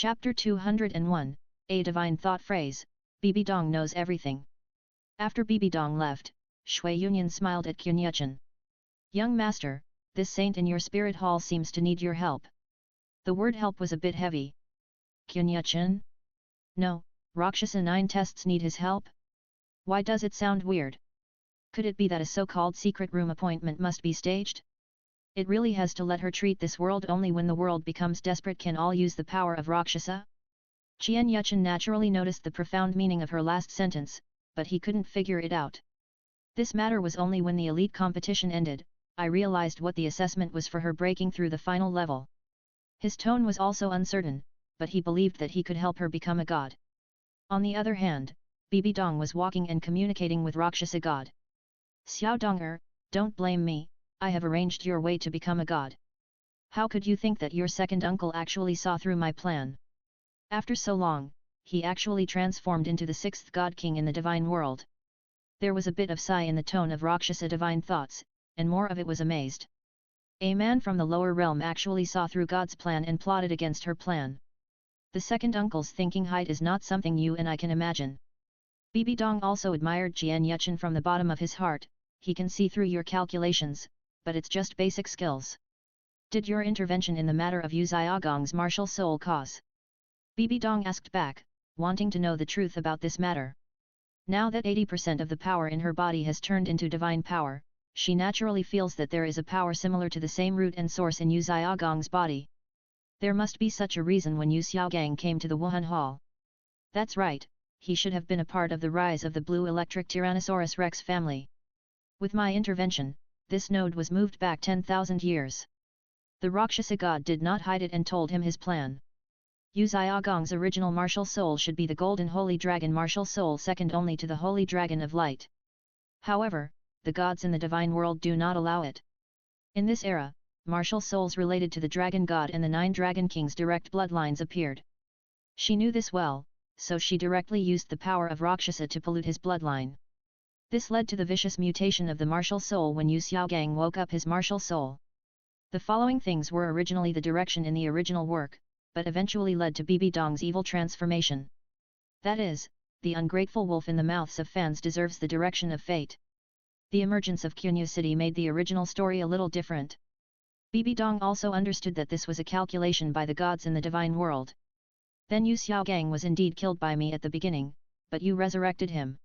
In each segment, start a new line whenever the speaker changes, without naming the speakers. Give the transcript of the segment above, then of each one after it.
Chapter 201, A Divine Thought Phrase, Bibi Dong knows everything. After Bibi Dong left, Shui Yunyan smiled at Kunyuchen. Young master, this saint in your spirit hall seems to need your help. The word help was a bit heavy. Kunyuchen? No, Rakshasa 9 tests need his help? Why does it sound weird? Could it be that a so-called secret room appointment must be staged? It really has to let her treat this world only when the world becomes desperate can all use the power of Rakshasa? Qian Yuchen naturally noticed the profound meaning of her last sentence, but he couldn't figure it out. This matter was only when the elite competition ended, I realized what the assessment was for her breaking through the final level. His tone was also uncertain, but he believed that he could help her become a god. On the other hand, Bibi Dong was walking and communicating with Rakshasa god. Xiao Donger, don't blame me, I have arranged your way to become a god. How could you think that your second uncle actually saw through my plan? After so long, he actually transformed into the sixth god king in the divine world. There was a bit of sigh in the tone of Rakshasa divine thoughts, and more of it was amazed. A man from the lower realm actually saw through God's plan and plotted against her plan. The second uncle's thinking height is not something you and I can imagine. Bibi Dong also admired Jian Yuchen from the bottom of his heart. He can see through your calculations, but it's just basic skills. Did your intervention in the matter of Yu Xiaogong's martial soul cause? Bibi Dong asked back, wanting to know the truth about this matter. Now that 80% of the power in her body has turned into divine power, she naturally feels that there is a power similar to the same root and source in Yu Xiaogong's body. There must be such a reason when Yu Xiaogang came to the Wuhun Hall. That's right, he should have been a part of the rise of the blue electric Tyrannosaurus Rex family. With my intervention, this node was moved back 10,000 years. The Rakshasa god did not hide it and told him his plan. Yu Xiaogong's original martial soul should be the golden holy dragon martial soul second only to the holy dragon of light. However, the gods in the divine world do not allow it. In this era, martial souls related to the dragon god and the 9 dragon kings' direct bloodlines appeared. She knew this well, so she directly used the power of Rakshasa to pollute his bloodline. This led to the vicious mutation of the martial soul when Yu Xiaogang woke up his martial soul. The following things were originally the direction in the original work, but eventually led to Bibi Dong's evil transformation. That is, the ungrateful wolf in the mouths of fans deserves the direction of fate. The emergence of Kunyu City made the original story a little different. Bibi Dong also understood that this was a calculation by the gods in the divine world. Then Yu Xiaogang was indeed killed by me at the beginning, but you resurrected him.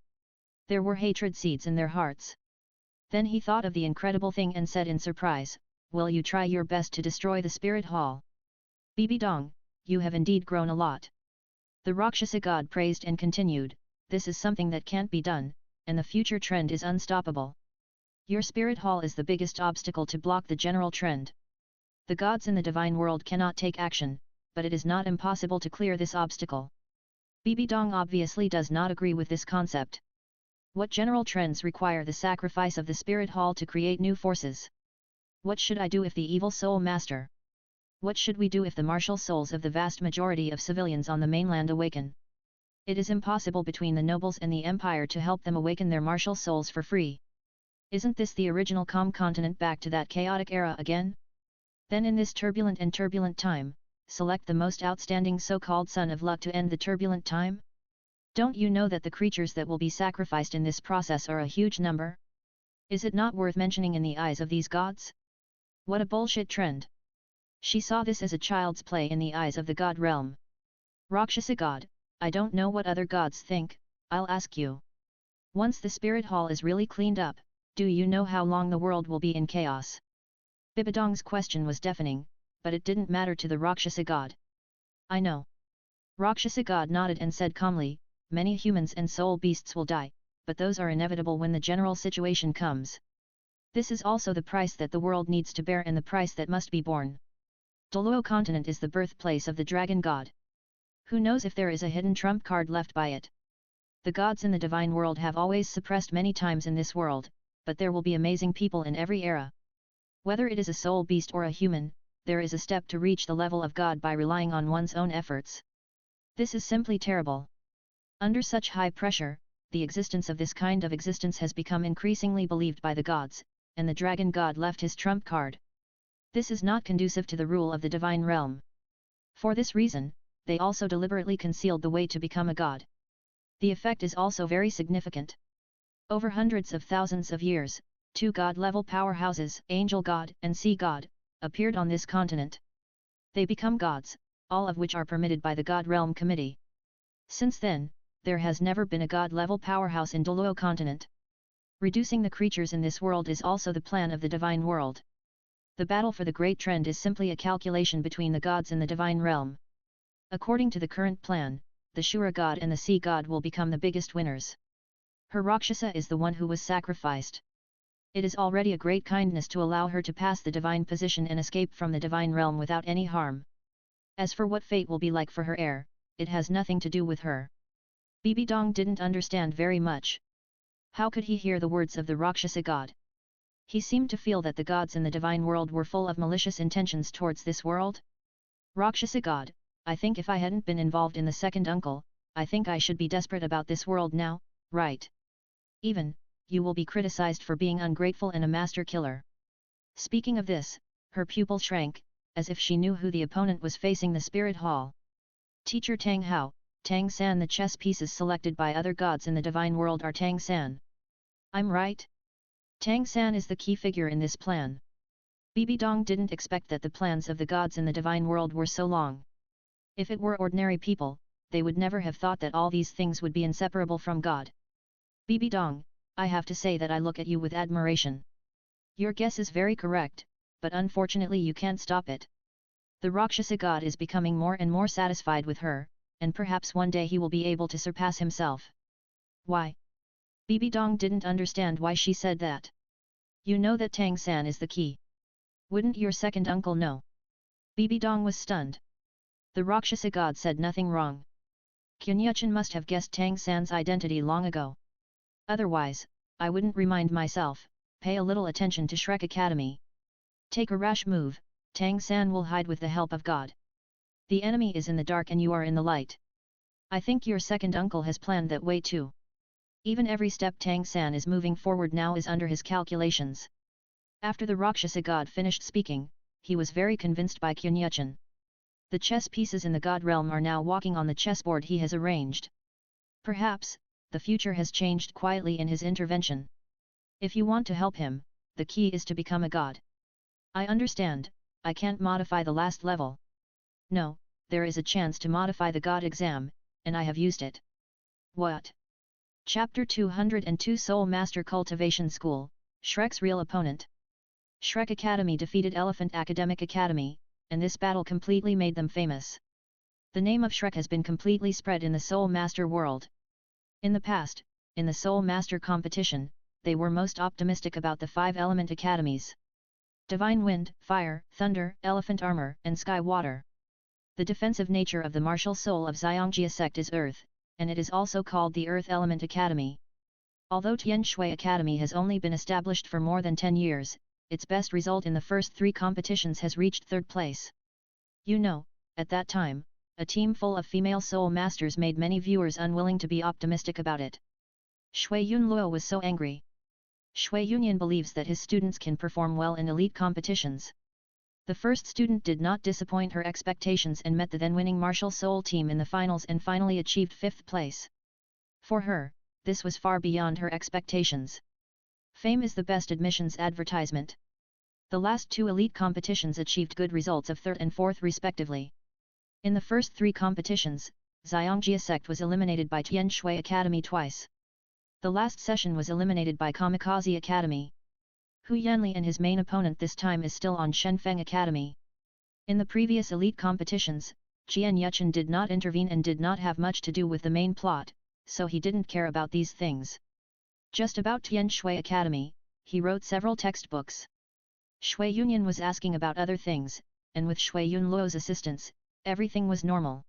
There were hatred seeds in their hearts. Then he thought of the incredible thing and said in surprise, will you try your best to destroy the spirit hall? Bibi Dong, you have indeed grown a lot. The Rakshasa god praised and continued, this is something that can't be done, and the future trend is unstoppable. Your spirit hall is the biggest obstacle to block the general trend. The gods in the divine world cannot take action, but it is not impossible to clear this obstacle. Bibi Dong obviously does not agree with this concept. What general trends require the sacrifice of the spirit hall to create new forces? What should I do if the evil soul master? What should we do if the martial souls of the vast majority of civilians on the mainland awaken? It is impossible between the nobles and the empire to help them awaken their martial souls for free. Isn't this the original calm continent back to that chaotic era again? Then in this turbulent time, select the most outstanding so-called son of luck to end the turbulent time? Don't you know that the creatures that will be sacrificed in this process are a huge number? Is it not worth mentioning in the eyes of these gods? What a bullshit trend! She saw this as a child's play in the eyes of the god realm. Rakshasa god, I don't know what other gods think, I'll ask you. Once the spirit hall is really cleaned up, do you know how long the world will be in chaos? Bibi Dong's question was deafening, but it didn't matter to the Rakshasa god. I know. Rakshasa god nodded and said calmly, many humans and soul beasts will die, but those are inevitable when the general situation comes. This is also the price that the world needs to bear and the price that must be borne. Douluo continent is the birthplace of the dragon god. Who knows if there is a hidden trump card left by it? The gods in the divine world have always suppressed many times in this world, but there will be amazing people in every era. Whether it is a soul beast or a human, there is a step to reach the level of God by relying on one's own efforts. This is simply terrible. Under such high pressure, the existence of this kind of existence has become increasingly believed by the gods, and the dragon god left his trump card. This is not conducive to the rule of the divine realm. For this reason, they also deliberately concealed the way to become a god. The effect is also very significant. Over hundreds of thousands of years, two god-level powerhouses, Angel God and Sea God, appeared on this continent. They become gods, all of which are permitted by the God Realm Committee. Since then, there has never been a god-level powerhouse in Douluo continent. Reducing the creatures in this world is also the plan of the divine world. The battle for the Great Trend is simply a calculation between the gods and the divine realm. According to the current plan, the Shura God and the Sea God will become the biggest winners. Her Rakshasa is the one who was sacrificed. It is already a great kindness to allow her to pass the divine position and escape from the divine realm without any harm. As for what fate will be like for her heir, it has nothing to do with her. Bibi Dong didn't understand very much. How could he hear the words of the Rakshasa God? He seemed to feel that the gods in the divine world were full of malicious intentions towards this world. Rakshasa God, I think if I hadn't been involved in the second uncle, I think I should be desperate about this world now, right? Even, you will be criticized for being ungrateful and a master killer. Speaking of this, her pupil shrank, as if she knew who the opponent was facing the spirit hall. Teacher Tang Hao, Tang San. The chess pieces selected by other gods in the divine world are Tang San. I'm right? Tang San is the key figure in this plan. Bibi Dong didn't expect that the plans of the gods in the divine world were so long. If it were ordinary people, they would never have thought that all these things would be inseparable from God. Bibi Dong, I have to say that I look at you with admiration. Your guess is very correct, but unfortunately you can't stop it. The Rakshasa God is becoming more and more satisfied with her, and perhaps one day he will be able to surpass himself. Why? Bibi Dong didn't understand why she said that. You know that Tang San is the key. Wouldn't your second uncle know? Bibi Dong was stunned. The Rakshasa God said nothing wrong. Kunyuchen must have guessed Tang San's identity long ago. Otherwise, I wouldn't remind myself, pay a little attention to Shrek Academy. Take a rash move, Tang San will hide with the help of God. The enemy is in the dark and you are in the light. I think your second uncle has planned that way too. Even every step Tang San is moving forward now is under his calculations. After the Rakshasa God finished speaking, he was very convinced by Kunyuchen. The chess pieces in the God realm are now walking on the chessboard he has arranged. Perhaps, the future has changed quietly in his intervention. If you want to help him, the key is to become a god. I understand, I can't modify the last level. No, there is a chance to modify the god exam, and I have used it. What? Chapter 202 Soul Master Cultivation School, Shrek's real opponent. Shrek Academy defeated Elephant Academic Academy, and this battle completely made them famous. The name of Shrek has been completely spread in the Soul Master world. In the past, in the Soul Master competition, they were most optimistic about the 5 element academies. Divine Wind, Fire, Thunder, Elephant Armor, and Sky Water. The defensive nature of the martial soul of Xiangjia sect is Earth, and it is also called the Earth Element Academy. Although Tian Shui Academy has only been established for more than 10 years, its best result in the first 3 competitions has reached 3rd place. You know, at that time, a team full of female soul masters made many viewers unwilling to be optimistic about it. Shui Yunluo was so angry. Shui Yunyan believes that his students can perform well in elite competitions. The first student did not disappoint her expectations and met the then-winning martial soul team in the finals and finally achieved 5th place. For her, this was far beyond her expectations. Fame is the best admissions advertisement. The last 2 elite competitions achieved good results of 3rd and 4th respectively. In the first 3 competitions, Xiangjia sect was eliminated by Tian Shui Academy twice. The last session was eliminated by Kamikaze Academy. Hu Yanli and his main opponent this time is still on Shenfeng Academy. In the previous elite competitions, Jian Yuchen did not intervene and did not have much to do with the main plot, so he didn't care about these things. Just about Tian Shui Academy, he wrote several textbooks. Shui Yunyan was asking about other things, and with Shui Yunluo's assistance, everything was normal.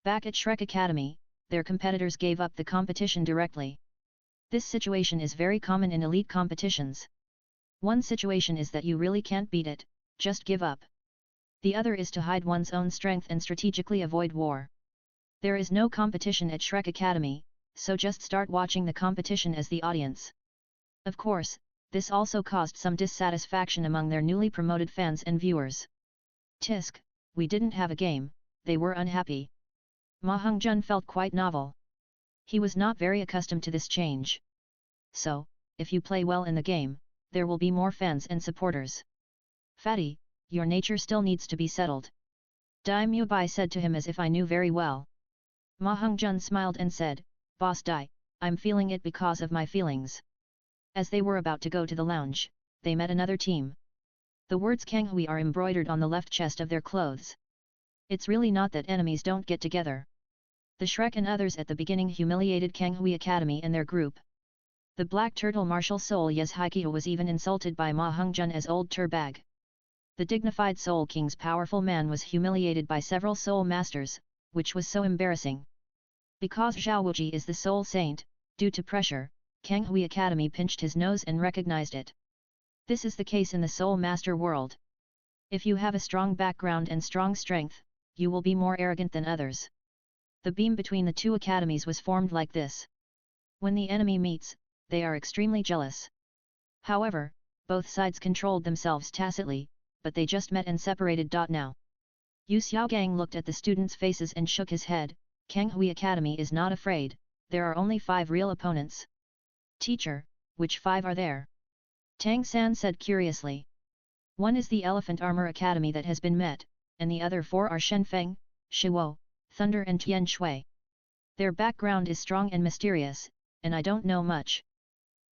Back at Shrek Academy, their competitors gave up the competition directly. This situation is very common in elite competitions. One situation is that you really can't beat it, just give up. The other is to hide one's own strength and strategically avoid war. There is no competition at Shrek Academy, so just start watching the competition as the audience. Of course, this also caused some dissatisfaction among their newly promoted fans and viewers. Tisk, we didn't have a game, they were unhappy. Ma Hongjun felt quite novel. He was not very accustomed to this change. So, if you play well in the game, there will be more fans and supporters. Fatty, your nature still needs to be settled. Dai Mubai said to him as if I knew very well. Ma Hongjun smiled and said, Boss Dai, I'm feeling it because of my feelings. As they were about to go to the lounge, they met another team. The words Kanghui are embroidered on the left chest of their clothes. It's really not that enemies don't get together. The Shrek and others at the beginning humiliated Kanghui Academy and their group. The Black Turtle Martial Soul Yes Haikyo was even insulted by Ma Hongjun as Old Turbag. The dignified Soul King's powerful man was humiliated by several Soul Masters, which was so embarrassing. Because Zhao Wuji is the Soul Saint, due to pressure, Kanghui Academy pinched his nose and recognized it. This is the case in the Soul Master world. If you have a strong background and strong strength, you will be more arrogant than others. The beam between the two academies was formed like this. When the enemy meets, they are extremely jealous. However, both sides controlled themselves tacitly, but they just met and separated. Now, Yu Xiaogang looked at the students' faces and shook his head. Kanghui Academy is not afraid, there are only 5 real opponents. Teacher, which 5 are there? Tang San said curiously. One is the Elephant Armor Academy that has been met, and the other 4 are Shenfeng, Shiwo, Thunder and Tian Shui. Their background is strong and mysterious, and I don't know much.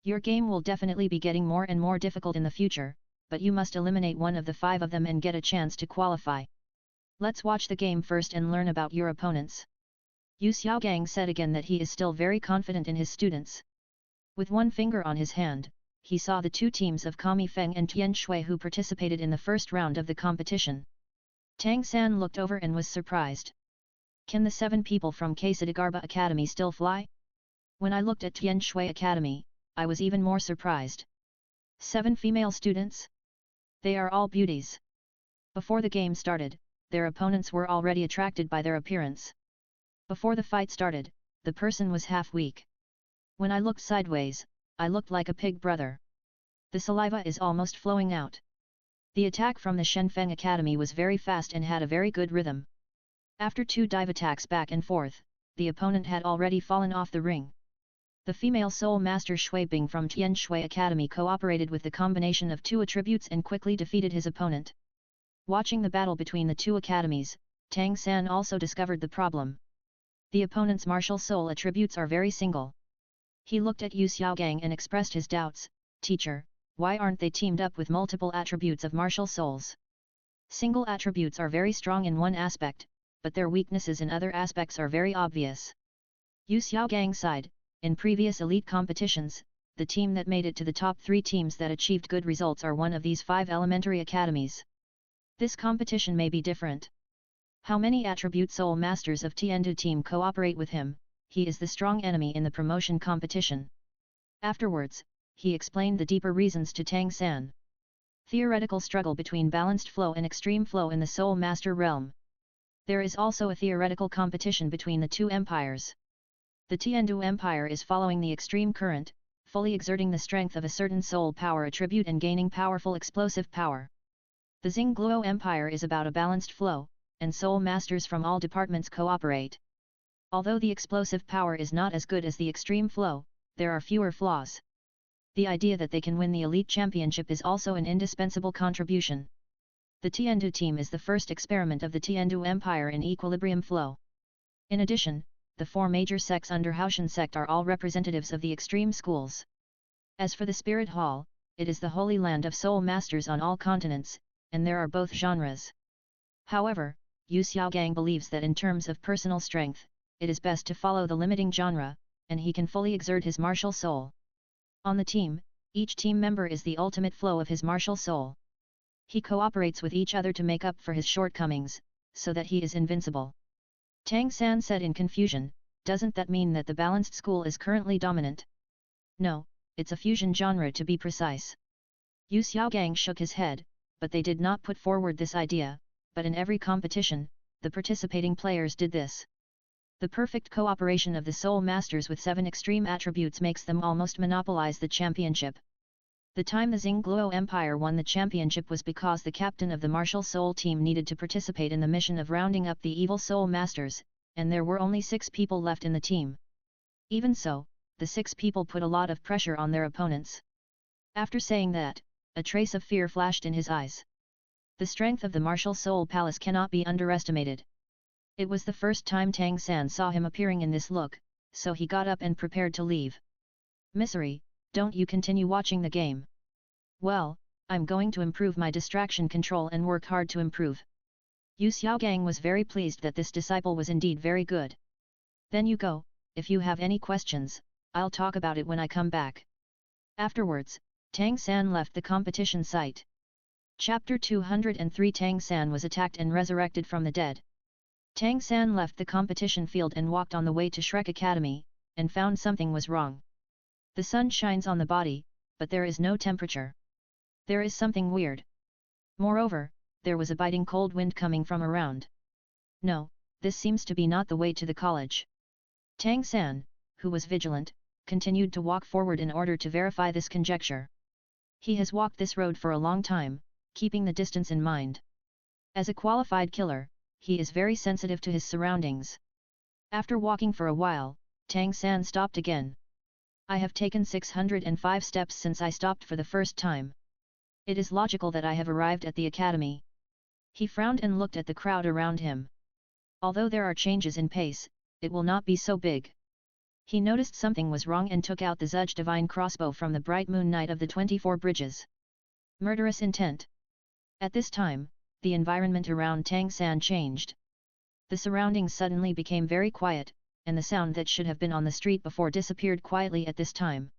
Your game will definitely be getting more and more difficult in the future, but you must eliminate one of the 5 of them and get a chance to qualify. Let's watch the game first and learn about your opponents. Yu Xiaogang said again that he is still very confident in his students. With one finger on his hand, he saw the 2 teams of Kami Feng and Tian Shui who participated in the first round of the competition. Tang San looked over and was surprised. Can the 7 people from Kasadagarba Academy still fly? When I looked at Tian Shui Academy, I was even more surprised. 7 female students? They are all beauties. Before the game started, their opponents were already attracted by their appearance. Before the fight started, the person was half weak. When I looked sideways, I looked like a pig brother. The saliva is almost flowing out. The attack from the Shenfeng Academy was very fast and had a very good rhythm. After 2 dive attacks back and forth, the opponent had already fallen off the ring. The female Soul Master Shui Bing from Tian Shui Academy cooperated with the combination of 2 attributes and quickly defeated his opponent. Watching the battle between the 2 academies, Tang San also discovered the problem. The opponent's martial soul attributes are very single. He looked at Yu Xiaogang and expressed his doubts. Teacher, why aren't they teamed up with multiple attributes of martial souls? Single attributes are very strong in one aspect, but their weaknesses in other aspects are very obvious. Yu Xiaogang sighed. In previous elite competitions, the team that made it to the top 3 teams that achieved good results are one of these 5 elementary academies. This competition may be different. How many attribute soul masters of Tiandu team cooperate with him? He is the strong enemy in the promotion competition. Afterwards, he explained the deeper reasons to Tang San. Theoretical struggle between balanced flow and extreme flow in the Soul Master realm. There is also a theoretical competition between the 2 empires. The Tiandu Empire is following the extreme current, fully exerting the strength of a certain soul power attribute and gaining powerful explosive power. The Xingluo Empire is about a balanced flow, and soul masters from all departments cooperate. Although the explosive power is not as good as the extreme flow, there are fewer flaws. The idea that they can win the elite championship is also an indispensable contribution. The Tiandu team is the first experiment of the Tiandu Empire in equilibrium flow. In addition, the 4 major sects under Haoshan sect are all representatives of the extreme schools. As for the Spirit Hall, it is the holy land of soul masters on all continents, and there are both genres. However, Yu Xiaogang believes that in terms of personal strength, it is best to follow the limiting genre, and he can fully exert his martial soul. On the team, each team member is the ultimate flow of his martial soul. He cooperates with each other to make up for his shortcomings, so that he is invincible. Tang San said in confusion, doesn't that mean that the balanced school is currently dominant? No, it's a fusion genre to be precise. Yu Xiaogang shook his head, but they did not put forward this idea, but in every competition, the participating players did this. The perfect cooperation of the Soul Masters with 7 extreme attributes makes them almost monopolize the championship. The time the Xingluo Empire won the championship was because the captain of the martial soul team needed to participate in the mission of rounding up the evil Soul Masters, and there were only 6 people left in the team. Even so, the 6 people put a lot of pressure on their opponents. After saying that, a trace of fear flashed in his eyes. The strength of the martial soul palace cannot be underestimated. It was the first time Tang San saw him appearing in this look, so he got up and prepared to leave. Misery, don't you continue watching the game? Well, I'm going to improve my distraction control and work hard to improve. Yu Xiaogang was very pleased that this disciple was indeed very good. Then you go, if you have any questions, I'll talk about it when I come back. Afterwards, Tang San left the competition site. Chapter 203 Tang San was attacked and resurrected from the dead. Tang San left the competition field and walked on the way to Shrek Academy, and found something was wrong. The sun shines on the body, but there is no temperature. There is something weird. Moreover, there was a biting cold wind coming from around. No, this seems to be not the way to the college. Tang San, who was vigilant, continued to walk forward in order to verify this conjecture. He has walked this road for a long time, keeping the distance in mind. As a qualified killer, he is very sensitive to his surroundings. After walking for a while, Tang San stopped again. I have taken 605 steps since I stopped for the first time. It is logical that I have arrived at the academy. He frowned and looked at the crowd around him. Although there are changes in pace, it will not be so big. He noticed something was wrong and took out the Zhuge divine crossbow from the bright moon night of the 24 bridges. Murderous intent. At this time, the environment around Tang San changed. The surroundings suddenly became very quiet, and the sound that should have been on the street before disappeared quietly at this time.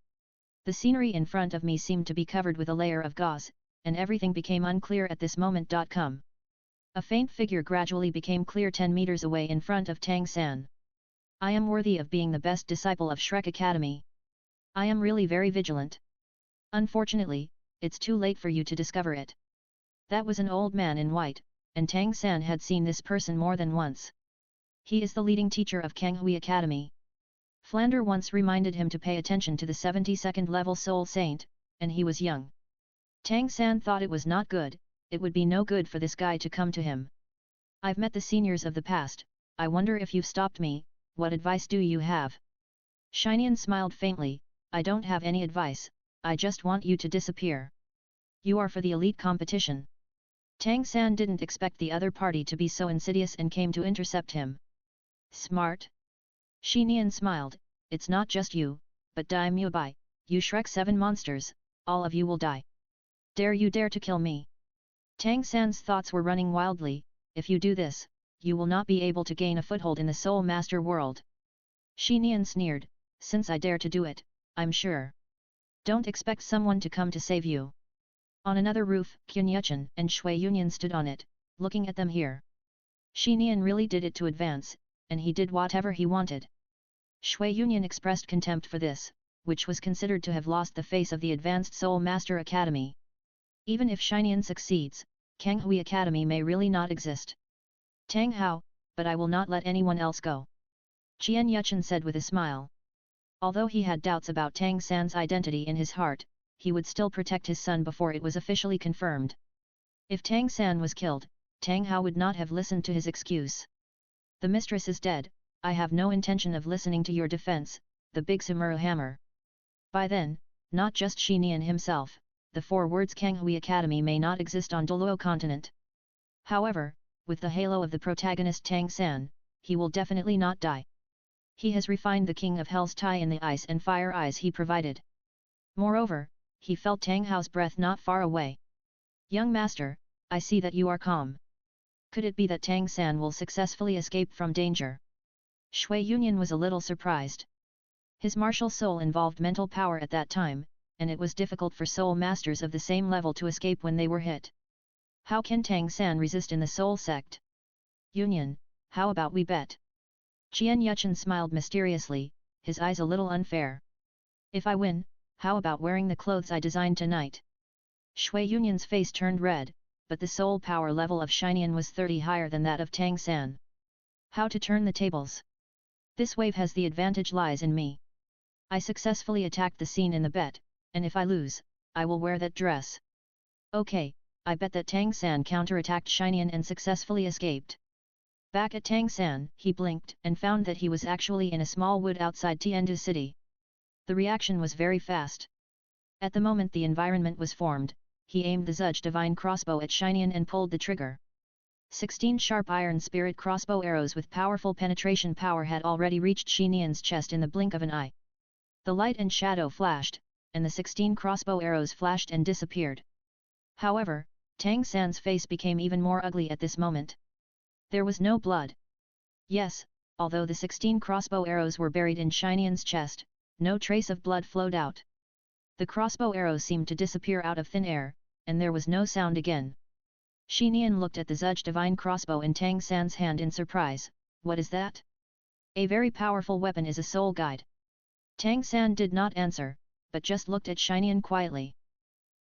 The scenery in front of me seemed to be covered with a layer of gauze, and everything became unclear at this moment. A faint figure gradually became clear 10 meters away in front of Tang San. I am worthy of being the best disciple of Shrek Academy. I am really very vigilant. Unfortunately, it's too late for you to discover it. That was an old man in white, and Tang San had seen this person more than once. He is the leading teacher of Confronting Academy. Flander once reminded him to pay attention to the 72nd level Soul Saint, and he was young. Tang San thought it was not good, it would be no good for this guy to come to him. I've met the seniors of the past, I wonder if you've stopped me, what advice do you have? Shinian smiled faintly, I don't have any advice, I just want you to disappear. You are for the elite competition. Tang San didn't expect the other party to be so insidious and came to intercept him. Smart? Shinian smiled, it's not just you, but Dai Mubai, you Shrek 7 monsters, all of you will die. Dare you dare to kill me? Tang San's thoughts were running wildly, if you do this, you will not be able to gain a foothold in the Soul Master world. Shinian sneered, since I dare to do it, I'm sure. Don't expect someone to come to save you. On another roof, Kunyuchen and Shui Yunyan stood on it, looking at them here. Shinian really did it to advance, and he did whatever he wanted. Shui Yunyan expressed contempt for this, which was considered to have lost the face of the Advanced Soul Master Academy. Even if Shinian succeeds, Confronting Academy may really not exist. Tang Hao, but I will not let anyone else go. Qian Yuchen said with a smile. Although he had doubts about Tang San's identity in his heart, he would still protect his son before it was officially confirmed. If Tang San was killed, Tang Hao would not have listened to his excuse. The mistress is dead, I have no intention of listening to your defense, the big samurai hammer. By then, not just Shinian himself, the 4 words Confronting Academy may not exist on Douluo continent. However, with the halo of the protagonist Tang San, he will definitely not die. He has refined the King of Hell's tie in the ice and fire eyes he provided. Moreover, he felt Tang Hao's breath not far away. Young master, I see that you are calm. Could it be that Tang San will successfully escape from danger? Shui Yunyan was a little surprised. His martial soul involved mental power at that time, and it was difficult for soul masters of the same level to escape when they were hit. How can Tang San resist in the soul sect? Yunyan, how about we bet? Qian Yuchen smiled mysteriously, his eyes a little unfair. If I win, how about wearing the clothes I designed tonight? Shui Yunyan's face turned red, but the soul power level of Shinian was 30 higher than that of Tang San. How to turn the tables? This wave has the advantage lies in me. I successfully attacked the scene in the bet, and if I lose, I will wear that dress. Okay, I bet that Tang San counterattacked Shinian and successfully escaped. Back at Tang San, he blinked and found that he was actually in a small wood outside Tiandu city. The reaction was very fast. At the moment the environment was formed, he aimed the Zudge Divine Crossbow at Shinian and pulled the trigger. 16 sharp iron spirit crossbow arrows with powerful penetration power had already reached Shinian's chest in the blink of an eye. The light and shadow flashed, and the 16 crossbow arrows flashed and disappeared. However, Tang San's face became even more ugly at this moment. There was no blood. Yes, although the 16 crossbow arrows were buried in Shinian's chest, no trace of blood flowed out. The crossbow arrows seemed to disappear out of thin air, and there was no sound again. Shinian looked at the Zudge Divine Crossbow in Tang San's hand in surprise. What is that? A very powerful weapon is a soul guide. Tang San did not answer, but just looked at Shinian quietly.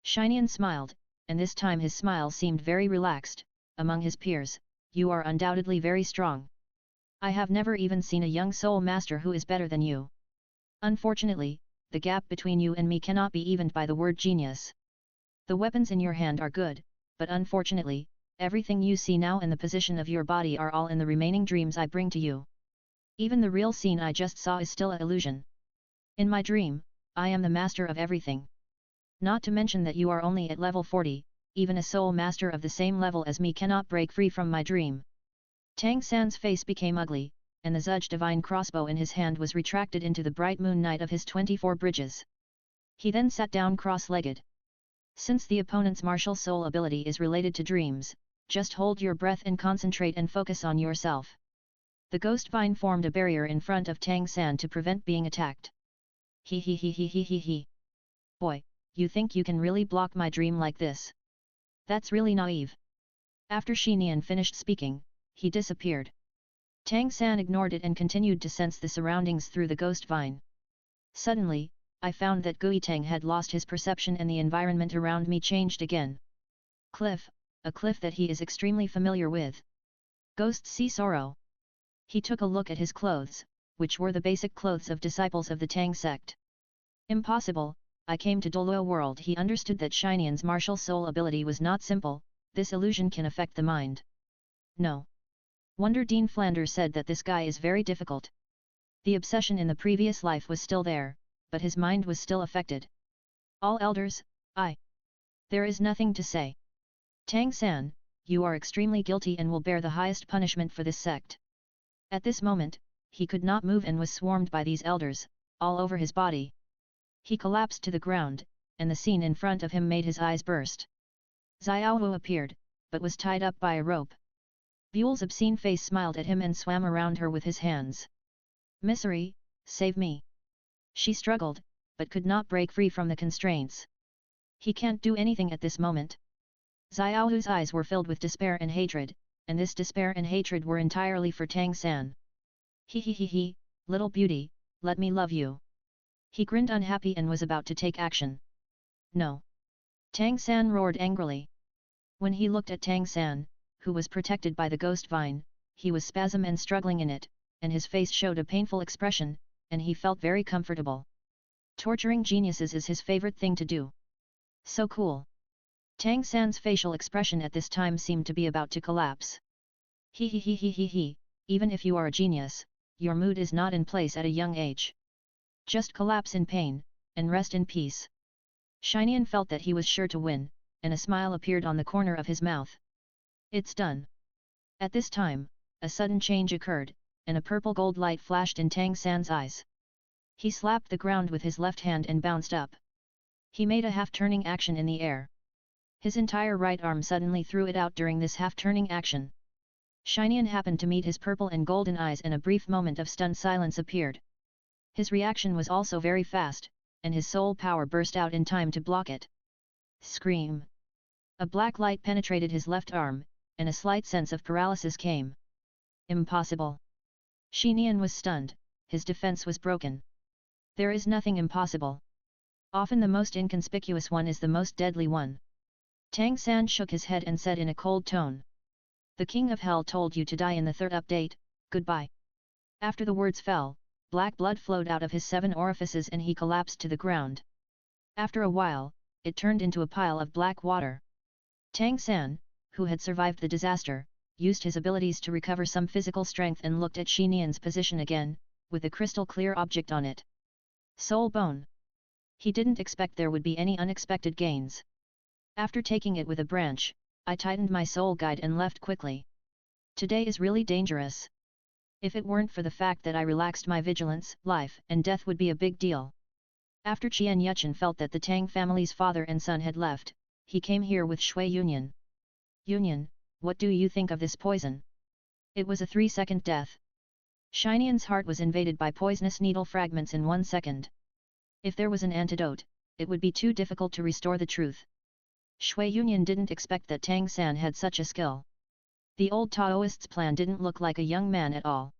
Shinian smiled, and this time his smile seemed very relaxed. Among his peers, you are undoubtedly very strong. I have never even seen a young soul master who is better than you. Unfortunately, the gap between you and me cannot be evened by the word genius. The weapons in your hand are good, but unfortunately, everything you see now and the position of your body are all in the remaining dreams I bring to you. Even the real scene I just saw is still an illusion. In my dream, I am the master of everything. Not to mention that you are only at level 40, even a soul master of the same level as me cannot break free from my dream. Tang San's face became ugly, and the Zudge Divine Crossbow in his hand was retracted into the bright moon night of his 24 bridges. He then sat down cross-legged. Since the opponent's martial soul ability is related to dreams, just hold your breath and concentrate and focus on yourself. The ghost vine formed a barrier in front of Tang San to prevent being attacked. He. Boy, you think you can really block my dream like this? That's really naive. After Shinian finished speaking, he disappeared. Tang San ignored it and continued to sense the surroundings through the ghost vine. Suddenly, I found that Gui Tang had lost his perception and the environment around me changed again. Cliff, a cliff that he is extremely familiar with. Ghost see sorrow. He took a look at his clothes, which were the basic clothes of disciples of the Tang sect. Impossible, I came to Douluo world. He understood that Shinian's martial soul ability was not simple, this illusion can affect the mind. No. Wonder Dean Flanders said that this guy is very difficult. The obsession in the previous life was still there, but his mind was still affected. All elders, there is nothing to say. Tang San, you are extremely guilty and will bear the highest punishment for this sect. At this moment, he could not move and was swarmed by these elders, all over his body. He collapsed to the ground, and the scene in front of him made his eyes burst. Xiaowu appeared, but was tied up by a rope. Buell's obscene face smiled at him and swam around her with his hands. Misery, save me. She struggled, but could not break free from the constraints. He can't do anything at this moment. Xiaohu's eyes were filled with despair and hatred, and this despair and hatred were entirely for Tang San. He, little beauty, let me love you. He grinned unhappy and was about to take action. No. Tang San roared angrily. When he looked at Tang San, who was protected by the ghost vine, he was spasm and struggling in it, and his face showed a painful expression, and he felt very comfortable. Torturing geniuses is his favorite thing to do. So cool. Tang San's facial expression at this time seemed to be about to collapse. He, even if you are a genius, your mood is not in place at a young age. Just collapse in pain, and rest in peace. Shinian felt that he was sure to win, and a smile appeared on the corner of his mouth. It's done. At this time, a sudden change occurred, and a purple gold light flashed in Tang San's eyes. He slapped the ground with his left hand and bounced up. He made a half-turning action in the air. His entire right arm suddenly threw it out during this half-turning action. Shinian happened to meet his purple and golden eyes and a brief moment of stunned silence appeared. His reaction was also very fast, and his soul power burst out in time to block it. Scream! A black light penetrated his left arm, and a slight sense of paralysis came. Impossible! Shinian was stunned, his defense was broken. There is nothing impossible. Often the most inconspicuous one is the most deadly one. Tang San shook his head and said in a cold tone. The King of Hell told you to die in the third update, goodbye. After the words fell, black blood flowed out of his 7 orifices and he collapsed to the ground. After a while, it turned into a pile of black water. Tang San, who had survived the disaster, used his abilities to recover some physical strength and looked at Xinian's position again, with a crystal-clear object on it. Soul bone. He didn't expect there would be any unexpected gains. After taking it with a branch, I tightened my soul guide and left quickly. Today is really dangerous. If it weren't for the fact that I relaxed my vigilance, life and death would be a big deal. After Qian Yuchen felt that the Tang family's father and son had left, he came here with Shui Yunyan. Yunyan, what do you think of this poison? It was a 3-second death. Xinian's heart was invaded by poisonous needle fragments in 1 second. If there was an antidote, it would be too difficult to restore the truth. Shui Yunyan didn't expect that Tang San had such a skill. The old Taoist's plan didn't look like a young man at all.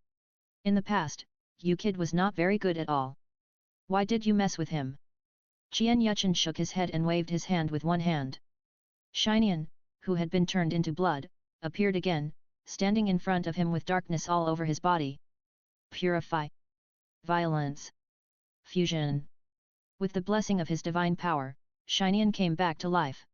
In the past, you kid was not very good at all. Why did you mess with him? Qian Yuchen shook his head and waved his hand with one hand. Xinian, who had been turned into blood, appeared again, standing in front of him with darkness all over his body. Purify. Violence. Fusion. With the blessing of his divine power, Xinian came back to life.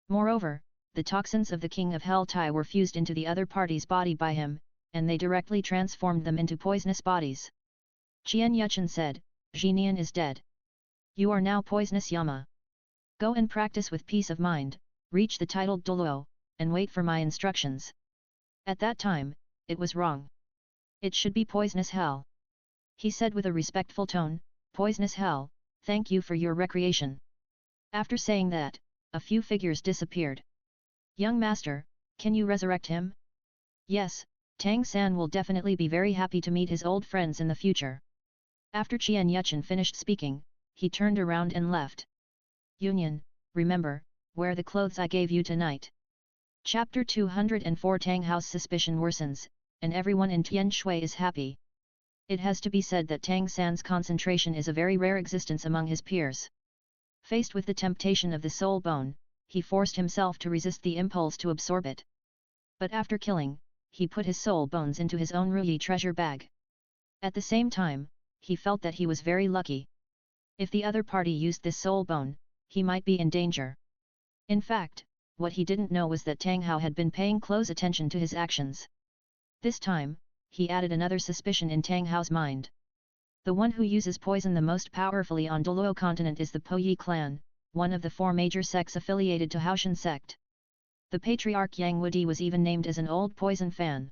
Moreover, the toxins of the King of Hell Tai were fused into the other party's body by him, and they directly transformed them into poisonous bodies. Qian Yuchen said, Xinian is dead. You are now poisonous Yama. Go and practice with peace of mind, reach the titled Douluo, and wait for my instructions. At that time, it was wrong. It should be poisonous hell. He said with a respectful tone, Poisonous hell, thank you for your recreation. After saying that, a few figures disappeared. Young master, can you resurrect him? Yes, Tang San will definitely be very happy to meet his old friends in the future. After Qian Yuchen finished speaking, he turned around and left. Yunyan, remember, wear the clothes I gave you tonight. Chapter 204 Tang Hao's suspicion worsens, and everyone in Tian Shui is happy. It has to be said that Tang San's concentration is a very rare existence among his peers. Faced with the temptation of the soul bone, he forced himself to resist the impulse to absorb it. But after killing, he put his soul bones into his own Ruyi treasure bag. At the same time, he felt that he was very lucky. If the other party used this soul bone, he might be in danger. In fact, what he didn't know was that Tang Hao had been paying close attention to his actions. This time, he added another suspicion in Tang Hao's mind. The one who uses poison the most powerfully on Douluo continent is the Po Yi clan, one of the 4 major sects affiliated to Haoshan sect. The patriarch Yang Wudi was even named as an old poison fan.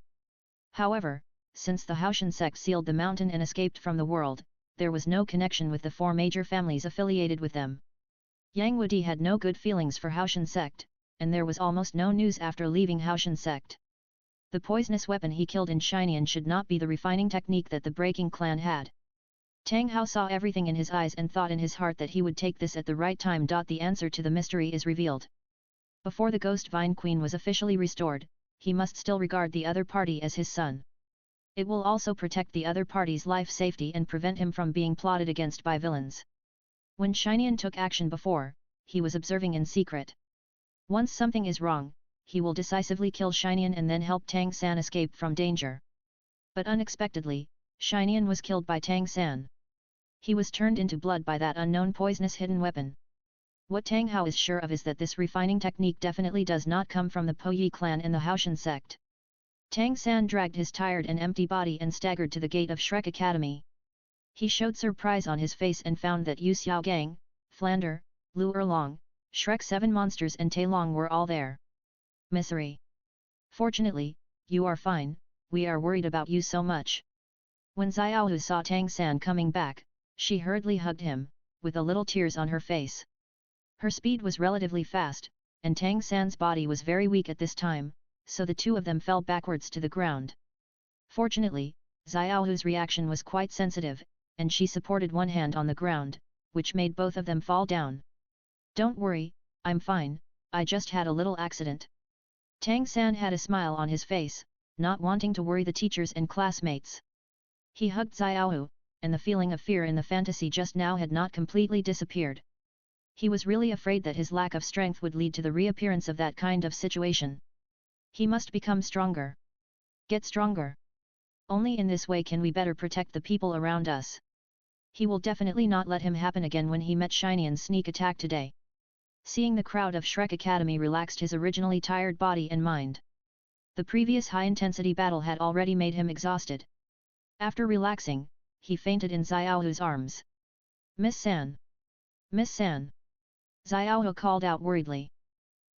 However, since the Haoshan sect sealed the mountain and escaped from the world, there was no connection with the 4 major families affiliated with them. Yang Wudi had no good feelings for Haoshan sect, and there was almost no news after leaving Haoshan sect. The poisonous weapon he killed in Xinian should not be the refining technique that the breaking clan had. Tang Hao saw everything in his eyes and thought in his heart that he would take this at the right time. The answer to the mystery is revealed. Before the Ghost Vine Queen was officially restored, he must still regard the other party as his son. It will also protect the other party's life safety and prevent him from being plotted against by villains. When Xinian took action before, he was observing in secret. Once something is wrong, he will decisively kill Xinian and then help Tang San escape from danger. But unexpectedly, Xinian was killed by Tang San. He was turned into blood by that unknown poisonous hidden weapon. What Tang Hao is sure of is that this refining technique definitely does not come from the Po Yi clan and the Haoshan sect. Tang San dragged his tired and empty body and staggered to the gate of Shrek Academy. He showed surprise on his face and found that Yu Xiaogang, Flander, Lu Erlong, Shrek 7 monsters and Tai Long were all there. Misery. Fortunately, you are fine, we are worried about you so much. When Xiaohu saw Tang San coming back, she hurriedly hugged him, with a little tears on her face. Her speed was relatively fast, and Tang San's body was very weak at this time, so the two of them fell backwards to the ground. Fortunately, Xiaohu's reaction was quite sensitive, and she supported one hand on the ground, which made both of them fall down. Don't worry, I'm fine, I just had a little accident. Tang San had a smile on his face, not wanting to worry the teachers and classmates. He hugged Xiaohu, and the feeling of fear in the fantasy just now had not completely disappeared. He was really afraid that his lack of strength would lead to the reappearance of that kind of situation. He must become stronger. Get stronger. Only in this way can we better protect the people around us. He will definitely not let him happen again. When he met Xinian's sneak attack today, seeing the crowd of Shrek Academy relaxed his originally tired body and mind. The previous high-intensity battle had already made him exhausted. After relaxing, he fainted in Xiaohu's arms. Miss San! Miss San! Xiaohu called out worriedly.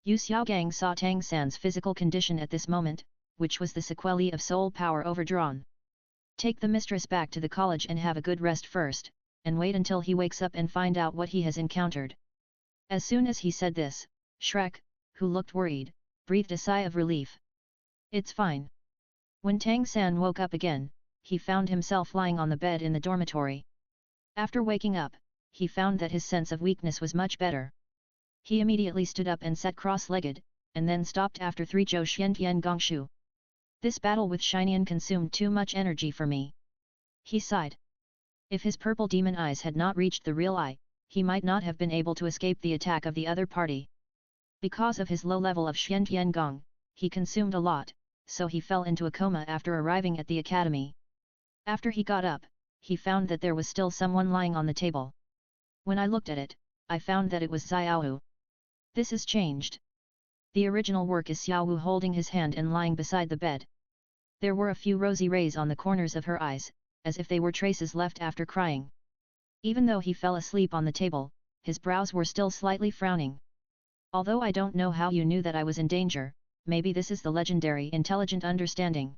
Yu Xiaogang saw Tang San's physical condition at this moment, which was the sequelae of soul power overdrawn. Take the mistress back to the college and have a good rest first, and wait until he wakes up and find out what he has encountered. As soon as he said this, Shrek, who looked worried, breathed a sigh of relief. It's fine. When Tang San woke up again, he found himself lying on the bed in the dormitory. After waking up, he found that his sense of weakness was much better. He immediately stood up and sat cross-legged, and then stopped after 3 Zhou Xiantian Gongshu. This battle with Shinian consumed too much energy for me. He sighed. If his purple demon eyes had not reached the real eye, he might not have been able to escape the attack of the other party. Because of his low level of Xiantian Gong, he consumed a lot, so he fell into a coma after arriving at the academy. After he got up, he found that there was still someone lying on the table. When I looked at it, I found that it was Xiaohu. This is changed. The original work is Xiaohu holding his hand and lying beside the bed. There were a few rosy rays on the corners of her eyes, as if they were traces left after crying. Even though he fell asleep on the table, his brows were still slightly frowning. Although I don't know how you knew that I was in danger, maybe this is the legendary intelligent understanding.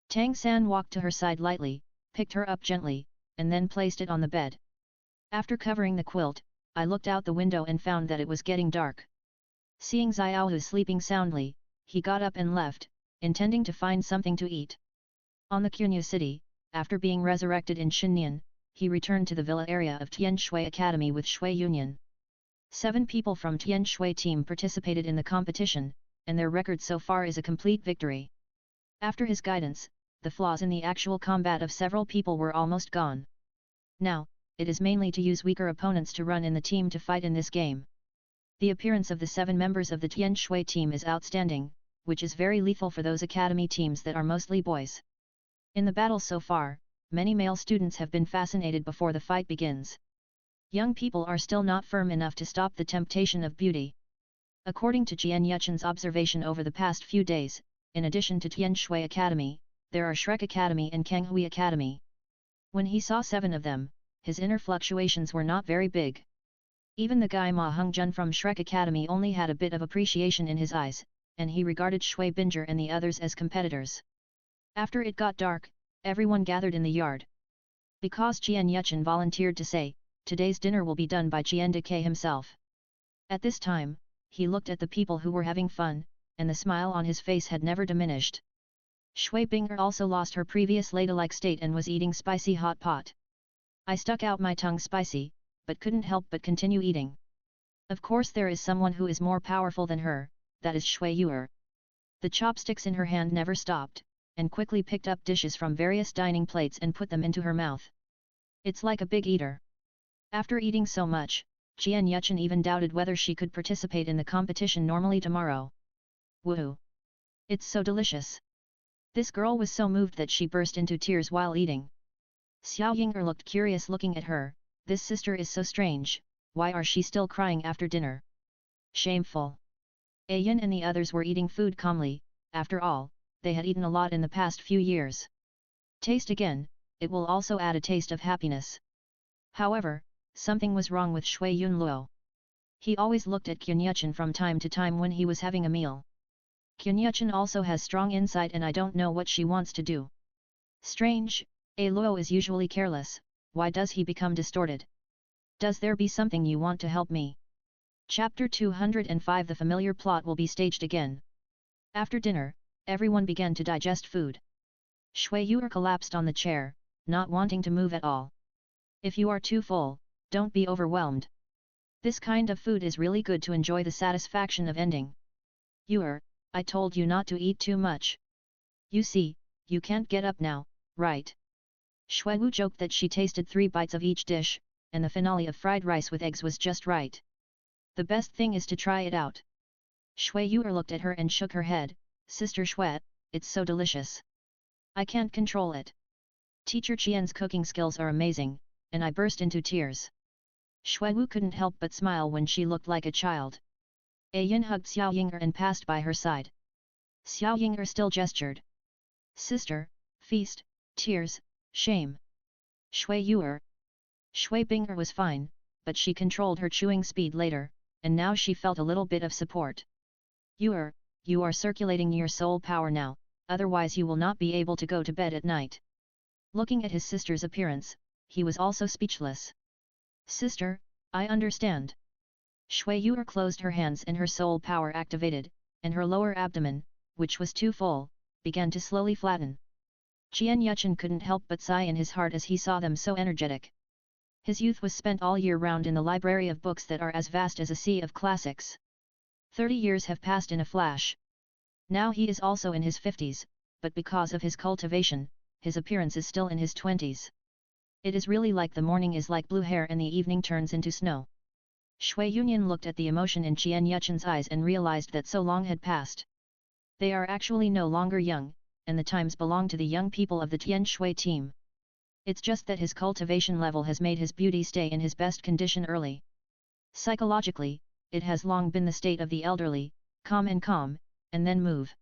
Tang San walked to her side lightly, picked her up gently, and then placed it on the bed. After covering the quilt, I looked out the window and found that it was getting dark. Seeing Xiaohu sleeping soundly, he got up and left, intending to find something to eat. On the Qunyu city, after being resurrected in Xinnian, he returned to the villa area of Tian Shui Academy with Shui Union. 7 people from Tian Shui team participated in the competition, and their record so far is a complete victory. After his guidance, the flaws in the actual combat of several people were almost gone. Now, it is mainly to use weaker opponents to run in the team to fight in this game. The appearance of the 7 members of the Tian Shui team is outstanding, which is very lethal for those academy teams that are mostly boys. In the battle so far, many male students have been fascinated before the fight begins. Young people are still not firm enough to stop the temptation of beauty. According to Jian Yuchen's observation over the past few days, in addition to Tian Shui Academy, there are Shrek Academy and Kanghui Academy. When he saw 7 of them, his inner fluctuations were not very big. Even the guy Ma Hongjun from Shrek Academy only had a bit of appreciation in his eyes, and he regarded Shui Binger and the others as competitors. After it got dark, everyone gathered in the yard. Because Jian Yuchen volunteered to say, today's dinner will be done by Jian Decay himself. At this time, he looked at the people who were having fun, and the smile on his face had never diminished. Shui Binger also lost her previous ladylike state and was eating spicy hot pot. I stuck out my tongue spicy, but couldn't help but continue eating. Of course there is someone who is more powerful than her, that is Shui Yuer. The chopsticks in her hand never stopped, and quickly picked up dishes from various dining plates and put them into her mouth. It's like a big eater. After eating so much, Jian Yuchen even doubted whether she could participate in the competition normally tomorrow. Woohoo! It's so delicious! This girl was so moved that she burst into tears while eating. Xiao Ying'er looked curious looking at her. This sister is so strange, why are she still crying after dinner? Shameful! Ayan and the others were eating food calmly, after all, they had eaten a lot in the past few years. Taste again, it will also add a taste of happiness. However, something was wrong with Shui Yunluo. He always looked at Qianyuchen from time to time when he was having a meal. Qianyuchen also has strong insight and I don't know what she wants to do. Strange, A Luo is usually careless, why does he become distorted? Does there be something you want to help me? Chapter 205 The familiar plot will be staged again. After dinner, everyone began to digest food. Shui Yuer collapsed on the chair, not wanting to move at all. If you are too full, don't be overwhelmed. This kind of food is really good to enjoy the satisfaction of ending. Yuer, I told you not to eat too much. You see, you can't get up now, right? Shui Wu joked that she tasted 3 bites of each dish, and the finale of fried rice with eggs was just right. The best thing is to try it out. Shui Yuer looked at her and shook her head. Sister Shui, it's so delicious. I can't control it. Teacher Qian's cooking skills are amazing, and I burst into tears. Shui Wu couldn't help but smile when she looked like a child. Ayan hugged Xiao Ying'er and passed by her side. Xiao Ying'er still gestured. Sister, feast, tears, shame. Shui Yu'er. Shui Bing'er was fine, but she controlled her chewing speed later, and now she felt a little bit of support. Yu'er, you are circulating your soul power now, otherwise you will not be able to go to bed at night. Looking at his sister's appearance, he was also speechless. Sister, I understand. Shui Yu'er closed her hands and her soul power activated, and her lower abdomen, which was too full, began to slowly flatten. Qian Yuchen couldn't help but sigh in his heart as he saw them so energetic. His youth was spent all year round in the library of books that are as vast as a sea of classics. 30 years have passed in a flash. Now he is also in his 50s, but because of his cultivation, his appearance is still in his 20s. It is really like the morning is like blue hair and the evening turns into snow. Shui Yunyan looked at the emotion in Qian Yuchen's eyes and realized that so long had passed. They are actually no longer young, and the times belong to the young people of the Tian Shui team. It's just that his cultivation level has made his beauty stay in his best condition early. Psychologically, it has long been the state of the elderly, calm, and then move.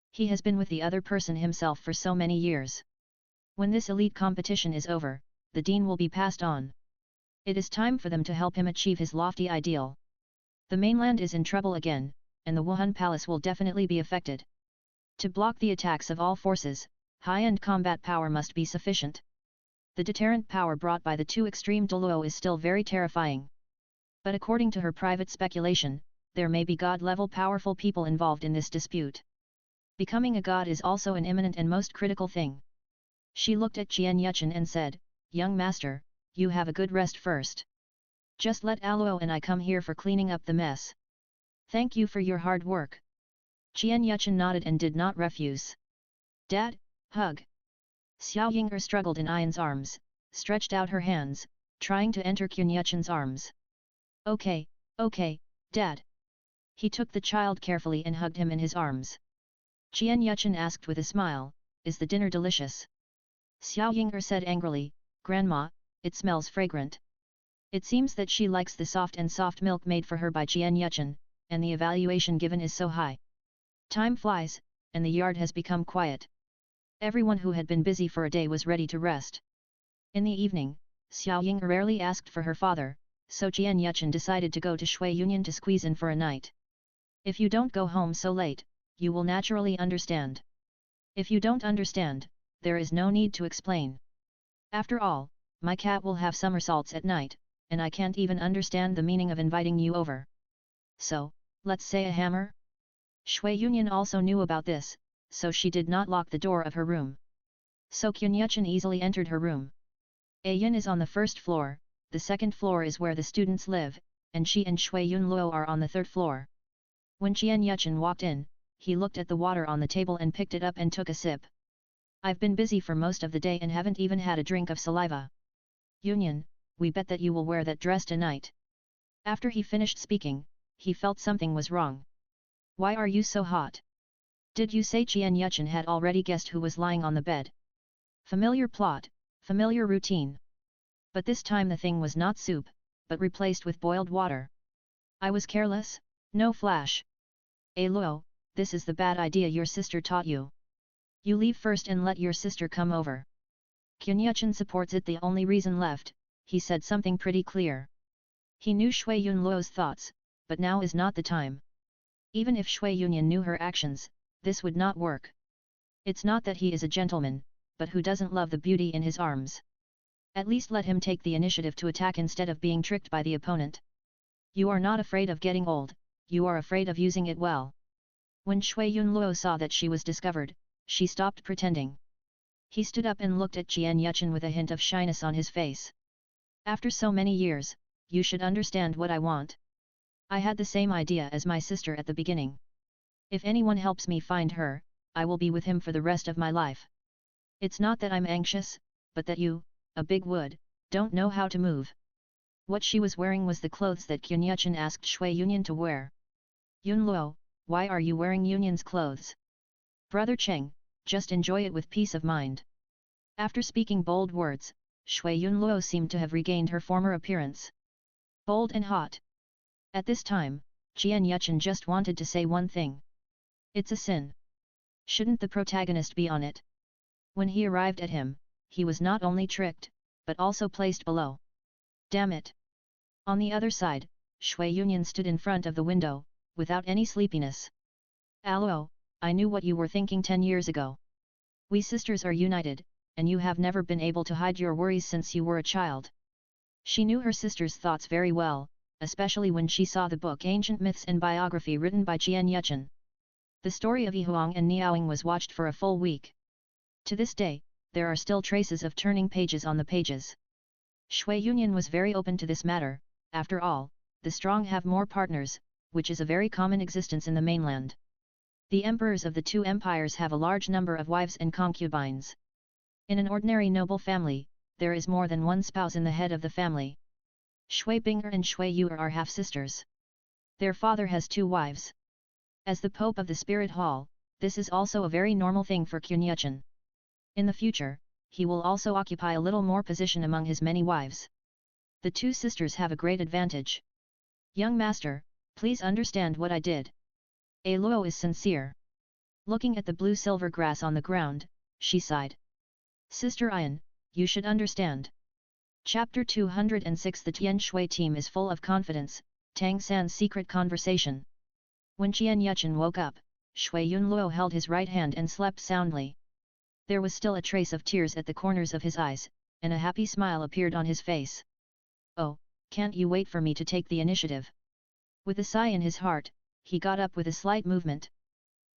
He has been with the other person himself for so many years. When this elite competition is over, the dean will be passed on. It is time for them to help him achieve his lofty ideal. The mainland is in trouble again, and the Wuhun Palace will definitely be affected. To block the attacks of all forces, high-end combat power must be sufficient. The deterrent power brought by the two extreme Douluo is still very terrifying. But according to her private speculation, there may be god-level powerful people involved in this dispute. Becoming a god is also an imminent and most critical thing. She looked at Qian Yuchen and said, Young master, you have a good rest first. Just let Aluo and I come here for cleaning up the mess. Thank you for your hard work. Qian Yuchen nodded and did not refuse. Dad, hug. Xiao Ying'er struggled in Ian's arms, stretched out her hands, trying to enter Qian Yuchen's arms. Okay, Dad. He took the child carefully and hugged him in his arms. Qian Yuchen asked with a smile, Is the dinner delicious? Xiao Ying'er said angrily, Grandma, it smells fragrant. It seems that she likes the soft milk made for her by Qian Yuchen, and the evaluation given is so high. Time flies, and the yard has become quiet. Everyone who had been busy for a day was ready to rest. In the evening, Xiao Ying rarely asked for her father, so Qian Yuchen decided to go to Shui Yunyan to squeeze in for a night. If you don't go home so late, you will naturally understand. If you don't understand, there is no need to explain. After all, my cat will have somersaults at night, and I can't even understand the meaning of inviting you over. So, let's say a hammer? Shui Yunyan also knew about this, so she did not lock the door of her room. So Qian Yuchen easily entered her room. Yin is on the first floor, the second floor is where the students live, and she and Shui Yunluo are on the third floor. When Qian Yuchen walked in, he looked at the water on the table and picked it up and took a sip. I've been busy for most of the day and haven't even had a drink of saliva. Yunyan, we bet that you will wear that dress tonight. After he finished speaking, he felt something was wrong. Why are you so hot? Did you say Qian Yuchen had already guessed who was lying on the bed? Familiar plot, familiar routine. But this time the thing was not soup, but replaced with boiled water. I was careless, no flash. Luo, this is the bad idea your sister taught you. You leave first and let your sister come over. Qian Yuchen supports it, the only reason left, he said something pretty clear. He knew Shui Yunluo's thoughts, but now is not the time. Even if Shui Yunyan knew her actions, this would not work. It's not that he is a gentleman, but who doesn't love the beauty in his arms? At least let him take the initiative to attack instead of being tricked by the opponent. You are not afraid of getting old, you are afraid of using it well. When Shui Yunluo saw that she was discovered, she stopped pretending. He stood up and looked at Qian Yuchen with a hint of shyness on his face. After so many years, you should understand what I want. I had the same idea as my sister at the beginning. If anyone helps me find her, I will be with him for the rest of my life. It's not that I'm anxious, but that you, a big wood, don't know how to move. What she was wearing was the clothes that Qian Yuchen asked Shui Yunyan to wear. Yunluo, why are you wearing Yunyan's clothes? Brother Cheng, just enjoy it with peace of mind. After speaking bold words, Shui Yunluo seemed to have regained her former appearance. Bold and hot. At this time, Qian Yuchen just wanted to say one thing. It's a sin. Shouldn't the protagonist be on it? When he arrived at him, he was not only tricked, but also placed below. Damn it! On the other side, Shui Yunyan stood in front of the window, without any sleepiness. Allo, I knew what you were thinking 10 years ago. We sisters are united, and you have never been able to hide your worries since you were a child. She knew her sister's thoughts very well, especially when she saw the book Ancient Myths and Biography written by Jian Yuchen. The story of Yihuang and Niaoing was watched for a full week. To this day, there are still traces of turning pages on the pages. Shui Yunyan was very open to this matter. After all, the strong have more partners, which is a very common existence in the mainland. The emperors of the two empires have a large number of wives and concubines. In an ordinary noble family, there is more than one spouse in the head of the family. Shui Binger and Shui Yu are half-sisters. Their father has 2 wives. As the Pope of the Spirit Hall, this is also a very normal thing for Kunyuchen. In the future, he will also occupy a little more position among his many wives. The 2 sisters have a great advantage. Young master, please understand what I did. Luo is sincere. Looking at the blue-silver grass on the ground, she sighed. Sister Ian, you should understand. Chapter 206 The Tian Shui team is full of confidence, Tang San's secret conversation. When Qian Yuchen woke up, Shui Yunluo held his right hand and slept soundly. There was still a trace of tears at the corners of his eyes, and a happy smile appeared on his face. Oh, can't you wait for me to take the initiative? With a sigh in his heart, he got up with a slight movement.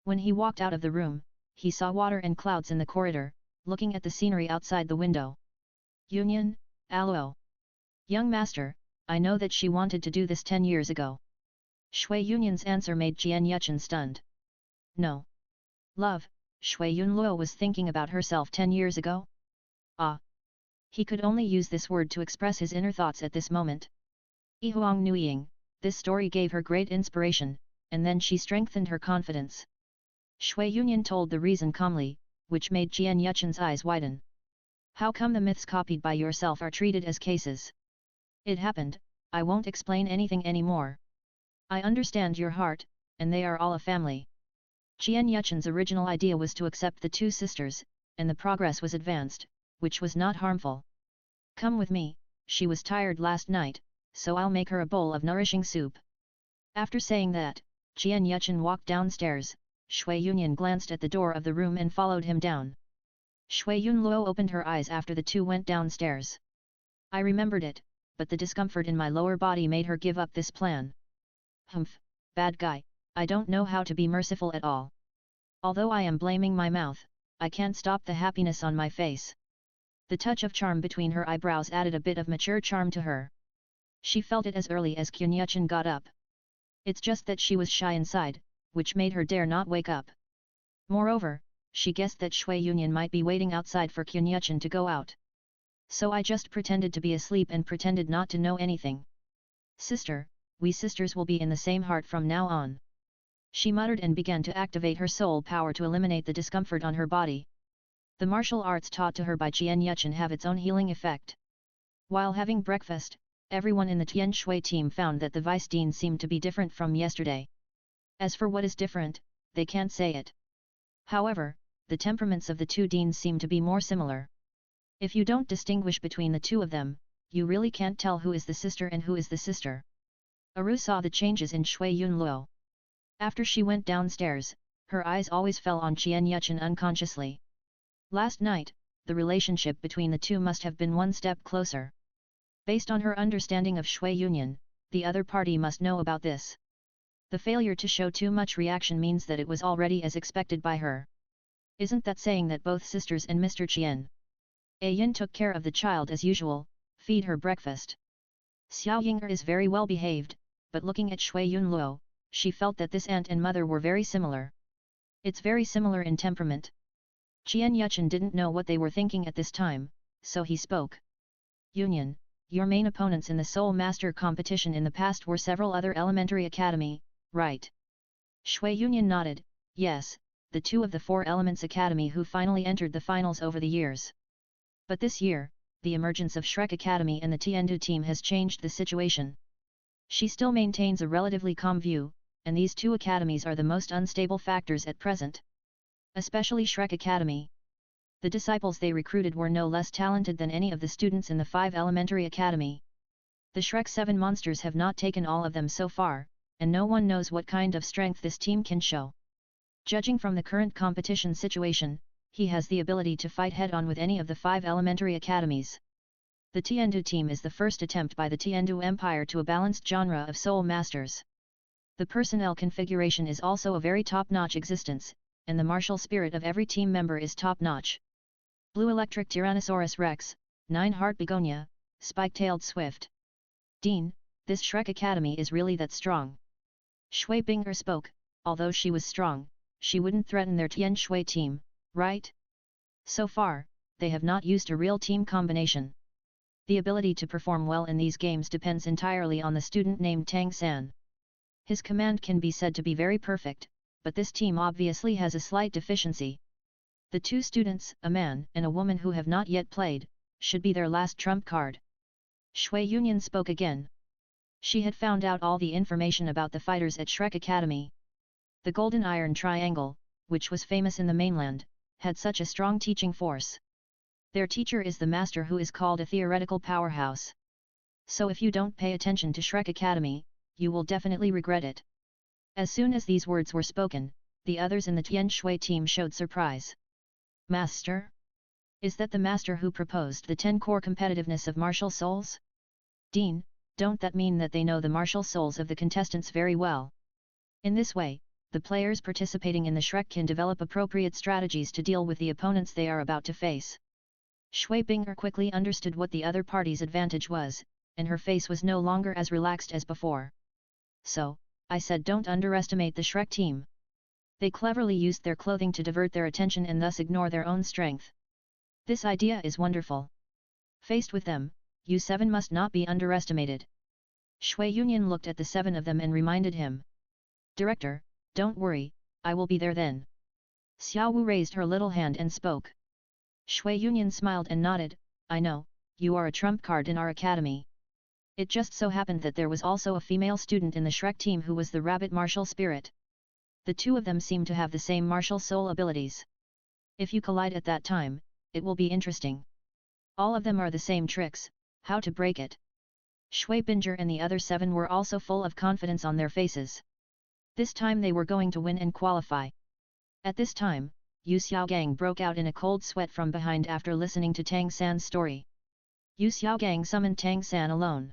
When he walked out of the room, he saw water and clouds in the corridor, looking at the scenery outside the window. Yunyan, Allo. Young master, I know that she wanted to do this 10 years ago. Shui Yunyan's answer made Jian Yuchen stunned. No. Love, Shui Yunluo was thinking about herself 10 years ago? Ah. He could only use this word to express his inner thoughts at this moment. Yihuang Nuiying, this story gave her great inspiration, and then she strengthened her confidence. Shui Yunyan told the reason calmly, which made Jian Yuchen's eyes widen. How come the myths copied by yourself are treated as cases? It happened, I won't explain anything anymore. I understand your heart, and they are all a family. Jian Yuchen's original idea was to accept the 2 sisters, and the progress was advanced, which was not harmful. Come with me, she was tired last night, so I'll make her a bowl of nourishing soup. After saying that, Jian Yuchen walked downstairs. Shui Yunyan glanced at the door of the room and followed him down. Shui Yunluo opened her eyes after the 2 went downstairs. I remembered it, but the discomfort in my lower body made her give up this plan. Humph, bad guy, I don't know how to be merciful at all. Although I am blaming my mouth, I can't stop the happiness on my face. The touch of charm between her eyebrows added a bit of mature charm to her. She felt it as early as Kunyuchen got up. It's just that she was shy inside, which made her dare not wake up. Moreover, she guessed that Shui Yunyan might be waiting outside for Kunyuchen to go out. So I just pretended to be asleep and pretended not to know anything. Sister, we sisters will be in the same heart from now on. She muttered and began to activate her soul power to eliminate the discomfort on her body. The martial arts taught to her by Jian Yuchen have its own healing effect. While having breakfast, everyone in the Tian Shui team found that the vice dean seemed to be different from yesterday. As for what is different, they can't say it. However, the temperaments of the 2 deans seem to be more similar. If you don't distinguish between the 2 of them, you really can't tell who is the sister and who is the sister. Aru saw the changes in Shui Yunluo. After she went downstairs, her eyes always fell on Jian Yuchen unconsciously. Last night, the relationship between the 2 must have been one step closer. Based on her understanding of Shui Yunyan, the other party must know about this. The failure to show too much reaction means that it was already as expected by her. Isn't that saying that both sisters and Mr. Qian Yin took care of the child as usual, feed her breakfast? Xiao Yinger is very well behaved, but looking at Shui Yunluo, she felt that this aunt and mother were very similar. It's very similar in temperament. Jian Yuchen didn't know what they were thinking at this time, so he spoke. Yunyan, your main opponents in the Soul Master competition in the past were several other elementary academy, right? Shui Yunyan nodded, yes, the 2 of the 4 Elements Academy who finally entered the finals over the years. But this year, the emergence of Shrek Academy and the Tiandu team has changed the situation. She still maintains a relatively calm view, and these 2 academies are the most unstable factors at present. especially Shrek Academy. The disciples they recruited were no less talented than any of the students in the 5 elementary academy. The Shrek 7 monsters have not taken all of them so far, and no one knows what kind of strength this team can show. Judging from the current competition situation, he has the ability to fight head-on with any of the 5 elementary academies. The Tiandu team is the first attempt by the Tiandu Empire to a balanced genre of soul masters. The personnel configuration is also a very top-notch existence, and the martial spirit of every team member is top-notch. Blue Electric Tyrannosaurus Rex, 9-Heart Begonia, Spike-tailed Swift. Dean, this Shrek Academy is really that strong. Shui Binger spoke, although she was strong, she wouldn't threaten their Tian Shui team, right? So far, they have not used a real team combination. The ability to perform well in these games depends entirely on the student named Tang San. His command can be said to be very perfect, but this team obviously has a slight deficiency. The 2 students, a man and a woman who have not yet played, should be their last trump card. Shui Yunyan spoke again. She had found out all the information about the fighters at Shrek Academy. The Golden Iron Triangle, which was famous in the mainland, had such a strong teaching force. Their teacher is the master who is called a theoretical powerhouse. So if you don't pay attention to Shrek Academy, you will definitely regret it. As soon as these words were spoken, the others in the Tian Shui team showed surprise. Master? Is that the master who proposed the 10 core competitiveness of martial souls? Dean, don't that mean that they know the martial souls of the contestants very well? In this way, the players participating in the Shrek can develop appropriate strategies to deal with the opponents they are about to face. Shui Binger quickly understood what the other party's advantage was, and her face was no longer as relaxed as before. So, I said don't underestimate the Shrek team. They cleverly used their clothing to divert their attention and thus ignore their own strength. This idea is wonderful. Faced with them, you 7 must not be underestimated. Shui Yunyan looked at the 7 of them and reminded him. Director, don't worry, I will be there then. Xiao Wu raised her little hand and spoke. Shui Yunyan smiled and nodded, I know, you are a trump card in our academy. It just so happened that there was also a female student in the Shrek team who was the rabbit martial spirit. The 2 of them seem to have the same martial soul abilities. If you collide at that time, it will be interesting. All of them are the same tricks, how to break it. Shui Binger and the other 7 were also full of confidence on their faces. This time they were going to win and qualify. At this time, Yu Xiaogang broke out in a cold sweat from behind after listening to Tang San's story. Yu Xiaogang summoned Tang San alone.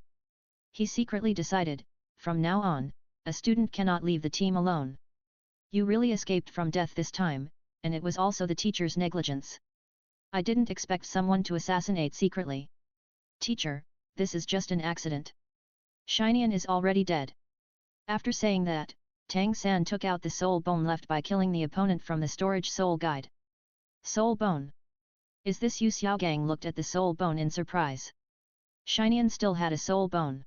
He secretly decided, from now on, a student cannot leave the team alone. You really escaped from death this time, and it was also the teacher's negligence. I didn't expect someone to assassinate secretly. Teacher, this is just an accident. Shinian is already dead. After saying that, Tang San took out the soul bone left by killing the opponent from the storage soul guide. Soul bone. Is this Yu Xiaogang looked at the soul bone in surprise. Shinian still had a soul bone.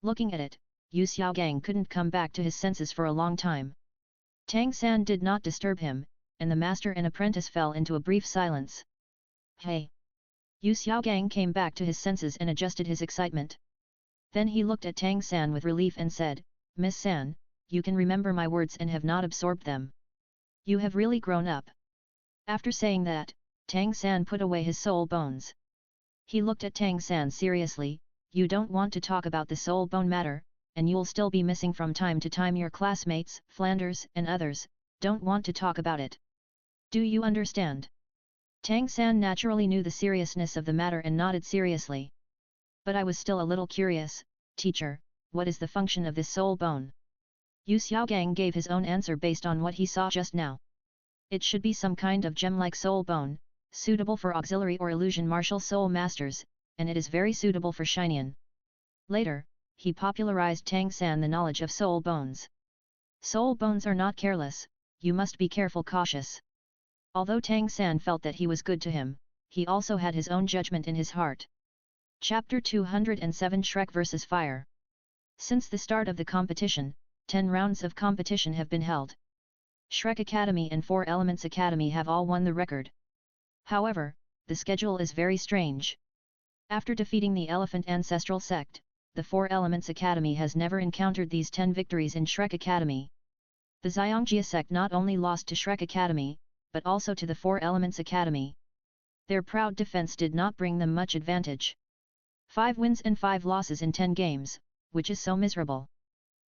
Looking at it, Yu Xiaogang couldn't come back to his senses for a long time. Tang San did not disturb him, and the master and apprentice fell into a brief silence. Hey! Yu Xiaogang came back to his senses and adjusted his excitement. Then he looked at Tang San with relief and said, Miss San, you can remember my words and have not absorbed them. You have really grown up. After saying that, Tang San put away his soul bones. He looked at Tang San seriously, you don't want to talk about the soul bone matter, and you'll still be missing from time to time your classmates, Flanders and others, don't want to talk about it. Do you understand? Tang San naturally knew the seriousness of the matter and nodded seriously. But I was still a little curious, teacher, what is the function of this soul bone? Yu Xiaogang gave his own answer based on what he saw just now. It should be some kind of gem-like soul bone, suitable for auxiliary or illusion martial soul masters, and it is very suitable for Shinian. Later, he popularized Tang San the knowledge of soul bones. Soul bones are not careless, you must be careful cautious. Although Tang San felt that he was good to him, he also had his own judgment in his heart. Chapter 207 Shrek vs. Fire. Since the start of the competition, 10 rounds of competition have been held. Shrek Academy and 4 Elements Academy have all won the record. However, the schedule is very strange. After defeating the Elephant Ancestral Sect, the 4 Elements Academy has never encountered these 10 victories in Shrek Academy. The Xiangjia sect not only lost to Shrek Academy, but also to the Four Elements Academy. Their proud defense did not bring them much advantage. 5 wins and 5 losses in 10 games, which is so miserable.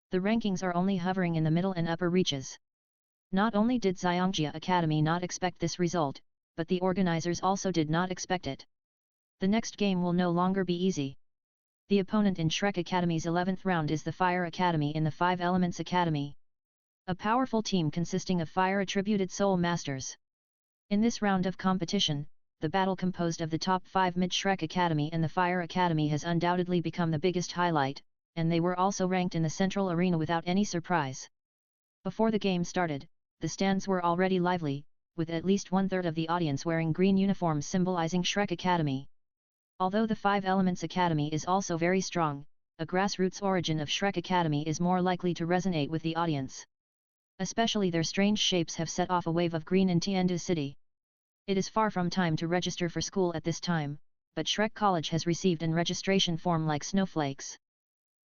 The rankings are only hovering in the middle and upper reaches. Not only did Xiangjia Academy not expect this result, but the organizers also did not expect it. The next game will no longer be easy. The opponent in Shrek Academy's 11th round is the Fire Academy in the 5 Elements Academy. A powerful team consisting of fire-attributed soul masters. In this round of competition, the battle composed of the top 5 mid-Shrek Academy and the Fire Academy has undoubtedly become the biggest highlight, and they were also ranked in the central arena without any surprise. Before the game started, the stands were already lively, with at least 1/3 of the audience wearing green uniforms symbolizing Shrek Academy. Although the 5 Elements Academy is also very strong, a grassroots origin of Shrek Academy is more likely to resonate with the audience. Especially their strange shapes have set off a wave of green in Tiandu City. It is far from time to register for school at this time, but Shrek College has received an registration form like snowflakes.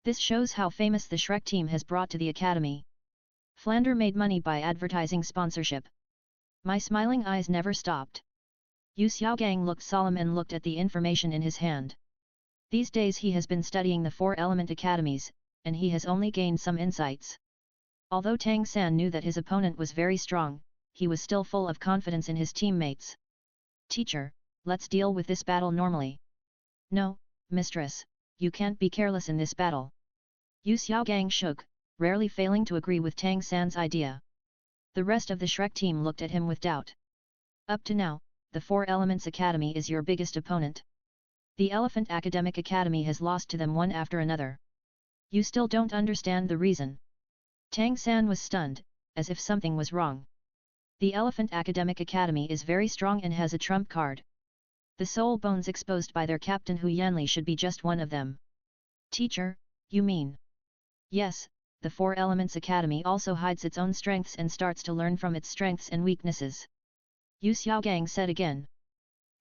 This shows how famous the Shrek team has brought to the academy. Flander made money by advertising sponsorship. My smiling eyes never stopped. Yu Xiaogang looked solemn and looked at the information in his hand. These days he has been studying the 4 element academies, and he has only gained some insights. Although Tang San knew that his opponent was very strong, he was still full of confidence in his teammates. Teacher, let's deal with this battle normally. No, mistress, you can't be careless in this battle. Yu Xiaogang shook, rarely failing to agree with Tang San's idea. The rest of the Shrek team looked at him with doubt. Up to now, the 4 Elements Academy is your biggest opponent. The Elephant Academic Academy has lost to them one after another. You still don't understand the reason. Tang San was stunned, as if something was wrong. The Elephant Academic Academy is very strong and has a trump card. The soul bones exposed by their captain Hu Yanli should be just one of them. Teacher, you mean? Yes, the 4 Elements Academy also hides its own strengths and starts to learn from its strengths and weaknesses. Yu Xiaogang said again.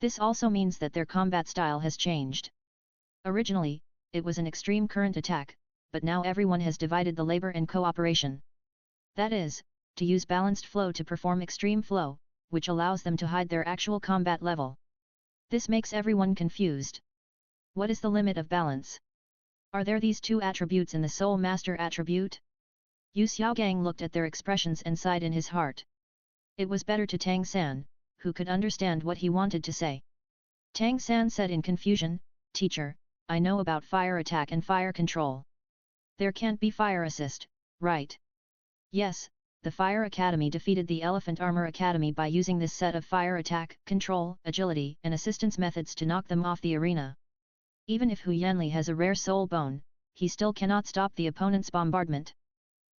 This also means that their combat style has changed. Originally, it was an extreme current attack, but now everyone has divided the labor and cooperation. That is, to use balanced flow to perform extreme flow, which allows them to hide their actual combat level. This makes everyone confused. What is the limit of balance? Are there these 2 attributes in the Soul Master attribute? Yu Xiaogang looked at their expressions and sighed in his heart. It was better to Tang San, who could understand what he wanted to say. Tang San said in confusion, Teacher, I know about fire attack and fire control. There can't be fire assist, right? Yes, the Fire Academy defeated the Elephant Armor Academy by using this set of fire attack, control, agility and assistance methods to knock them off the arena. Even if Hu Yanli has a rare soul bone, he still cannot stop the opponent's bombardment.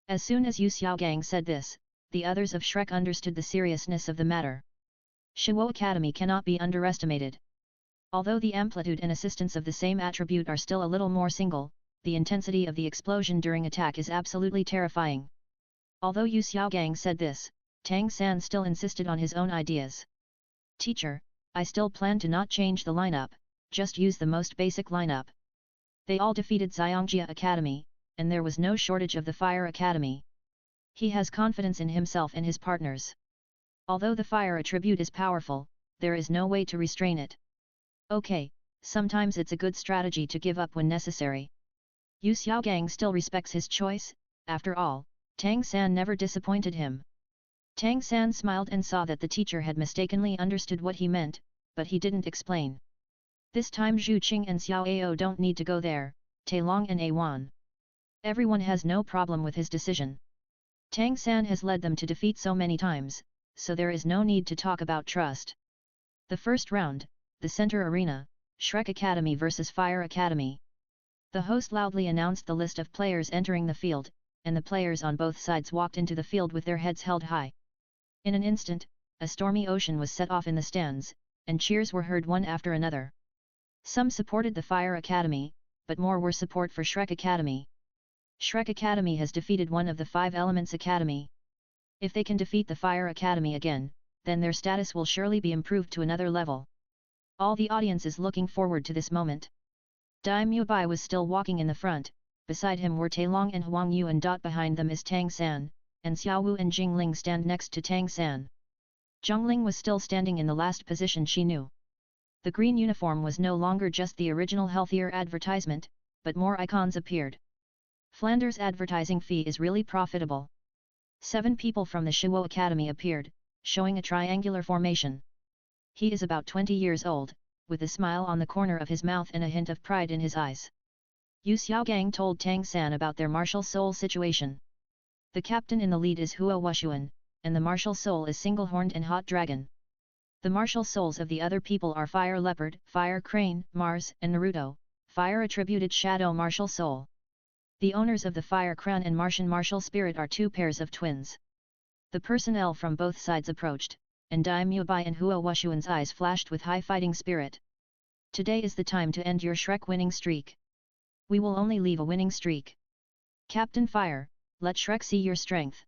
As soon as Yu Xiaogang said this, the others of Shrek understood the seriousness of the matter. Shuo Academy cannot be underestimated. Although the amplitude and assistance of the same attribute are still a little more single, the intensity of the explosion during attack is absolutely terrifying. Although Yu Xiaogang said this, Tang San still insisted on his own ideas. Teacher, I still plan to not change the lineup, just use the most basic lineup. They all defeated Xiangjia Academy, and there was no shortage of the Fire Academy. He has confidence in himself and his partners. Although the fire attribute is powerful, there is no way to restrain it. Okay, sometimes it's a good strategy to give up when necessary. Yu Xiaogang still respects his choice, after all, Tang San never disappointed him. Tang San smiled and saw that the teacher had mistakenly understood what he meant, but he didn't explain. This time Zhu Qing and Xiao Ao don't need to go there, Tai Long and Awan. Everyone has no problem with his decision. Tang San has led them to defeat so many times, so there is no need to talk about trust. The first round, the center arena, Shrek Academy vs Fire Academy. The host loudly announced the list of players entering the field, and the players on both sides walked into the field with their heads held high. In an instant, a stormy ocean was set off in the stands, and cheers were heard one after another. Some supported the Fire Academy, but more were support for Shrek Academy. Shrek Academy has defeated one of the 5 Elements Academy. If they can defeat the Fire Academy again, then their status will surely be improved to another level. All the audience is looking forward to this moment. Dai Mubai was still walking in the front, beside him were Tai Long and Huang Yu, and behind them is Tang San, and Xiao Wu and Jing Ling stand next to Tang San. Zhongling was still standing in the last position she knew. The green uniform was no longer just the original healthier advertisement, but more icons appeared. Flanders' advertising fee is really profitable. 7 people from the Shrek Academy appeared, showing a triangular formation. He is about 20 years old, with a smile on the corner of his mouth and a hint of pride in his eyes. Yu Xiaogang told Tang San about their martial soul situation. The captain in the lead is Hua Wushuan, and the martial soul is Single-Horned and Hot Dragon. The martial souls of the other people are Fire Leopard, Fire Crane, Mars, and Naruto, Fire Attributed Shadow Martial Soul. The owners of the Fire Crown and Martian Martial Spirit are 2 pairs of twins. The personnel from both sides approached, and Dai Mubai and Hua Wushuan's eyes flashed with high fighting spirit. Today is the time to end your Shrek winning streak. We will only leave a winning streak. Captain Fire, let Shrek see your strength.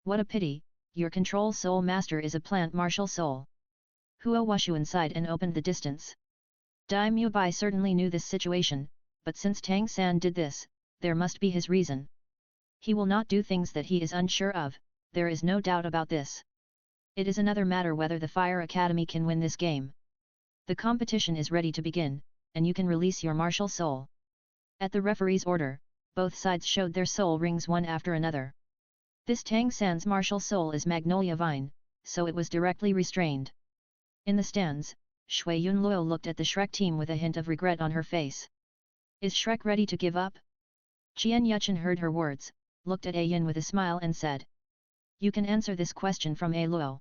What a pity, your control soul master is a plant martial soul. Hua Wushuan sighed and opened the distance. Dai Mubai certainly knew this situation, but since Tang San did this, there must be his reason. He will not do things that he is unsure of, there is no doubt about this. It is another matter whether the Fire Academy can win this game. The competition is ready to begin, and you can release your martial soul. At the referee's order, both sides showed their soul rings one after another. This Tang San's martial soul is Magnolia Vine, so it was directly restrained. In the stands, Shui Yunluo looked at the Shrek team with a hint of regret on her face. Is Shrek ready to give up? Qian Yuchen heard her words, looked at Ayin with a smile and said. You can answer this question from A Luo.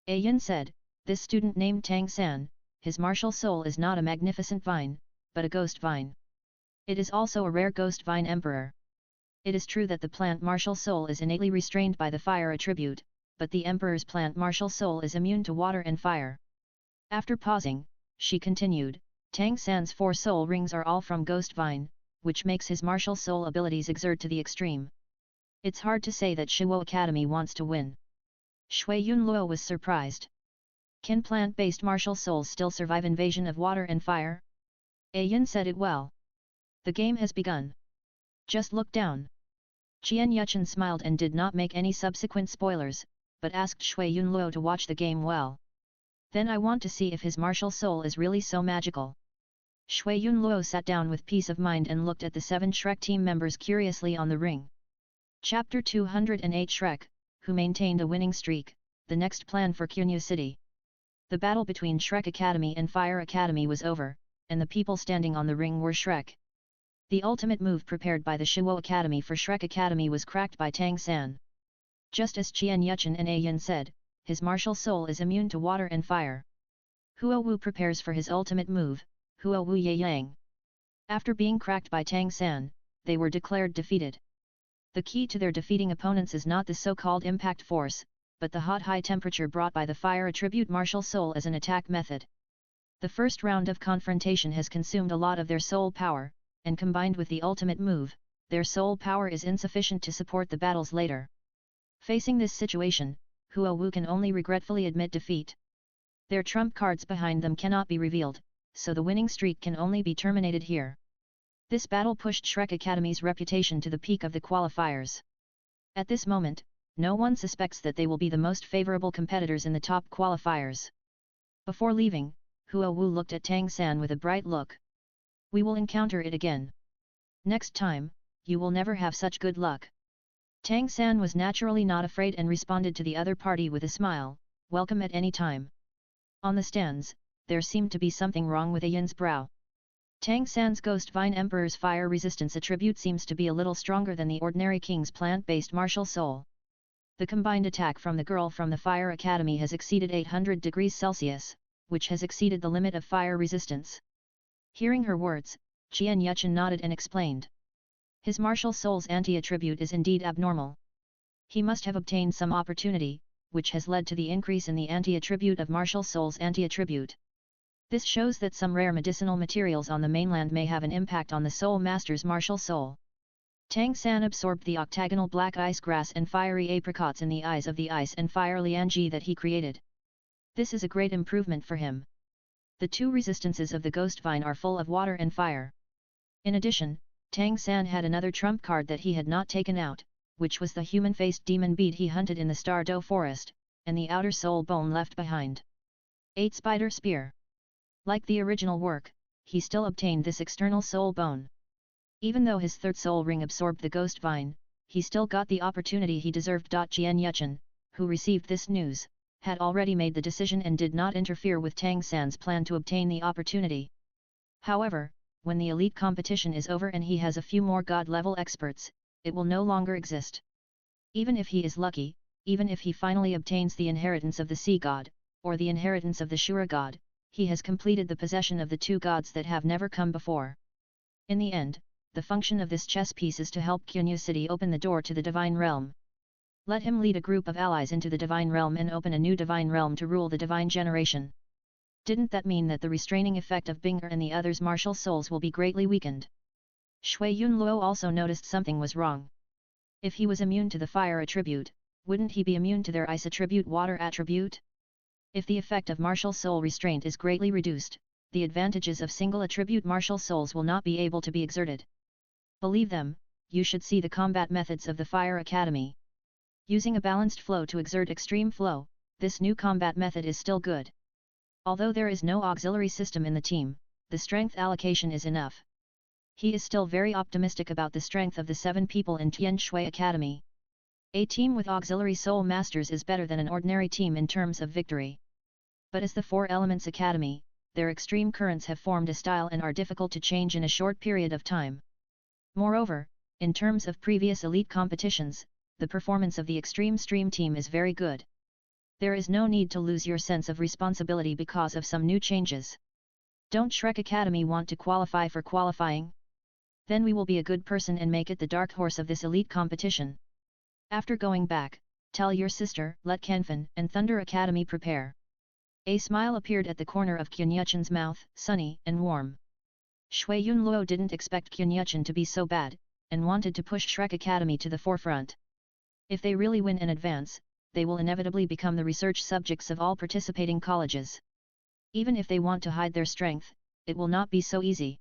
Ayin said, this student named Tang San, his martial soul is not a magnificent vine, but a ghost vine. It is also a rare ghost vine emperor. It is true that the plant martial soul is innately restrained by the fire attribute, but the emperor's plant martial soul is immune to water and fire. After pausing, she continued, Tang San's 4 soul rings are all from ghost vine, which makes his martial soul abilities exert to the extreme. It's hard to say that Shrek Academy wants to win. Shui Yunluo was surprised. Can plant-based martial souls still survive invasion of water and fire? Ayin said it well. The game has begun. Just look down. Qian Yuchen smiled and did not make any subsequent spoilers, but asked Shui Yunluo to watch the game well. Then I want to see if his martial soul is really so magical. Shui Yunluo sat down with peace of mind and looked at the 7 Shrek team members curiously on the ring. Chapter 208 Shrek, who maintained a winning streak, the next plan for Cunyu City. The battle between Shrek Academy and Fire Academy was over, and the people standing on the ring were Shrek. The ultimate move prepared by the Shrek Academy for Shrek Academy was cracked by Tang San. Just as Qian Yuchen and Ayin said, his martial soul is immune to water and fire. Hua Wu prepares for his ultimate move, Hua Wu Ye Yang. After being cracked by Tang San, they were declared defeated. The key to their defeating opponents is not the so-called impact force, but the hot high temperature brought by the fire attribute martial soul as an attack method. The first round of confrontation has consumed a lot of their soul power, and combined with the ultimate move, their soul power is insufficient to support the battles later. Facing this situation, Hua Wu can only regretfully admit defeat. Their trump cards behind them cannot be revealed, so the winning streak can only be terminated here. This battle pushed Shrek Academy's reputation to the peak of the qualifiers. At this moment, no one suspects that they will be the most favorable competitors in the top qualifiers. Before leaving, Hua Wu looked at Tang San with a bright look. We will encounter it again. Next time, you will never have such good luck. Tang San was naturally not afraid and responded to the other party with a smile, welcome at any time. On the stands, there seemed to be something wrong with Ayin's brow. Tang San's Ghost Vine Emperor's fire resistance attribute seems to be a little stronger than the ordinary king's plant-based martial soul. The combined attack from the girl from the Fire Academy has exceeded 800 degrees Celsius, which has exceeded the limit of fire resistance. Hearing her words, Qian Yuchen nodded and explained. His martial soul's anti-attribute is indeed abnormal. He must have obtained some opportunity, which has led to the increase in the anti-attribute of martial soul's anti-attribute. This shows that some rare medicinal materials on the mainland may have an impact on the soul master's martial soul. Tang San absorbed the octagonal black ice grass and fiery apricots in the eyes of the ice and fire lianji that he created. This is a great improvement for him. The 2 resistances of the ghost vine are full of water and fire. In addition, Tang San had another trump card that he had not taken out, which was the human-faced demon bead he hunted in the Star Doe forest, and the outer soul bone left behind. 8 Spider Spear. Like the original work, he still obtained this external soul bone. Even though his third soul ring absorbed the ghost vine, he still got the opportunity he deserved. Jian Yuchen, who received this news, had already made the decision and did not interfere with Tang San's plan to obtain the opportunity. However, when the elite competition is over and he has a few more god-level experts, it will no longer exist. Even if he is lucky, even if he finally obtains the inheritance of the sea god, or the inheritance of the Shura god, he has completed the possession of the 2 gods that have never come before. In the end, the function of this chess piece is to help Qinyu City open the door to the divine realm. Let him lead a group of allies into the divine realm and open a new divine realm to rule the divine generation. Didn't that mean that the restraining effect of Binger and the others' martial souls will be greatly weakened? Shui Yunluo also noticed something was wrong. If he was immune to the fire attribute, wouldn't he be immune to their ice attribute, water attribute? If the effect of martial soul restraint is greatly reduced, the advantages of single attribute martial souls will not be able to be exerted. Believe them, you should see the combat methods of the Fire Academy. Using a balanced flow to exert extreme flow, this new combat method is still good. Although there is no auxiliary system in the team, the strength allocation is enough. He is still very optimistic about the strength of the 7 people in Tian Shui Academy. A team with auxiliary soul masters is better than an ordinary team in terms of victory. But as the 4 Elements Academy, their extreme currents have formed a style and are difficult to change in a short period of time. Moreover, in terms of previous elite competitions, the performance of the Extreme Stream team is very good. There is no need to lose your sense of responsibility because of some new changes. Don't Shrek Academy want to qualify for qualifying? Then we will be a good person and make it the dark horse of this elite competition. After going back, tell your sister, let Confronting and Thunder Academy prepare. A smile appeared at the corner of Qianyuchen's mouth, sunny and warm. Shui Yunluo didn't expect Qianyuchen to be so bad, and wanted to push Shrek Academy to the forefront. If they really win and advance, they will inevitably become the research subjects of all participating colleges. Even if they want to hide their strength, it will not be so easy.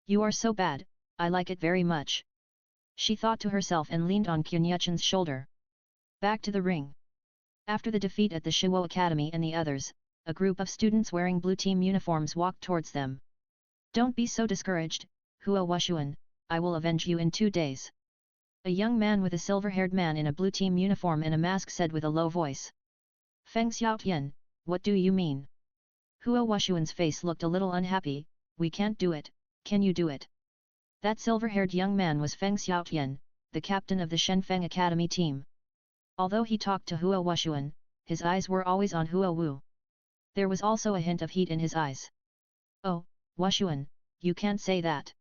You are so bad, I like it very much. She thought to herself and leaned on Qianyuchen's shoulder. Back to the ring. After the defeat at the Shuo Academy and the others, a group of students wearing blue team uniforms walked towards them. Don't be so discouraged, Hua Wushuan, I will avenge you in 2 days. A young man with a silver-haired man in a blue team uniform and a mask said with a low voice. Feng Xiaotian, what do you mean? Hua Wushuan's face looked a little unhappy. We can't do it, can you do it? That silver-haired young man was Feng Xiaotian, the captain of the Shenfeng Academy team. Although he talked to Hua Wushuan, his eyes were always on Hua Wu. There was also a hint of heat in his eyes. Oh, Wushuan, you can't say that.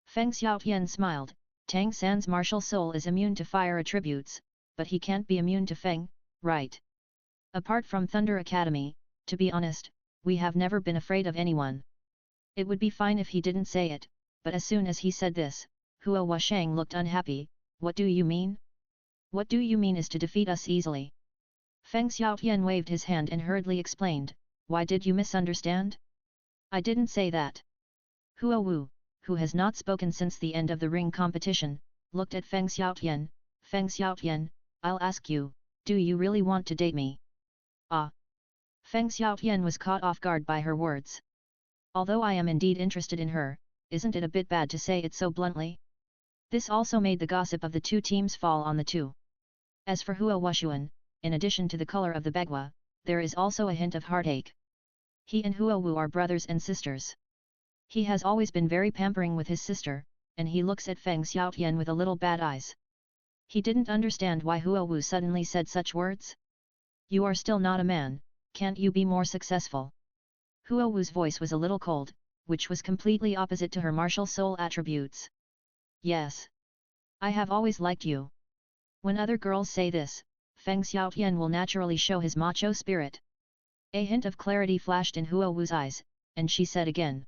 Feng Xiaotian smiled. Tang San's martial soul is immune to fire attributes, but he can't be immune to Feng, right? Apart from Thunder Academy, to be honest, we have never been afraid of anyone. It would be fine if he didn't say it, but as soon as he said this, Hua Wushang looked unhappy. What do you mean? What do you mean is to defeat us easily? Feng Xiaotian waved his hand and hurriedly explained, why did you misunderstand? I didn't say that. Hua Wu, who has not spoken since the end of the ring competition, looked at Feng Xiaotian. Feng Xiaotian, I'll ask you, do you really want to date me? Ah! Feng Xiaotian was caught off guard by her words. Although I am indeed interested in her, isn't it a bit bad to say it so bluntly? This also made the gossip of the 2 teams fall on the 2. As for Hua Wushuan, in addition to the color of the Begwa, there is also a hint of heartache. He and Hua Wu are brothers and sisters. He has always been very pampering with his sister, and he looks at Feng Xiaotian with a little bad eyes. He didn't understand why Hua Wu suddenly said such words. You are still not a man, can't you be more successful? Hua Wu's voice was a little cold, which was completely opposite to her martial soul attributes. Yes. I have always liked you. When other girls say this, Feng Xiaotian will naturally show his macho spirit. A hint of clarity flashed in Hua Wu's eyes, and she said again.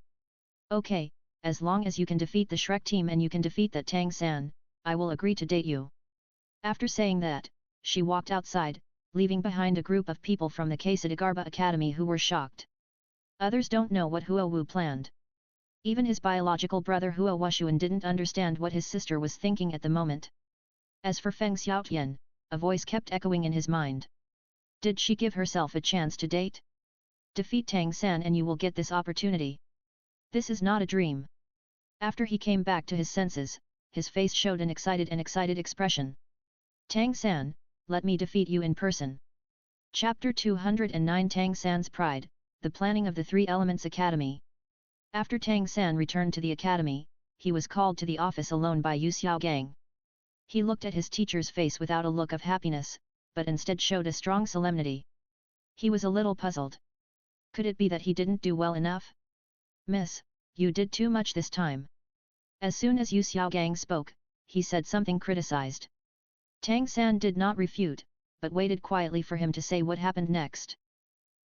Okay, as long as you can defeat the Shrek team and you can defeat that Tang San, I will agree to date you. After saying that, she walked outside, leaving behind a group of people from the Kasadagarba Academy who were shocked. Others don't know what Hua Wu planned. Even his biological brother Hua Wushuan didn't understand what his sister was thinking at the moment. As for Feng Xiaotian, a voice kept echoing in his mind. Did she give herself a chance to date? Defeat Tang San and you will get this opportunity. This is not a dream. After he came back to his senses, his face showed an excited expression. Tang San, let me defeat you in person. Chapter 209 Tang San's Pride, the Planning of the Three Elements Academy. After Tang San returned to the academy, he was called to the office alone by Yu Xiaogang. He looked at his teacher's face without a look of happiness, but instead showed a strong solemnity. He was a little puzzled. Could it be that he didn't do well enough? Miss, you did too much this time. As soon as Yu Xiaogang spoke, he said something criticized. Tang San did not refute, but waited quietly for him to say what happened next.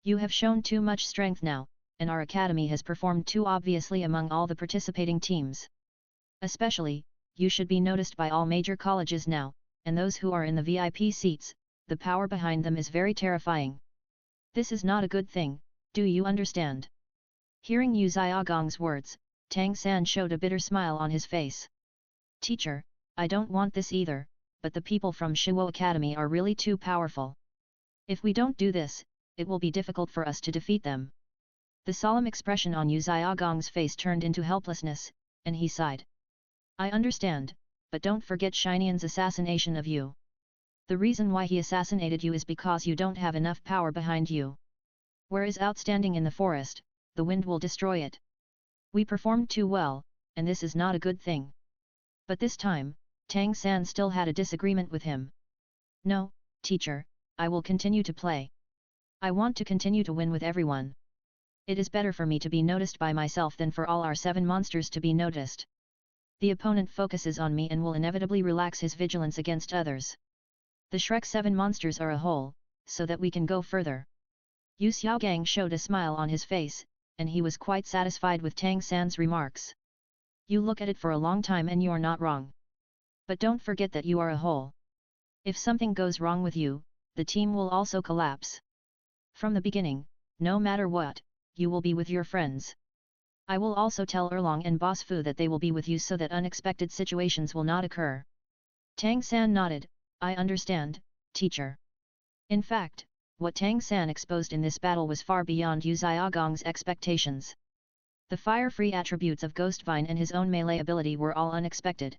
You have shown too much strength now, and our academy has performed too obviously among all the participating teams. Especially, you should be noticed by all major colleges now, and those who are in the VIP seats, the power behind them is very terrifying. This is not a good thing, do you understand? Hearing Yu Xiaogang's words, Tang San showed a bitter smile on his face. Teacher, I don't want this either, but the people from Shuo Academy are really too powerful. If we don't do this, it will be difficult for us to defeat them. The solemn expression on Yu Xiaogang's face turned into helplessness, and he sighed. I understand, but don't forget Shinian's assassination of you. The reason why he assassinated you is because you don't have enough power behind you. Where is outstanding in the forest, the wind will destroy it. We performed too well, and this is not a good thing. But this time, Tang San still had a disagreement with him. No, teacher, I will continue to play. I want to continue to win with everyone. It is better for me to be noticed by myself than for all our 7 monsters to be noticed. The opponent focuses on me and will inevitably relax his vigilance against others. The Shrek 7 monsters are a whole, so that we can go further. Yu Xiaogang showed a smile on his face, and he was quite satisfied with Tang San's remarks. You look at it for a long time and you're not wrong. But don't forget that you are a whole. If something goes wrong with you, the team will also collapse. From the beginning, no matter what, you will be with your friends. I will also tell Erlong and Boss Fu that they will be with you so that unexpected situations will not occur. Tang San nodded, I understand, teacher. In fact, what Tang San exposed in this battle was far beyond Yu Xiaogang's expectations. The fire-free attributes of Ghost Vine and his own melee ability were all unexpected.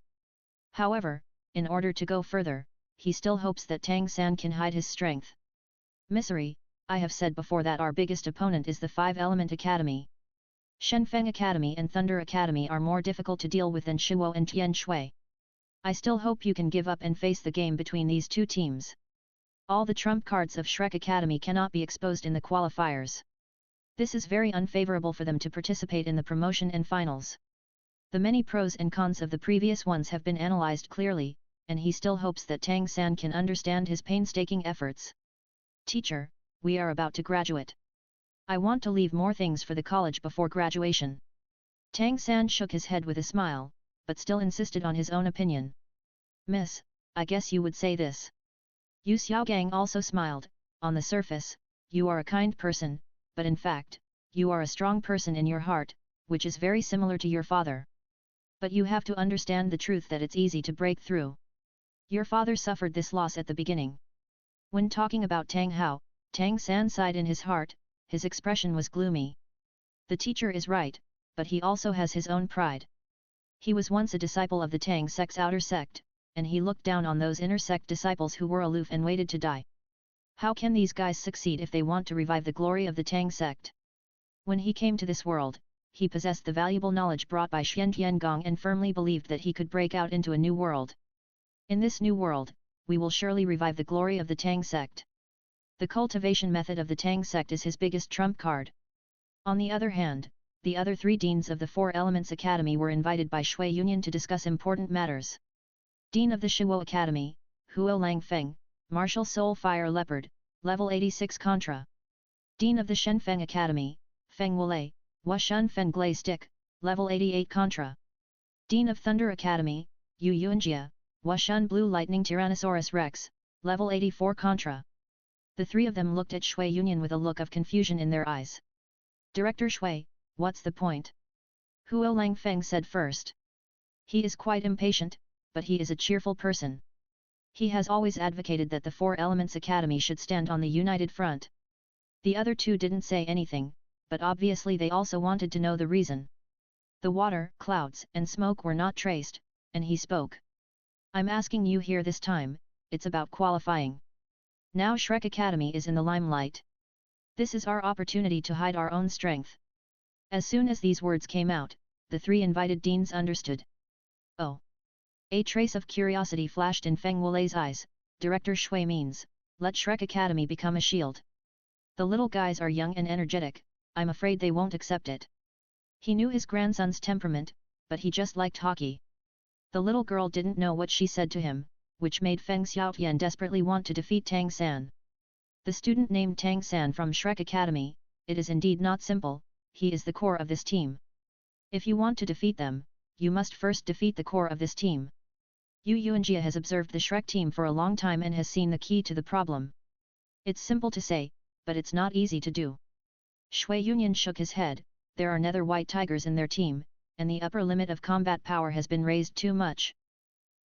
However, in order to go further, he still hopes that Tang San can hide his strength. Misery, I have said before that our biggest opponent is the 5-Element Academy. Shenfeng Academy and Thunder Academy are more difficult to deal with than Shuo and Tian Shui. I still hope you can give up and face the game between these two teams. All the trump cards of Shrek Academy cannot be exposed in the qualifiers. This is very unfavorable for them to participate in the promotion and finals. The many pros and cons of the previous ones have been analyzed clearly, and he still hopes that Tang San can understand his painstaking efforts. Teacher, we are about to graduate. I want to leave more things for the college before graduation. Tang San shook his head with a smile, but still insisted on his own opinion. Miss, I guess you would say this. Yu Xiaogang also smiled. On the surface, you are a kind person, but in fact, you are a strong person in your heart, which is very similar to your father. But you have to understand the truth that it's easy to break through. Your father suffered this loss at the beginning. When talking about Tang Hao, Tang San sighed in his heart, his expression was gloomy. The teacher is right, but he also has his own pride. He was once a disciple of the Tang sect's outer sect, and he looked down on those inner sect disciples who were aloof and waited to die. How can these guys succeed if they want to revive the glory of the Tang sect? When he came to this world, he possessed the valuable knowledge brought by Xian Tiangong and firmly believed that he could break out into a new world. In this new world, we will surely revive the glory of the Tang sect. The cultivation method of the Tang sect is his biggest trump card. On the other hand, the other 3 deans of the 4 Elements Academy were invited by Shui Union to discuss important matters. Dean of the Shuo Academy, Huo Langfeng, Martial Soul Fire Leopard, Level 86 Contra. Dean of the Shenfeng Academy, Feng Wulei, Wushun Fen Glay Stick, Level 88 Contra. Dean of Thunder Academy, Yu Yuanjia, Wushun Blue Lightning Tyrannosaurus Rex, Level 84 Contra. The 3 of them looked at Shui Union with a look of confusion in their eyes. Director Shui, what's the point? Huo Langfeng said first. He is quite impatient, but he is a cheerful person. He has always advocated that the Four Elements Academy should stand on the united front. The other two didn't say anything, but obviously they also wanted to know the reason. The water, clouds, and smoke were not traced, and he spoke. I'm asking you here this time, it's about qualifying. Now Shrek Academy is in the limelight. This is our opportunity to hide our own strength. As soon as these words came out, the three invited deans understood. Oh! A trace of curiosity flashed in Feng Wulei's eyes. Director Shui means, let Shrek Academy become a shield. The little guys are young and energetic, I'm afraid they won't accept it. He knew his grandson's temperament, but he just liked hockey. The little girl didn't know what she said to him, which made Feng Xiaotian desperately want to defeat Tang San. The student named Tang San from Shrek Academy, it is indeed not simple, he is the core of this team. If you want to defeat them, you must first defeat the core of this team. Yu Yuanjia has observed the Shrek team for a long time and has seen the key to the problem. It's simple to say, but it's not easy to do. Shui Yunyan shook his head, there are nether white tigers in their team, and the upper limit of combat power has been raised too much.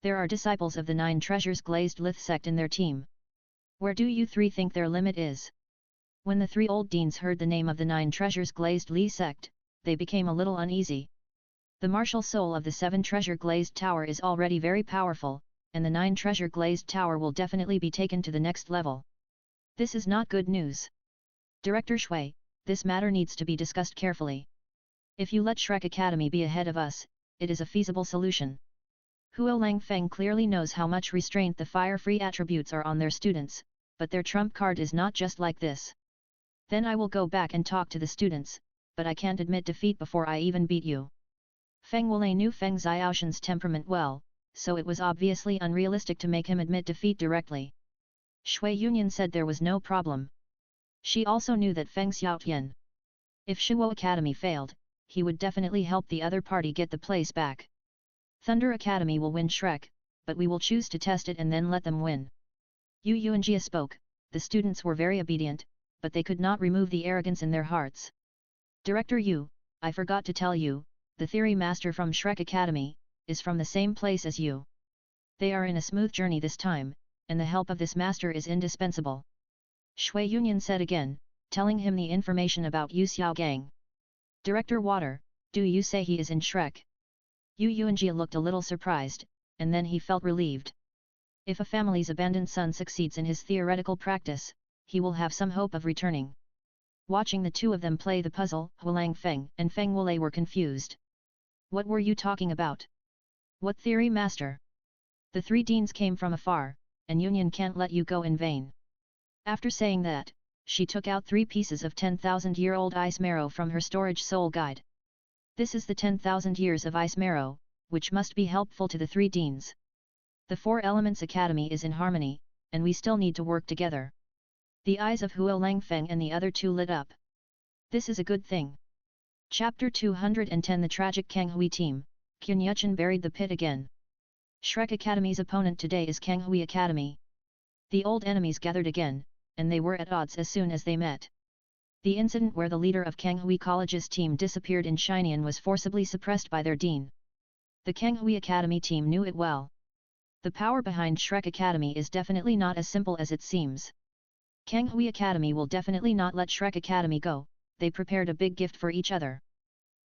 There are disciples of the Nine Treasures Glazed Lith sect in their team. Where do you three think their limit is? When the three old deans heard the name of the Nine Treasures Glazed Li sect, they became a little uneasy. The martial soul of the Seven Treasure Glazed Tower is already very powerful, and the Nine Treasure Glazed Tower will definitely be taken to the next level. This is not good news. Director Shui, this matter needs to be discussed carefully. If you let Shrek Academy be ahead of us, it is a feasible solution. Huo Langfeng clearly knows how much restraint the fire-free attributes are on their students, but their trump card is not just like this. Then I will go back and talk to the students, but I can't admit defeat before I even beat you. Feng Wulei knew Feng Xiaoshan's temperament well, so it was obviously unrealistic to make him admit defeat directly. Shui Yunyan said there was no problem. She also knew that Feng Xiaotian. If Shuo Academy failed, he would definitely help the other party get the place back. Thunder Academy will win Shrek, but we will choose to test it and then let them win. Yu Yuanjia spoke, the students were very obedient, but they could not remove the arrogance in their hearts. Director Yu, I forgot to tell you, the theory master from Shrek Academy, is from the same place as you. They are in a smooth journey this time, and the help of this master is indispensable. Shui Yunyan said again, telling him the information about Yu Xiaogang. Director Water, do you say he is in Shrek? Yu Yuanjia looked a little surprised, and then he felt relieved. If a family's abandoned son succeeds in his theoretical practice, he will have some hope of returning. Watching the two of them play the puzzle, Hulang Feng and Feng Wulei were confused. What were you talking about? What theory master? The three deans came from afar, and Yunyan can't let you go in vain. After saying that, she took out 3 pieces of 10,000-year-old ice marrow from her storage soul guide. This is the 10,000 years of ice marrow, which must be helpful to the 3 deans. The 4 Elements Academy is in harmony, and we still need to work together. The eyes of Huo Langfeng and the other 2 lit up. This is a good thing. Chapter 210 The Tragic Kanghui Team, Qin buried the pit again. Shrek Academy's opponent today is Kanghui Academy. The old enemies gathered again, and they were at odds as soon as they met. The incident where the leader of Kanghui College's team disappeared in Shinan was forcibly suppressed by their dean. The Kanghui Academy team knew it well. The power behind Shrek Academy is definitely not as simple as it seems. Kanghui Academy will definitely not let Shrek Academy go, they prepared a big gift for each other.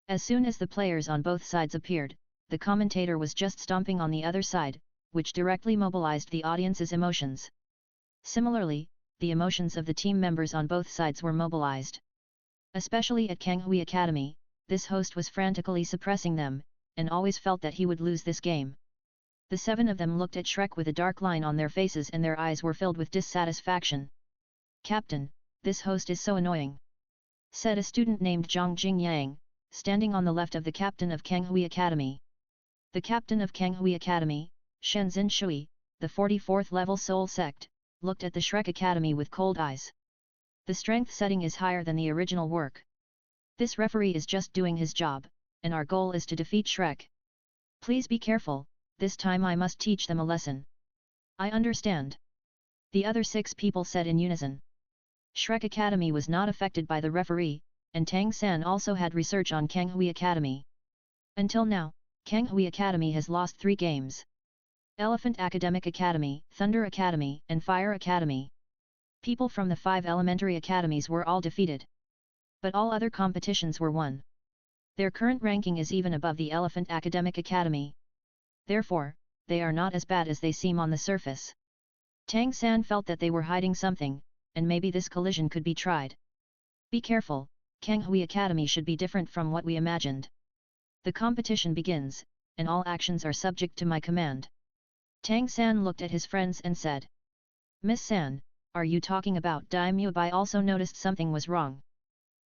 As soon as the players on both sides appeared, the commentator was just stomping on the other side, which directly mobilized the audience's emotions. Similarly, the emotions of the team members on both sides were mobilized. Especially at Kanghui Academy, this host was frantically suppressing them, and always felt that he would lose this game. The 7 of them looked at Shrek with a dark line on their faces and their eyes were filled with dissatisfaction. Captain, this host is so annoying, said a student named Zhang Jingyang, standing on the left of the captain of Kanghui Academy. The captain of Kanghui Academy, Shenzhen Shui, the 44th level soul sect, looked at the Shrek Academy with cold eyes. The strength setting is higher than the original work. This referee is just doing his job, and our goal is to defeat Shrek. Please be careful, this time I must teach them a lesson. I understand. The other 6 people said in unison. Shrek Academy was not affected by the referee, and Tang San also had research on Kanghui Academy. Until now, Kanghui Academy has lost 3 games. Elephant Academic Academy, Thunder Academy, and Fire Academy. People from the 5 elementary academies were all defeated. But all other competitions were won. Their current ranking is even above the Elephant Academic Academy. Therefore, they are not as bad as they seem on the surface. Tang San felt that they were hiding something, and maybe this collision could be tried. Be careful, Kanghui Academy should be different from what we imagined. The competition begins, and all actions are subject to my command. Tang San looked at his friends and said. Miss San, are you talking about Daimyo Bai also noticed something was wrong?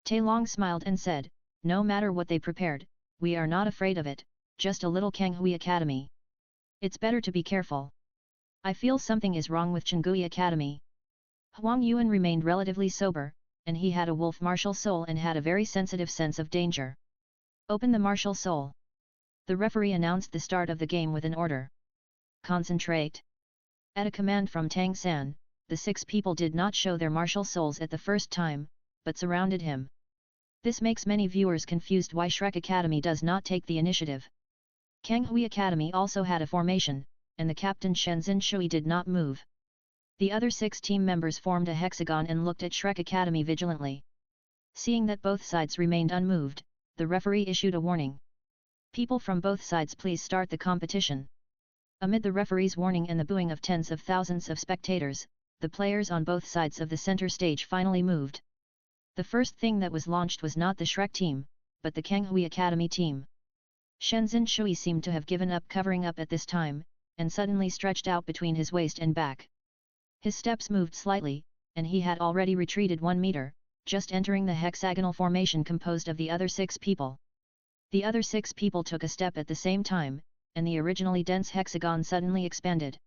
Tai Long smiled and said, no matter what they prepared, we are not afraid of it, just a little Kanghui Academy. It's better to be careful. I feel something is wrong with Changui Academy. Huang Yuan remained relatively sober, and he had a wolf martial soul and had a very sensitive sense of danger. Open the martial soul. The referee announced the start of the game with an order. Concentrate. At a command from Tang San, the 6 people did not show their martial souls at the first time, but surrounded him. This makes many viewers confused why Shrek Academy does not take the initiative. Kanghui Academy also had a formation, and the captain Shenzhen Shui did not move. The other 6 team members formed a hexagon and looked at Shrek Academy vigilantly. Seeing that both sides remained unmoved, the referee issued a warning. People from both sides, please start the competition. Amid the referee's warning and the booing of tens of thousands of spectators, the players on both sides of the center stage finally moved. The first thing that was launched was not the Shrek team, but the Kanghui Academy team. Shenzhen Shui seemed to have given up covering up at this time, and suddenly stretched out between his waist and back. His steps moved slightly, and he had already retreated 1 meter, just entering the hexagonal formation composed of the other 6 people. The other 6 people took a step at the same time, and the originally dense hexagon suddenly expanded.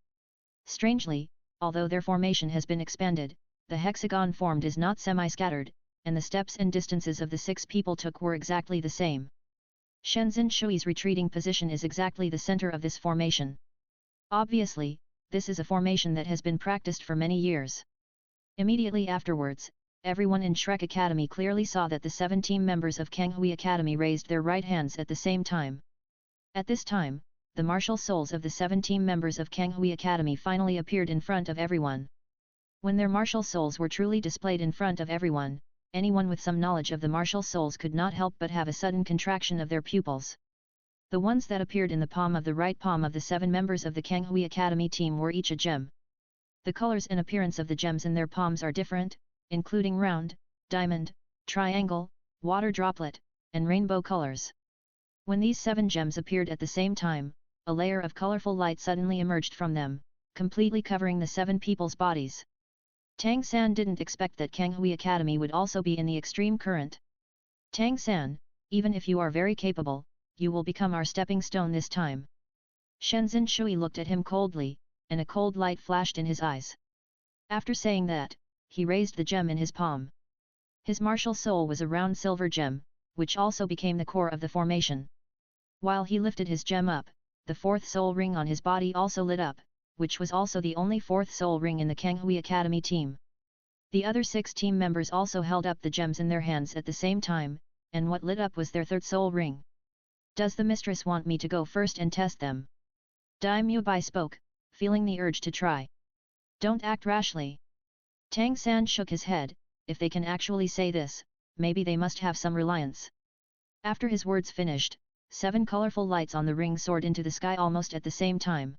Strangely, although their formation has been expanded, the hexagon formed is not semi-scattered, and the steps and distances of the 6 people took were exactly the same. Shenzhen Shui's retreating position is exactly the center of this formation. Obviously, this is a formation that has been practiced for many years. Immediately afterwards, everyone in Shrek Academy clearly saw that the 7 team members of Kanghui Academy raised their right hands at the same time. At this time, the martial souls of the 7 team members of Kanghui Academy finally appeared in front of everyone. When their martial souls were truly displayed in front of everyone, anyone with some knowledge of the martial souls could not help but have a sudden contraction of their pupils. The ones that appeared in the palm of the right palm of the 7 members of the Kanghui Academy team were each a gem. The colors and appearance of the gems in their palms are different, including round, diamond, triangle, water droplet, and rainbow colors. When these 7 gems appeared at the same time, a layer of colorful light suddenly emerged from them, completely covering the 7 people's bodies. Tang San didn't expect that Kanghui Academy would also be in the extreme current. Tang San, even if you are very capable, you will become our stepping stone this time. Shenzhen Shui looked at him coldly, and a cold light flashed in his eyes. After saying that, he raised the gem in his palm. His martial soul was a round silver gem, which also became the core of the formation. While he lifted his gem up, the 4th soul ring on his body also lit up, which was also the only 4th soul ring in the Kanghui Academy team. The other 6 team members also held up the gems in their hands at the same time, and what lit up was their 3rd soul ring. Does the mistress want me to go first and test them? Daimyo Bai spoke, feeling the urge to try. Don't act rashly. Tang San shook his head, if they can actually say this, maybe they must have some reliance. After his words finished, 7 colorful lights on the ring soared into the sky almost at the same time.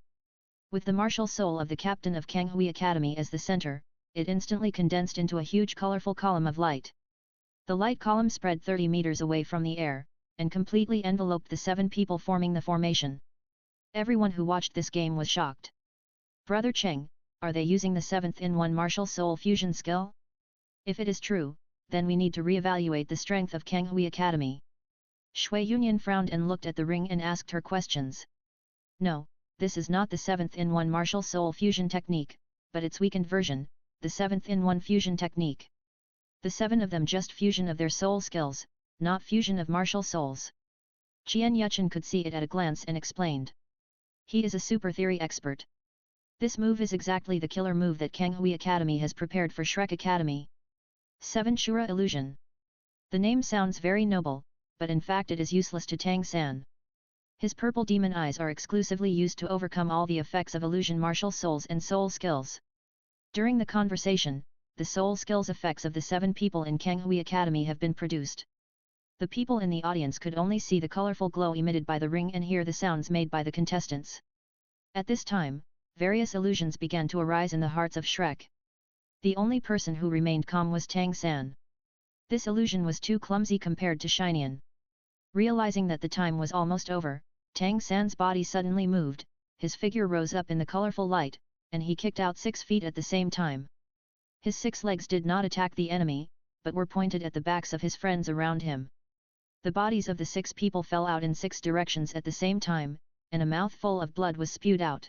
With the martial soul of the captain of Kanghui Academy as the center, it instantly condensed into a huge colorful column of light. The light column spread 30 meters away from the air, and completely enveloped the 7 people forming the formation. Everyone who watched this game was shocked. Brother Cheng, are they using the 7th-in-1 martial soul fusion skill? If it is true, then we need to re-evaluate the strength of Kanghui Academy. Shui Yunyan frowned and looked at the ring and asked her questions. No, this is not the 7th-in-1 martial soul fusion technique, but its weakened version, the 7th-in-1 fusion technique. The 7 of them just fusion of their soul skills, not fusion of martial souls. Qian Yuchen could see it at a glance and explained. He is a super theory expert. This move is exactly the killer move that Kanghui Academy has prepared for Shrek Academy. 7 Shura Illusion. The name sounds very noble, but in fact it is useless to Tang San. His purple demon eyes are exclusively used to overcome all the effects of illusion martial souls and soul skills. During the conversation, the soul skills effects of the 7 people in Kanghui Academy have been produced. The people in the audience could only see the colorful glow emitted by the ring and hear the sounds made by the contestants. At this time, various illusions began to arise in the hearts of Shrek. The only person who remained calm was Tang San. This illusion was too clumsy compared to Shinean. Realizing that the time was almost over, Tang San's body suddenly moved, his figure rose up in the colorful light, and he kicked out 6 feet at the same time. His 6 legs did not attack the enemy, but were pointed at the backs of his friends around him. The bodies of the 6 people fell out in 6 directions at the same time, and a mouthful of blood was spewed out.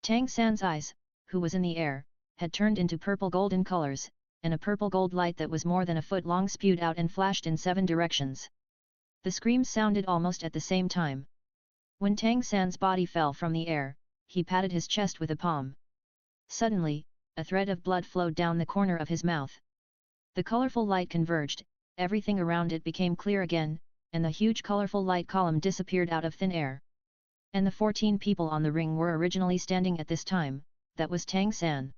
Tang San's eyes, who was in the air, had turned into purple-golden colors, and a purple-gold light that was more than a foot long spewed out and flashed in 7 directions. The screams sounded almost at the same time. When Tang San's body fell from the air, he patted his chest with a palm. Suddenly, a thread of blood flowed down the corner of his mouth. The colorful light converged, everything around it became clear again, and the huge colorful light column disappeared out of thin air. And the 14 people on the ring were originally standing at this time, that was Tang San.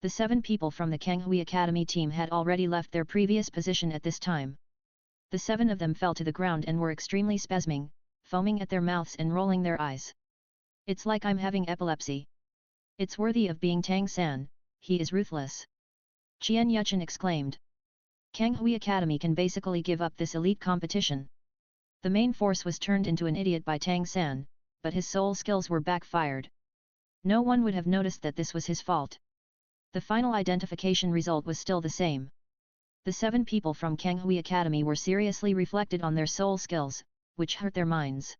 The 7 people from the Kanghui Academy team had already left their previous position at this time. The 7 of them fell to the ground and were extremely spasming, foaming at their mouths and rolling their eyes. It's like I'm having epilepsy. It's worthy of being Tang San, he is ruthless. Qian Yuchen exclaimed. Kanghui Academy can basically give up this elite competition. The main force was turned into an idiot by Tang San, but his soul skills were backfired. No one would have noticed that this was his fault. The final identification result was still the same. The 7 people from Kanghui Academy were seriously reflected on their soul skills, which hurt their minds.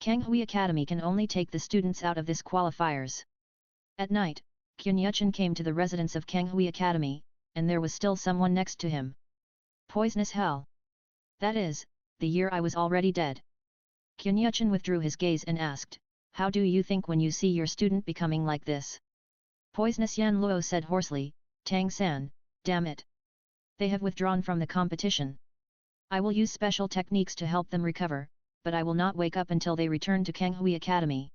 Kanghui Academy can only take the students out of this qualifiers. At night, Qian Yuchen came to the residence of Kanghui Academy, and there was still someone next to him. Poisonous hell. That is, the year I was already dead. Qian Yuchen withdrew his gaze and asked, how do you think when you see your student becoming like this? Poisonous Yan Luo said hoarsely, Tang San, damn it. They have withdrawn from the competition. I will use special techniques to help them recover, but I will not wake up until they return to Kanghui Academy.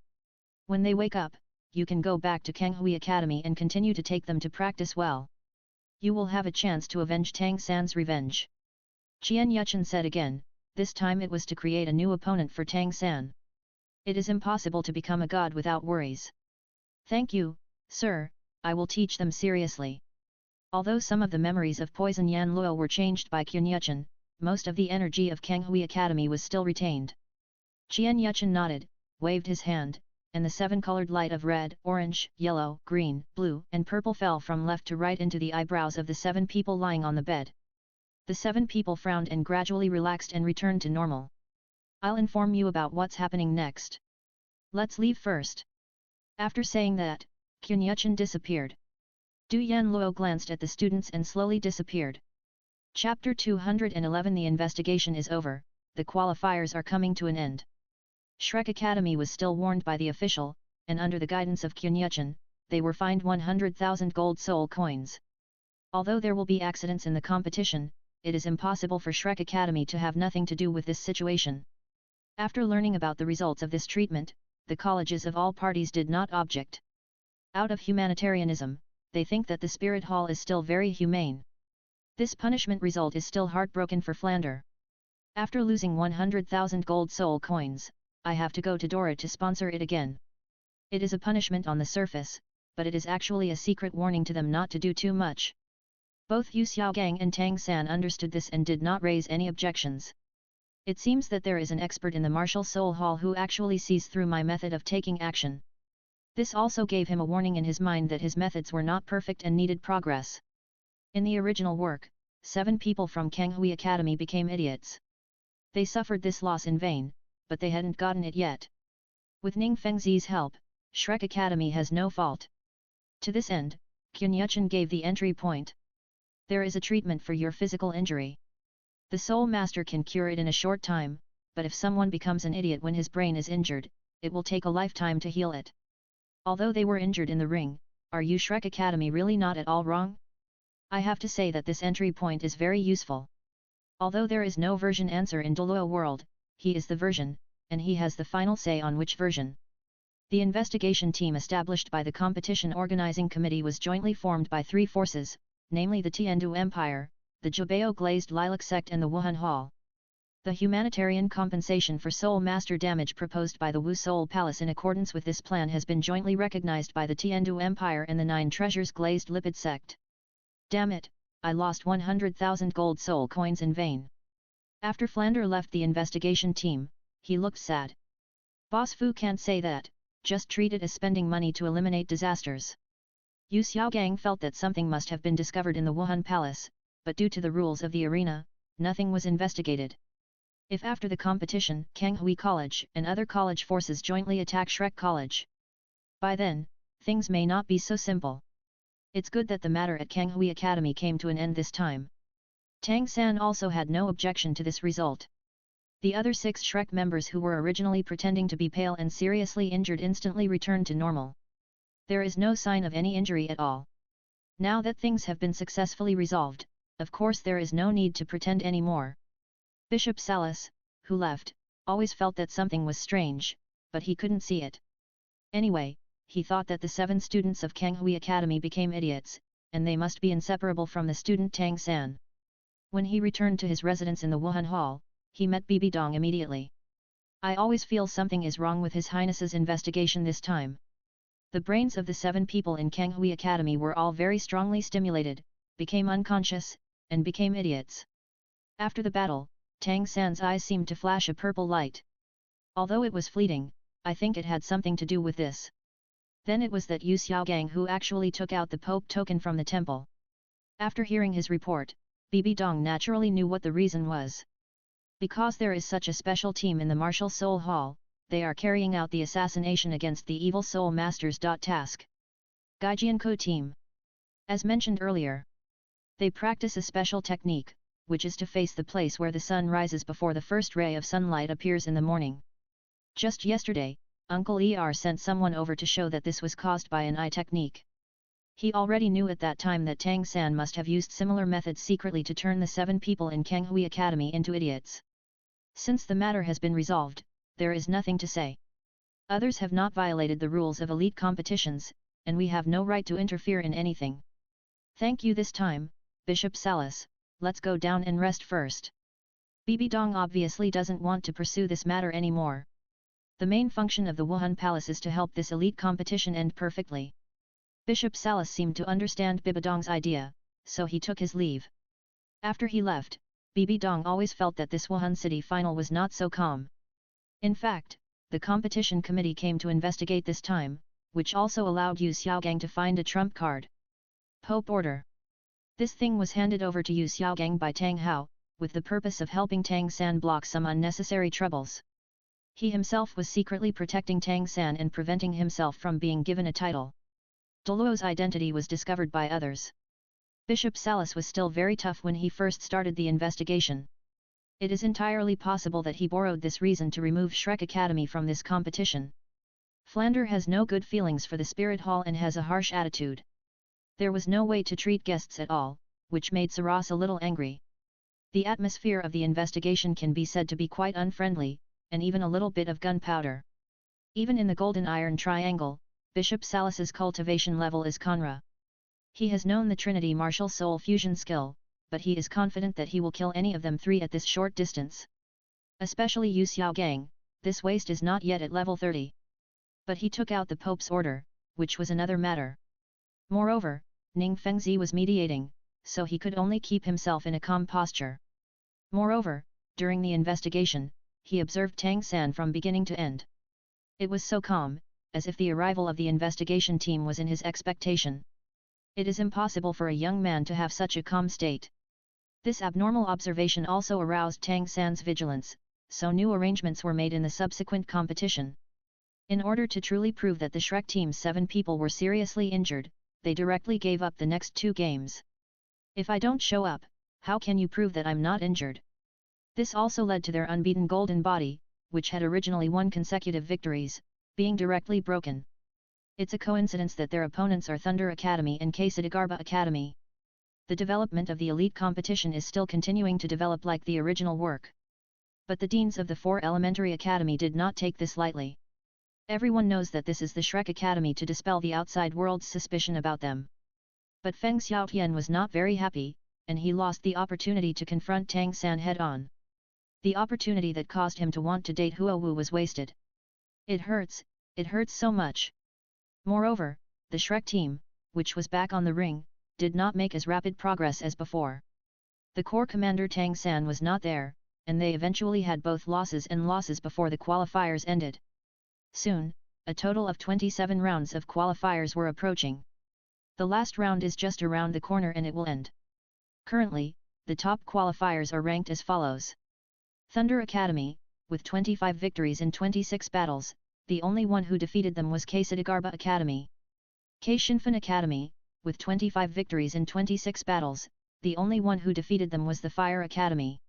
When they wake up, you can go back to Kanghui Academy and continue to take them to practice well. You will have a chance to avenge Tang San's revenge. Qian Yuchen said again, this time it was to create a new opponent for Tang San. It is impossible to become a god without worries. Thank you, sir, I will teach them seriously. Although some of the memories of Poison Yan Luo were changed by Qian Yuchen, most of the energy of Kanghui Academy was still retained. Qian Yuchen nodded, waved his hand, and the 7-colored light of red, orange, yellow, green, blue, and purple fell from left to right into the eyebrows of the 7 people lying on the bed. The 7 people frowned and gradually relaxed and returned to normal. I'll inform you about what's happening next. Let's leave first. After saying that, Qian Yuchen disappeared. Du Yan Luo glanced at the students and slowly disappeared. Chapter 211. The investigation is over, the qualifiers are coming to an end. Shrek Academy was still warned by the official, and under the guidance of Qian Yuchen, they were fined 100,000 gold soul coins. Although there will be accidents in the competition, it is impossible for Shrek Academy to have nothing to do with this situation. After learning about the results of this treatment, the colleges of all parties did not object. Out of humanitarianism, they think that the spirit hall is still very humane. This punishment result is still heartbroken for Flander. After losing 100,000 gold soul coins, I have to go to Dora to sponsor it again. It is a punishment on the surface, but it is actually a secret warning to them not to do too much. Both Yu Xiaogang and Tang San understood this and did not raise any objections. It seems that there is an expert in the Martial Soul Hall who actually sees through my method of taking action. This also gave him a warning in his mind that his methods were not perfect and needed progress. In the original work, 7 people from Kanghui Academy became idiots. They suffered this loss in vain, but they hadn't gotten it yet. With Ning Fengzi's help, Shrek Academy has no fault. To this end, Qian Yuchen gave the entry point. There is a treatment for your physical injury. The Soul Master can cure it in a short time, but if someone becomes an idiot when his brain is injured, it will take a lifetime to heal it. Although they were injured in the ring, are you Shrek Academy really not at all wrong? I have to say that this entry point is very useful. Although there is no version answer in Douluo world, he is the version, and he has the final say on which version. The investigation team established by the competition organizing committee was jointly formed by three forces, namely the Tiandu Empire, the Jubeo Glazed Lilac Sect and the Wuhun Hall. The humanitarian compensation for soul master damage proposed by the Wuhun Palace in accordance with this plan has been jointly recognized by the Tiandu Empire and the Nine Treasures Glazed Lipid Sect. Damn it, I lost 100,000 gold soul coins in vain. After Flander left the investigation team, he looked sad. Boss Fu can't say that, just treat it as spending money to eliminate disasters. Yu Xiaogang felt that something must have been discovered in the Wuhun Palace, but due to the rules of the arena, nothing was investigated. If after the competition, Kanghui College and other college forces jointly attack Shrek College, by then, things may not be so simple. It's good that the matter at Kanghui Academy came to an end this time. Tang San also had no objection to this result. The other 6 Shrek members who were originally pretending to be pale and seriously injured instantly returned to normal. There is no sign of any injury at all. Now that things have been successfully resolved, of course there is no need to pretend anymore. Bishop Salas, who left, always felt that something was strange, but he couldn't see it. Anyway, he thought that the 7 students of Kanghui Academy became idiots, and they must be inseparable from the student Tang San. When he returned to his residence in the Wuhun Hall, he met Bibi Dong immediately. I always feel something is wrong with His Highness's investigation this time. The brains of the 7 people in Kanghui Academy were all very strongly stimulated, became unconscious, and became idiots. After the battle, Tang San's eyes seemed to flash a purple light. Although it was fleeting, I think it had something to do with this. Then it was that Yu Xiaogang who actually took out the Pope token from the temple. After hearing his report, Bibi Dong naturally knew what the reason was. Because there is such a special team in the Martial Soul Hall, they are carrying out the assassination against the evil soul masters. Task. Gaijianko team. As mentioned earlier, they practice a special technique, which is to face the place where the sun rises before the first ray of sunlight appears in the morning. Just yesterday, Uncle Er sent someone over to show that this was caused by an eye technique. He already knew at that time that Tang San must have used similar methods secretly to turn the 7 people in Kanghui Academy into idiots. Since the matter has been resolved, there is nothing to say. Others have not violated the rules of elite competitions, and we have no right to interfere in anything. Thank you this time, Bishop Salas, let's go down and rest first. Bibi Dong obviously doesn't want to pursue this matter anymore. The main function of the Wuhun Palace is to help this elite competition end perfectly. Bishop Salas seemed to understand Bibi Dong's idea, so he took his leave. After he left, Bibi Dong always felt that this Wuhun City final was not so calm. In fact, the competition committee came to investigate this time, which also allowed Yu Xiaogang to find a trump card. Pope Order. This thing was handed over to Yu Xiaogang by Tang Hao, with the purpose of helping Tang San block some unnecessary troubles. He himself was secretly protecting Tang San and preventing himself from being given a title. Douluo's identity was discovered by others. Bishop Salas was still very tough when he first started the investigation. It is entirely possible that he borrowed this reason to remove Shrek Academy from this competition. Flander has no good feelings for the Spirit Hall and has a harsh attitude. There was no way to treat guests at all, which made Saras a little angry. The atmosphere of the investigation can be said to be quite unfriendly, and even a little bit of gunpowder. Even in the Golden Iron Triangle, Bishop Salas's cultivation level is Conra. He has known the Trinity martial soul fusion skill, but he is confident that he will kill any of them 3 at this short distance. Especially Yu Xiaogang, this waste is not yet at level 30. But he took out the Pope's order, which was another matter. Moreover, Ning Fengzi was mediating, so he could only keep himself in a calm posture. Moreover, during the investigation, he observed Tang San from beginning to end. It was so calm, as if the arrival of the investigation team was in his expectation. It is impossible for a young man to have such a calm state. This abnormal observation also aroused Tang San's vigilance, so new arrangements were made in the subsequent competition. In order to truly prove that the Shrek team's 7 people were seriously injured, they directly gave up the next 2 games. If I don't show up, how can you prove that I'm not injured? This also led to their unbeaten golden body, which had originally won consecutive victories, being directly broken. It's a coincidence that their opponents are Thunder Academy and Kasadagarba Academy. The development of the elite competition is still continuing to develop like the original work. But the deans of the 4 elementary academy did not take this lightly. Everyone knows that this is the Shrek Academy to dispel the outside world's suspicion about them. But Feng Xiaotian was not very happy, and he lost the opportunity to confront Tang San head-on. The opportunity that caused him to want to date Huo Wu was wasted. It hurts so much. Moreover, the Shrek team, which was back on the ring, did not make as rapid progress as before. The core commander Tang San was not there, and they eventually had both losses and losses before the qualifiers ended. Soon, a total of 27 rounds of qualifiers were approaching. The last round is just around the corner and it will end. Currently, the top qualifiers are ranked as follows. Thunder Academy, with 25 victories in 26 battles, the only one who defeated them was Kaisidagarba Academy. Kaishinfan Academy, with 25 victories in 26 battles, the only one who defeated them was the Fire Academy.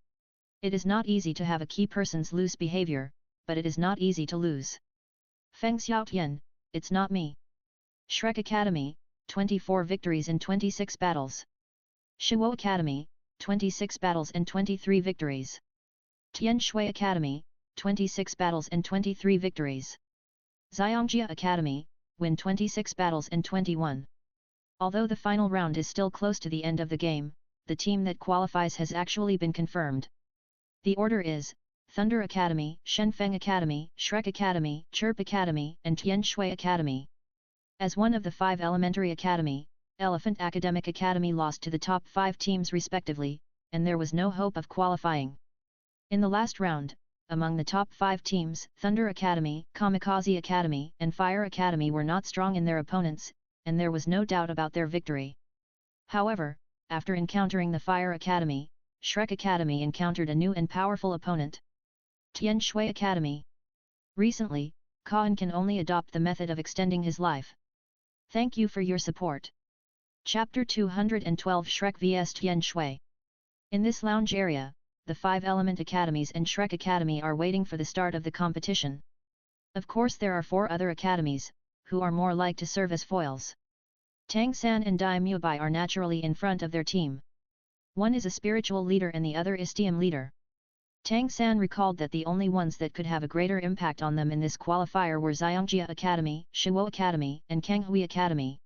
It is not easy to have a key person's loose behavior, but it is not easy to lose. Feng Xiaotian, it's not me. Shrek Academy, 24 victories in 26 battles. Shuo Academy, 26 battles and 23 victories. Tian Shui Academy, 26 battles and 23 victories. Xiangjia Academy, win 26 battles and 21. Although the final round is still close to the end of the game, the team that qualifies has actually been confirmed. The order is Thunder Academy, Shenfeng Academy, Shrek Academy, Chirp Academy, and Tian Shui Academy. As one of the 5 elementary academy, Elephant Academic Academy lost to the top 5 teams respectively, and there was no hope of qualifying. In the last round, among the top 5 teams, Thunder Academy, Kamikaze Academy, and Fire Academy were not strong in their opponents, and there was no doubt about their victory. However, after encountering the Fire Academy, Shrek Academy encountered a new and powerful opponent. Tian Shui Academy. Recently, Kaan can only adopt the method of extending his life. Thank you for your support. Chapter 212 Shrek vs Tian Shui. In this lounge area, the 5 element academies and Shrek Academy are waiting for the start of the competition. Of course there are 4 other academies, who are more like to serve as foils. Tang San and Dai Mubai are naturally in front of their team. One is a spiritual leader and the other is team leader. Tang San recalled that the only ones that could have a greater impact on them in this qualifier were Xiangjia Academy, Shuo Academy, and Kanghui Academy.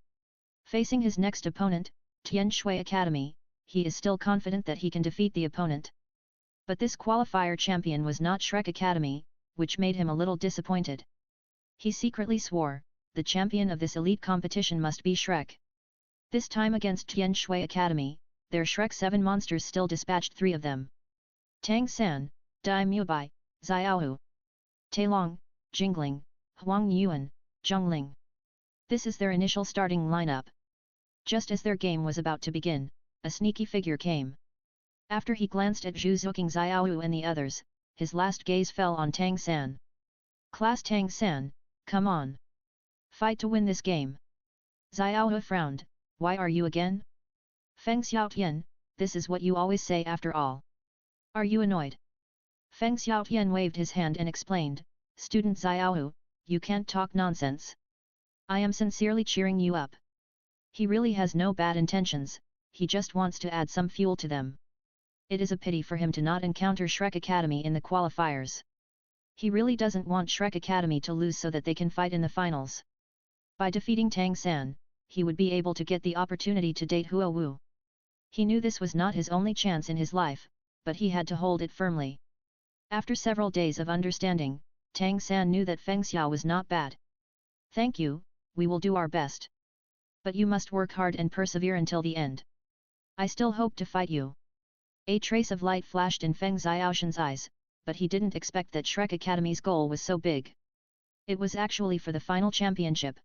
Facing his next opponent, Tian Shui Academy, he is still confident that he can defeat the opponent. But this qualifier champion was not Shrek Academy, which made him a little disappointed. He secretly swore, the champion of this elite competition must be Shrek. This time against Tian Shui Academy, their Shrek 7 monsters still dispatched 3 of them. Tang San, Dai Mubai, Xiaohu, Tailong, Jingling, Huang Yuan, Zhongling. This is their initial starting lineup. Just as their game was about to begin, a sneaky figure came. After he glanced at Zhu Zuking Xiaohu and the others, his last gaze fell on Tang San. Class Tang San, come on. Fight to win this game. Xiaohu frowned, why are you again? Feng Xiaotian, this is what you always say after all. Are you annoyed? Feng Xiaotian waved his hand and explained, Student Xiaohu, you can't talk nonsense. I am sincerely cheering you up. He really has no bad intentions, he just wants to add some fuel to them. It is a pity for him to not encounter Shrek Academy in the qualifiers. He really doesn't want Shrek Academy to lose so that they can fight in the finals. By defeating Tang San, he would be able to get the opportunity to date Huo Wu. He knew this was not his only chance in his life, but he had to hold it firmly. After several days of understanding, Tang San knew that Feng Xiao was not bad. Thank you, we will do our best. But you must work hard and persevere until the end. I still hope to fight you. A trace of light flashed in Feng Xiaoshan's eyes, but he didn't expect that Shrek Academy's goal was so big. It was actually for the final championship.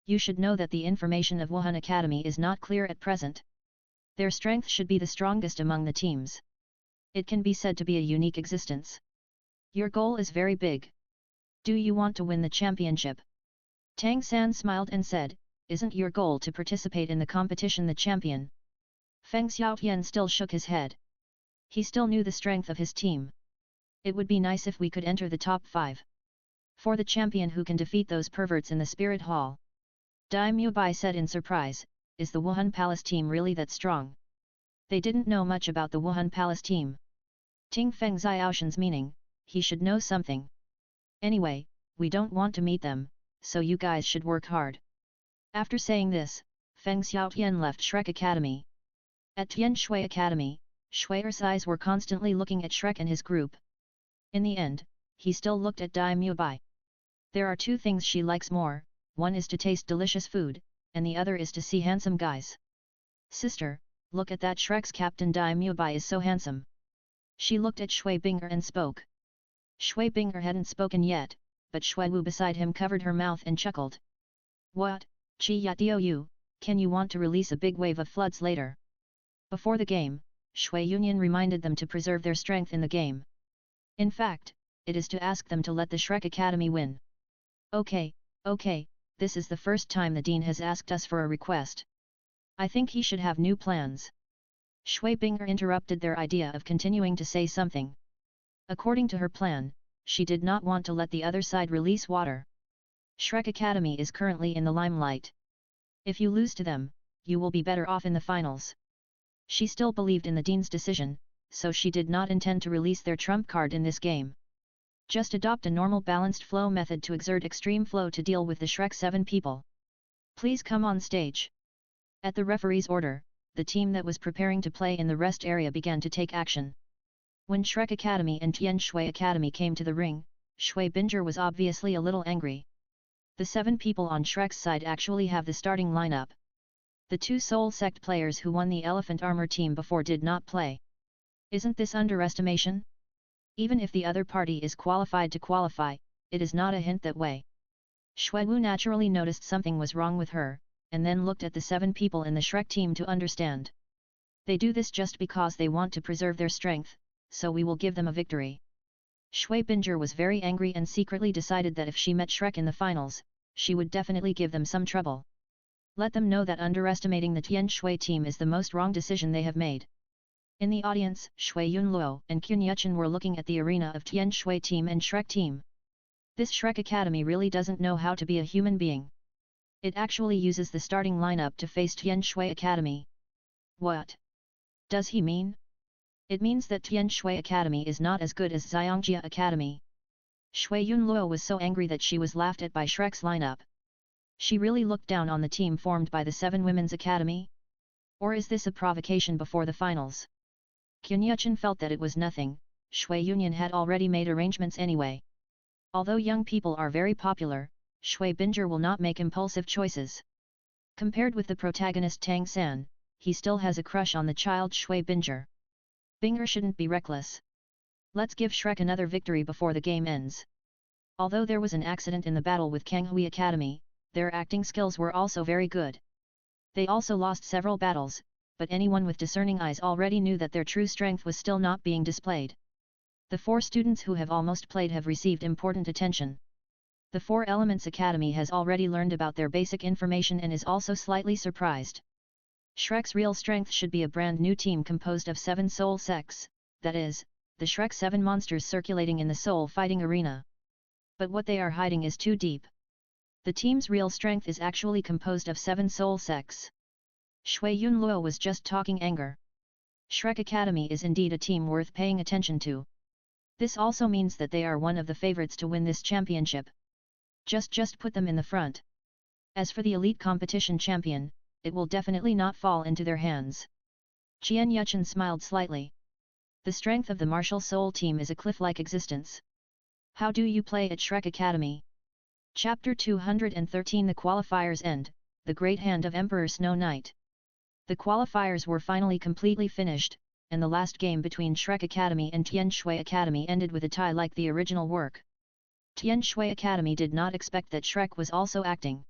You should know that the information of Wuhun Academy is not clear at present. Their strength should be the strongest among the teams. It can be said to be a unique existence. Your goal is very big. Do you want to win the championship? Tang San smiled and said, isn't your goal to participate in the competition the champion? Feng Xiaotian still shook his head. He still knew the strength of his team. It would be nice if we could enter the top 5. For the champion who can defeat those perverts in the spirit hall. Dai Mubai said in surprise, is the Wuhun Palace team really that strong? They didn't know much about the Wuhun Palace team. Ting Feng Xiaoshan's meaning, he should know something. Anyway, we don't want to meet them, so you guys should work hard. After saying this, Feng Xiaotian left Shrek Academy. At Tian Shui Academy, Shui's eyes were constantly looking at Shrek and his group. In the end, he still looked at Dai Mubai. There are two things she likes more, one is to taste delicious food, and the other is to see handsome guys. Sister, look at that Shrek's captain Dai Mubai is so handsome. She looked at Shui Binger and spoke. Shui Binger hadn't spoken yet, but Shui Wu beside him covered her mouth and chuckled. What, Chi Ya Diou, can you want to release a big wave of floods later? Before the game, Shui Yunyan reminded them to preserve their strength in the game. In fact, it is to ask them to let the Shrek Academy win. Okay, this is the first time the Dean has asked us for a request. I think he should have new plans. Shui Binger interrupted their idea of continuing to say something. According to her plan, she did not want to let the other side release water. Shrek Academy is currently in the limelight. If you lose to them, you will be better off in the finals. She still believed in the Dean's decision, so she did not intend to release their trump card in this game. Just adopt a normal balanced flow method to exert extreme flow to deal with the Shrek 7 people. Please come on stage. At the referee's order, the team that was preparing to play in the rest area began to take action. When Shrek Academy and Tian Shui Academy came to the ring, Shui Binger was obviously a little angry. The 7 people on Shrek's side actually have the starting lineup. The 2 Soul Sect players who won the Elephant Armor team before did not play. Isn't this underestimation? Even if the other party is qualified to qualify, it is not a hint that way. Shui Wu naturally noticed something was wrong with her, and then looked at the 7 people in the Shrek team to understand. They do this just because they want to preserve their strength, so we will give them a victory. Shui Binger was very angry and secretly decided that if she met Shrek in the finals, she would definitely give them some trouble. Let them know that underestimating the Tian Shui team is the most wrong decision they have made. In the audience, Shui Yunluo and Qun Yuchen were looking at the arena of Tian Shui team and Shrek team. This Shrek Academy really doesn't know how to be a human being. It actually uses the starting lineup to face Tian Shui Academy. What does he mean? It means that Tian Shui Academy is not as good as Xiangjia Academy. Shui Yunluo was so angry that she was laughed at by Shrek's lineup. She really looked down on the team formed by the 7 Women's Academy? Or is this a provocation before the finals? Qun Yuchen felt that it was nothing, Shui Yunyan had already made arrangements anyway. Although young people are very popular, Shui Binger will not make impulsive choices. Compared with the protagonist Tang San, he still has a crush on the child Shui Binger. Binger shouldn't be reckless. Let's give Shrek another victory before the game ends. Although there was an accident in the battle with Kanghui Academy, their acting skills were also very good. They also lost several battles, but anyone with discerning eyes already knew that their true strength was still not being displayed. The 4 students who have almost played have received important attention. The 4 Elements Academy has already learned about their basic information and is also slightly surprised. Shrek's real strength should be a brand new team composed of 7 soul sects, that is, the Shrek 7 monsters circulating in the soul fighting arena. But what they are hiding is too deep. The team's real strength is actually composed of 7 soul sects. Shui Yunluo was just talking anger. Shrek Academy is indeed a team worth paying attention to. This also means that they are one of the favorites to win this championship. Just put them in the front. As for the elite competition champion, it will definitely not fall into their hands. Qian Yuchen smiled slightly. The strength of the martial soul team is a cliff-like existence. How do you play at Shrek Academy? Chapter 213 The Qualifiers End, The Great Hand of Emperor Snow Knight. The qualifiers were finally completely finished, and the last game between Shrek Academy and Tian Shui Academy ended with a tie like the original work. Tian Shui Academy did not expect that Shrek was also acting.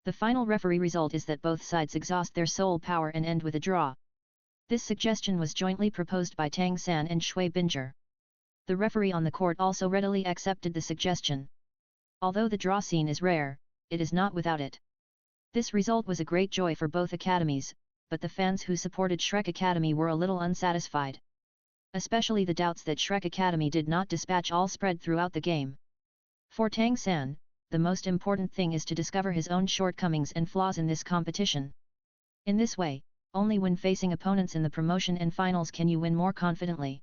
The final referee result is that both sides exhaust their soul power and end with a draw. This suggestion was jointly proposed by Tang San and Shui Binger. The referee on the court also readily accepted the suggestion. Although the draw scene is rare, it is not without it. This result was a great joy for both academies, but the fans who supported Shrek Academy were a little unsatisfied. Especially the doubts that Shrek Academy did not dispatch all spread throughout the game. For Tang San, the most important thing is to discover his own shortcomings and flaws in this competition. In this way, only when facing opponents in the promotion and finals can you win more confidently.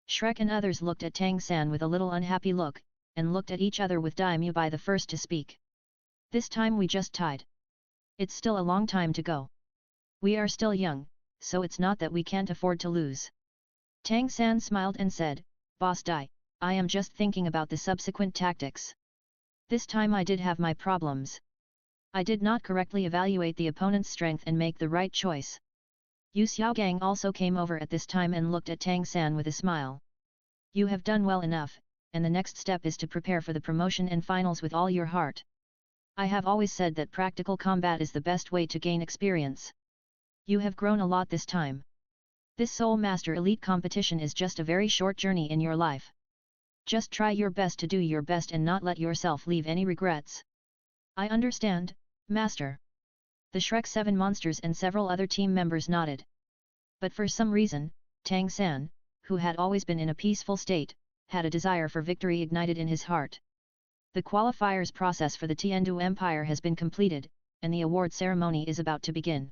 Shrek and others looked at Tang San with a little unhappy look, and looked at each other with Daimyo by the first to speak. This time we just tied. It's still a long time to go. We are still young, so it's not that we can't afford to lose. Tang San smiled and said, Boss Dai, I am just thinking about the subsequent tactics. This time I did have my problems. I did not correctly evaluate the opponent's strength and make the right choice. Yu Xiaogang also came over at this time and looked at Tang San with a smile. You have done well enough, and the next step is to prepare for the promotion and finals with all your heart. I have always said that practical combat is the best way to gain experience. You have grown a lot this time. This Soul Master Elite competition is just a very short journey in your life. Just try your best to do your best and not let yourself leave any regrets. I understand, Master. The Shrek 7 monsters and several other team members nodded. But for some reason, Tang San, who had always been in a peaceful state, had a desire for victory ignited in his heart. The qualifiers process for the Tiandu Empire has been completed, and the award ceremony is about to begin.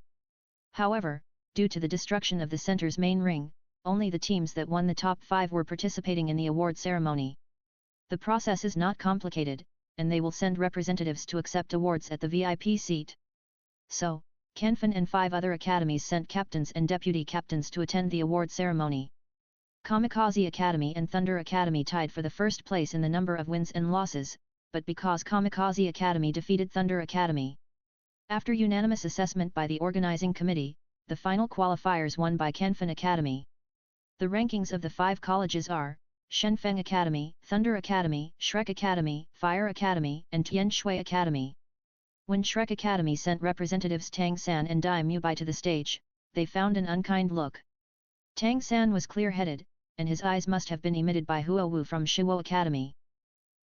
However, due to the destruction of the center's main ring, only the teams that won the top 5 were participating in the award ceremony. The process is not complicated, and they will send representatives to accept awards at the VIP seat. So, Confronting and 5 other academies sent captains and deputy captains to attend the award ceremony. Kamikaze Academy and Thunder Academy tied for the first place in the number of wins and losses, but because Kamikaze Academy defeated Thunder Academy. After unanimous assessment by the organizing committee, the final qualifiers won by Confronting Academy. The rankings of the 5 colleges are Shenfeng Academy, Thunder Academy, Shrek Academy, Fire Academy, and Tianshui Academy. When Shrek Academy sent representatives Tang San and Daimyo to the stage, they found an unkind look. Tang San was clear-headed, and his eyes must have been emitted by Huo Wu from Shuo Academy.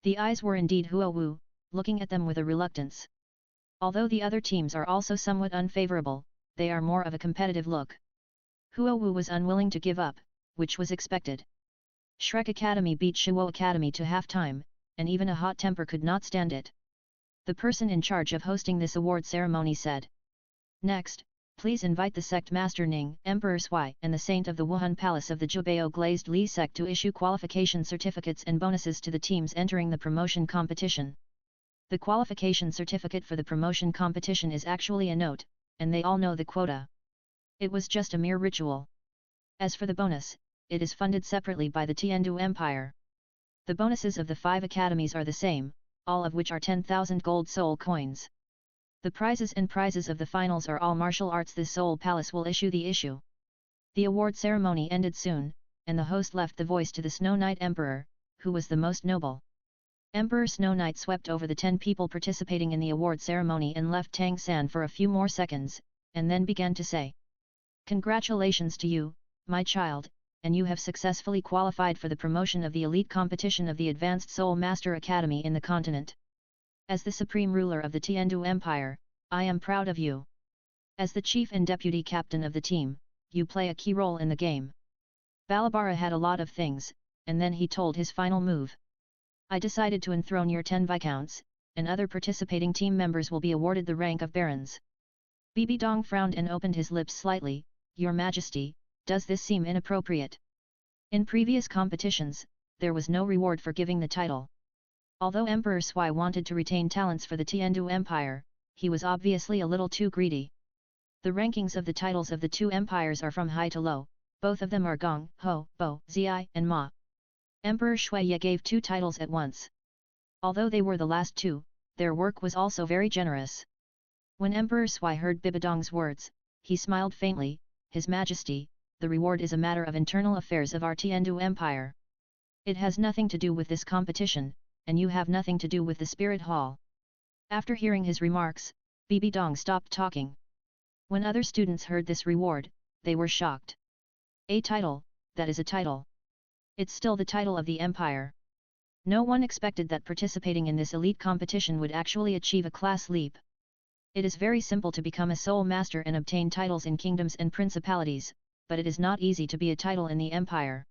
The eyes were indeed Huo Wu, looking at them with a reluctance. Although the other teams are also somewhat unfavorable, they are more of a competitive look. Huo Wu was unwilling to give up, which was expected. Shrek Academy beat Shuo Academy to half-time, and even a hot temper could not stand it. The person in charge of hosting this award ceremony said, Next, please invite the sect Master Ning, Emperor Sui, and the Saint of the Wuhun Palace of the Jubeo Glazed Li sect to issue qualification certificates and bonuses to the teams entering the promotion competition. The qualification certificate for the promotion competition is actually a note, and they all know the quota. It was just a mere ritual. As for the bonus, it is funded separately by the Tiandu Empire. The bonuses of the 5 academies are the same, all of which are 10,000 gold soul coins. The prizes of the finals are all martial arts. The Soul Palace will issue the issue. The award ceremony ended soon, and the host left the voice to the Snow Knight Emperor, who was the most noble. Emperor Snow Knight swept over the 10 people participating in the award ceremony and left Tang San for a few more seconds, and then began to say, Congratulations to you, my child, and you have successfully qualified for the promotion of the elite competition of the Advanced Soul Master Academy in the continent. As the supreme ruler of the Tiandu Empire, I am proud of you. As the chief and deputy captain of the team, you play a key role in the game. Balabara had a lot of things, and then he told his final move. I decided to enthrone your 10 viscounts, and other participating team members will be awarded the rank of barons. Bibi Dong frowned and opened his lips slightly. Your Majesty, does this seem inappropriate? In previous competitions, there was no reward for giving the title. Although Emperor Sui wanted to retain talents for the Tiandu Empire, he was obviously a little too greedy. The rankings of the titles of the 2 empires are from high to low, both of them are Gong, Ho, Bo, Zi, and Ma. Emperor Shuiye gave 2 titles at once. Although they were the last 2, their work was also very generous. When Emperor Sui heard Bibidong's words, he smiled faintly. His Majesty, the reward is a matter of internal affairs of our Tiandu Empire. It has nothing to do with this competition, and you have nothing to do with the Spirit Hall. After hearing his remarks, Bibi Dong stopped talking. When other students heard this reward, they were shocked. A title, that is a title. It's still the title of the empire. No one expected that participating in this elite competition would actually achieve a class leap. It is very simple to become a soul master and obtain titles in kingdoms and principalities, but it is not easy to be a title in the empire.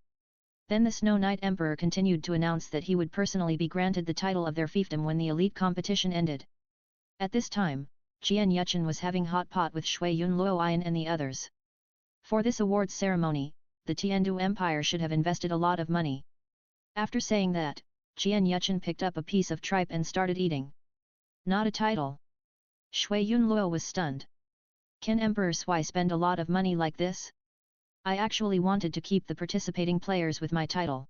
Then the Snow Knight Emperor continued to announce that he would personally be granted the title of their fiefdom when the elite competition ended. At this time, Jian Yuchen was having hot pot with Shui Yun Luoyan and the others. For this awards ceremony, the Tiandu Empire should have invested a lot of money. After saying that, Qian Yuchen picked up a piece of tripe and started eating. Not a title. Shui Yunluo was stunned. Can Emperor Sui spend a lot of money like this? I actually wanted to keep the participating players with my title.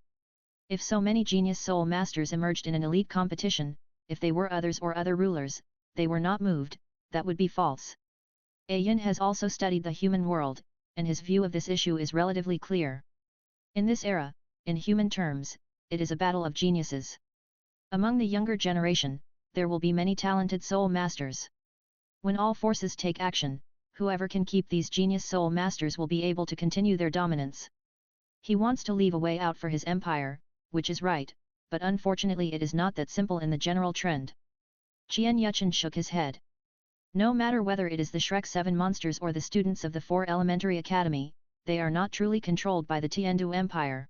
If so many genius soul masters emerged in an elite competition, if they were others or other rulers, they were not moved, that would be false. A Yin has also studied the human world, and his view of this issue is relatively clear. In this era, in human terms, it is a battle of geniuses. Among the younger generation, there will be many talented soul masters. When all forces take action, whoever can keep these genius soul masters will be able to continue their dominance. He wants to leave a way out for his empire, which is right, but unfortunately it is not that simple in the general trend. Qian Yuchen shook his head. No matter whether it is the Shrek 7 monsters or the students of the 4 Elementary Academy, they are not truly controlled by the Tiandu Empire.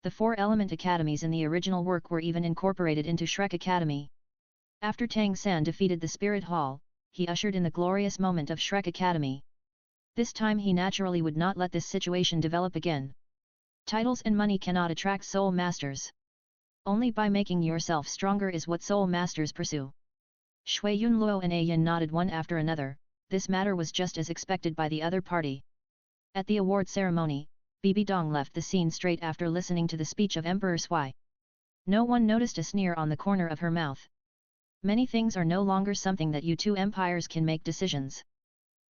The 4 element academies in the original work were even incorporated into Shrek Academy. After Tang San defeated the Spirit Hall, he ushered in the glorious moment of Shrek Academy. This time he naturally would not let this situation develop again. Titles and money cannot attract soul masters. Only by making yourself stronger is what soul masters pursue. Shui Yunluo and A Yin nodded one after another. This matter was just as expected by the other party. At the award ceremony, Bibi Dong left the scene straight after listening to the speech of Emperor Sui. No one noticed a sneer on the corner of her mouth. Many things are no longer something that you two empires can make decisions.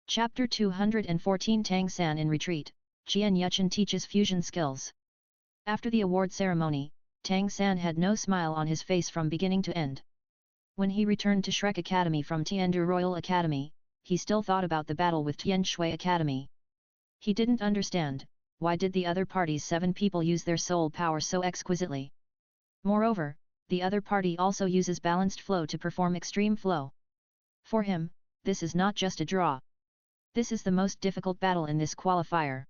Chapter 214 Tang San in retreat, Qian Yuchen teaches fusion skills. After the award ceremony, Tang San had no smile on his face from beginning to end. When he returned to Shrek Academy from Tiandu Royal Academy, he still thought about the battle with Tian Shui Academy. He didn't understand, why did the other party's 7 people use their soul power so exquisitely? Moreover, the other party also uses balanced flow to perform extreme flow. For him, this is not just a draw. This is the most difficult battle in this qualifier.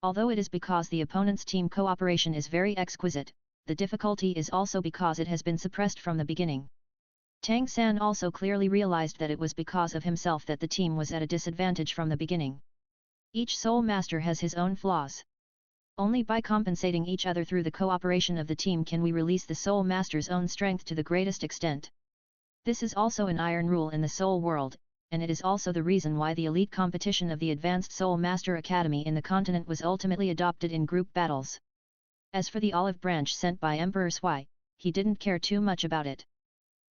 Although it is because the opponent's team cooperation is very exquisite, the difficulty is also because it has been suppressed from the beginning. Tang San also clearly realized that it was because of himself that the team was at a disadvantage from the beginning. Each soul master has his own flaws. Only by compensating each other through the cooperation of the team can we release the soul master's own strength to the greatest extent. This is also an iron rule in the soul world, and it is also the reason why the elite competition of the Advanced Soul Master Academy in the continent was ultimately adopted in group battles. As for the olive branch sent by Emperor Sui, he didn't care too much about it.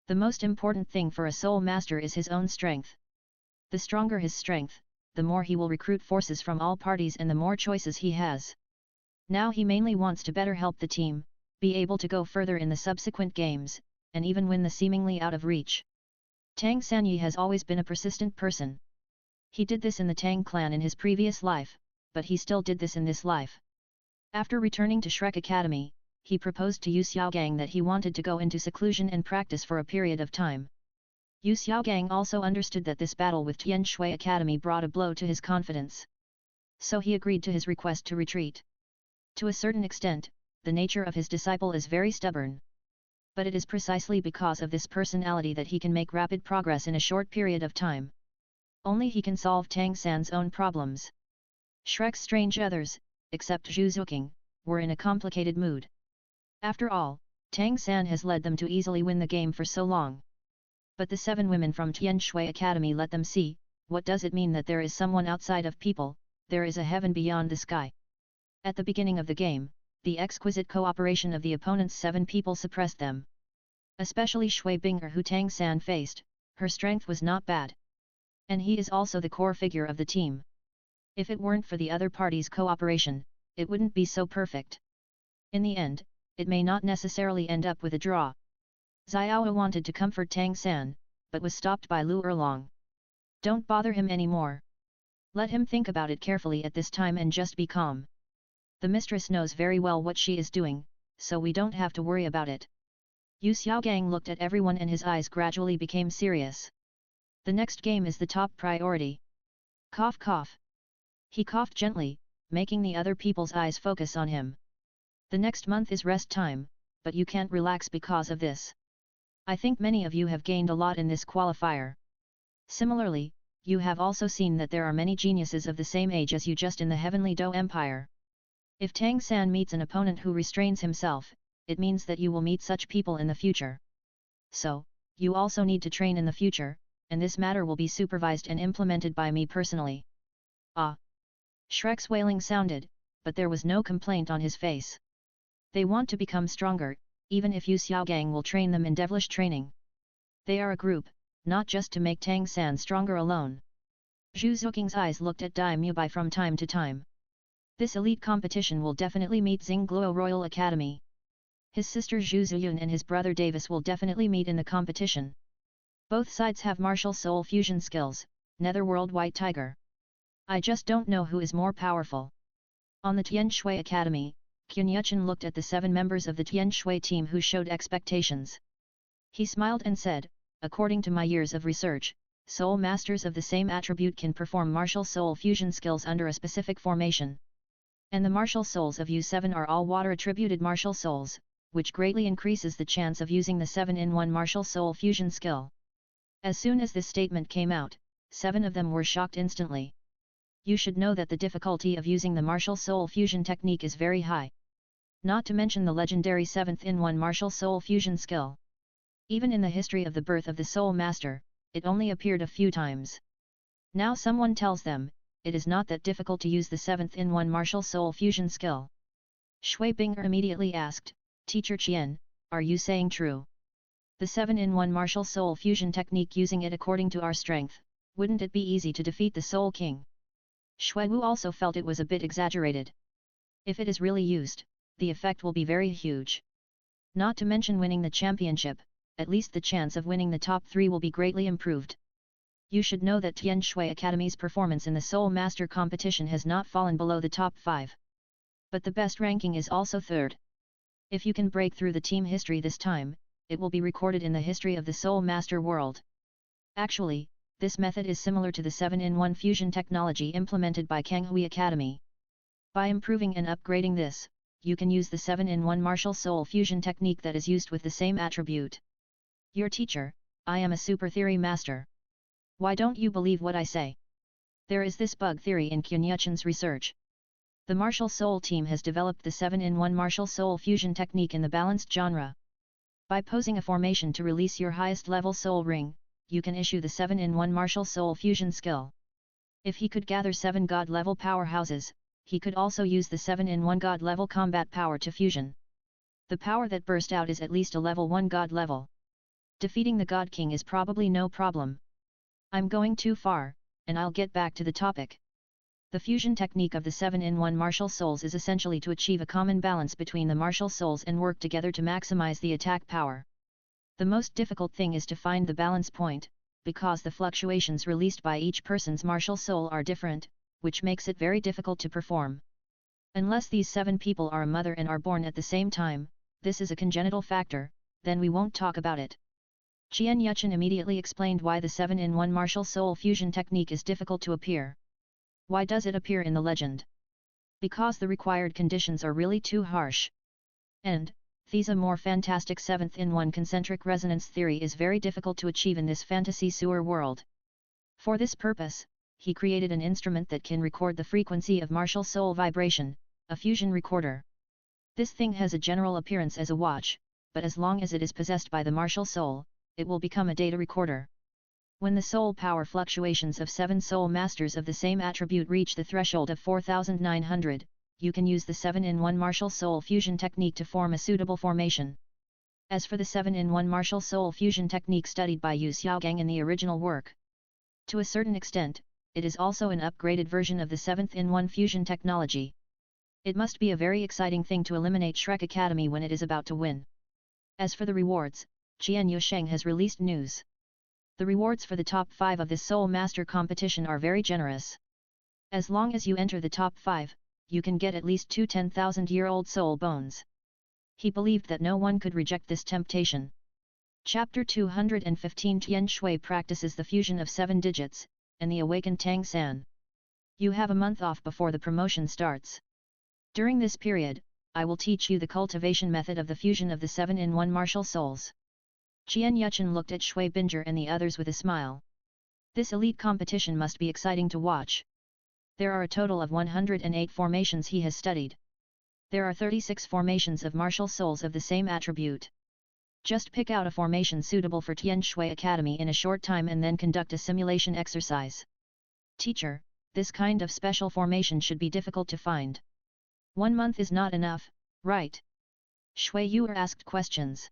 The most important thing for a soul master is his own strength. The stronger his strength, the more he will recruit forces from all parties and the more choices he has. Now he mainly wants to better help the team, be able to go further in the subsequent games, and even win the seemingly out of reach. Tang Sanyi has always been a persistent person. He did this in the Tang clan in his previous life, but he still did this in this life. After returning to Shrek Academy, he proposed to Yu Xiaogang that he wanted to go into seclusion and practice for a period of time. Yu Xiaogang also understood that this battle with Tian Shui Academy brought a blow to his confidence. So he agreed to his request to retreat. To a certain extent, the nature of his disciple is very stubborn. But it is precisely because of this personality that he can make rapid progress in a short period of time. Only he can solve Tang San's own problems. Shrek's strange others, except Zhu Zuqing, were in a complicated mood. After all, Tang San has led them to easily win the game for so long. But the 7 women from Tian Shui Academy let them see, what does it mean that there is someone outside of people, there is a heaven beyond the sky. At the beginning of the game, the exquisite cooperation of the opponent's 7 people suppressed them. Especially Shui Binger who Tang San faced, her strength was not bad. And he is also the core figure of the team. If it weren't for the other party's cooperation, it wouldn't be so perfect. In the end, it may not necessarily end up with a draw. Xiao wanted to comfort Tang San, but was stopped by Lu Erlong. Don't bother him anymore. Let him think about it carefully at this time and just be calm. The mistress knows very well what she is doing, so we don't have to worry about it. Yu Xiaogang looked at everyone and his eyes gradually became serious. The next game is the top priority. Cough cough. He coughed gently, making the other people's eyes focus on him. The next month is rest time, but you can't relax because of this. I think many of you have gained a lot in this qualifier. Similarly, you have also seen that there are many geniuses of the same age as you just in the Heavenly Do Empire. If Tang San meets an opponent who restrains himself, it means that you will meet such people in the future. So, you also need to train in the future, and this matter will be supervised and implemented by me personally. Ah! Shrek's wailing sounded, but there was no complaint on his face. They want to become stronger, even if Yu Xiaogang will train them in devilish training. They are a group, not just to make Tang San stronger alone. Zhu Zoking's eyes looked at Dai Mubai from time to time. This elite competition will definitely meet Xingluo Royal Academy. His sister Zhu Ziyun and his brother Davis will definitely meet in the competition. Both sides have martial soul fusion skills, Netherworld White Tiger. I just don't know who is more powerful. On the Tian Shui Academy, Qun Yuchen looked at the 7 members of the Tian Shui team who showed expectations. He smiled and said, according to my years of research, soul masters of the same attribute can perform martial soul fusion skills under a specific formation. And the martial souls of U7 are all water-attributed martial souls, which greatly increases the chance of using the 7-in-1 martial soul fusion skill. As soon as this statement came out, 7 of them were shocked instantly. You should know that the difficulty of using the martial soul fusion technique is very high. Not to mention the legendary 7th-in-1 martial soul fusion skill. Even in the history of the birth of the soul master, it only appeared a few times. Now someone tells them, it is not that difficult to use the 7th-in-1 martial soul fusion skill. Shui Binger immediately asked, Teacher Qian, are you saying true? The 7-in-1 martial soul fusion technique, using it according to our strength, wouldn't it be easy to defeat the Soul King? Shui Wu also felt it was a bit exaggerated. If it is really used, the effect will be very huge. Not to mention winning the championship, at least the chance of winning the top 3 will be greatly improved. You should know that Tian Shui Academy's performance in the Soul Master competition has not fallen below the top 5. But the best ranking is also 3rd. If you can break through the team history this time, it will be recorded in the history of the Soul Master world. Actually, this method is similar to the 7-in-1 fusion technology implemented by Kanghui Academy. By improving and upgrading this, you can use the 7-in-1 martial soul fusion technique that is used with the same attribute. Your teacher, I am a super theory master. Why don't you believe what I say? There is this bug theory in Qun Yuchen's research. The martial soul team has developed the 7-in-1 martial soul fusion technique in the balanced genre. By posing a formation to release your highest level soul ring, you can issue the 7-in-1 martial soul fusion skill. If he could gather 7 god level powerhouses, he could also use the 7-in-1 god level combat power to fusion. The power that burst out is at least a level 1 god level. Defeating the God King is probably no problem. I'm going too far, and I'll get back to the topic. The fusion technique of the 7-in-1 martial souls is essentially to achieve a common balance between the martial souls and work together to maximize the attack power. The most difficult thing is to find the balance point, because the fluctuations released by each person's martial soul are different, which makes it very difficult to perform. Unless these 7 people are a mother and are born at the same time, this is a congenital factor, then we won't talk about it. Qian Yuchen immediately explained why the 7-in-1 martial soul fusion technique is difficult to appear. Why does it appear in the legend? Because the required conditions are really too harsh. And, these a more fantastic 7th-in-1 concentric resonance theory is very difficult to achieve in this fantasy sewer world. For this purpose, he created an instrument that can record the frequency of martial soul vibration, a fusion recorder. This thing has a general appearance as a watch, but as long as it is possessed by the martial soul, it will become a data recorder. When the soul power fluctuations of 7 soul masters of the same attribute reach the threshold of 4900, you can use the 7-in-1 martial soul fusion technique to form a suitable formation. As for the 7-in-1 martial soul fusion technique studied by Yu Xiaogang in the original work, to a certain extent, it is also an upgraded version of the 7th-in-1 fusion technology. It must be a very exciting thing to eliminate Shrek Academy when it is about to win. As for the rewards, Qian Yusheng has released news. The rewards for the top 5 of this Soul Master competition are very generous. As long as you enter the top 5, you can get at least 2 10,000-year-old soul bones. He believed that no one could reject this temptation. Chapter 215 Tian Shui practices the fusion of 7 digits, and the awakened Tang San. You have a month off before the promotion starts. During this period, I will teach you the cultivation method of the fusion of the 7-in-1 martial souls. Qian Yuchen looked at Shui Binger and the others with a smile. This elite competition must be exciting to watch. There are a total of 108 formations he has studied. There are 36 formations of martial souls of the same attribute. Just pick out a formation suitable for Shrek Academy in a short time and then conduct a simulation exercise. Teacher, this kind of special formation should be difficult to find. 1 month is not enough, right? Shui Yu asked questions.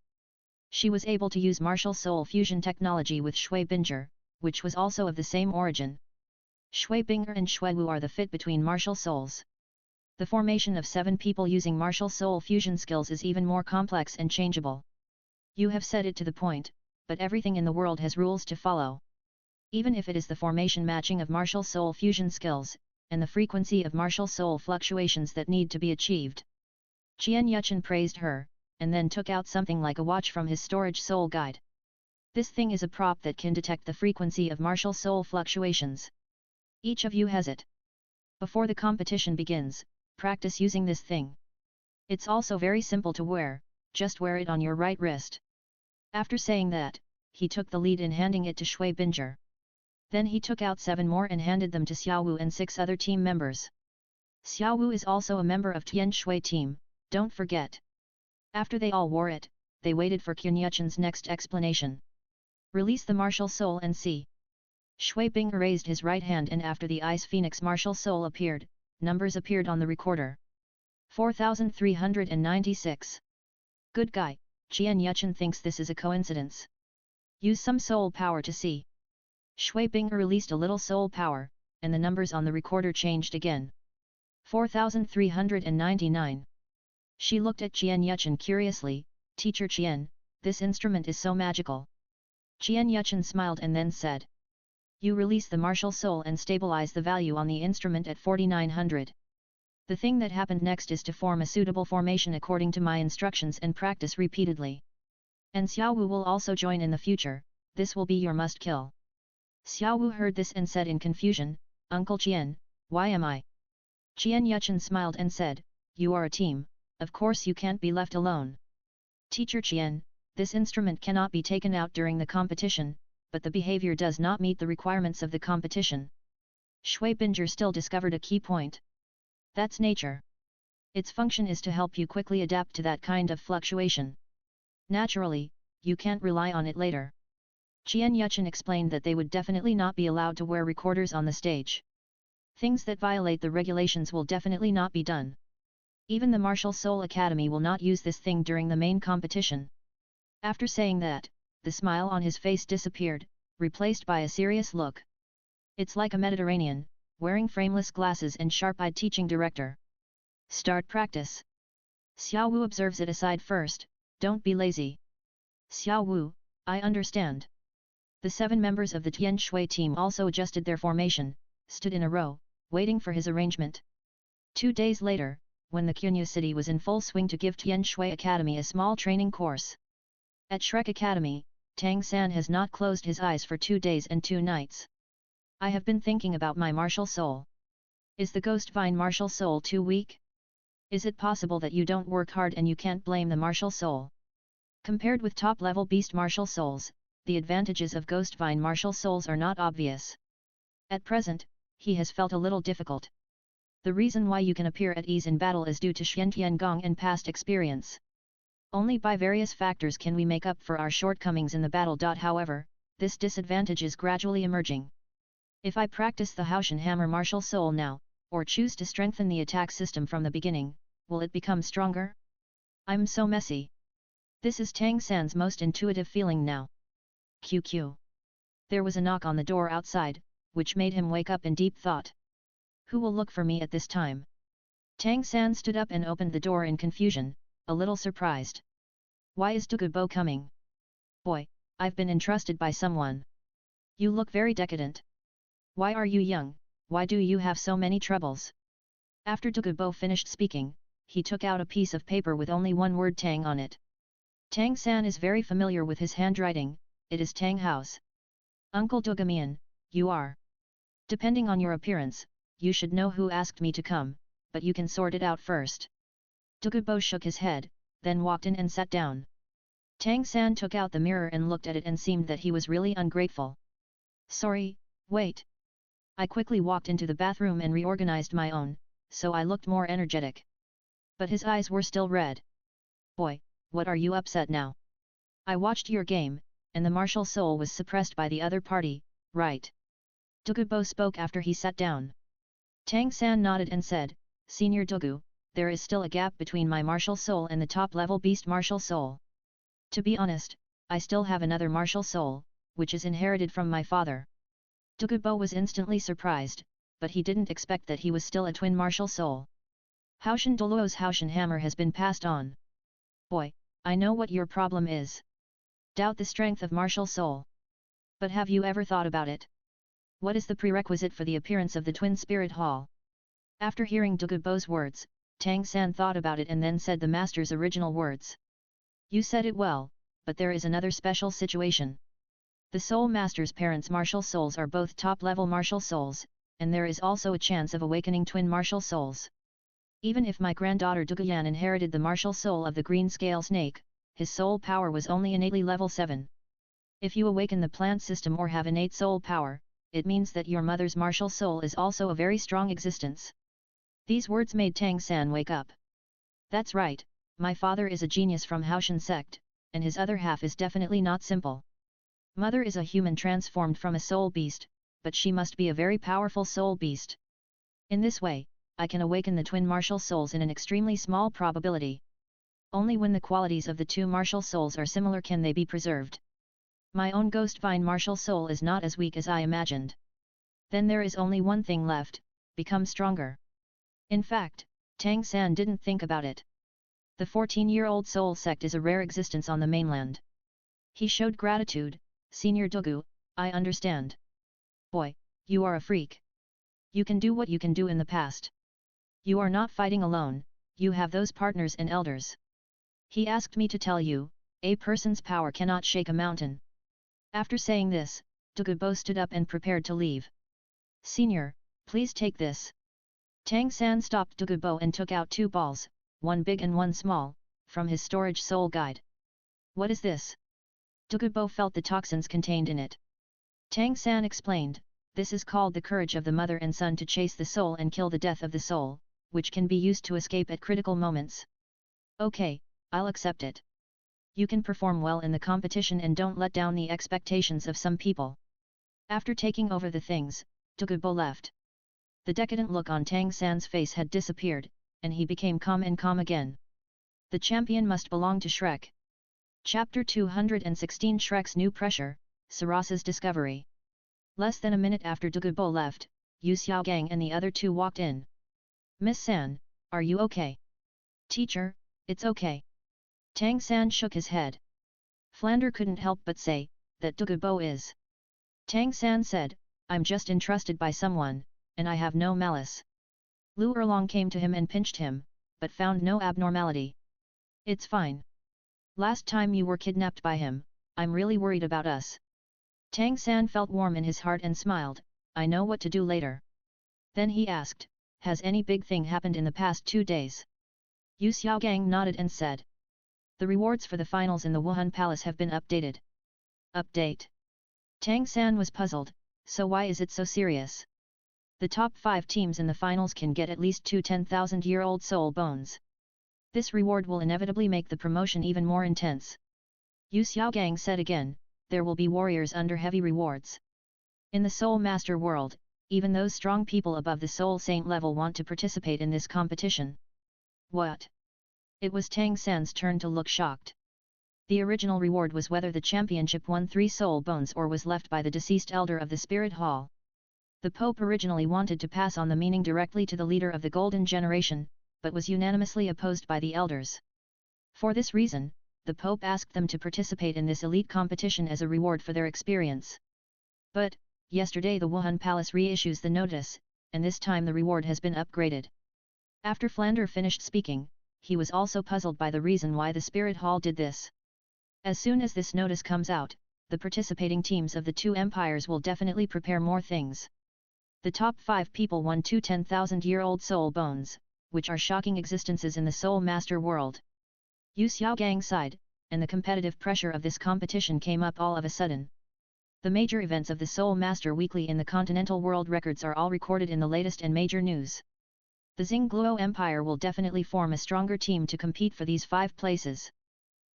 She was able to use martial soul fusion technology with Shui Binger, which was also of the same origin. Shui Binger and Shui Wu are the fit between martial souls. The formation of 7 people using martial soul fusion skills is even more complex and changeable. You have said it to the point, but everything in the world has rules to follow. Even if it is the formation matching of martial soul fusion skills, and the frequency of martial soul fluctuations that need to be achieved. Qian Yuchen praised her, and then took out something like a watch from his storage soul guide. This thing is a prop that can detect the frequency of martial soul fluctuations. Each of you has it. Before the competition begins, practice using this thing. It's also very simple to wear, just wear it on your right wrist. After saying that, he took the lead in handing it to Shui Binger. Then he took out 7 more and handed them to Xiao Wu and 6 other team members. Xiao Wu is also a member of Tian Shui team, don't forget. After they all wore it, they waited for Qian Yuchen's next explanation. Release the martial soul and see. Shui Binger raised his right hand and after the Ice Phoenix martial soul appeared, numbers appeared on the recorder. 4396. Good guy, Qian Yuchen thinks this is a coincidence. Use some soul power to see. Shui Binger released a little soul power, and the numbers on the recorder changed again. 4399. She looked at Qian Yuchen curiously, Teacher Qian, this instrument is so magical. Qian Yuchen smiled and then said. You release the martial soul and stabilize the value on the instrument at 4900. The thing that happened next is to form a suitable formation according to my instructions and practice repeatedly. And Xiao Wu will also join in the future, this will be your must-kill. Xiao Wu heard this and said in confusion, Uncle Qian, why am I? Qian Yuchen smiled and said, you are a team, of course you can't be left alone. Teacher Qian, this instrument cannot be taken out during the competition, but the behavior does not meet the requirements of the competition. Shui Binger still discovered a key point. That's nature. Its function is to help you quickly adapt to that kind of fluctuation. Naturally, you can't rely on it later. Qian Yuchen explained that they would definitely not be allowed to wear recorders on the stage. Things that violate the regulations will definitely not be done. Even the Martial Soul Academy will not use this thing during the main competition. After saying that, the smile on his face disappeared, replaced by a serious look. It's like a Mediterranean, wearing frameless glasses and sharp-eyed teaching director. Start practice. Xiao Wu observes it aside first, don't be lazy. Xiao Wu, I understand. The 7 members of the Tian Shui team also adjusted their formation, stood in a row, waiting for his arrangement. 2 days later, when the Qinyu city was in full swing to give Tian Shui Academy a small training course. At Shrek Academy, Tang San has not closed his eyes for 2 days and 2 nights. I have been thinking about my martial soul. Is the ghost vine martial soul too weak? Is it possible that you don't work hard and you can't blame the martial soul? Compared with top-level beast martial souls, the advantages of ghost vine martial souls are not obvious. At present, he has felt a little difficult. The reason why you can appear at ease in battle is due to Xiantian Gong and past experience. Only by various factors can we make up for our shortcomings in the battle. However, this disadvantage is gradually emerging. If I practice the Haoshan Hammer martial soul now, or choose to strengthen the attack system from the beginning, will it become stronger? I'm so messy. This is Tang San's most intuitive feeling now. QQ. There was a knock on the door outside, which made him wake up in deep thought. Who will look for me at this time? Tang San stood up and opened the door in confusion, a little surprised. Why is Douluo coming? Boy, I've been entrusted by someone. You look very decadent. Why are you young, why do you have so many troubles? After Douluo finished speaking, he took out a piece of paper with only one word Tang on it. Tang San is very familiar with his handwriting, it is Tang House. Uncle Douluo, you are. Depending on your appearance, you should know who asked me to come, but you can sort it out first. Douluo shook his head, then walked in and sat down. Tang San took out the mirror and looked at it and seemed that he was really ungrateful. Sorry, wait. I quickly walked into the bathroom and reorganized my own, so I looked more energetic. But his eyes were still red. Boy, what are you upset now? I watched your game, and the martial soul was suppressed by the other party, right? Douluo spoke after he sat down. Tang San nodded and said, Senior Douluo, there is still a gap between my martial soul and the top-level beast martial soul. To be honest, I still have another martial soul, which is inherited from my father. Douluo was instantly surprised, but he didn't expect that he was still a twin martial soul. Haoshan Douluo's Haoshan hammer has been passed on. Boy, I know what your problem is. Doubt the strength of martial soul. But have you ever thought about it? What is the prerequisite for the appearance of the twin spirit hall? After hearing Douluo's words, Tang San thought about it and then said the master's original words. You said it well, but there is another special situation. The soul master's parents' martial souls are both top-level martial souls, and there is also a chance of awakening twin martial souls. Even if my granddaughter Douluo inherited the martial soul of the green scale snake, his soul power was only innately level 7. If you awaken the plant system or have innate soul power, it means that your mother's martial soul is also a very strong existence. These words made Tang San wake up. That's right, my father is a genius from Haoshan sect, and his other half is definitely not simple. Mother is a human transformed from a soul beast, but she must be a very powerful soul beast. In this way, I can awaken the twin martial souls in an extremely small probability. Only when the qualities of the two martial souls are similar can they be preserved. My own ghost vine martial soul is not as weak as I imagined. Then there is only one thing left, become stronger. In fact, Tang San didn't think about it. The 14-year-old soul sect is a rare existence on the mainland. He showed gratitude, Senior Douluo, I understand. Boy, you are a freak. You can do what you can do in the past. You are not fighting alone, you have those partners and elders. He asked me to tell you, a person's power cannot shake a mountain. After saying this, Douluo stood up and prepared to leave. Senior, please take this. Tang San stopped Douluo and took out 2 balls, one big and one small, from his storage soul guide. What is this? Douluo felt the toxins contained in it. Tang San explained, this is called the courage of the mother and son to chase the soul and kill the death of the soul, which can be used to escape at critical moments. Okay, I'll accept it. You can perform well in the competition and don't let down the expectations of some people. After taking over the things, Douluo left. The decadent look on Tang San's face had disappeared, and he became calm again. The champion must belong to Shrek. Chapter 216 Shrek's New Pressure, Sarasa's Discovery. Less than a minute after Douluo left, Yu Xiaogang and the other 2 walked in. Miss San, are you okay? Teacher, it's okay. Tang San shook his head. Flander couldn't help but say, that Douluo is. Tang San said, I'm just entrusted by someone, and I have no malice. Lu Erlong came to him and pinched him, but found no abnormality. It's fine. Last time you were kidnapped by him, I'm really worried about us. Tang San felt warm in his heart and smiled, I know what to do later. Then he asked, has any big thing happened in the past 2 days? Yu Xiaogang nodded and said. The rewards for the finals in the Wuhun Palace have been updated. Update? Tang San was puzzled, so why is it so serious? The top 5 teams in the finals can get at least 2 10,000-year-old soul bones. This reward will inevitably make the promotion even more intense. Yu Xiaogang said again, there will be warriors under heavy rewards. In the Soul Master world, even those strong people above the Soul Saint level want to participate in this competition. What? It was Tang San's turn to look shocked. The original reward was whether the championship won 3 soul bones or was left by the deceased elder of the Spirit Hall. The Pope originally wanted to pass on the meaning directly to the leader of the Golden Generation, but was unanimously opposed by the elders. For this reason, the Pope asked them to participate in this elite competition as a reward for their experience. But, yesterday the Wuhun Palace reissues the notice, and this time the reward has been upgraded. After Flander finished speaking, he was also puzzled by the reason why the Spirit Hall did this. As soon as this notice comes out, the participating teams of the 2 empires will definitely prepare more things. The top 5 people won 2 10,000-year-old soul bones, which are shocking existences in the Soul Master world. Yu Xiaogang sighed, and the competitive pressure of this competition came up all of a sudden. The major events of the Soul Master Weekly in the continental world records are all recorded in the latest and major news. The Xingluo Empire will definitely form a stronger team to compete for these 5 places.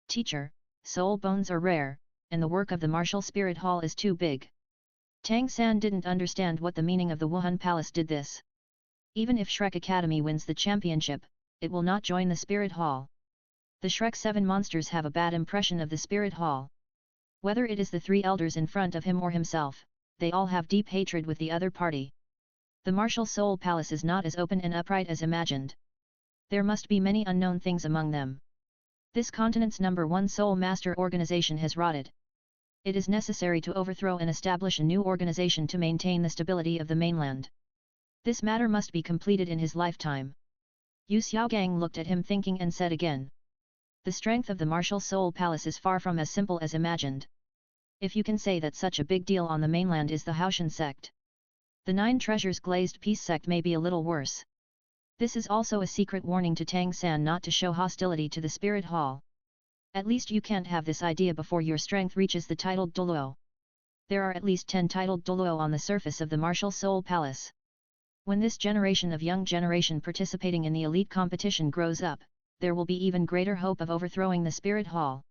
Teacher, soul bones are rare, and the work of the martial spirit hall is too big. Tang San didn't understand what the meaning of the Wuhun Palace did this. Even if Shrek Academy wins the championship, it will not join the spirit hall. The Shrek 7 monsters have a bad impression of the spirit hall. Whether it is the 3 elders in front of him or himself, they all have deep hatred with the other party. The martial soul palace is not as open and upright as imagined. There must be many unknown things among them. This continent's #1 soul master organization has rotted. It is necessary to overthrow and establish a new organization to maintain the stability of the mainland. This matter must be completed in his lifetime. Yu Xiaogang looked at him thinking and said again. The strength of the martial soul palace is far from as simple as imagined. If you can say that such a big deal on the mainland is the Haoshan sect. The 9 treasures glazed peace sect may be a little worse. This is also a secret warning to Tang San not to show hostility to the spirit hall. At least you can't have this idea before your strength reaches the titled Douluo. There are at least 10 titled Douluo on the surface of the martial soul palace. When this generation of young generation participating in the elite competition grows up, there will be even greater hope of overthrowing the spirit hall.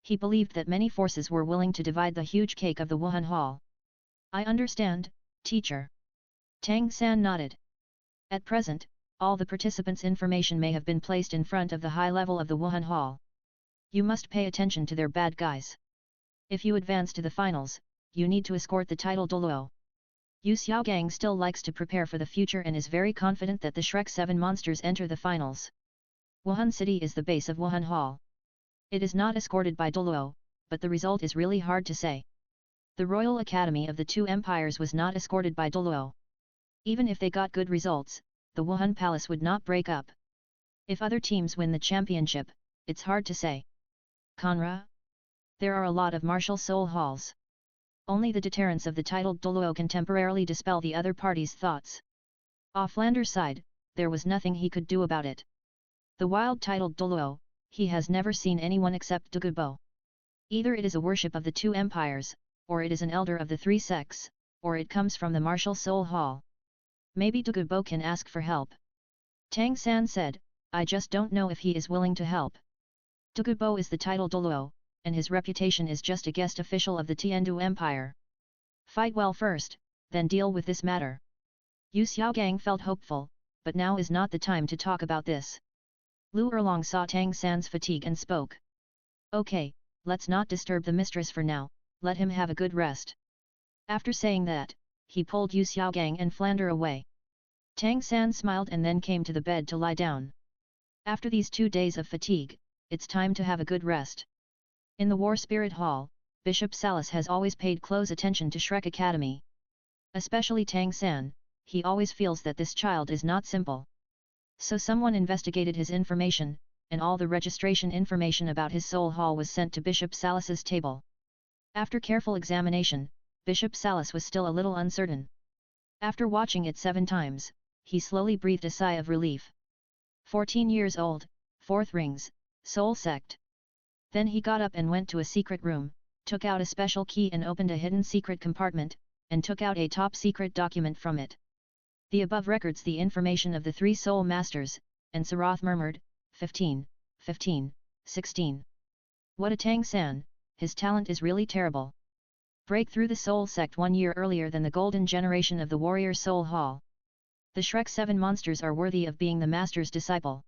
He believed that many forces were willing to divide the huge cake of the Wuhan hall. I understand, teacher. Tang San nodded. At present, all the participants' information may have been placed in front of the high level of the Wuhan hall. You must pay attention to their bad guys. If you advance to the finals, you need to escort the title Douluo. Yu Xiaogang still likes to prepare for the future and is very confident that the Shrek 7 monsters enter the finals. Wuhan City is the base of Wuhan Hall. It is not escorted by Douluo, but the result is really hard to say. The Royal Academy of the 2 empires was not escorted by Douluo. Even if they got good results, the Wuhan Palace would not break up. If other teams win the championship, it's hard to say. Conra? There are a lot of martial soul halls. Only the deterrence of the titled Douluo can temporarily dispel the other party's thoughts. Off Lander's side, there was nothing he could do about it. The wild titled Douluo, he has never seen anyone except Douluo. Either it is a worship of the 2 empires, or it is an elder of the 3 sects, or it comes from the martial soul hall. Maybe Douluo can ask for help. Tang San said, I just don't know if he is willing to help. Douluo is the title Douluo, and his reputation is just a guest official of the Tiandu Empire. Fight well first, then deal with this matter. Yu Xiaogang felt hopeful, but now is not the time to talk about this. Lu Erlong saw Tang San's fatigue and spoke. Okay, let's not disturb the mistress for now, let him have a good rest. After saying that, he pulled Yu Xiaogang and Flander away. Tang San smiled and then came to the bed to lie down. After these 2 days of fatigue, it's time to have a good rest. In the War Spirit Hall, Bishop Salas has always paid close attention to Shrek Academy. Especially Tang San, he always feels that this child is not simple. So someone investigated his information, and all the registration information about his soul hall was sent to Bishop Salas's table. After careful examination, Bishop Salas was still a little uncertain. After watching it 7 times, he slowly breathed a sigh of relief. 14 years old, 4th rings, soul sect. Then he got up and went to a secret room, took out a special key and opened a hidden secret compartment, and took out a top secret document from it. The above records the information of the 3 soul masters, and Sarath murmured, 15, 15, 16. What a Tang San, his talent is really terrible. Break through the soul sect 1 year earlier than the golden generation of the warrior soul hall. The Shrek 7 monsters are worthy of being the master's disciple.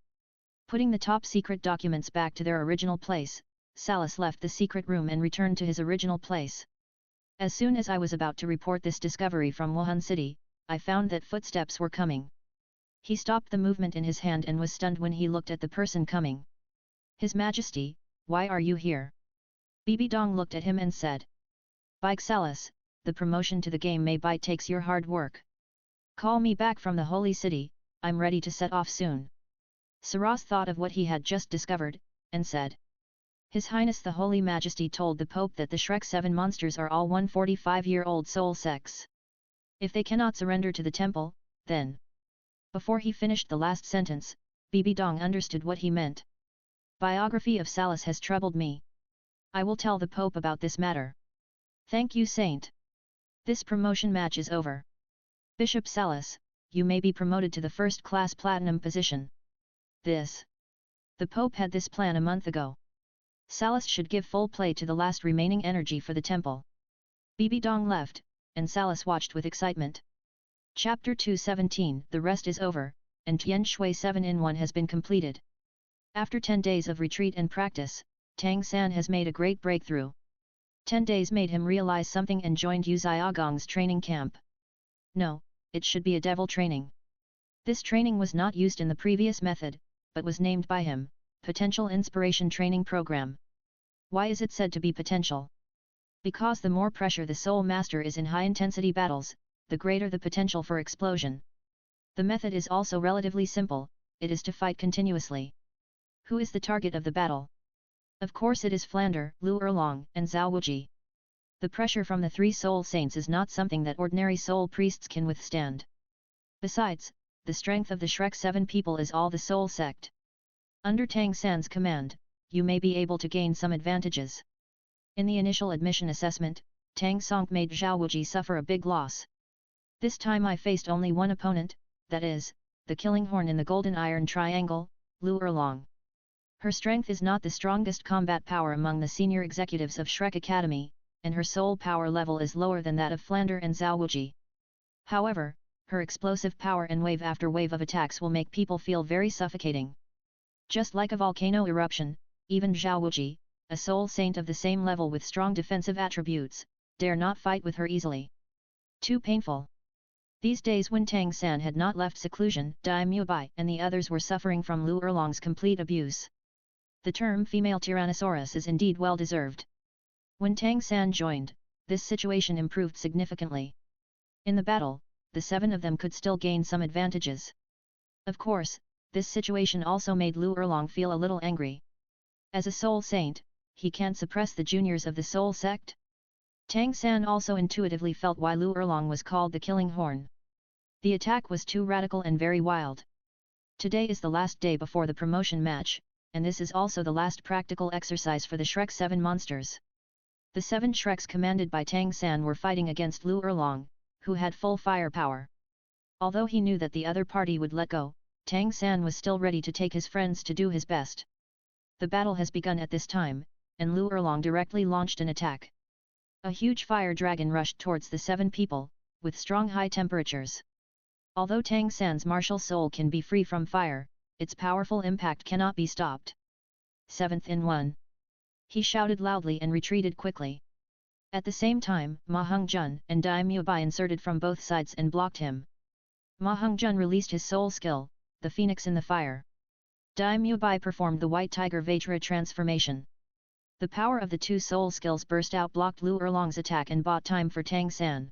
Putting the top secret documents back to their original place, Salas left the secret room and returned to his original place. As soon as I was about to report this discovery from Wuhan City, I found that footsteps were coming. He stopped the movement in his hand and was stunned when he looked at the person coming. His Majesty, why are you here? Bibi Dong looked at him and said. Bike Salas, the promotion to the game may bite takes your hard work. Call me back from the Holy City, I'm ready to set off soon. Saras thought of what he had just discovered, and said. His Highness the Holy Majesty told the Pope that the Shrek 7 monsters are all 145-year-old soul sects. If they cannot surrender to the temple, then... Before he finished the last sentence, Bibi Dong understood what he meant. Biography of Salas has troubled me. I will tell the Pope about this matter. Thank you, Saint. This promotion match is over. Bishop Salas, you may be promoted to the first-class platinum position. The Pope had this plan a month ago. Salas should give full play to the last remaining energy for the temple. Bibi Dong left, and Salas watched with excitement. Chapter 217. The rest is over, and Tian Shui 7-in-1 has been completed. After 10 days of retreat and practice, Tang San has made a great breakthrough. 10 days made him realize something and joined Yu Xiaogong's training camp. No, it should be a devil training. This training was not used in the previous method, but was named by him, Potential Inspiration Training Program. Why is it said to be potential? Because the more pressure the Soul Master is in high-intensity battles, the greater the potential for explosion. The method is also relatively simple, it is to fight continuously. Who is the target of the battle? Of course it is Flander, Lu Erlong, and Zhao Wuji. The pressure from the 3 soul saints is not something that ordinary soul priests can withstand. Besides, the strength of the Shrek 7 people is all the soul sect. Under Tang San's command, you may be able to gain some advantages. In the initial admission assessment, Tang Song made Zhao Wuji suffer a big loss. This time I faced only one opponent, that is, the Killing Horn in the Golden Iron Triangle, Lu Erlong. Her strength is not the strongest combat power among the senior executives of Shrek Academy, and her soul power level is lower than that of Flander and Zhao Wuji. However, her explosive power and wave after wave of attacks will make people feel very suffocating. Just like a volcano eruption, even Zhao Wuji, a soul saint of the same level with strong defensive attributes, dare not fight with her easily. Too painful. These days when Tang San had not left seclusion, Dai Mubai and the others were suffering from Lu Erlong's complete abuse. The term female Tyrannosaurus is indeed well deserved. When Tang San joined, this situation improved significantly. In the battle, the 7 of them could still gain some advantages. Of course, this situation also made Lu Erlong feel a little angry. As a soul saint, he can't suppress the juniors of the soul sect. Tang San also intuitively felt why Lu Erlong was called the Killing Horn. The attack was too radical and very wild. Today is the last day before the promotion match, and this is also the last practical exercise for the Shrek 7 monsters. The 7 Shreks commanded by Tang San were fighting against Lu Erlong, who had full firepower. Although he knew that the other party would let go, Tang San was still ready to take his friends to do his best. The battle has begun at this time, and Lu Erlong directly launched an attack. A huge fire dragon rushed towards the 7 people, with strong high temperatures. Although Tang San's martial soul can be free from fire, its powerful impact cannot be stopped. 7th in 1. He shouted loudly and retreated quickly. At the same time, Ma Hongjun and Dai Mubai inserted from both sides and blocked him. Ma Hongjun released his soul skill, the Phoenix in the Fire. Dai Mubai performed the White Tiger Vajra transformation. The power of the 2 soul skills burst out, blocked Lu Erlong's attack and bought time for Tang San.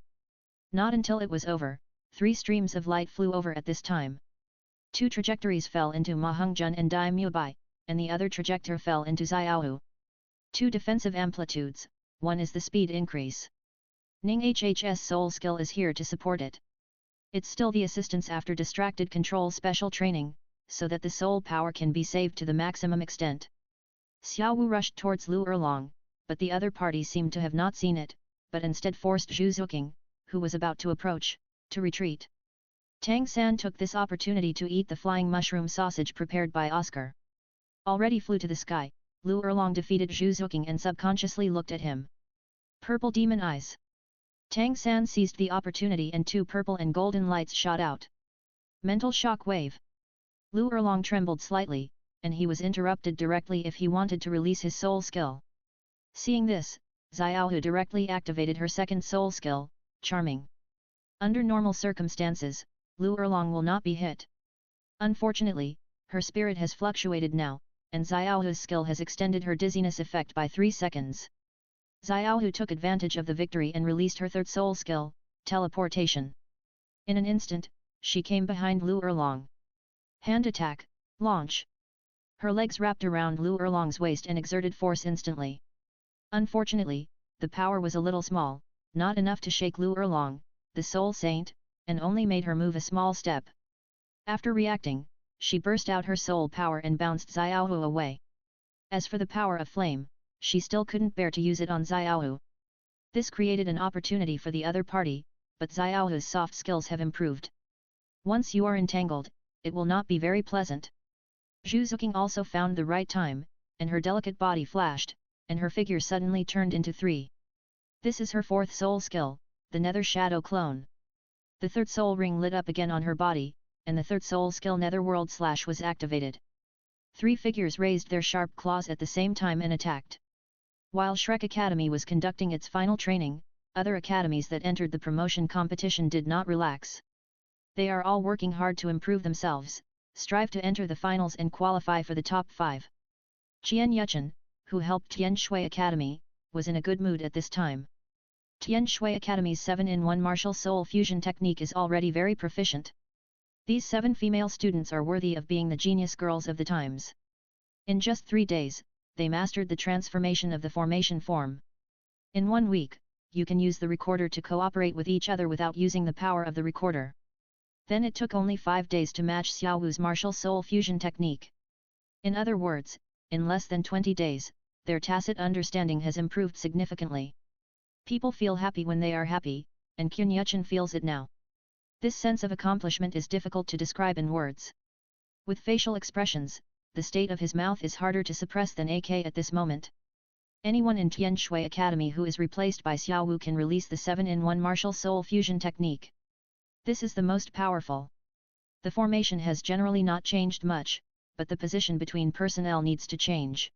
Not until it was over, 3 streams of light flew over at this time. 2 trajectories fell into Ma Hongjun and Dai Mubai, and the other trajectory fell into Xiaohu. 2 defensive amplitudes, one is the speed increase. Ning Hh's soul skill is here to support it. It's still the assistance after distracted control special training, so that the soul power can be saved to the maximum extent. Xiaowu rushed towards Lu Erlong, but the other party seemed to have not seen it, but instead forced Zhu Zuqing, who was about to approach, to retreat. Tang San took this opportunity to eat the flying mushroom sausage prepared by Oscar. Already flew to the sky, Lu Erlong defeated Zhu Zuqing and subconsciously looked at him. Purple demon eyes. Tang San seized the opportunity and 2 purple and golden lights shot out. Mental shock wave. Lu Erlong trembled slightly, and he was interrupted directly if he wanted to release his soul skill. Seeing this, Xiaohu directly activated her second soul skill, Charming. Under normal circumstances, Lu Erlong will not be hit. Unfortunately, her spirit has fluctuated now, and Xiaohu's skill has extended her dizziness effect by 3 seconds. Xiaohu took advantage of the victory and released her third soul skill, Teleportation. In an instant, she came behind Lu Erlong. Hand attack, launch. Her legs wrapped around Lu Erlong's waist and exerted force instantly. Unfortunately, the power was a little small, not enough to shake Lu Erlong, the soul saint, and only made her move a small step. After reacting, she burst out her soul power and bounced Xiaohu away. As for the power of flame, she still couldn't bear to use it on Xiaohu. This created an opportunity for the other party, but Xiaohu's soft skills have improved. Once you are entangled, it will not be very pleasant. Zhu Zuqing also found the right time, and her delicate body flashed, and her figure suddenly turned into 3. This is her 4th soul skill, the Nether Shadow Clone. The 3rd soul ring lit up again on her body, and the 3rd soul skill Netherworld Slash was activated. 3 figures raised their sharp claws at the same time and attacked. While Shrek Academy was conducting its final training, other academies that entered the promotion competition did not relax. They are all working hard to improve themselves, strive to enter the finals and qualify for the top 5. Qian Yuchen, who helped Tian Shui Academy, was in a good mood at this time. Tian Shui Academy's 7-in-1 martial soul fusion technique is already very proficient. These 7 female students are worthy of being the genius girls of the times. In just 3 days, they mastered the transformation of the formation form. In 1 week, you can use the recorder to cooperate with each other without using the power of the recorder. Then it took only 5 days to match Xiao Wu's martial soul fusion technique. In other words, in less than 20 days, their tacit understanding has improved significantly. People feel happy when they are happy, and Qin Yuchen feels it now. This sense of accomplishment is difficult to describe in words. With facial expressions, the state of his mouth is harder to suppress than AK at this moment. Anyone in Tian Shui Academy who is replaced by Xiao Wu can release the 7-in-1 martial soul fusion technique. This is the most powerful. The formation has generally not changed much, but the position between personnel needs to change.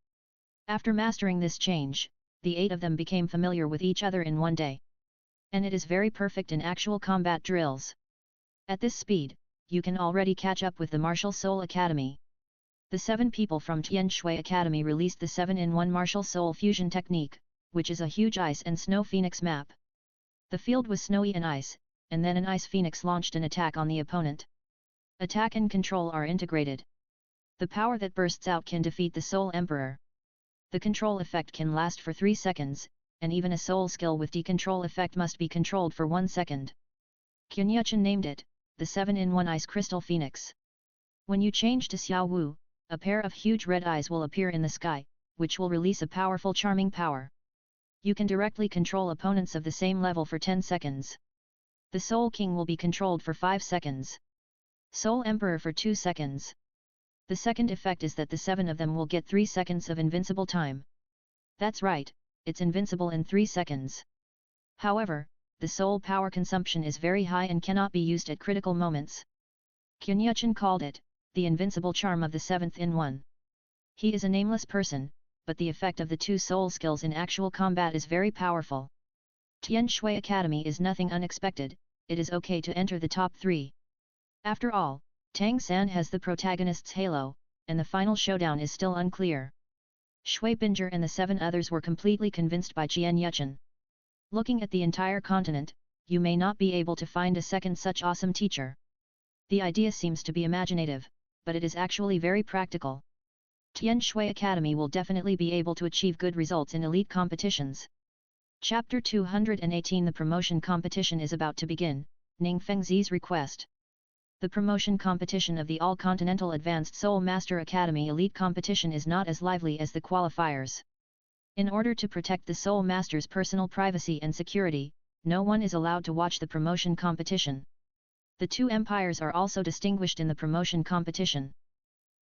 After mastering this change, the 8 of them became familiar with each other in 1 day. And it is very perfect in actual combat drills. At this speed, you can already catch up with the Martial Soul Academy. The 7 people from Tian Shui Academy released the 7-in-1 Martial Soul Fusion Technique, which is a huge ice and snow phoenix map. The field was snowy and ice, and then an ice phoenix launched an attack on the opponent. Attack and control are integrated. The power that bursts out can defeat the Soul Emperor. The control effect can last for 3 seconds, and even a soul skill with decontrol effect must be controlled for 1 second. Qin Yuchen named it, the 7-in-1 Ice Crystal Phoenix. When you change to Xiao Wu, a pair of huge red eyes will appear in the sky, which will release a powerful charming power. You can directly control opponents of the same level for 10 seconds. The Soul King will be controlled for 5 seconds. Soul Emperor for 2 seconds. The second effect is that the 7 of them will get 3 seconds of invincible time. That's right, it's invincible in 3 seconds. However, the soul power consumption is very high and cannot be used at critical moments. Qin Yuchen called it, the invincible charm of the 7th-in-1. He is a nameless person, but the effect of the 2 soul skills in actual combat is very powerful. Tian Shui Academy is nothing unexpected, it is okay to enter the top 3. After all, Tang San has the protagonist's halo, and the final showdown is still unclear. Shui Binger and the 7 others were completely convinced by Qian Yuchen. Looking at the entire continent, you may not be able to find a second such awesome teacher. The idea seems to be imaginative, but it is actually very practical. Tian Shui Academy will definitely be able to achieve good results in elite competitions. Chapter 218 The promotion competition is about to begin, Ning Fengzi's request. The promotion competition of the All-Continental Advanced Soul Master Academy Elite Competition is not as lively as the qualifiers. In order to protect the Soul Master's personal privacy and security, no one is allowed to watch the promotion competition. The 2 empires are also distinguished in the promotion competition.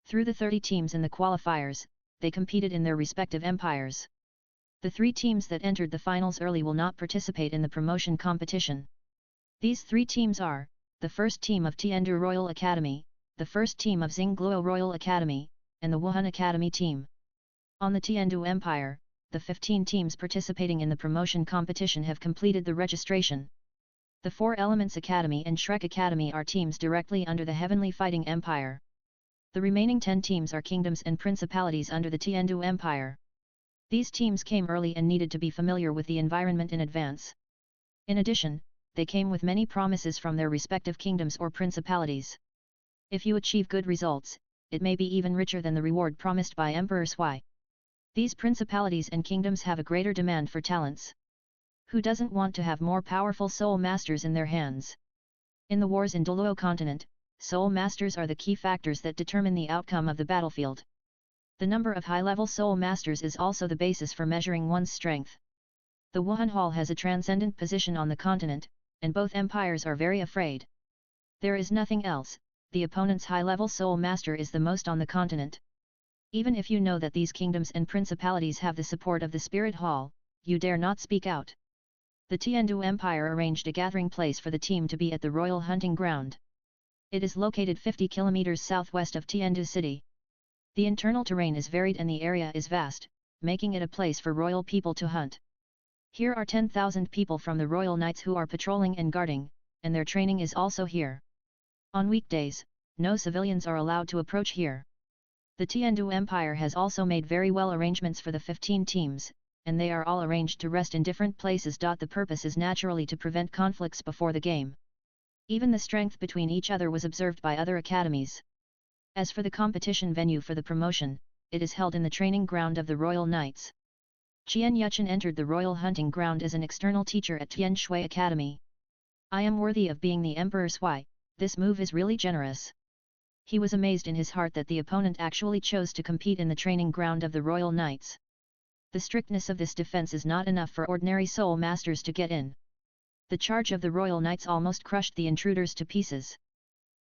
Through the 30 teams in the qualifiers, they competed in their respective empires. The 3 teams that entered the finals early will not participate in the promotion competition. These 3 teams are, the first team of Tiandu Royal Academy, the first team of Xingluo Royal Academy, and the Wuhun Academy team. On the Tiandu Empire, the 15 teams participating in the promotion competition have completed the registration. The 4 Elements Academy and Shrek Academy are teams directly under the Heavenly Fighting Empire. The remaining 10 teams are kingdoms and principalities under the Tiandu Empire. These teams came early and needed to be familiar with the environment in advance. In addition, they came with many promises from their respective kingdoms or principalities. If you achieve good results, it may be even richer than the reward promised by Emperor Sui. These principalities and kingdoms have a greater demand for talents. Who doesn't want to have more powerful soul masters in their hands? In the wars in Douluo continent, soul masters are the key factors that determine the outcome of the battlefield. The number of high-level soul masters is also the basis for measuring one's strength. The Wuhan Hall has a transcendent position on the continent, and both empires are very afraid. There is nothing else, the opponent's high-level soul master is the most on the continent. Even if you know that these kingdoms and principalities have the support of the Spirit Hall, you dare not speak out. The Tiandu Empire arranged a gathering place for the team to be at the Royal Hunting Ground. It is located 50 kilometers southwest of Tiandu City. The internal terrain is varied and the area is vast, making it a place for royal people to hunt. Here are 10,000 people from the royal knights who are patrolling and guarding, and their training is also here. On weekdays, no civilians are allowed to approach here. The Tiandu Empire has also made very well arrangements for the 15 teams, and they are all arranged to rest in different places. The purpose is naturally to prevent conflicts before the game. Even the strength between each other was observed by other academies. As for the competition venue for the promotion, it is held in the training ground of the Royal Knights. Qian Yuchen entered the Royal Hunting Ground as an external teacher at Tian Shui Academy. I am worthy of being the Emperor's wife. This move is really generous. He was amazed in his heart that the opponent actually chose to compete in the training ground of the Royal Knights. The strictness of this defense is not enough for ordinary soul masters to get in. The charge of the Royal Knights almost crushed the intruders to pieces.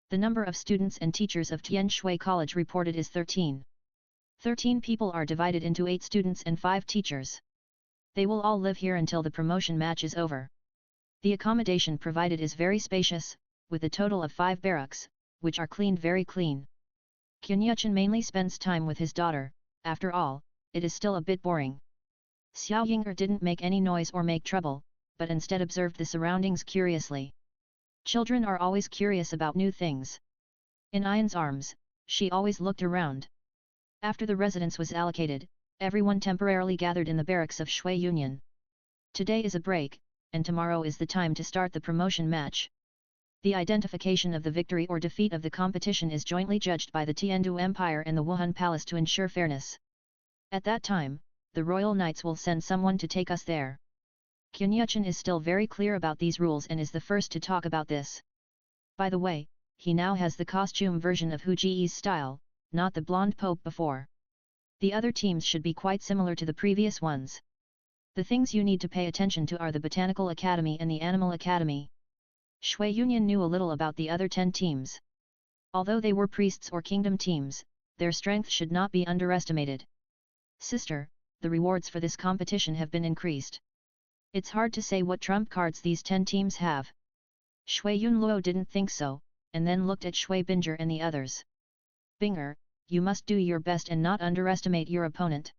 The number of students and teachers of Tian Shui College reported is 13. 13 people are divided into 8 students and 5 teachers. They will all live here until the promotion match is over. The accommodation provided is very spacious, with a total of 5 barracks, which are cleaned very clean. Qian Yuchen mainly spends time with his daughter. After all, it is still a bit boring. Xiao Ying'er didn't make any noise or make trouble, but instead observed the surroundings curiously. Children are always curious about new things. In Ayan's arms, she always looked around. After the residence was allocated, everyone temporarily gathered in the barracks of Shui Union. Today is a break, and tomorrow is the time to start the promotion match. The identification of the victory or defeat of the competition is jointly judged by the Tiandu Empire and the Wuhun Palace to ensure fairness. At that time, the Royal Knights will send someone to take us there. Qian Yuchen is still very clear about these rules and is the first to talk about this. By the way, he now has the costume version of Hu Ji's style, not the blonde pope before. The other teams should be quite similar to the previous ones. The things you need to pay attention to are the Botanical Academy and the Animal Academy. Shui Union knew a little about the other 10 teams. Although they were priests or kingdom teams, their strength should not be underestimated. Sister, the rewards for this competition have been increased. It's hard to say what trump cards these 10 teams have. Shui Yunluo didn't think so, and then looked at Shui Binger and the others. Binger, you must do your best and not underestimate your opponent.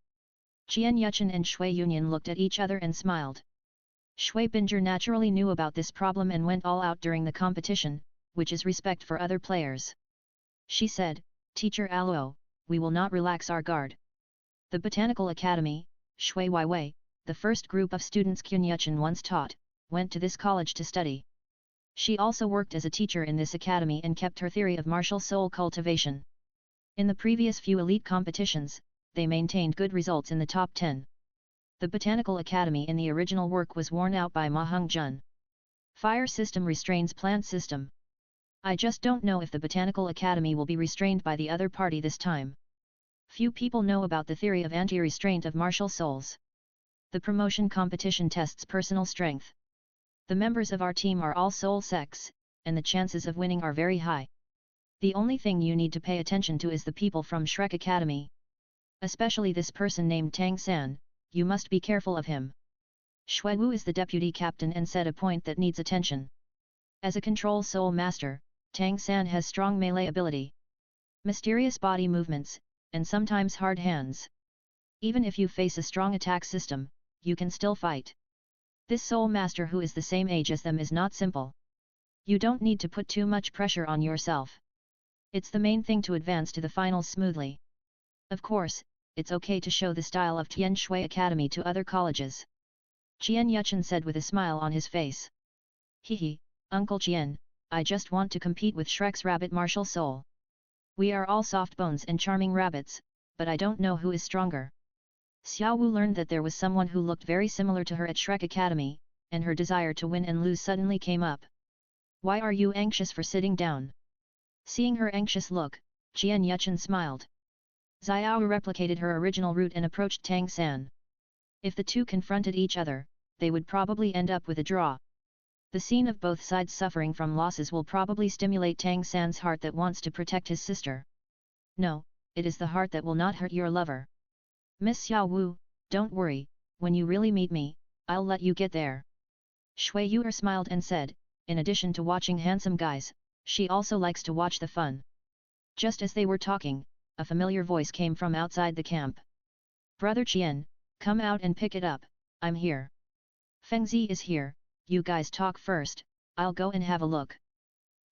Qian Yuchen and Shui Union looked at each other and smiled. Shui Binger naturally knew about this problem and went all out during the competition, which is respect for other players. She said, Teacher Aluo, we will not relax our guard. The Botanical Academy, Shui Weiwei, the first group of students Qian Yuchen once taught, went to this college to study. She also worked as a teacher in this academy and kept her theory of martial soul cultivation. In the previous few elite competitions, they maintained good results in the top 10. The Botanical Academy in the original work was worn out by Ma Heng-jun. Fire system restrains plant system. I just don't know if the Botanical Academy will be restrained by the other party this time. Few people know about the theory of anti-restraint of martial souls. The promotion competition tests personal strength. The members of our team are all soul sects, and the chances of winning are very high. The only thing you need to pay attention to is the people from Shrek Academy. Especially this person named Tang San, you must be careful of him. Shui Wu is the deputy captain and said a point that needs attention. As a control soul master, Tang San has strong melee ability, mysterious body movements, and sometimes hard hands. Even if you face a strong attack system, you can still fight. This soul master who is the same age as them is not simple. You don't need to put too much pressure on yourself. It's the main thing to advance to the finals smoothly. Of course, it's okay to show the style of Tian Shui Academy to other colleges. Qian Yuchen said with a smile on his face. Hehe, Uncle Qian, I just want to compete with Shrek's rabbit martial soul. We are all soft bones and charming rabbits, but I don't know who is stronger. Xiao Wu learned that there was someone who looked very similar to her at Shrek Academy, and her desire to win and lose suddenly came up. Why are you anxious for sitting down? Seeing her anxious look, Qian Yuchen smiled. Xiao replicated her original route and approached Tang San. If the two confronted each other, they would probably end up with a draw. The scene of both sides suffering from losses will probably stimulate Tang San's heart that wants to protect his sister. No, it is the heart that will not hurt your lover. Miss Xiao Wu, don't worry, when you really meet me, I'll let you get there. Shui Yuer smiled and said, in addition to watching handsome guys, she also likes to watch the fun. Just as they were talking, a familiar voice came from outside the camp. Brother Qian, come out and pick it up, I'm here. Fengzi is here, you guys talk first, I'll go and have a look.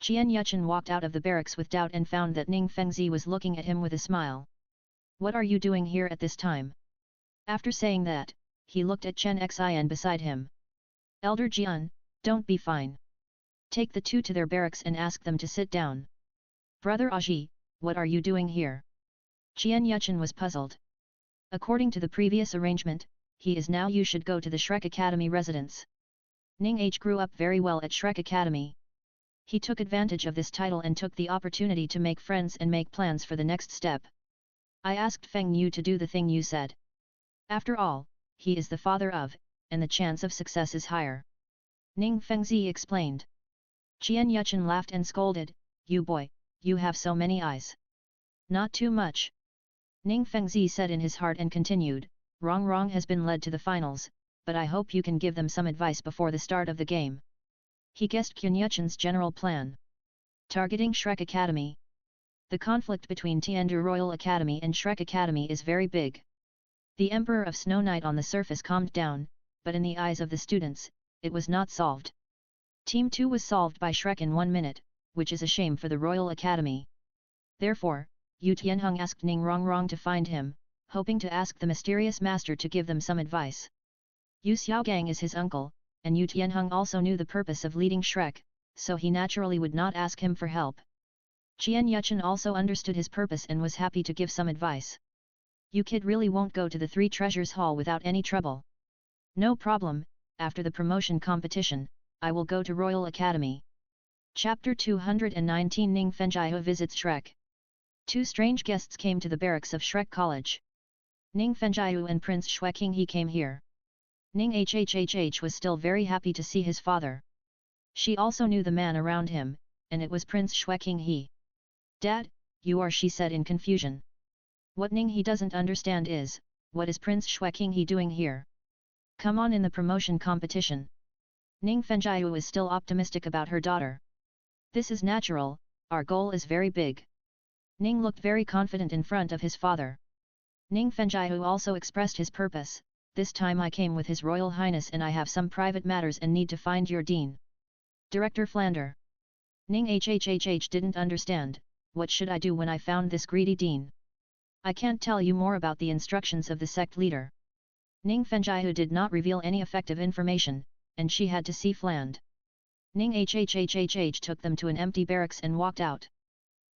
Qian Yuchen walked out of the barracks with doubt and found that Ning Fengzi was looking at him with a smile. What are you doing here at this time? After saying that, he looked at Chen Xian beside him. Elder Jian, don't be fine. Take the two to their barracks and ask them to sit down. Brother Aji, what are you doing here? Qian Yuchen was puzzled. According to the previous arrangement, he is now you should go to the Shrek Academy residence. Ning H grew up very well at Shrek Academy. He took advantage of this title and took the opportunity to make friends and make plans for the next step. I asked Feng Yu to do the thing you said. After all, he is the father of, and the chance of success is higher. Ning Fengzi explained. Qian Yuchen laughed and scolded, you boy, you have so many eyes. Not too much. Ning Fengzi said in his heart and continued, Rong has been led to the finals, but I hope you can give them some advice before the start of the game. He guessed Qian Yuchen's general plan. Targeting Shrek Academy. The conflict between Tiandu Royal Academy and Shrek Academy is very big. The Emperor of Snow Knight on the surface calmed down, but in the eyes of the students, it was not solved. Team 2 was solved by Shrek in 1 minute, which is a shame for the Royal Academy. Therefore, Yu Tianheng asked Ning Rong to find him, hoping to ask the mysterious master to give them some advice. Yu Xiaogang is his uncle, and Yu Tianheng also knew the purpose of leading Shrek, so he naturally would not ask him for help. Qian Yuchen also understood his purpose and was happy to give some advice. You kid really won't go to the Three Treasures Hall without any trouble. No problem, after the promotion competition, I will go to Royal Academy. Chapter 219 Ning Fenjiao visits Shrek. Two strange guests came to the barracks of Shrek College. Ning Fenjiao and Prince Shueqing he came here. Ning Hhhh was still very happy to see his father. She also knew the man around him, and it was Prince Shueqing he. Dad, you are, she said in confusion. What Ning he doesn't understand is, what is Prince Shueqing he doing here? Come on in the promotion competition. Ning Fenjiao is still optimistic about her daughter. This is natural, our goal is very big. Ning looked very confident in front of his father. Ning Fenjiao also expressed his purpose, this time I came with His Royal Highness and I have some private matters and need to find your dean. Director Flander. Ning Hhhh didn't understand, what should I do when I found this greedy dean? I can't tell you more about the instructions of the sect leader. Ning Fenjiao did not reveal any effective information, and she had to see Fland. Ning Hhhh took them to an empty barracks and walked out.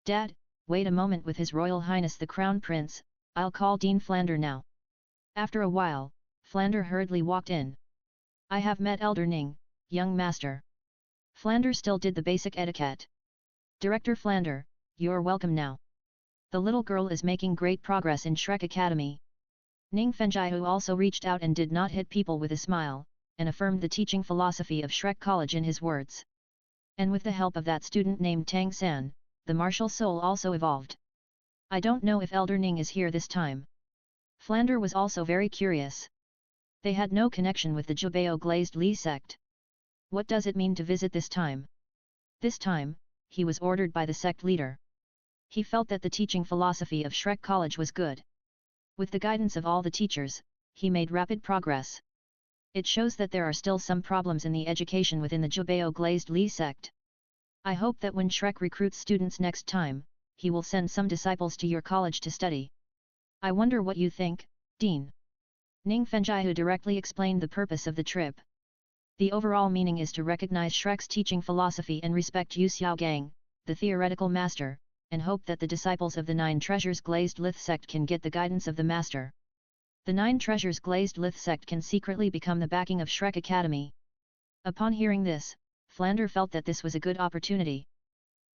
Dad, wait a moment with His Royal Highness the Crown Prince, I'll call Dean Flander now. After a while, Flander hurriedly walked in. I have met Elder Ning, young master. Flander still did the basic etiquette. Director Flander, you're welcome now. The little girl is making great progress in Shrek Academy. Ning Fenjiao also reached out and did not hit people with a smile, and affirmed the teaching philosophy of Shrek College in his words. And with the help of that student named Tang San, the martial soul also evolved. I don't know if Elder Ning is here this time. Flander was also very curious. They had no connection with the Jubeo Glazed Li sect. What does it mean to visit this time? This time, he was ordered by the sect leader. He felt that the teaching philosophy of Shrek College was good. With the guidance of all the teachers, he made rapid progress. It shows that there are still some problems in the education within the Jubeo Glazed Li sect. I hope that when Shrek recruits students next time, he will send some disciples to your college to study. I wonder what you think, Dean. Ning Fenjiao directly explained the purpose of the trip. The overall meaning is to recognize Shrek's teaching philosophy and respect Yu Xiaogang, the theoretical master, and hope that the disciples of the Nine Treasures Glazed Lith sect can get the guidance of the master. The Nine Treasures Glazed Lith sect can secretly become the backing of Shrek Academy. Upon hearing this, Flander felt that this was a good opportunity.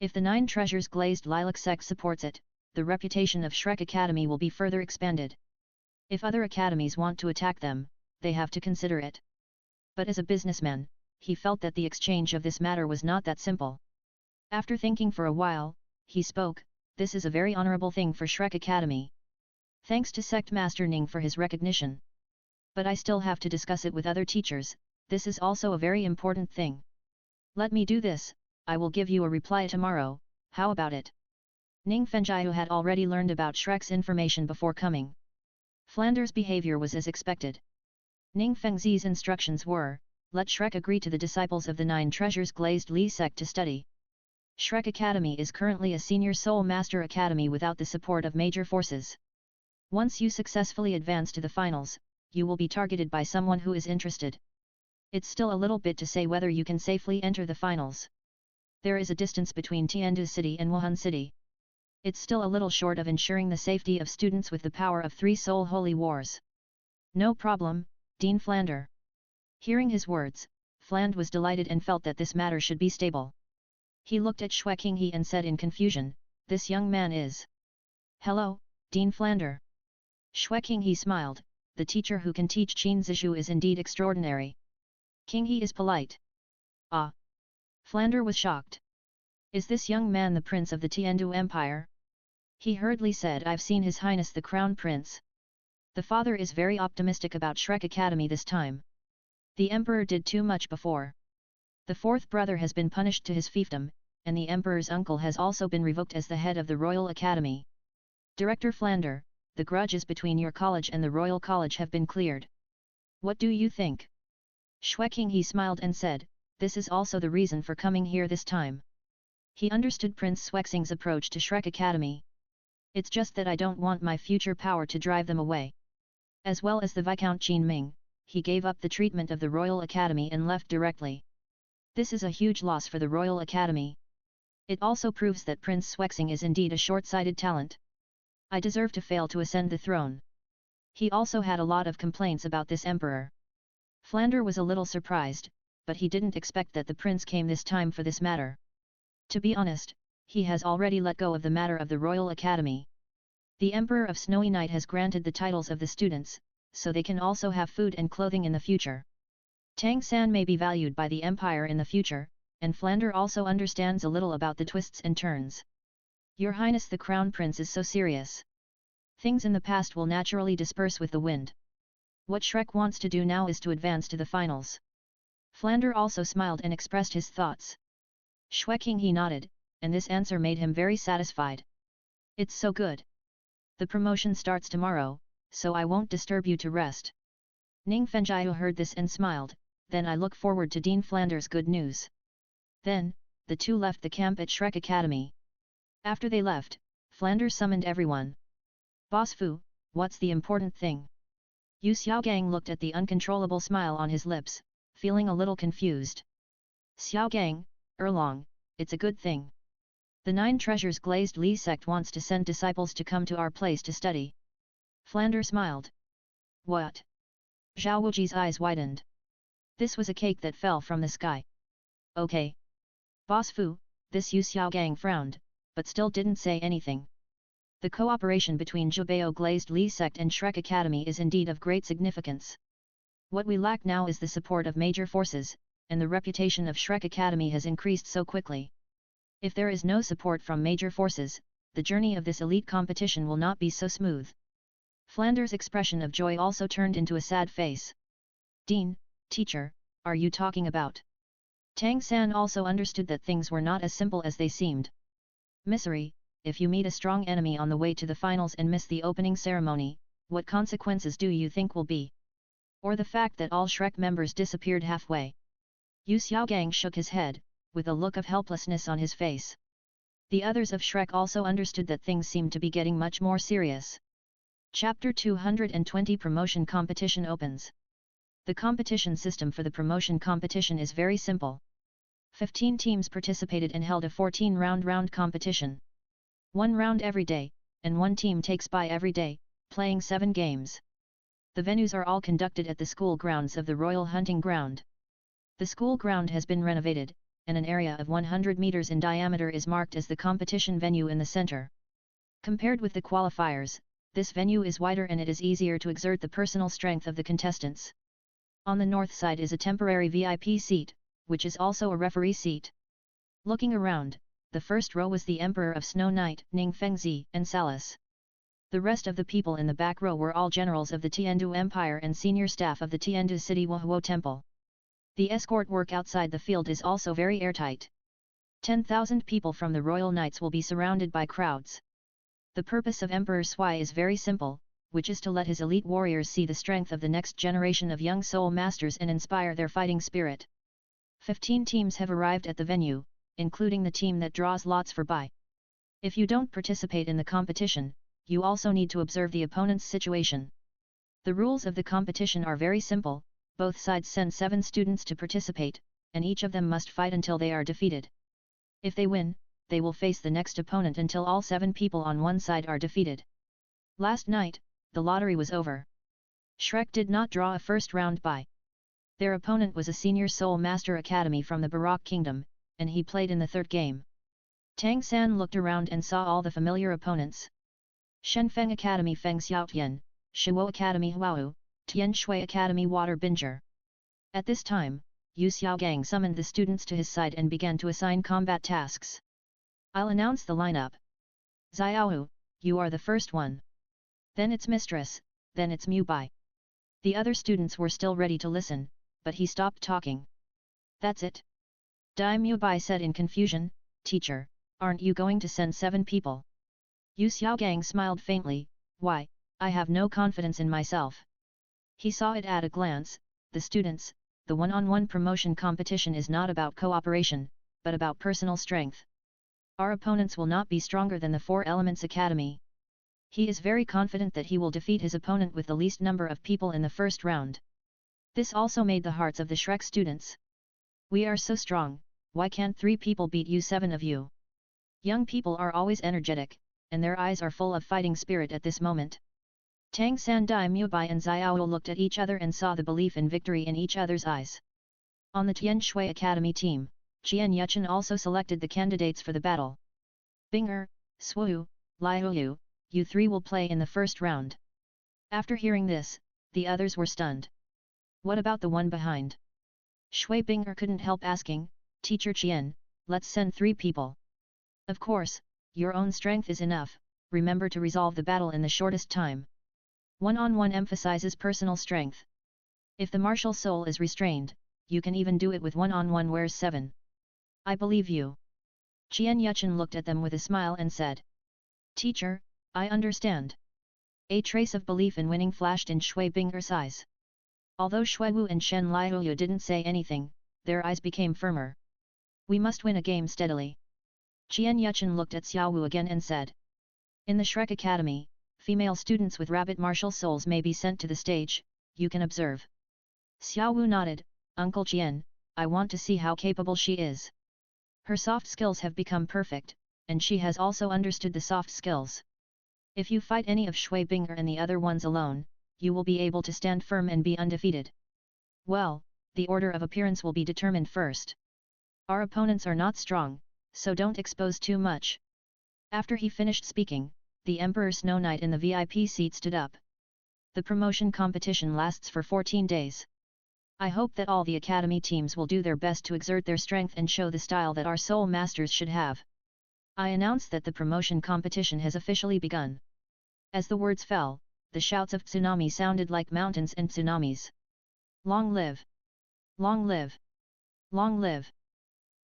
If the Nine Treasures Glazed Lilac sect supports it, the reputation of Shrek Academy will be further expanded. If other academies want to attack them, they have to consider it. But as a businessman, he felt that the exchange of this matter was not that simple. After thinking for a while, he spoke, "This is a very honorable thing for Shrek Academy. Thanks to Sect Master Ning for his recognition. But I still have to discuss it with other teachers, this is also a very important thing. Let me do this, I will give you a reply tomorrow, how about it?" Ning Fengjiu had already learned about Shrek's information before coming. Flanders' behavior was as expected. Ning Fengzi's instructions were, let Shrek agree to the disciples of the Nine Treasures Glazed Li sect to study. Shrek Academy is currently a senior soul master academy without the support of major forces. Once you successfully advance to the finals, you will be targeted by someone who is interested. It's still a little bit to say whether you can safely enter the finals. There is a distance between Tiandu City and Wuhan City. It's still a little short of ensuring the safety of students with the power of 3 soul holy wars. No problem, Dean Flander. Hearing his words, Fland was delighted and felt that this matter should be stable. He looked at Shui Qinghe and said in confusion, "This young man is..." "Hello, Dean Flander." Shui Qinghe smiled, "The teacher who can teach Qin Zishu is indeed extraordinary. Qinghe is polite." "Ah." Flander was shocked. "Is this young man the prince of the Tiandu Empire?" He hurriedly said, "I've seen His Highness the Crown Prince." The father is very optimistic about Shrek Academy this time. The Emperor did too much before. The fourth brother has been punished to his fiefdom, and the Emperor's uncle has also been revoked as the head of the Royal Academy. Director Flander, the grudges between your college and the Royal College have been cleared. What do you think? Shui Qinghe smiled and said, "This is also the reason for coming here this time." He understood Prince Swexing's approach to Shrek Academy. "It's just that I don't want my future power to drive them away." As well as the Viscount Qin Ming, he gave up the treatment of the Royal Academy and left directly. This is a huge loss for the Royal Academy. It also proves that Prince Swexing is indeed a short-sighted talent. I deserve to fail to ascend the throne. He also had a lot of complaints about this emperor. Flander was a little surprised, but he didn't expect that the prince came this time for this matter. To be honest, he has already let go of the matter of the Royal Academy. The Emperor of Snowy Night has granted the titles of the students, so they can also have food and clothing in the future. Tang San may be valued by the Empire in the future, and Flander also understands a little about the twists and turns. Your Highness the Crown Prince is so serious. Things in the past will naturally disperse with the wind. What Shrek wants to do now is to advance to the finals. Flander also smiled and expressed his thoughts. Shui Qinghe nodded, and this answer made him very satisfied. It's so good. The promotion starts tomorrow, so I won't disturb you to rest. Ning Fengjiu heard this and smiled, then I look forward to Dean Flander's good news. Then, the two left the camp at Shrek Academy. After they left, Flander summoned everyone. Boss Fu, what's the important thing? Yu Xiaogang looked at the uncontrollable smile on his lips, feeling a little confused. Xiaogang, Erlong, it's a good thing. The Nine Treasures Glazed Li sect wants to send disciples to come to our place to study. Flander smiled. What? Zhao Wuji's eyes widened. This was a cake that fell from the sky. Okay. Boss Fu, this Yu Xiaogang frowned, but still didn't say anything. The cooperation between Jubeo Glazed Li sect and Shrek Academy is indeed of great significance. What we lack now is the support of major forces, and the reputation of Shrek Academy has increased so quickly. If there is no support from major forces, the journey of this elite competition will not be so smooth. Flander's expression of joy also turned into a sad face. Dean, teacher, are you talking about? Tang San also understood that things were not as simple as they seemed. Misery, if you meet a strong enemy on the way to the finals and miss the opening ceremony, what consequences do you think will be? Or the fact that all Shrek members disappeared halfway? Yu Xiaogang shook his head, with a look of helplessness on his face. The others of Shrek also understood that things seemed to be getting much more serious. Chapter 220 Promotion Competition opens. The competition system for the promotion competition is very simple. 15 teams participated and held a 14-round competition. 1 round every day, and 1 team takes by every day, playing 7 games. The venues are all conducted at the school grounds of the Royal Hunting Ground. The school ground has been renovated, and an area of 100 meters in diameter is marked as the competition venue in the center. Compared with the qualifiers, this venue is wider and it is easier to exert the personal strength of the contestants. On the north side is a temporary VIP seat, which is also a referee seat. Looking around, the first row was the Emperor of Snow Knight, Ning Fengzi, and Salas. The rest of the people in the back row were all generals of the Tiandu Empire and senior staff of the Tiandu City Wuhuo Temple. The escort work outside the field is also very airtight. 10,000 people from the royal knights will be surrounded by crowds. The purpose of Emperor Sui is very simple, which is to let his elite warriors see the strength of the next generation of young soul masters and inspire their fighting spirit. 15 teams have arrived at the venue, including the team that draws lots for buy. If you don't participate in the competition, you also need to observe the opponent's situation. The rules of the competition are very simple, both sides send 7 students to participate, and each of them must fight until they are defeated. If they win, they will face the next opponent until all 7 people on one side are defeated. Last night, the lottery was over. Shrek did not draw a first round bye. Their opponent was a senior soul master academy from the Baroque kingdom, and he played in the third game. Tang San looked around and saw all the familiar opponents. Shenfeng Academy Feng Xiaotian, Shiwo Academy Huawu, Tian Shui Academy Water Binger. At this time, Yu Xiaogang summoned the students to his side and began to assign combat tasks. I'll announce the lineup. Xiaowu, you are the first one. Then it's Mistress, then it's Mu Bai. The other students were still ready to listen, but he stopped talking. That's it. Dai Mu Bai said in confusion, Teacher, aren't you going to send 7 people? Yu Xiaogang smiled faintly, why, I have no confidence in myself. He saw it at a glance, the students, the one-on-one promotion competition is not about cooperation, but about personal strength. Our opponents will not be stronger than the 4 Elements Academy. He is very confident that he will defeat his opponent with the least number of people in the first round. This also made the hearts of the Shrek students. We are so strong, why can't 3 people beat you 7 of you? Young people are always energetic, and their eyes are full of fighting spirit at this moment. Tang San, Dai Mubai and Xiao looked at each other and saw the belief in victory in each other's eyes. On the Tian Shui Academy team, Qian Yuchen also selected the candidates for the battle. Binger, Swu, Liu, you 3 will play in the first round. After hearing this, the others were stunned. What about the one behind? Shui Binger couldn't help asking, Teacher Qian, let's send 3 people. Of course, your own strength is enough, remember to resolve the battle in the shortest time. One-on-one emphasizes personal strength. If the martial soul is restrained, you can even do it with one-on-one where's 7. I believe you. Qian Yuchen looked at them with a smile and said. Teacher, I understand. A trace of belief in winning flashed in Shui Binger's eyes. Although Shui Wu and Shen Liu didn't say anything, their eyes became firmer. We must win a game steadily. Qian Yuchen looked at Xiao Wu again and said. In the Shrek Academy, female students with rabbit martial souls may be sent to the stage, you can observe. Xiao Wu nodded, Uncle Qian, I want to see how capable she is. Her soft skills have become perfect, and she has also understood the soft skills. If you fight any of Shui Binger and the other ones alone, you will be able to stand firm and be undefeated. Well, the order of appearance will be determined first. Our opponents are not strong, so don't expose too much. After he finished speaking, the Emperor Snow Knight in the VIP seat stood up. The promotion competition lasts for 14 days. I hope that all the academy teams will do their best to exert their strength and show the style that our soul masters should have. I announce that the promotion competition has officially begun. As the words fell, the shouts of tsunami sounded like mountains and tsunamis. Long live! Long live! Long live!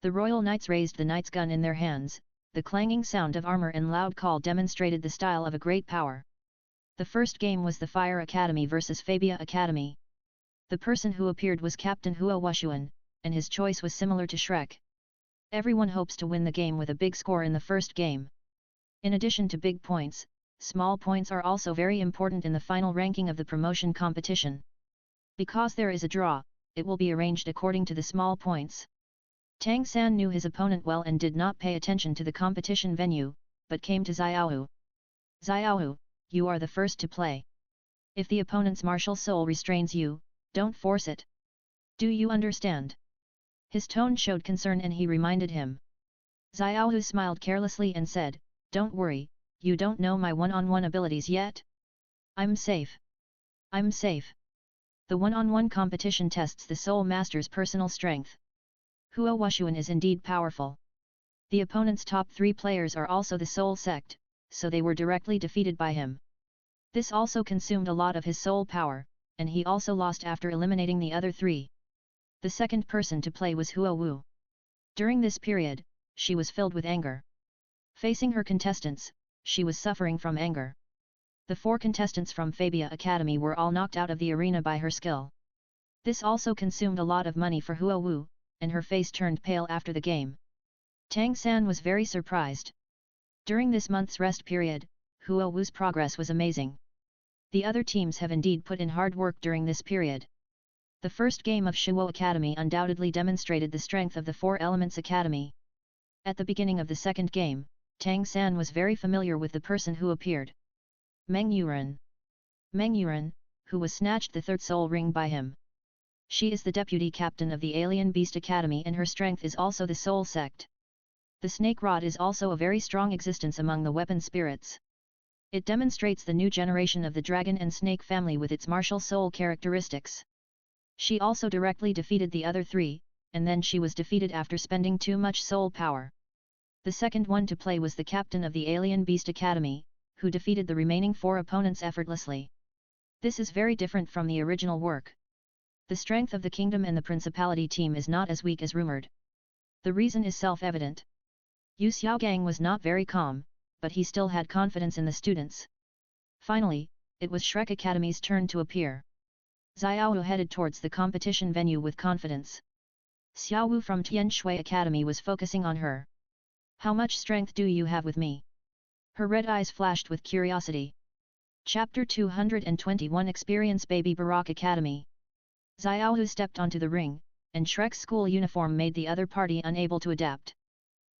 The royal knights raised the knight's gun in their hands, the clanging sound of armor and loud call demonstrated the style of a great power. The first game was the Fire Academy versus Fabia Academy. The person who appeared was Captain Hua Wushuan, and his choice was similar to Shrek. Everyone hopes to win the game with a big score in the first game. In addition to big points, small points are also very important in the final ranking of the promotion competition. Because there is a draw, it will be arranged according to the small points. Tang San knew his opponent well and did not pay attention to the competition venue, but came to Xiaohu. Xiaohu, you are the first to play. If the opponent's martial soul restrains you, don't force it. Do you understand? His tone showed concern and he reminded him. Xiaohu smiled carelessly and said, Don't worry, you don't know my one-on-one abilities yet? I'm safe. I'm safe. The one-on-one competition tests the soul master's personal strength. Huo Wushuan is indeed powerful. The opponent's top 3 players are also the soul sect, so they were directly defeated by him. This also consumed a lot of his soul power, and he also lost after eliminating the other 3. The second person to play was Huo Wu. During this period, she was filled with anger. Facing her contestants, she was suffering from anger. The 4 contestants from Fabia Academy were all knocked out of the arena by her skill. This also consumed a lot of money for Huo Wu, and her face turned pale after the game. Tang San was very surprised. During this month's rest period, Huo Wu's progress was amazing. The other teams have indeed put in hard work during this period. The first game of Shuo Academy undoubtedly demonstrated the strength of the 4 Elements Academy. At the beginning of the second game, Tang San was very familiar with the person who appeared. Meng Yuren. Meng Yuren, who was snatched the 3rd soul ring by him. She is the deputy captain of the Alien Beast Academy and her strength is also the soul sect. The snake rod is also a very strong existence among the weapon spirits. It demonstrates the new generation of the dragon and snake family with its martial soul characteristics. She also directly defeated the other 3, and then she was defeated after spending too much soul power. The second one to play was the captain of the Alien Beast Academy, who defeated the remaining 4 opponents effortlessly. This is very different from the original work. The strength of the kingdom and the principality team is not as weak as rumored. The reason is self-evident. Yu Xiaogang was not very calm, but he still had confidence in the students. Finally, it was Shrek Academy's turn to appear. Xiaowu headed towards the competition venue with confidence. Xiaowu from Tian Shui Academy was focusing on her. How much strength do you have with me? Her red eyes flashed with curiosity. Chapter 221 Experience Baby Barak Academy. Xiaowu stepped onto the ring, and Shrek's school uniform made the other party unable to adapt.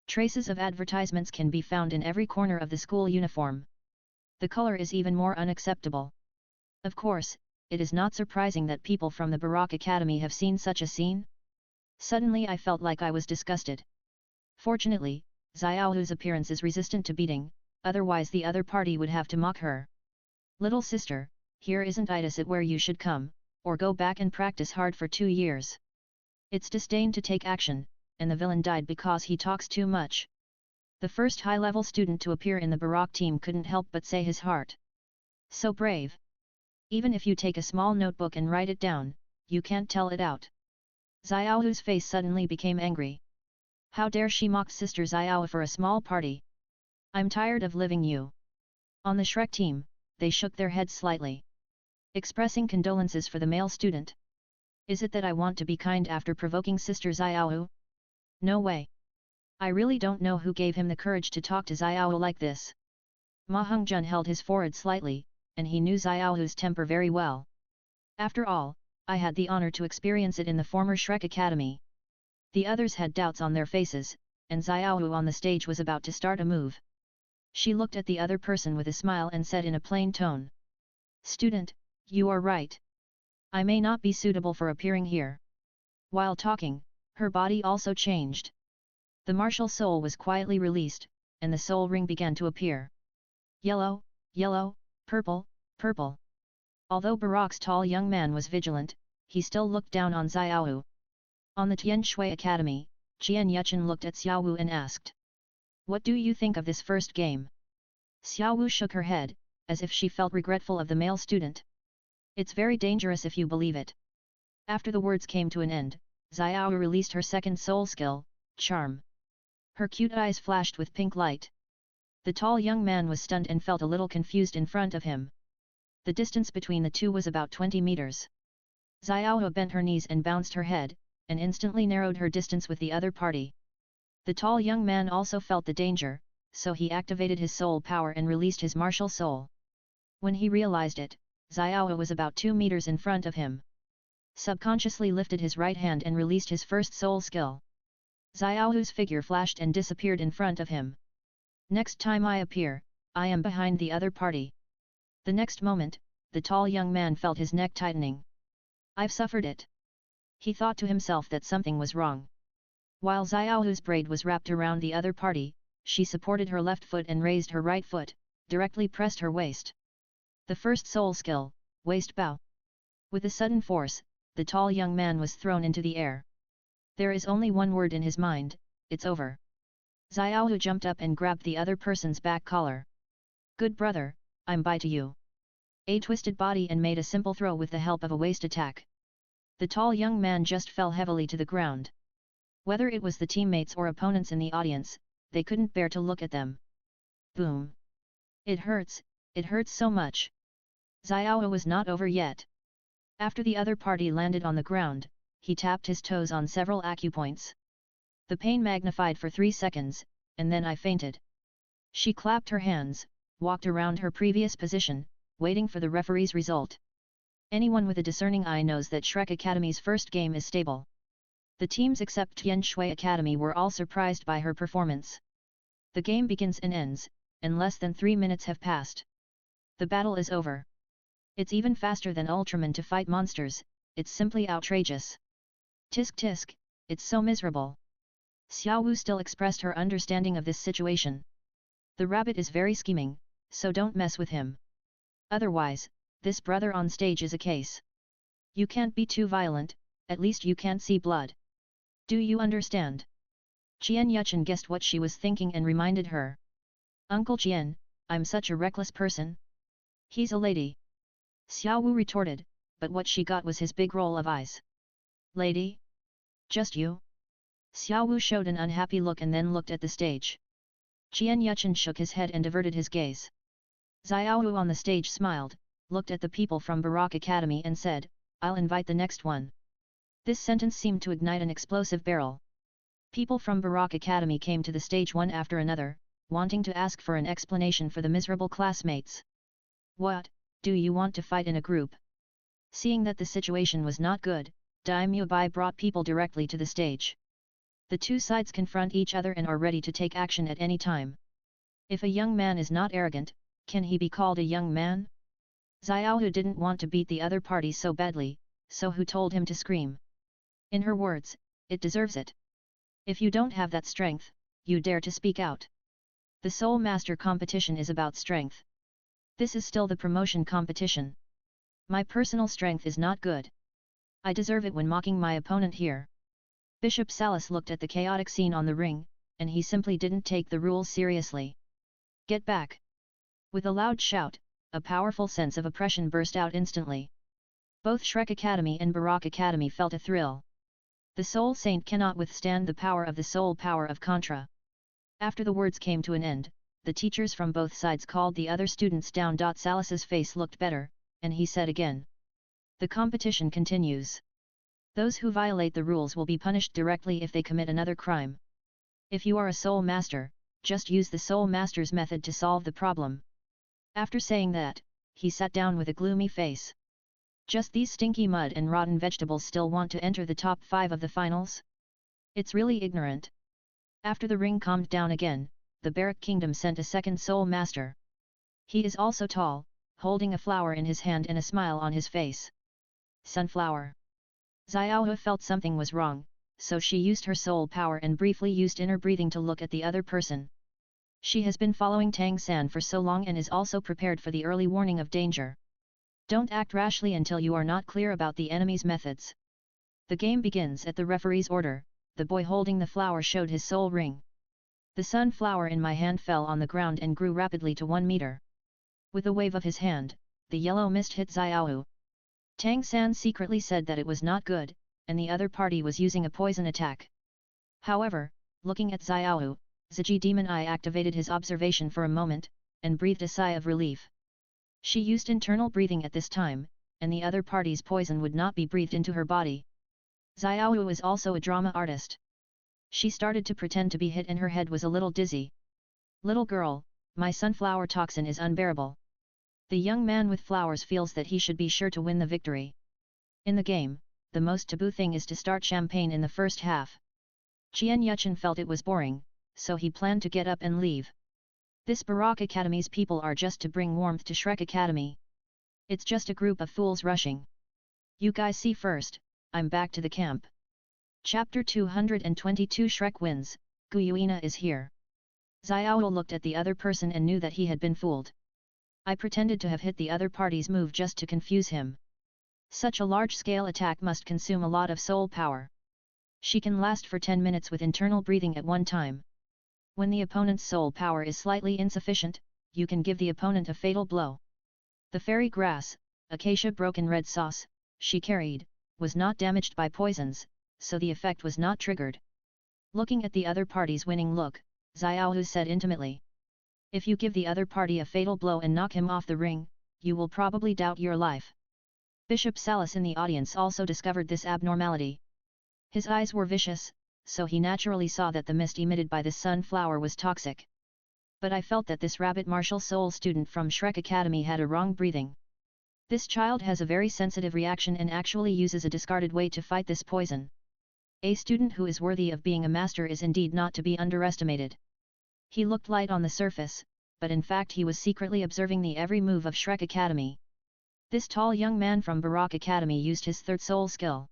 Traces of advertisements can be found in every corner of the school uniform. The color is even more unacceptable. Of course, it is not surprising that people from the Barak Academy have seen such a scene. Suddenly I felt like I was disgusted. Fortunately, Xiaohu's appearance is resistant to beating, otherwise the other party would have to mock her. Little sister, here isn't it where you should come, or go back and practice hard for 2 years. It's disdain to take action, and the villain died because he talks too much. The first high-level student to appear in the Barak team couldn't help but say his heart. So brave. Even if you take a small notebook and write it down, you can't tell it out. Xiaohu's face suddenly became angry. How dare she mock Sister Xiao for a small party? I'm tired of living you. On the Shrek team, they shook their heads slightly, expressing condolences for the male student. Is it that I want to be kind after provoking Sister Xiao? No way. I really don't know who gave him the courage to talk to Xiao like this. Ma Hongjun held his forehead slightly, and he knew Xiaohu's temper very well. After all, I had the honor to experience it in the former Shrek Academy. The others had doubts on their faces, and Xiaohu on the stage was about to start a move. She looked at the other person with a smile and said in a plain tone. Student, you are right. I may not be suitable for appearing here. While talking, her body also changed. The martial soul was quietly released, and the soul ring began to appear. Yellow, yellow, purple, purple. Although Barak's tall young man was vigilant, he still looked down on Xiaohu. On the Tian Shui Academy, Qian Yuchen looked at Xiaowu and asked. What do you think of this first game? Xiaowu shook her head, as if she felt regretful of the male student. It's very dangerous if you believe it. After the words came to an end, Xiaowu released her second soul skill, Charm. Her cute eyes flashed with pink light. The tall young man was stunned and felt a little confused in front of him. The distance between the two was about 20 meters. Xiaowu bent her knees and bounced her head, and instantly narrowed her distance with the other party. The tall young man also felt the danger, so he activated his soul power and released his martial soul. When he realized it, Xiaowu was about 2 meters in front of him. Subconsciously lifted his right hand and released his first soul skill. Xiaohu's figure flashed and disappeared in front of him. Next time I appear, I am behind the other party. The next moment, the tall young man felt his neck tightening. I've suffered it. He thought to himself that something was wrong. While Xiaohu's braid was wrapped around the other party, she supported her left foot and raised her right foot, directly pressed her waist. The first soul skill, waist bow. With a sudden force, the tall young man was thrown into the air. There is only one word in his mind, it's over. Xiaohu jumped up and grabbed the other person's back collar. Good brother, I'm by to you. A twisted body and made a simple throw with the help of a waist attack. The tall young man just fell heavily to the ground. Whether it was the teammates or opponents in the audience, they couldn't bear to look at them. Boom! It hurts so much. Xiao was not over yet. After the other party landed on the ground, he tapped his toes on several acupoints. The pain magnified for 3 seconds, and then I fainted. She clapped her hands, walked around her previous position, waiting for the referee's result. Anyone with a discerning eye knows that Shrek Academy's first game is stable. The teams except Tian Shui Academy were all surprised by her performance. The game begins and ends, and less than 3 minutes have passed. The battle is over. It's even faster than Ultraman to fight monsters, it's simply outrageous. Tisk tisk, it's so miserable. Xiao Wu still expressed her understanding of this situation. The rabbit is very scheming, so don't mess with him. Otherwise, this brother on stage is a case. You can't be too violent, at least you can't see blood. Do you understand? Qian Yuchen guessed what she was thinking and reminded her. Uncle Qian, I'm such a reckless person. He's a lady. Xiao Wu retorted, but what she got was his big roll of eyes. Lady? Just you? Xiao Wu showed an unhappy look and then looked at the stage. Qian Yuchen shook his head and averted his gaze. Xiao Wu on the stage smiled, looked at the people from Barak Academy and said, I'll invite the next one. This sentence seemed to ignite an explosive barrel. People from Barak Academy came to the stage one after another, wanting to ask for an explanation for the miserable classmates. What, do you want to fight in a group? Seeing that the situation was not good, Daimyo Bai brought people directly to the stage. The two sides confront each other and are ready to take action at any time. If a young man is not arrogant, can he be called a young man? Xiaohu didn't want to beat the other party so badly, so Hu told him to scream. In her words, it deserves it. If you don't have that strength, you dare to speak out. The Soul Master competition is about strength. This is still the promotion competition. My personal strength is not good. I deserve it when mocking my opponent here. Bishop Salas looked at the chaotic scene on the ring, and he simply didn't take the rules seriously. Get back! With a loud shout, a powerful sense of oppression burst out instantly. Both Shrek Academy and Barak Academy felt a thrill. The Soul Saint cannot withstand the power of the soul power of Contra. After the words came to an end, the teachers from both sides called the other students down. Salas's face looked better, and he said again. The competition continues. Those who violate the rules will be punished directly if they commit another crime. If you are a Soul Master, just use the Soul Master's method to solve the problem. After saying that, he sat down with a gloomy face. Just these stinky mud and rotten vegetables still want to enter the top 5 of the finals? It's really ignorant. After the ring calmed down again, the Barak Kingdom sent a second Soul Master. He is also tall, holding a flower in his hand and a smile on his face. Sunflower. Xiaohu felt something was wrong, so she used her soul power and briefly used inner breathing to look at the other person. She has been following Tang San for so long and is also prepared for the early warning of danger. Don't act rashly until you are not clear about the enemy's methods. The game begins at the referee's order. The boy holding the flower showed his soul ring. The sunflower in my hand fell on the ground and grew rapidly to 1 meter. With a wave of his hand, the yellow mist hit Xiaohu. Tang San secretly said that it was not good, and the other party was using a poison attack. However, looking at Xiaohu, Ziji Demon Eye activated his observation for a moment, and breathed a sigh of relief. She used internal breathing at this time, and the other party's poison would not be breathed into her body. Xiaohu is also a drama artist. She started to pretend to be hit and her head was a little dizzy. Little girl, my sunflower toxin is unbearable. The young man with flowers feels that he should be sure to win the victory. In the game, the most taboo thing is to start champagne in the first half. Qian Yuchen felt it was boring, so he planned to get up and leave. This Barak Academy's people are just to bring warmth to Shrek Academy. It's just a group of fools rushing. You guys see first, I'm back to the camp. Chapter 222 Shrek wins, Guyuina is here. Xiao looked at the other person and knew that he had been fooled. I pretended to have hit the other party's move just to confuse him. Such a large-scale attack must consume a lot of soul power. She can last for 10 minutes with internal breathing at one time. When the opponent's soul power is slightly insufficient, you can give the opponent a fatal blow. The fairy grass, acacia broken red sauce, she carried, was not damaged by poisons, so the effect was not triggered. Looking at the other party's winning look, Xiaohu said intimately. If you give the other party a fatal blow and knock him off the ring, you will probably doubt your life. Bishop Salas in the audience also discovered this abnormality. His eyes were vicious, so he naturally saw that the mist emitted by the sunflower was toxic. But I felt that this rabbit martial soul student from Shrek Academy had a wrong breathing. This child has a very sensitive reaction and actually uses a discarded way to fight this poison. A student who is worthy of being a master is indeed not to be underestimated. He looked light on the surface, but in fact he was secretly observing the every move of Shrek Academy. This tall young man from Barak Academy used his third soul skill.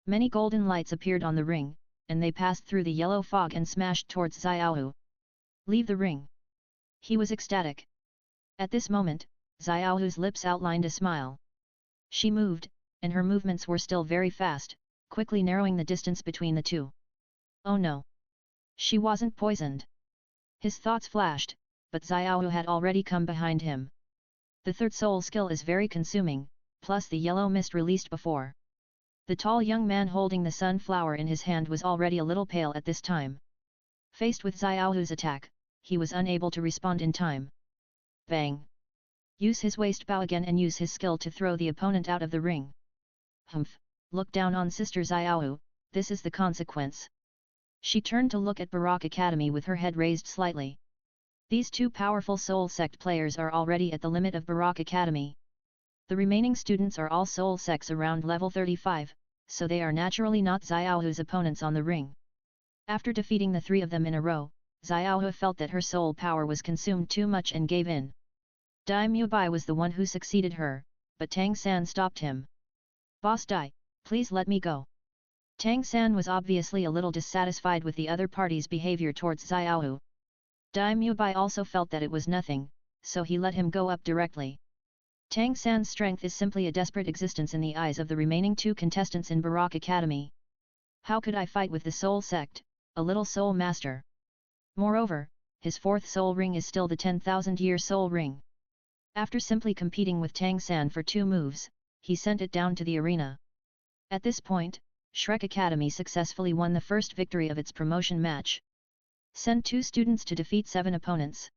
Many golden lights appeared on the ring, and they passed through the yellow fog and smashed towards Xiaohu. Leave the ring. He was ecstatic. At this moment, Xiaohu's lips outlined a smile. She moved, and her movements were still very fast, quickly narrowing the distance between the two. Oh no! She wasn't poisoned. His thoughts flashed, but Xiaohu had already come behind him. The third soul skill is very consuming, plus the yellow mist released before. The tall young man holding the sunflower in his hand was already a little pale at this time. Faced with Xiaohu's attack, he was unable to respond in time. Bang! Use his waist bow again and use his skill to throw the opponent out of the ring. Humph! Look down on Sister Xiaohu, this is the consequence. She turned to look at Barak Academy with her head raised slightly. These two powerful soul sect players are already at the limit of Barak Academy. The remaining students are all soul sects around level 35, so they are naturally not Xiaohu's opponents on the ring. After defeating the three of them in a row, Xiaohu felt that her soul power was consumed too much and gave in. Dai Mubai was the one who succeeded her, but Tang San stopped him. Boss Dai, please let me go. Tang San was obviously a little dissatisfied with the other party's behavior towards Xiaohu. Dai Mubai also felt that it was nothing, so he let him go up directly. Tang San's strength is simply a desperate existence in the eyes of the remaining two contestants in Barak Academy. How could I fight with the soul sect, a little soul master? Moreover, his fourth soul ring is still the 10,000-year soul ring. After simply competing with Tang San for 2 moves, he sent it down to the arena. At this point, Shrek Academy successfully won the first victory of its promotion match. Send 2 students to defeat 7 opponents.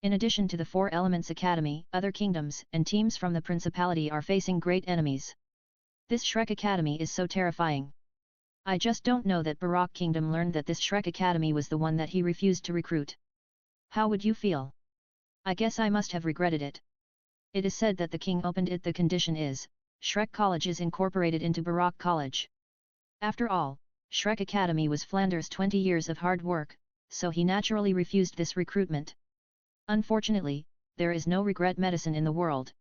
In addition to the 4 Elements Academy, other kingdoms and teams from the Principality are facing great enemies. This Shrek Academy is so terrifying. I just don't know that Barak Kingdom learned that this Shrek Academy was the one that he refused to recruit. How would you feel? I guess I must have regretted it. It is said that the king opened it. The condition is, Shrek College is incorporated into Barak College. After all, Shrek Academy was Flanders' 20 years of hard work, so he naturally refused this recruitment. Unfortunately, there is no regret medicine in the world.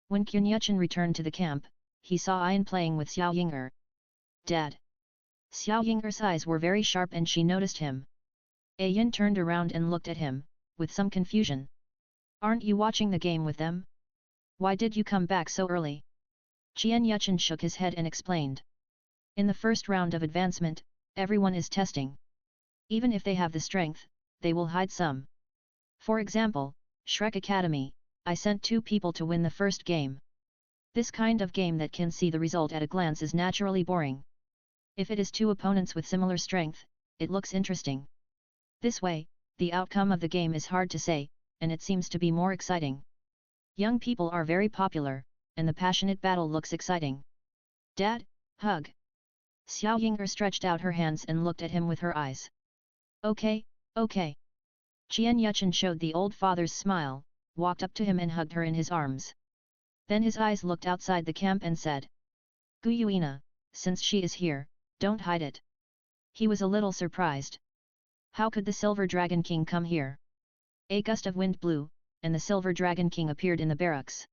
When Kunyuchen returned to the camp, he saw Ayan playing with Xiao Ying'er. Dad! Xiao Ying'er's eyes were very sharp and she noticed him. Ayan turned around and looked at him, with some confusion. Aren't you watching the game with them? Why did you come back so early? Qian Yuchen shook his head and explained. In the first round of advancement, everyone is testing. Even if they have the strength, they will hide some. For example, Shrek Academy, I sent 2 people to win the first game. This kind of game that can see the result at a glance is naturally boring. If it is 2 opponents with similar strength, it looks interesting. This way, the outcome of the game is hard to say, and it seems to be more exciting. Young people are very popular, and the passionate battle looks exciting. Dad, hug. Xiao Ying'er stretched out her hands and looked at him with her eyes. Okay, okay. Qian Yuchen showed the old father's smile, walked up to him and hugged her in his arms. Then his eyes looked outside the camp and said, Guyuina, since she is here, don't hide it. He was a little surprised. How could the Silver Dragon King come here? A gust of wind blew, and the Silver Dragon King appeared in the barracks.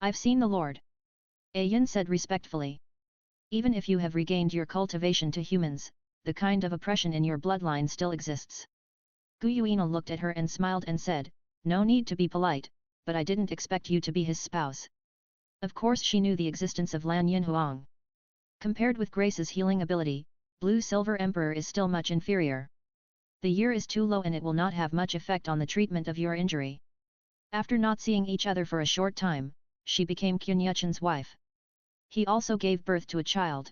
I've seen the Lord. Ayan said respectfully. Even if you have regained your cultivation to humans, the kind of oppression in your bloodline still exists. Guyuina looked at her and smiled and said, no need to be polite, but I didn't expect you to be his spouse. Of course she knew the existence of Lan Yinhuang. Compared with Grace's healing ability, Blue Silver Emperor is still much inferior. The year is too low and it will not have much effect on the treatment of your injury. After not seeing each other for a short time, she became Kunyuchen's wife. He also gave birth to a child.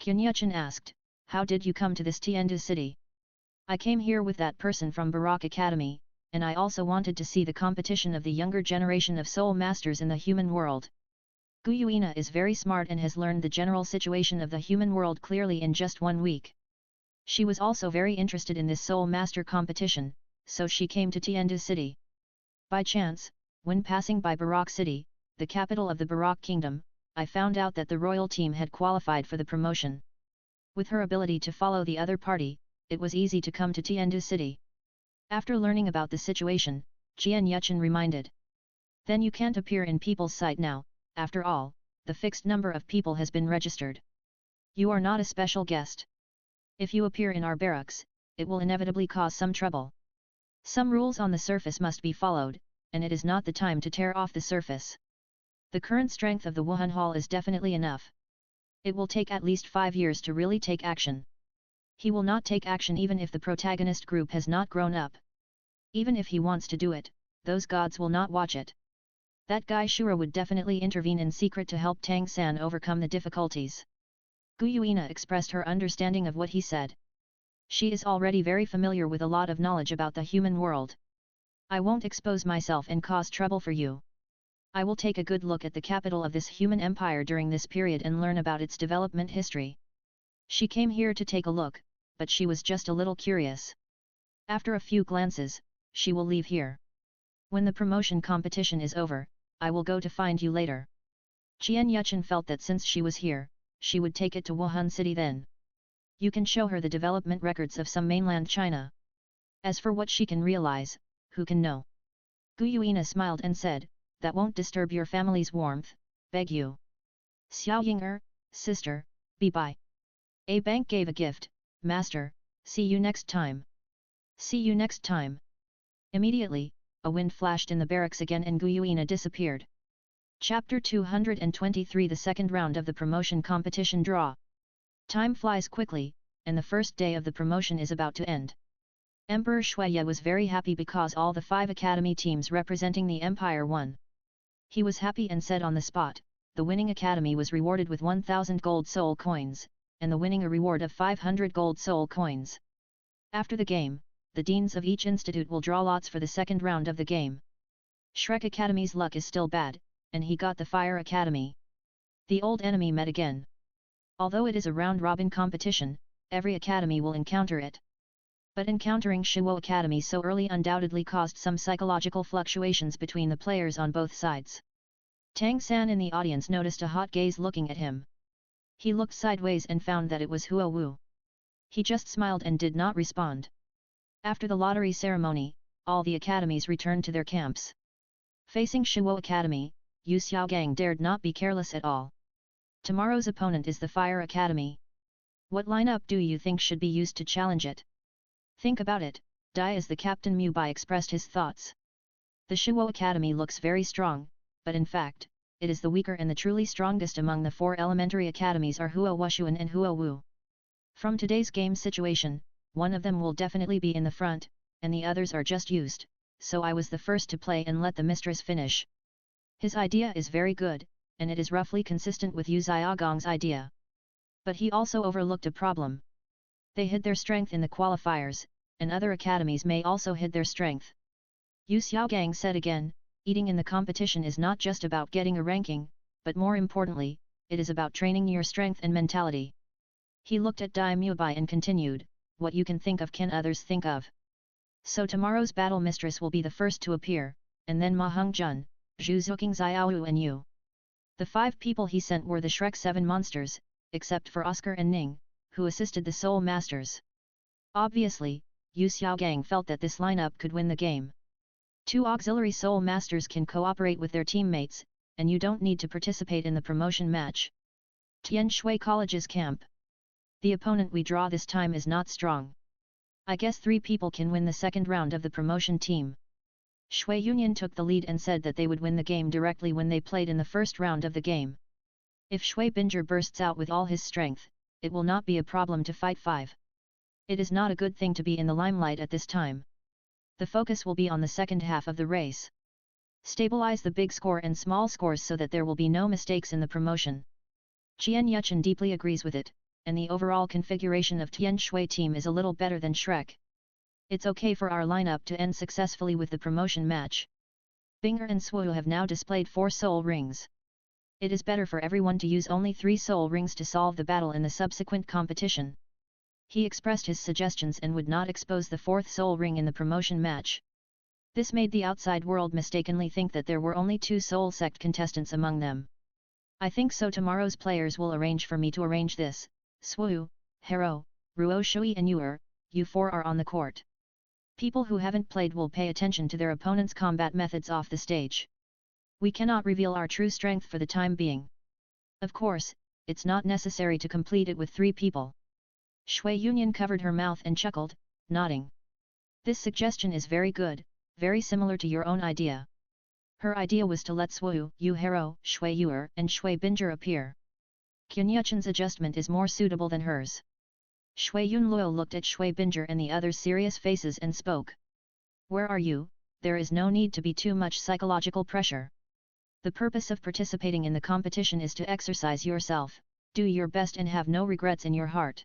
Kunyuchen asked, "How did you come to this Tiandu city?" "I came here with that person from Shrek Academy, and I also wanted to see the competition of the younger generation of soul masters in the human world." Guyuina is very smart and has learned the general situation of the human world clearly in just 1 week. She was also very interested in this soul master competition, so she came to Tiandu city. By chance, when passing by Barak city, the capital of the Barak kingdom, I found out that the royal team had qualified for the promotion. With her ability to follow the other party, it was easy to come to Tiandu city. After learning about the situation, Jian Yuchen reminded. "Then you can't appear in people's sight now, after all, the fixed number of people has been registered. You are not a special guest. If you appear in our barracks, it will inevitably cause some trouble. Some rules on the surface must be followed, and it is not the time to tear off the surface. The current strength of the Wuhan Hall is definitely enough. It will take at least 5 years to really take action. He will not take action even if the protagonist group has not grown up. Even if he wants to do it, those gods will not watch it. That guy Shura would definitely intervene in secret to help Tang San overcome the difficulties." Guyuina expressed her understanding of what he said. She is already very familiar with a lot of knowledge about the human world. "I won't expose myself and cause trouble for you. I will take a good look at the capital of this human empire during this period and learn about its development history." She came here to take a look, but she was just a little curious. After a few glances, she will leave here. When the promotion competition is over, I will go to find you later. Jian Yuchen felt that since she was here, she would take it to Wuhan city then. You can show her the development records of some mainland China. As for what she can realize, who can know? Guyuina smiled and said, "That won't disturb your family's warmth, beg you." Xiao Ying'er, sister, be bye. A bank gave a gift, master, see you next time. See you next time. Immediately, a wind flashed in the barracks again and Guyuina disappeared. Chapter 223 The second round of the promotion competition draw. Time flies quickly, and the first day of the promotion is about to end. Emperor Shuya was very happy because all the 5 academy teams representing the empire won. He was happy and said on the spot, the winning academy was rewarded with 1000 gold soul coins, and the winning a reward of 500 gold soul coins. After the game, the deans of each institute will draw lots for the second round of the game. Shrek Academy's luck is still bad, and he got the Fire Academy. The old enemy met again. Although it is a round-robin competition, every academy will encounter it. But encountering Shuo Academy so early undoubtedly caused some psychological fluctuations between the players on both sides. Tang San in the audience noticed a hot gaze looking at him. He looked sideways and found that it was Huo Wu. He just smiled and did not respond. After the lottery ceremony, all the academies returned to their camps. Facing Shuo Academy, Yu Xiaogang dared not be careless at all. Tomorrow's opponent is the Fire Academy. What lineup do you think should be used to challenge it? Think about it, Dai as the captain Mubai expressed his thoughts. The Shuo Academy looks very strong, but in fact, it is the weaker and the truly strongest among the 4 elementary academies are Huo Wushuan and Huo Wu. From today's game situation, one of them will definitely be in the front, and the others are just used, so I was the first to play and let the mistress finish. His idea is very good, and it is roughly consistent with Yu Xiaogang's idea. But he also overlooked a problem. They hid their strength in the qualifiers, and other academies may also hid their strength. Yu Xiaogang said again, eating in the competition is not just about getting a ranking, but more importantly, it is about training your strength and mentality. He looked at Dai Mubai and continued, what you can think of can others think of. So tomorrow's battle mistress will be the first to appear, and then Ma Hongjun, Zhu Zuking Xiaowu and you. The 5 people he sent were the Shrek 7 monsters, except for Oscar and Ning, who assisted the Soul Masters. Obviously, Yu Xiaogang felt that this lineup could win the game. 2 auxiliary Soul Masters can cooperate with their teammates, and you don't need to participate in the promotion match. Tian Shui College's camp. The opponent we draw this time is not strong. I guess 3 people can win the second round of the promotion team. Shui Union took the lead and said that they would win the game directly when they played in the first round of the game. If Shui Binger bursts out with all his strength, it will not be a problem to fight 5. It is not a good thing to be in the limelight at this time. The focus will be on the second half of the race. Stabilize the big score and small scores so that there will be no mistakes in the promotion. Qian Yuchen deeply agrees with it, and the overall configuration of Tian Shui team is a little better than Shrek. It's okay for our lineup to end successfully with the promotion match. Binger and Swu have now displayed 4 soul rings. It is better for everyone to use only 3 soul rings to solve the battle in the subsequent competition. He expressed his suggestions and would not expose the 4th soul ring in the promotion match. This made the outside world mistakenly think that there were only 2 soul sect contestants among them. I think so tomorrow's players will arrange for me to arrange this. Swu, Hero, Ruo Shui and you 4 are on the court. People who haven't played will pay attention to their opponent's combat methods off the stage. We cannot reveal our true strength for the time being. Of course, it's not necessary to complete it with 3 people. Shui Yunyan covered her mouth and chuckled, nodding. This suggestion is very good, very similar to your own idea. Her idea was to let Swu, Yu Hero, Shui Yuer and Shui Binger appear. Qian Yuchen's adjustment is more suitable than hers. Shui Yunluo looked at Shui Binger and the others' serious faces and spoke. Where are you? There is no need to be too much psychological pressure. The purpose of participating in the competition is to exercise yourself, do your best and have no regrets in your heart.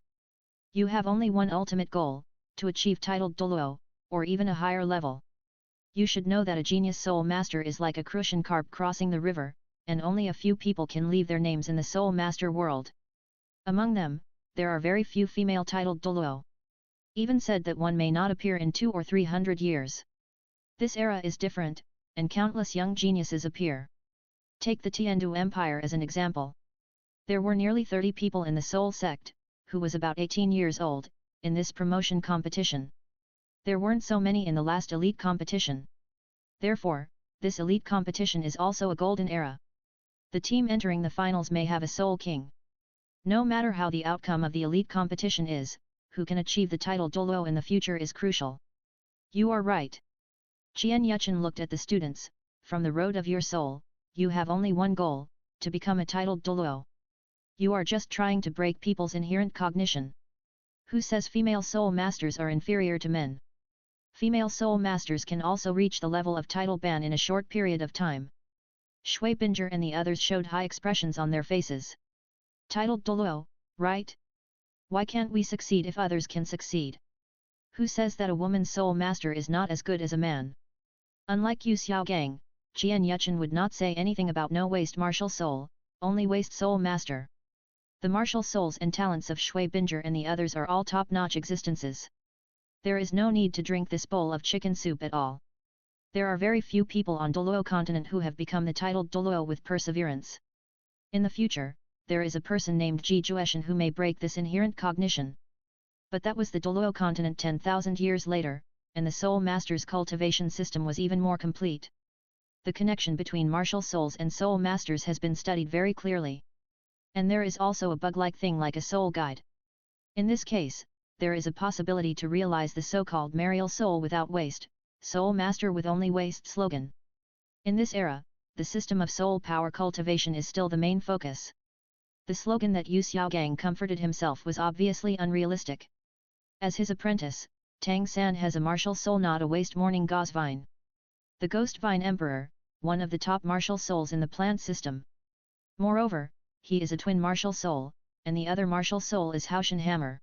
You have only one ultimate goal, to achieve titled Douluo, or even a higher level. You should know that a genius soul master is like a crucian carp crossing the river, and only a few people can leave their names in the soul master world. Among them, there are very few female titled Douluo. Even said that one may not appear in 200 or 300 years. This era is different, and countless young geniuses appear. Take the Tiandu Empire as an example. There were nearly 30 people in the Soul sect, who was about 18 years old, in this promotion competition. There weren't so many in the last elite competition. Therefore, this elite competition is also a golden era. The team entering the finals may have a Soul King. No matter how the outcome of the elite competition is, who can achieve the title Douluo in the future is crucial. You are right. Qian Yuchen looked at the students. From the road of your soul, you have only one goal, to become a titled Douluo. You are just trying to break people's inherent cognition. Who says female soul masters are inferior to men? Female soul masters can also reach the level of title ban in a short period of time. Shui Binger and the others showed high expressions on their faces. Titled Douluo, right? Why can't we succeed if others can succeed? Who says that a woman's soul master is not as good as a man? Unlike Yu Xiaogang, Qian Yuchen would not say anything about no-waste martial soul, only waste soul master. The martial souls and talents of Shui Binger and the others are all top-notch existences. There is no need to drink this bowl of chicken soup at all. There are very few people on Douluo continent who have become the titled Douluo with perseverance. In the future, there is a person named Ji Jueshan who may break this inherent cognition. But that was the Douluo continent 10,000 years later, and the Soul Master's cultivation system was even more complete. The connection between martial souls and Soul Masters has been studied very clearly. And there is also a bug-like thing like a soul guide. In this case, there is a possibility to realize the so-called Marial Soul without waste, Soul Master with only waste slogan. In this era, the system of soul power cultivation is still the main focus. The slogan that Yu Xiaogang comforted himself was obviously unrealistic. As his apprentice, Tang San has a martial soul, not a waste morning gauze vine. The Ghost Vine Emperor, one of the top martial souls in the plant system. Moreover, he is a twin martial soul, and the other martial soul is Haoshan Hammer.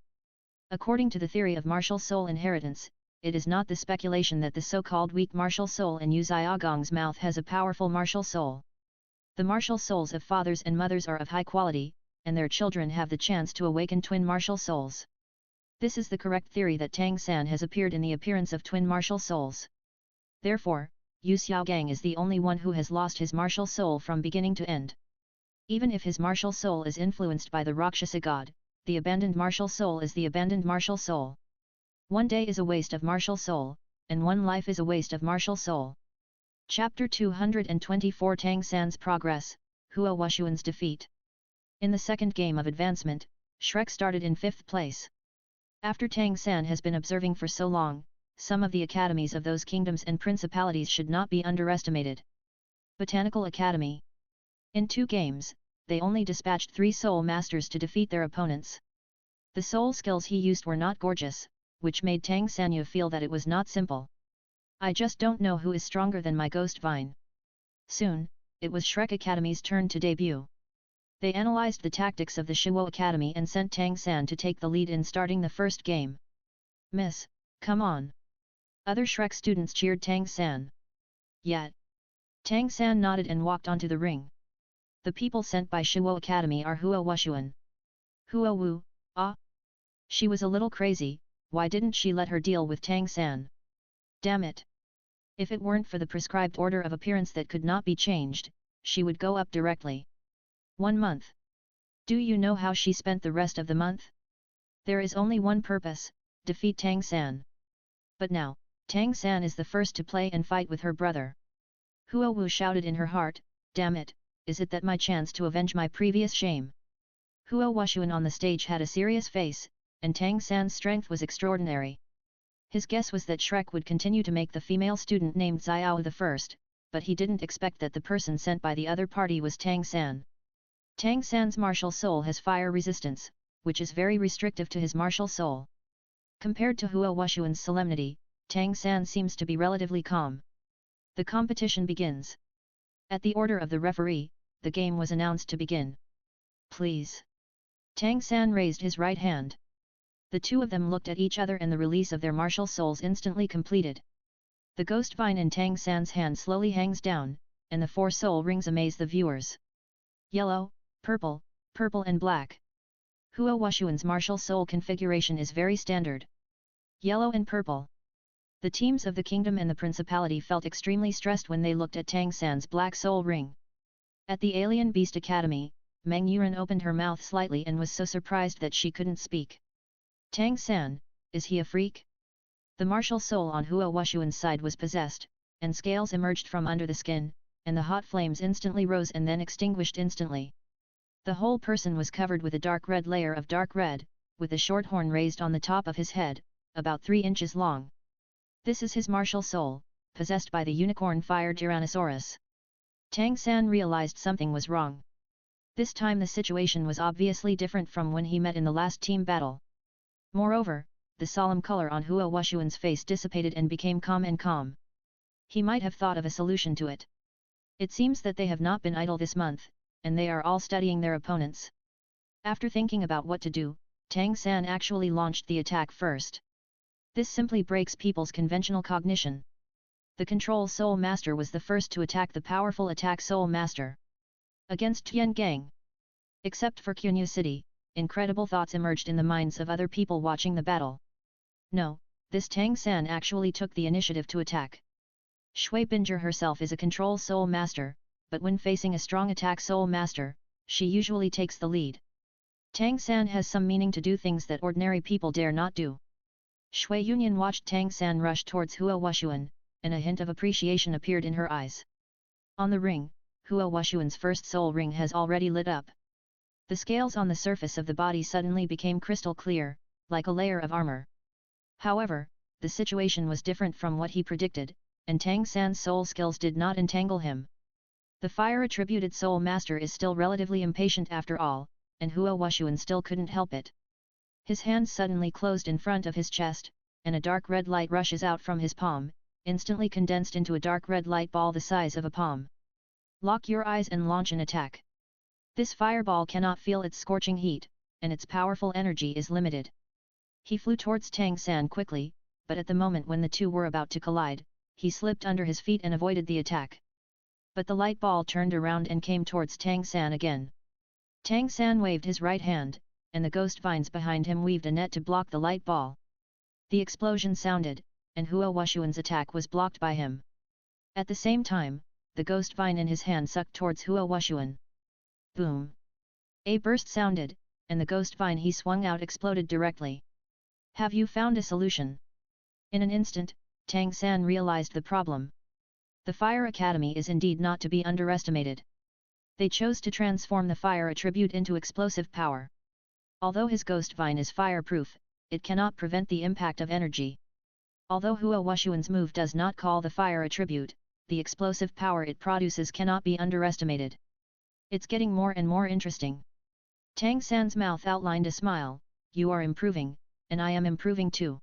According to the theory of martial soul inheritance, it is not the speculation that the so-called weak martial soul in Yu Xiaogang's mouth has a powerful martial soul. The martial souls of fathers and mothers are of high quality, and their children have the chance to awaken twin martial souls. This is the correct theory that Tang San has appeared in the appearance of twin martial souls. Therefore, Yu Xiaogang is the only one who has lost his martial soul from beginning to end. Even if his martial soul is influenced by the Rakshasa god, the abandoned martial soul is the abandoned martial soul. One day is a waste of martial soul, and one life is a waste of martial soul. Chapter 224 Tang San's Progress, Hua Wushuan's Defeat. In the second game of advancement, Shrek started in 5th place. After Tang San has been observing for so long, some of the academies of those kingdoms and principalities should not be underestimated. Botanical Academy. In 2 games, they only dispatched 3 soul masters to defeat their opponents. The soul skills he used were not gorgeous, which made Tang San feel that it was not simple. I just don't know who is stronger than my ghost vine. Soon, it was Shrek Academy's turn to debut. They analyzed the tactics of the Shuo Academy and sent Tang San to take the lead in starting the first game. Miss, come on. Other Shrek students cheered Tang San. Yet, Tang San nodded and walked onto the ring. The people sent by Shuo Academy are Huo Wushuan. Huo Wu, ah. She was a little crazy, why didn't she let her deal with Tang San? Damn it. If it weren't for the prescribed order of appearance that could not be changed, she would go up directly. 1 month. Do you know how she spent the rest of the month? There is only one purpose, defeat Tang San. But now, Tang San is the first to play and fight with her brother. Huo Wu shouted in her heart, damn it, is it that my chance to avenge my previous shame? Huo Wushuan on the stage had a serious face, and Tang San's strength was extraordinary. His guess was that Shrek would continue to make the female student named Xiao the first, but he didn't expect that the person sent by the other party was Tang San. Tang San's martial soul has fire resistance, which is very restrictive to his martial soul. Compared to Huo Wushuan's solemnity, Tang San seems to be relatively calm. The competition begins. At the order of the referee, the game was announced to begin. Please. Tang San raised his right hand. The two of them looked at each other and the release of their martial souls instantly completed. The ghost vine in Tang San's hand slowly hangs down, and the 4 soul rings amaze the viewers. Yellow, purple, purple and black. Huo Wushuan's martial soul configuration is very standard. Yellow and purple. The teams of the kingdom and the principality felt extremely stressed when they looked at Tang San's black soul ring. At the Alien Beast Academy, Meng Yuran opened her mouth slightly and was so surprised that she couldn't speak. Tang San, is he a freak? The martial soul on Huo Wushuan's side was possessed, and scales emerged from under the skin, and the hot flames instantly rose and then extinguished instantly. The whole person was covered with a dark red layer of dark red, with a short horn raised on the top of his head, about 3 inches long. This is his martial soul, possessed by the unicorn fire Tyrannosaurus. Tang San realized something was wrong. This time the situation was obviously different from when he met in the last team battle. Moreover, the solemn color on Huo Wushuan's face dissipated and became calm. He might have thought of a solution to it. It seems that they have not been idle this month, and they are all studying their opponents. After thinking about what to do, Tang San actually launched the attack first. This simply breaks people's conventional cognition. The Control Soul Master was the first to attack the powerful Attack Soul Master. Against Tian Gang. Except for Qunyu City, incredible thoughts emerged in the minds of other people watching the battle. No, this Tang San actually took the initiative to attack. Shui Binger herself is a Control Soul Master, but when facing a strong Attack Soul Master, she usually takes the lead. Tang San has some meaning to do things that ordinary people dare not do. Shui Yunyan watched Tang San rush towards Huo Wushuan, and a hint of appreciation appeared in her eyes. On the ring, Huo Wushuan's first soul ring has already lit up. The scales on the surface of the body suddenly became crystal clear, like a layer of armor. However, the situation was different from what he predicted, and Tang San's soul skills did not entangle him. The fire-attributed soul master is still relatively impatient after all, and Huo Wushuan still couldn't help it. His hands suddenly closed in front of his chest, and a dark red light rushes out from his palm, instantly condensed into a dark red light ball the size of a palm. Lock your eyes and launch an attack. This fireball cannot feel its scorching heat, and its powerful energy is limited. He flew towards Tang San quickly, but at the moment when the two were about to collide, he slipped under his feet and avoided the attack. But the light ball turned around and came towards Tang San again. Tang San waved his right hand, and the ghost vines behind him weaved a net to block the light ball. The explosion sounded, and Huo Wushuan's attack was blocked by him. At the same time, the ghost vine in his hand sucked towards Huo Wushuan. Boom! A burst sounded, and the ghost vine he swung out exploded directly. Have you found a solution? In an instant, Tang San realized the problem. The Fire Academy is indeed not to be underestimated. They chose to transform the fire attribute into explosive power. Although his ghost vine is fireproof, it cannot prevent the impact of energy. Although Huo Wushuan's move does not call the fire attribute, the explosive power it produces cannot be underestimated. It's getting more and more interesting. Tang San's mouth outlined a smile, you are improving, and I am improving too.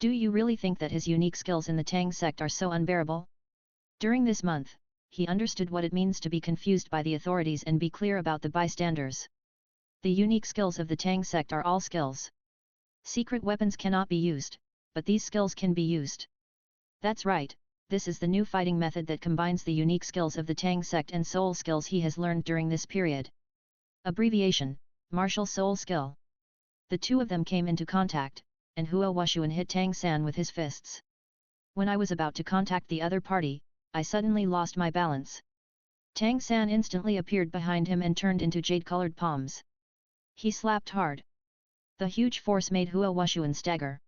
Do you really think that his unique skills in the Tang sect are so unbearable? During this month, he understood what it means to be confused by the authorities and be clear about the bystanders. The unique skills of the Tang sect are all skills. Secret weapons cannot be used, but these skills can be used. That's right, this is the new fighting method that combines the unique skills of the Tang sect and soul skills he has learned during this period. Abbreviation, Martial Soul Skill. The two of them came into contact, and Huo Wuxuan hit Tang San with his fists. When I was about to contact the other party, I suddenly lost my balance. Tang San instantly appeared behind him and turned into jade-colored palms. He slapped hard. The huge force made Huo Wuxuan stagger.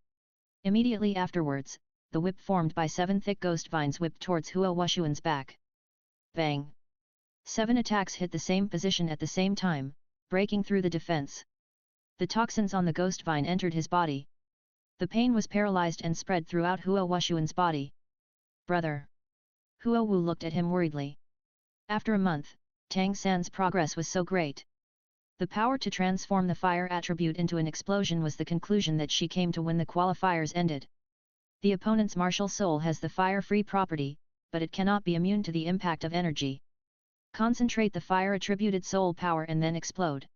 Immediately afterwards, the whip formed by 7 thick ghost vines whipped towards Huo Wuxuan's back. Bang! 7 attacks hit the same position at the same time, breaking through the defense. The toxins on the ghost vine entered his body. The pain was paralyzed and spread throughout Huo Wuxuan's body. Brother! Huo Wu looked at him worriedly. After a month, Tang San's progress was so great. The power to transform the fire attribute into an explosion was the conclusion that she came to when the qualifiers ended. The opponent's martial soul has the fire-free property, but it cannot be immune to the impact of energy. Concentrate the fire-attributed soul power and then explode.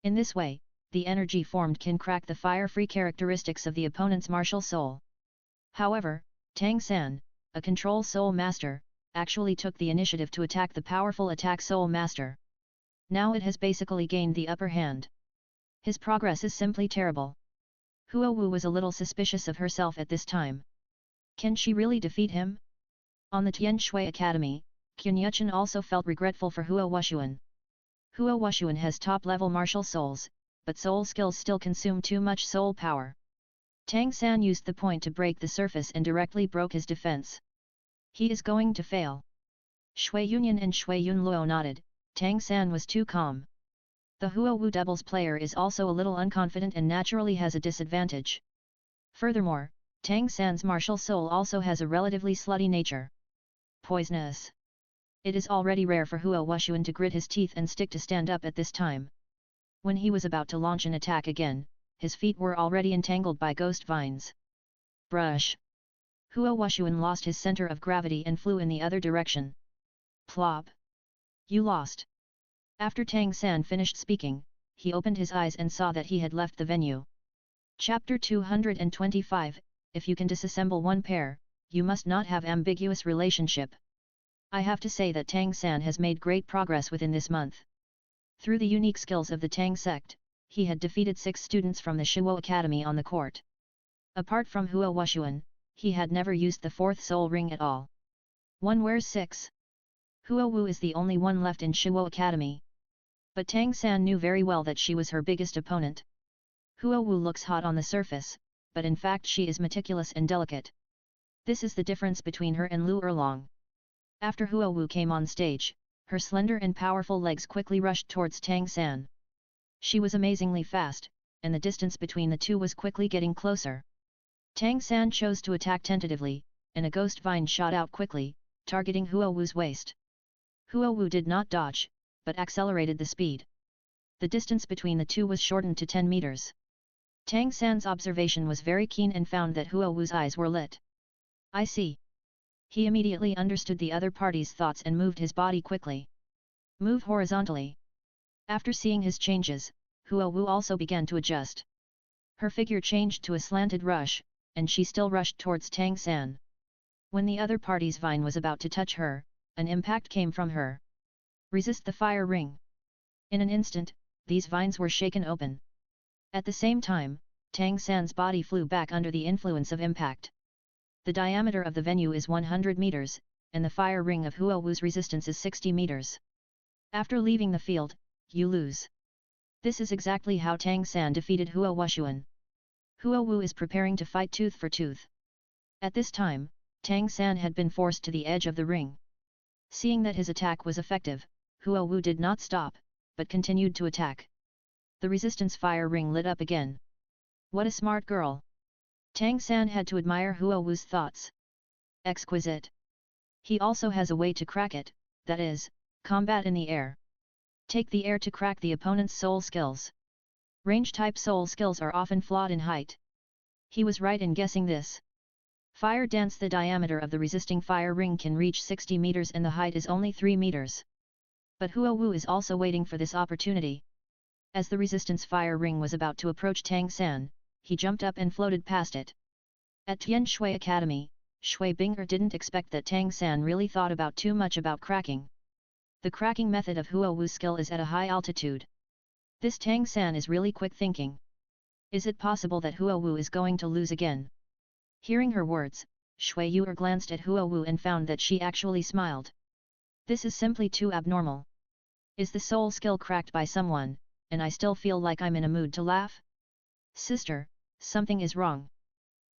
In this way, the energy formed can crack the fire-free characteristics of the opponent's martial soul. However, Tang San, a control soul master, actually took the initiative to attack the powerful attack soul master. Now it has basically gained the upper hand. His progress is simply terrible. Huo Wu was a little suspicious of herself at this time. Can she really defeat him? On the Shrek Academy, Kunyuchen also felt regretful for Huo Wuxuan. Huo Wuxuan has top-level martial souls, but soul skills still consume too much soul power. Tang San used the point to break the surface and directly broke his defense. He is going to fail. Shui Yunyan and Shui Yunluo nodded. Tang San was too calm. The Huo Wu doubles player is also a little unconfident and naturally has a disadvantage. Furthermore, Tang San's martial soul also has a relatively slutty nature. Poisonous. It is already rare for Huo Wuxuan to grit his teeth and stick to stand up at this time. When he was about to launch an attack again, his feet were already entangled by ghost vines. Brush. Huo Wuxuan lost his center of gravity and flew in the other direction. Plop. You lost. After Tang San finished speaking, he opened his eyes and saw that he had left the venue. Chapter 225, If you can disassemble one pair, you must not have ambiguous relationship. I have to say that Tang San has made great progress within this month. Through the unique skills of the Tang sect, he had defeated 6 students from the Shrek Academy on the court. Apart from Huo Wuxuan, he had never used the 4th soul ring at all. One wears 6. Huo Wu is the only one left in Shrek Academy. But Tang San knew very well that she was her biggest opponent. Huo Wu looks hot on the surface, but in fact she is meticulous and delicate. This is the difference between her and Lu Erlong. After Huo Wu came on stage, her slender and powerful legs quickly rushed towards Tang San. She was amazingly fast, and the distance between the two was quickly getting closer. Tang San chose to attack tentatively, and a ghost vine shot out quickly, targeting Huo Wu's waist. Huo Wu did not dodge, but accelerated the speed. The distance between the two was shortened to 10 meters. Tang San's observation was very keen and found that Huo Wu's eyes were lit. I see. He immediately understood the other party's thoughts and moved his body quickly. Move horizontally. After seeing his changes, Huo Wu also began to adjust. Her figure changed to a slanted rush, and she still rushed towards Tang San. When the other party's vine was about to touch her, an impact came from her. Resist the fire ring. In an instant, these vines were shaken open. At the same time, Tang San's body flew back under the influence of impact. The diameter of the venue is 100 meters, and the fire ring of Huo Wu's resistance is 60 meters. After leaving the field, you lose. This is exactly how Tang San defeated Huo Wuxuan. Huo Wu is preparing to fight tooth for tooth. At this time, Tang San had been forced to the edge of the ring. Seeing that his attack was effective, Huo Wu did not stop, but continued to attack. The resistance fire ring lit up again. What a smart girl! Tang San had to admire Huo Wu's thoughts. Exquisite. He also has a way to crack it, that is, combat in the air. Take the air to crack the opponent's soul skills. Range-type soul skills are often flawed in height. He was right in guessing this. Fire dance. The diameter of the resisting fire ring can reach 60 meters and the height is only 3 meters. But Huo Wu is also waiting for this opportunity. As the resistance fire ring was about to approach Tang San, he jumped up and floated past it. At Tian Shui Academy, Shui Bing'er didn't expect that Tang San really thought about too much about cracking. The cracking method of Huo Wu's skill is at a high altitude. This Tang San is really quick thinking. Is it possible that Huo Wu is going to lose again? Hearing her words, Shui Yu'er glanced at Huo Wu and found that she actually smiled. This is simply too abnormal. Is the soul skill cracked by someone, and I still feel like I'm in a mood to laugh? Sister, something is wrong.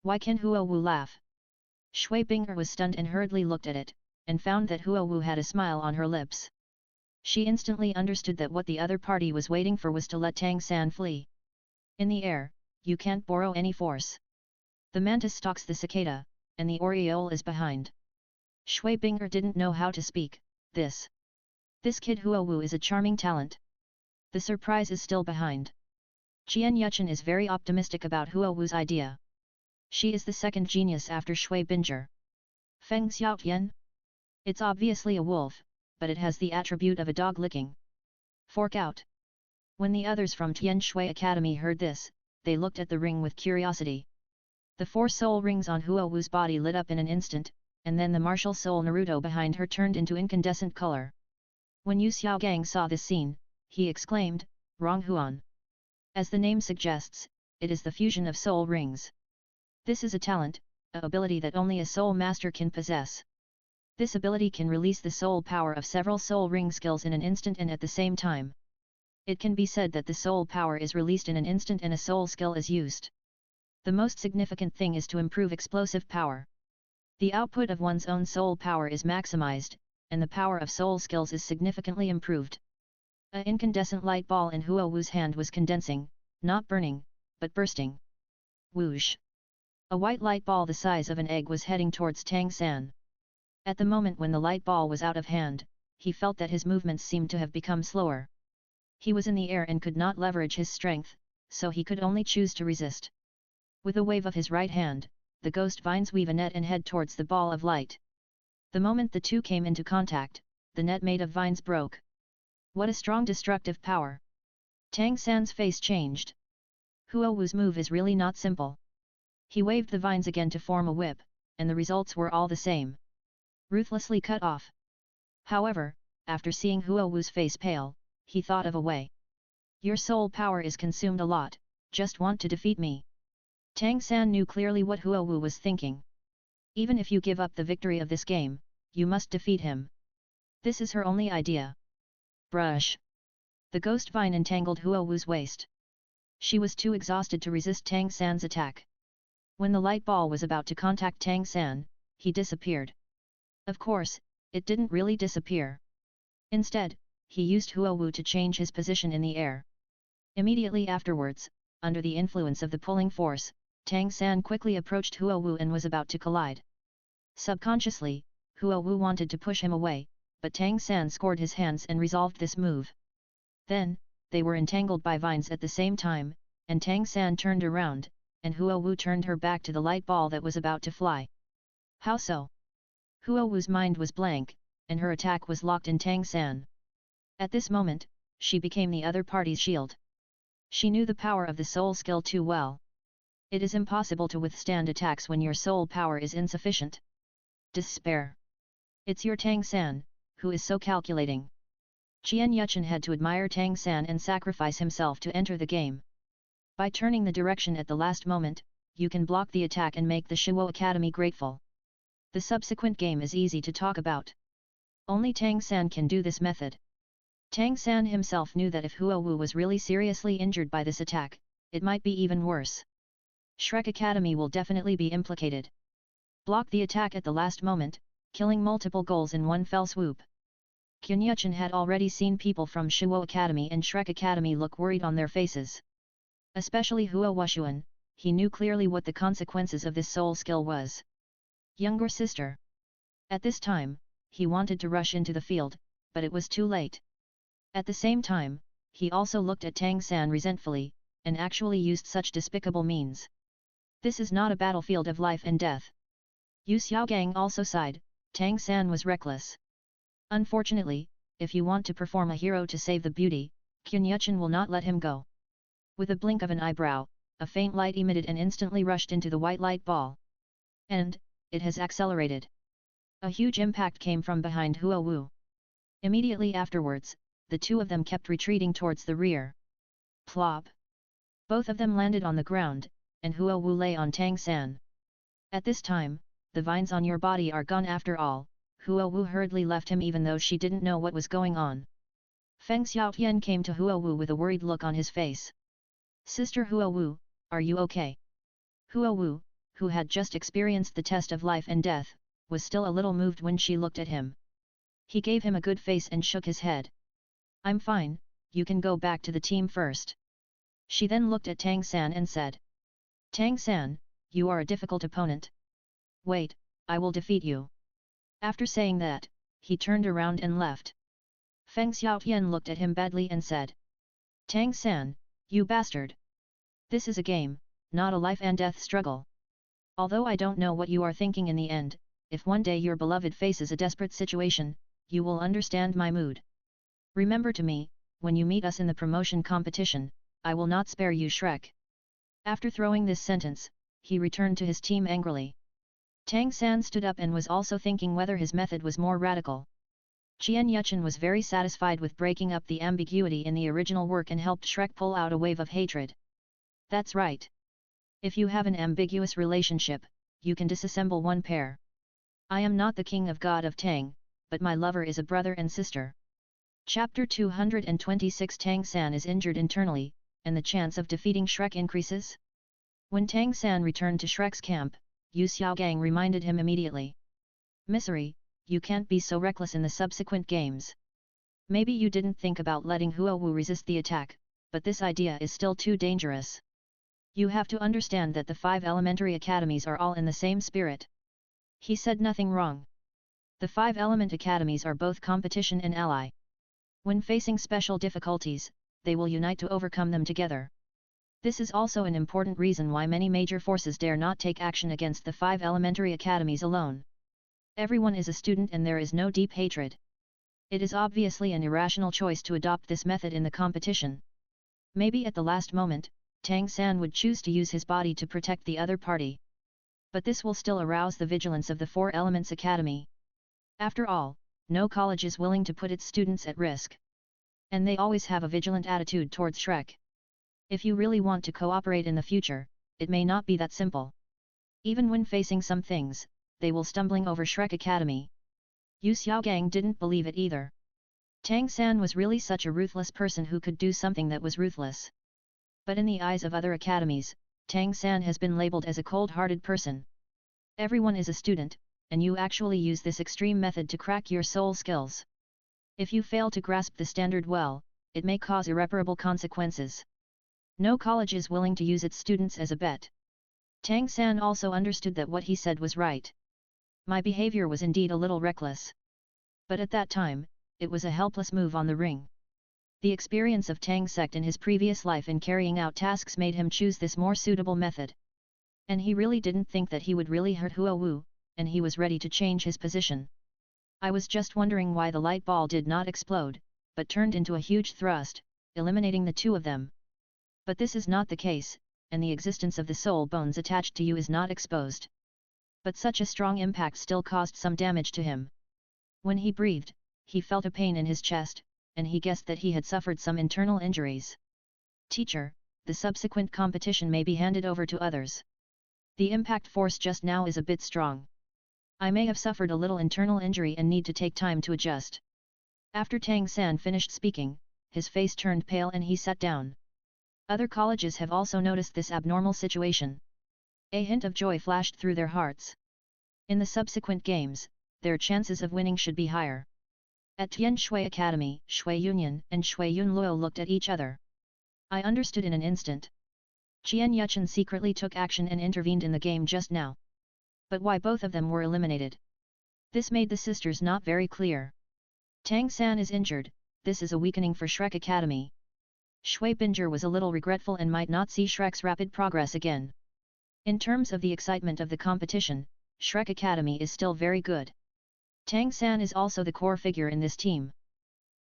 Why can Huo Wu laugh? Shui Bing'er was stunned and hurriedly looked at it, and found that Huo Wu had a smile on her lips. She instantly understood that what the other party was waiting for was to let Tang San flee. In the air, you can't borrow any force. The mantis stalks the cicada, and the oriole is behind. Shui Bing'er didn't know how to speak. This kid Huo Wu is a charming talent. The surprise is still behind. Qian Yuchen is very optimistic about Huo Wu's idea. She is the second genius after Shui Bing'er. Feng Xiaotian? It's obviously a wolf, but it has the attribute of a dog licking. Fork out. When the others from Tian Shui Academy heard this, they looked at the ring with curiosity. The 4 soul rings on Huo Wu's body lit up in an instant, and then the martial soul Naruto behind her turned into incandescent color. When Yu Xiaogang saw this scene, he exclaimed, "Rong Huan." As the name suggests, it is the fusion of soul rings. This is a talent, a ability that only a soul master can possess. This ability can release the soul power of several soul ring skills in an instant and at the same time. It can be said that the soul power is released in an instant and a soul skill is used. The most significant thing is to improve explosive power. The output of one's own soul power is maximized, and the power of soul skills is significantly improved. An incandescent light ball in Huo Wu's hand was condensing, not burning, but bursting. Whoosh! A white light ball the size of an egg was heading towards Tang San. At the moment when the light ball was out of hand, he felt that his movements seemed to have become slower. He was in the air and could not leverage his strength, so he could only choose to resist. With a wave of his right hand, the ghost vines weave a net and head towards the ball of light. The moment the two came into contact, the net made of vines broke. What a strong destructive power! Tang San's face changed. Huo Wu's move is really not simple. He waved the vines again to form a whip, and the results were all the same. Ruthlessly cut off. However, after seeing Huo Wu's face pale, he thought of a way. Your soul power is consumed a lot, just want to defeat me. Tang San knew clearly what Huo Wu was thinking. Even if you give up the victory of this game, you must defeat him. This is her only idea. Brush. The ghost vine entangled Huo Wu's waist. She was too exhausted to resist Tang San's attack. When the light ball was about to contact Tang San, he disappeared. Of course, it didn't really disappear. Instead, he used Huo Wu to change his position in the air. Immediately afterwards, under the influence of the pulling force, Tang San quickly approached Huo Wu and was about to collide. Subconsciously, Huo Wu wanted to push him away, but Tang San scored his hands and resolved this move. Then, they were entangled by vines at the same time, and Tang San turned around, and Huo Wu turned her back to the light ball that was about to fly. How so? Huo Wu's mind was blank, and her attack was locked in Tang San. At this moment, she became the other party's shield. She knew the power of the soul skill too well. It is impossible to withstand attacks when your soul power is insufficient. Despair. It's your Tang San, who is so calculating. Qian Yuchen had to admire Tang San and sacrifice himself to enter the game. By turning the direction at the last moment, you can block the attack and make the Shuo Academy grateful. The subsequent game is easy to talk about. Only Tang San can do this method. Tang San himself knew that if Huo Wu was really seriously injured by this attack, it might be even worse. Shrek Academy will definitely be implicated. Block the attack at the last moment, killing multiple goals in one fell swoop. Qian Yuchen had already seen people from Shuo Academy and Shrek Academy look worried on their faces. Especially Huo Wushuan, he knew clearly what the consequences of this soul skill was. Younger sister. At this time, he wanted to rush into the field, but it was too late. At the same time, he also looked at Tang San resentfully, and actually used such despicable means. This is not a battlefield of life and death. Yu Xiaogang also sighed. Tang San was reckless. Unfortunately, if you want to perform a hero to save the beauty, Qin Yuchen will not let him go. With a blink of an eyebrow, a faint light emitted and instantly rushed into the white light ball. And, it has accelerated. A huge impact came from behind Huo Wu. Immediately afterwards, the two of them kept retreating towards the rear. Plop! Both of them landed on the ground, and Huo Wu lay on Tang San. At this time, the vines on your body are gone after all. Huo Wu hurriedly left him even though she didn't know what was going on. Feng Xiaotian came to Huo Wu with a worried look on his face. Sister Huo Wu, are you okay? Huo Wu, who had just experienced the test of life and death, was still a little moved when she looked at him. He gave him a good face and shook his head. I'm fine, you can go back to the team first. She then looked at Tang San and said. Tang San, you are a difficult opponent. Wait, I will defeat you. After saying that, he turned around and left. Feng Xiaotian looked at him badly and said. Tang San, you bastard. This is a game, not a life and death struggle. Although I don't know what you are thinking in the end, if one day your beloved faces a desperate situation, you will understand my mood. Remember to me, when you meet us in the promotion competition, I will not spare you Shrek. After throwing this sentence, he returned to his team angrily. Tang San stood up and was also thinking whether his method was more radical. Qian Yuchen was very satisfied with breaking up the ambiguity in the original work and helped Shrek pull out a wave of hatred. That's right. If you have an ambiguous relationship, you can disassemble one pair. I am not the king of God of Tang, but my lover is a brother and sister. Chapter 226 Tang San is injured internally, and the chance of defeating Shrek increases? When Tang San returned to Shrek's camp, Yu Xiaogang reminded him immediately. Misery, you can't be so reckless in the subsequent games. Maybe you didn't think about letting Huo Wu resist the attack, but this idea is still too dangerous. You have to understand that the 5 elementary academies are all in the same spirit. He said nothing wrong. The 5 element academies are both competition and ally. When facing special difficulties, they will unite to overcome them together. This is also an important reason why many major forces dare not take action against the 5 elementary academies alone. Everyone is a student and there is no deep hatred. It is obviously an irrational choice to adopt this method in the competition. Maybe at the last moment, Tang San would choose to use his body to protect the other party. But this will still arouse the vigilance of the 4 Elements Academy. After all, no college is willing to put its students at risk. And they always have a vigilant attitude towards Shrek. If you really want to cooperate in the future, it may not be that simple. Even when facing some things, they will stumbling over Shrek Academy. Yu Xiaogang didn't believe it either. Tang San was really such a ruthless person who could do something that was ruthless. But in the eyes of other academies, Tang San has been labeled as a cold-hearted person. Everyone is a student, and you actually use this extreme method to crack your soul skills. If you fail to grasp the standard well, it may cause irreparable consequences. No college is willing to use its students as a bet. Tang San also understood that what he said was right. My behavior was indeed a little reckless. But at that time, it was a helpless move on the ring. The experience of Tang sect in his previous life in carrying out tasks made him choose this more suitable method. And he really didn't think that he would really hurt Huo Wu, and he was ready to change his position. I was just wondering why the light ball did not explode, but turned into a huge thrust, eliminating the 2 of them. But this is not the case, and the existence of the soul bones attached to you is not exposed. But such a strong impact still caused some damage to him. When he breathed, he felt a pain in his chest, and he guessed that he had suffered some internal injuries. Teacher, the subsequent competition may be handed over to others. The impact force just now is a bit strong. I may have suffered a little internal injury and need to take time to adjust. After Tang San finished speaking, his face turned pale and he sat down. Other colleges have also noticed this abnormal situation. A hint of joy flashed through their hearts. In the subsequent games, their chances of winning should be higher. At Tian Shui Academy, Shui Union and Shui Yun Luo looked at each other. I understood in an instant. Qian Yuchen secretly took action and intervened in the game just now. But why both of them were eliminated? This made the sisters not very clear. Tang San is injured, this is a weakening for Shrek Academy. Shui Binger was a little regretful and might not see Shrek's rapid progress again. In terms of the excitement of the competition, Shrek Academy is still very good. Tang San is also the core figure in this team.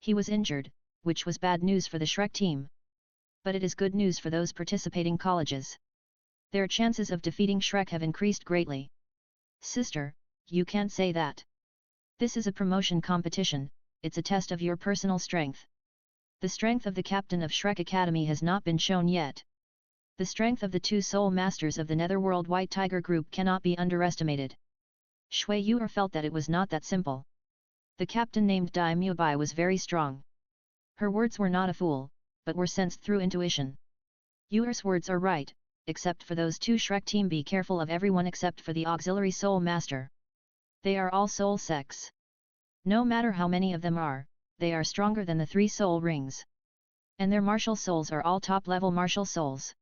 He was injured, which was bad news for the Shrek team. But it is good news for those participating colleges. Their chances of defeating Shrek have increased greatly. Sister, you can't say that. This is a promotion competition, it's a test of your personal strength. The strength of the captain of Shrek Academy has not been shown yet. The strength of the two soul masters of the Netherworld White Tiger group cannot be underestimated. Shui Yuer felt that it was not that simple. The captain named Dai Mubai was very strong. Her words were not a fool, but were sensed through intuition. Yuer's words are right, except for those two Shrek team, be careful of everyone except for the auxiliary soul master. They are all soul sects. No matter how many of them are, they are stronger than the 3 soul rings. And their martial souls are all top-level martial souls.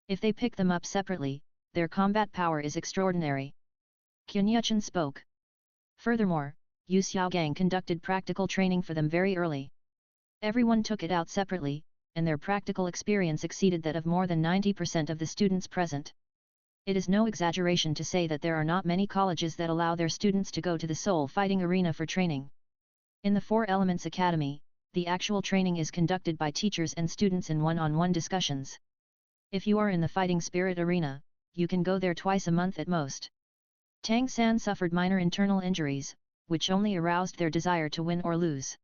If they pick them up separately, their combat power is extraordinary. Qianyuchen spoke. Furthermore, Yu Xiaogang conducted practical training for them very early. Everyone took it out separately, and their practical experience exceeded that of more than 90% of the students present. It is no exaggeration to say that there are not many colleges that allow their students to go to the soul fighting arena for training. In the 4 Elements Academy, the actual training is conducted by teachers and students in one-on-one discussions. If you are in the fighting spirit arena, you can go there twice a month at most. Tang San suffered minor internal injuries, which only aroused their desire to win or lose.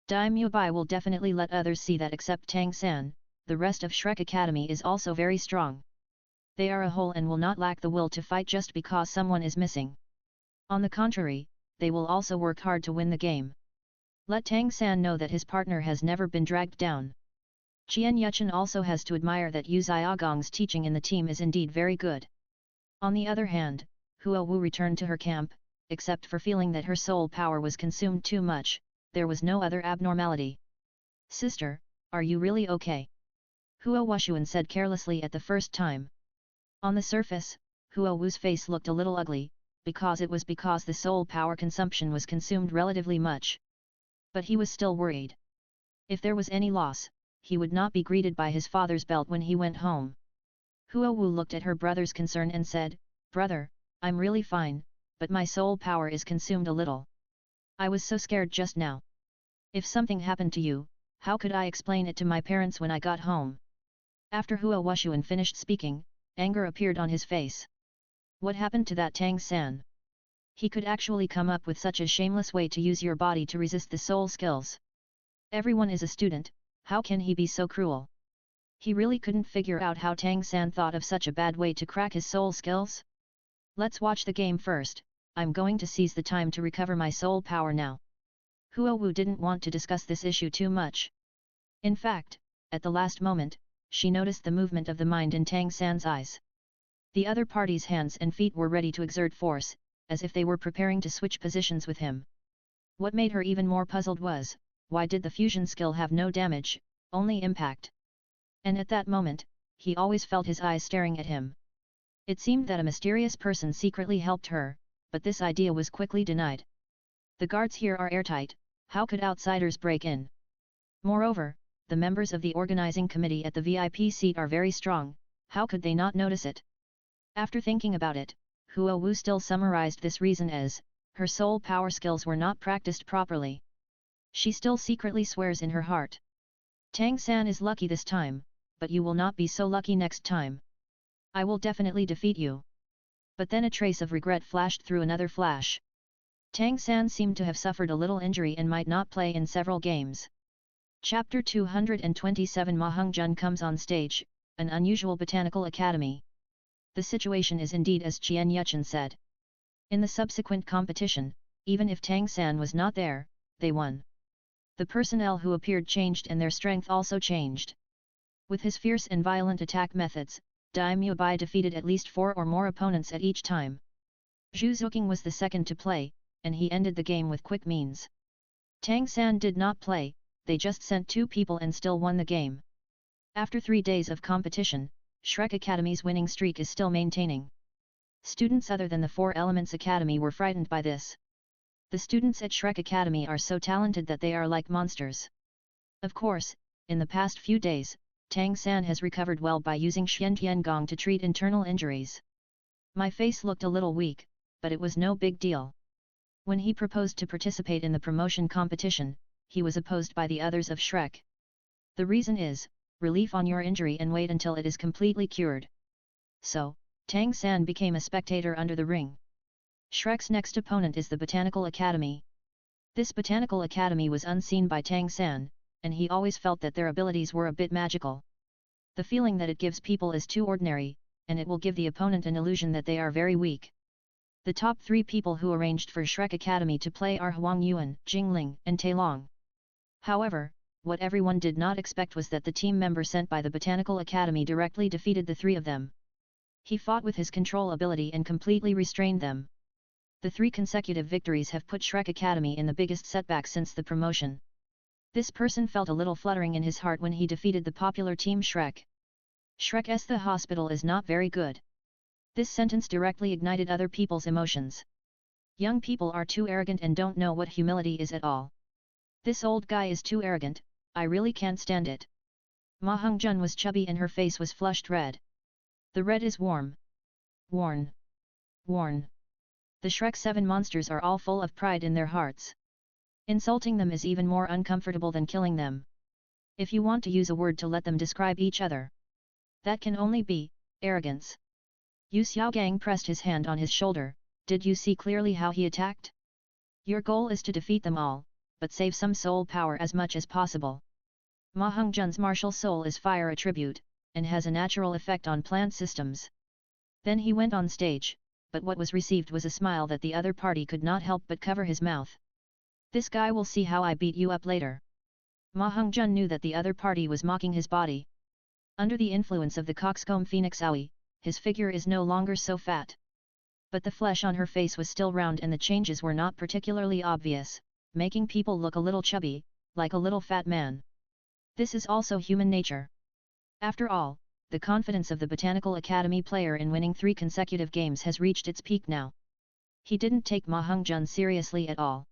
Dai Mubai will definitely let others see that except Tang San, the rest of Shrek Academy is also very strong. They are a whole and will not lack the will to fight just because someone is missing. On the contrary, they will also work hard to win the game. Let Tang San know that his partner has never been dragged down. Qianyuchen also has to admire that Yu Xiaogang's teaching in the team is indeed very good. On the other hand, Hua Wu returned to her camp, except for feeling that her soul power was consumed too much, there was no other abnormality. Sister, are you really okay? Hua Wushuan said carelessly at the first time. On the surface, Hua Wu's face looked a little ugly, because the soul power consumption was consumed relatively much. But he was still worried. If there was any loss, he would not be greeted by his father's belt when he went home. Hua Wu looked at her brother's concern and said, "Brother, I'm really fine, but my soul power is consumed a little. I was so scared just now. If something happened to you, how could I explain it to my parents when I got home?" After Hua Wushuan finished speaking, anger appeared on his face. What happened to that Tang San? He could actually come up with such a shameless way to use your body to resist the soul skills. Everyone is a student, how can he be so cruel? He really couldn't figure out how Tang San thought of such a bad way to crack his soul skills. Let's watch the game first, I'm going to seize the time to recover my soul power now. Hua Wu didn't want to discuss this issue too much. In fact, at the last moment, she noticed the movement of the mind in Tang San's eyes. The other party's hands and feet were ready to exert force, as if they were preparing to switch positions with him. What made her even more puzzled was, why did the fusion skill have no damage, only impact? And at that moment, he always felt his eyes staring at him. It seemed that a mysterious person secretly helped her, but this idea was quickly denied. The guards here are airtight, how could outsiders break in? Moreover, the members of the organizing committee at the VIP seat are very strong, how could they not notice it? After thinking about it, Hua Wu still summarized this reason as, her soul power skills were not practiced properly. She still secretly swears in her heart. Tang San is lucky this time, but you will not be so lucky next time. I will definitely defeat you. But then a trace of regret flashed through another flash. Tang San seemed to have suffered a little injury and might not play in several games. Chapter 227 Ma Hongjun comes on stage, an unusual botanical academy. The situation is indeed as Qianyuchen said. In the subsequent competition, even if Tang San was not there, they won. The personnel who appeared changed and their strength also changed. With his fierce and violent attack methods, Dai Mubai defeated at least 4 or more opponents at each time. Zhu Zuqing was the second to play, and he ended the game with quick means. Tang San did not play, they just sent 2 people and still won the game. After 3 days of competition, Shrek Academy's winning streak is still maintaining. Students other than the 4 Elements Academy were frightened by this. The students at Shrek Academy are so talented that they are like monsters. Of course, in the past few days, Tang San has recovered well by using Xian Gong to treat internal injuries. My face looked a little weak, but it was no big deal. When he proposed to participate in the promotion competition, he was opposed by the others of Shrek. The reason is, relief on your injury and wait until it is completely cured. So, Tang San became a spectator under the ring. Shrek's next opponent is the Botanical Academy. This Botanical Academy was unseen by Tang San, and he always felt that their abilities were a bit magical. The feeling that it gives people is too ordinary, and it will give the opponent an illusion that they are very weak. The top 3 people who arranged for Shrek Academy to play are Huang Yuan, Jingling, and Tai Long. However, what everyone did not expect was that the team member sent by the Botanical Academy directly defeated the 3 of them. He fought with his control ability and completely restrained them. The 3 consecutive victories have put Shrek Academy in the biggest setback since the promotion. This person felt a little fluttering in his heart when he defeated the popular team Shrek. Shrek's the hospital is not very good. This sentence directly ignited other people's emotions. Young people are too arrogant and don't know what humility is at all. This old guy is too arrogant, I really can't stand it. Ma Hongjun was chubby and her face was flushed red. The red is warm. Worn. The Shrek 7 monsters are all full of pride in their hearts. Insulting them is even more uncomfortable than killing them. If you want to use a word to let them describe each other, that can only be arrogance. Yu Xiaogang pressed his hand on his shoulder. Did you see clearly how he attacked? Your goal is to defeat them all, but save some soul power as much as possible. Ma Hongjun's martial soul is fire attribute, and has a natural effect on plant systems. Then he went on stage, but what was received was a smile that the other party could not help but cover his mouth. This guy will see how I beat you up later. Ma Hongjun knew that the other party was mocking his body. Under the influence of the coxcomb Phoenix Owie, his figure is no longer so fat. But the flesh on her face was still round and the changes were not particularly obvious, making people look a little chubby, like a little fat man. This is also human nature. After all, the confidence of the Botanical Academy player in winning 3 consecutive games has reached its peak now. He didn't take Ma Hongjun seriously at all.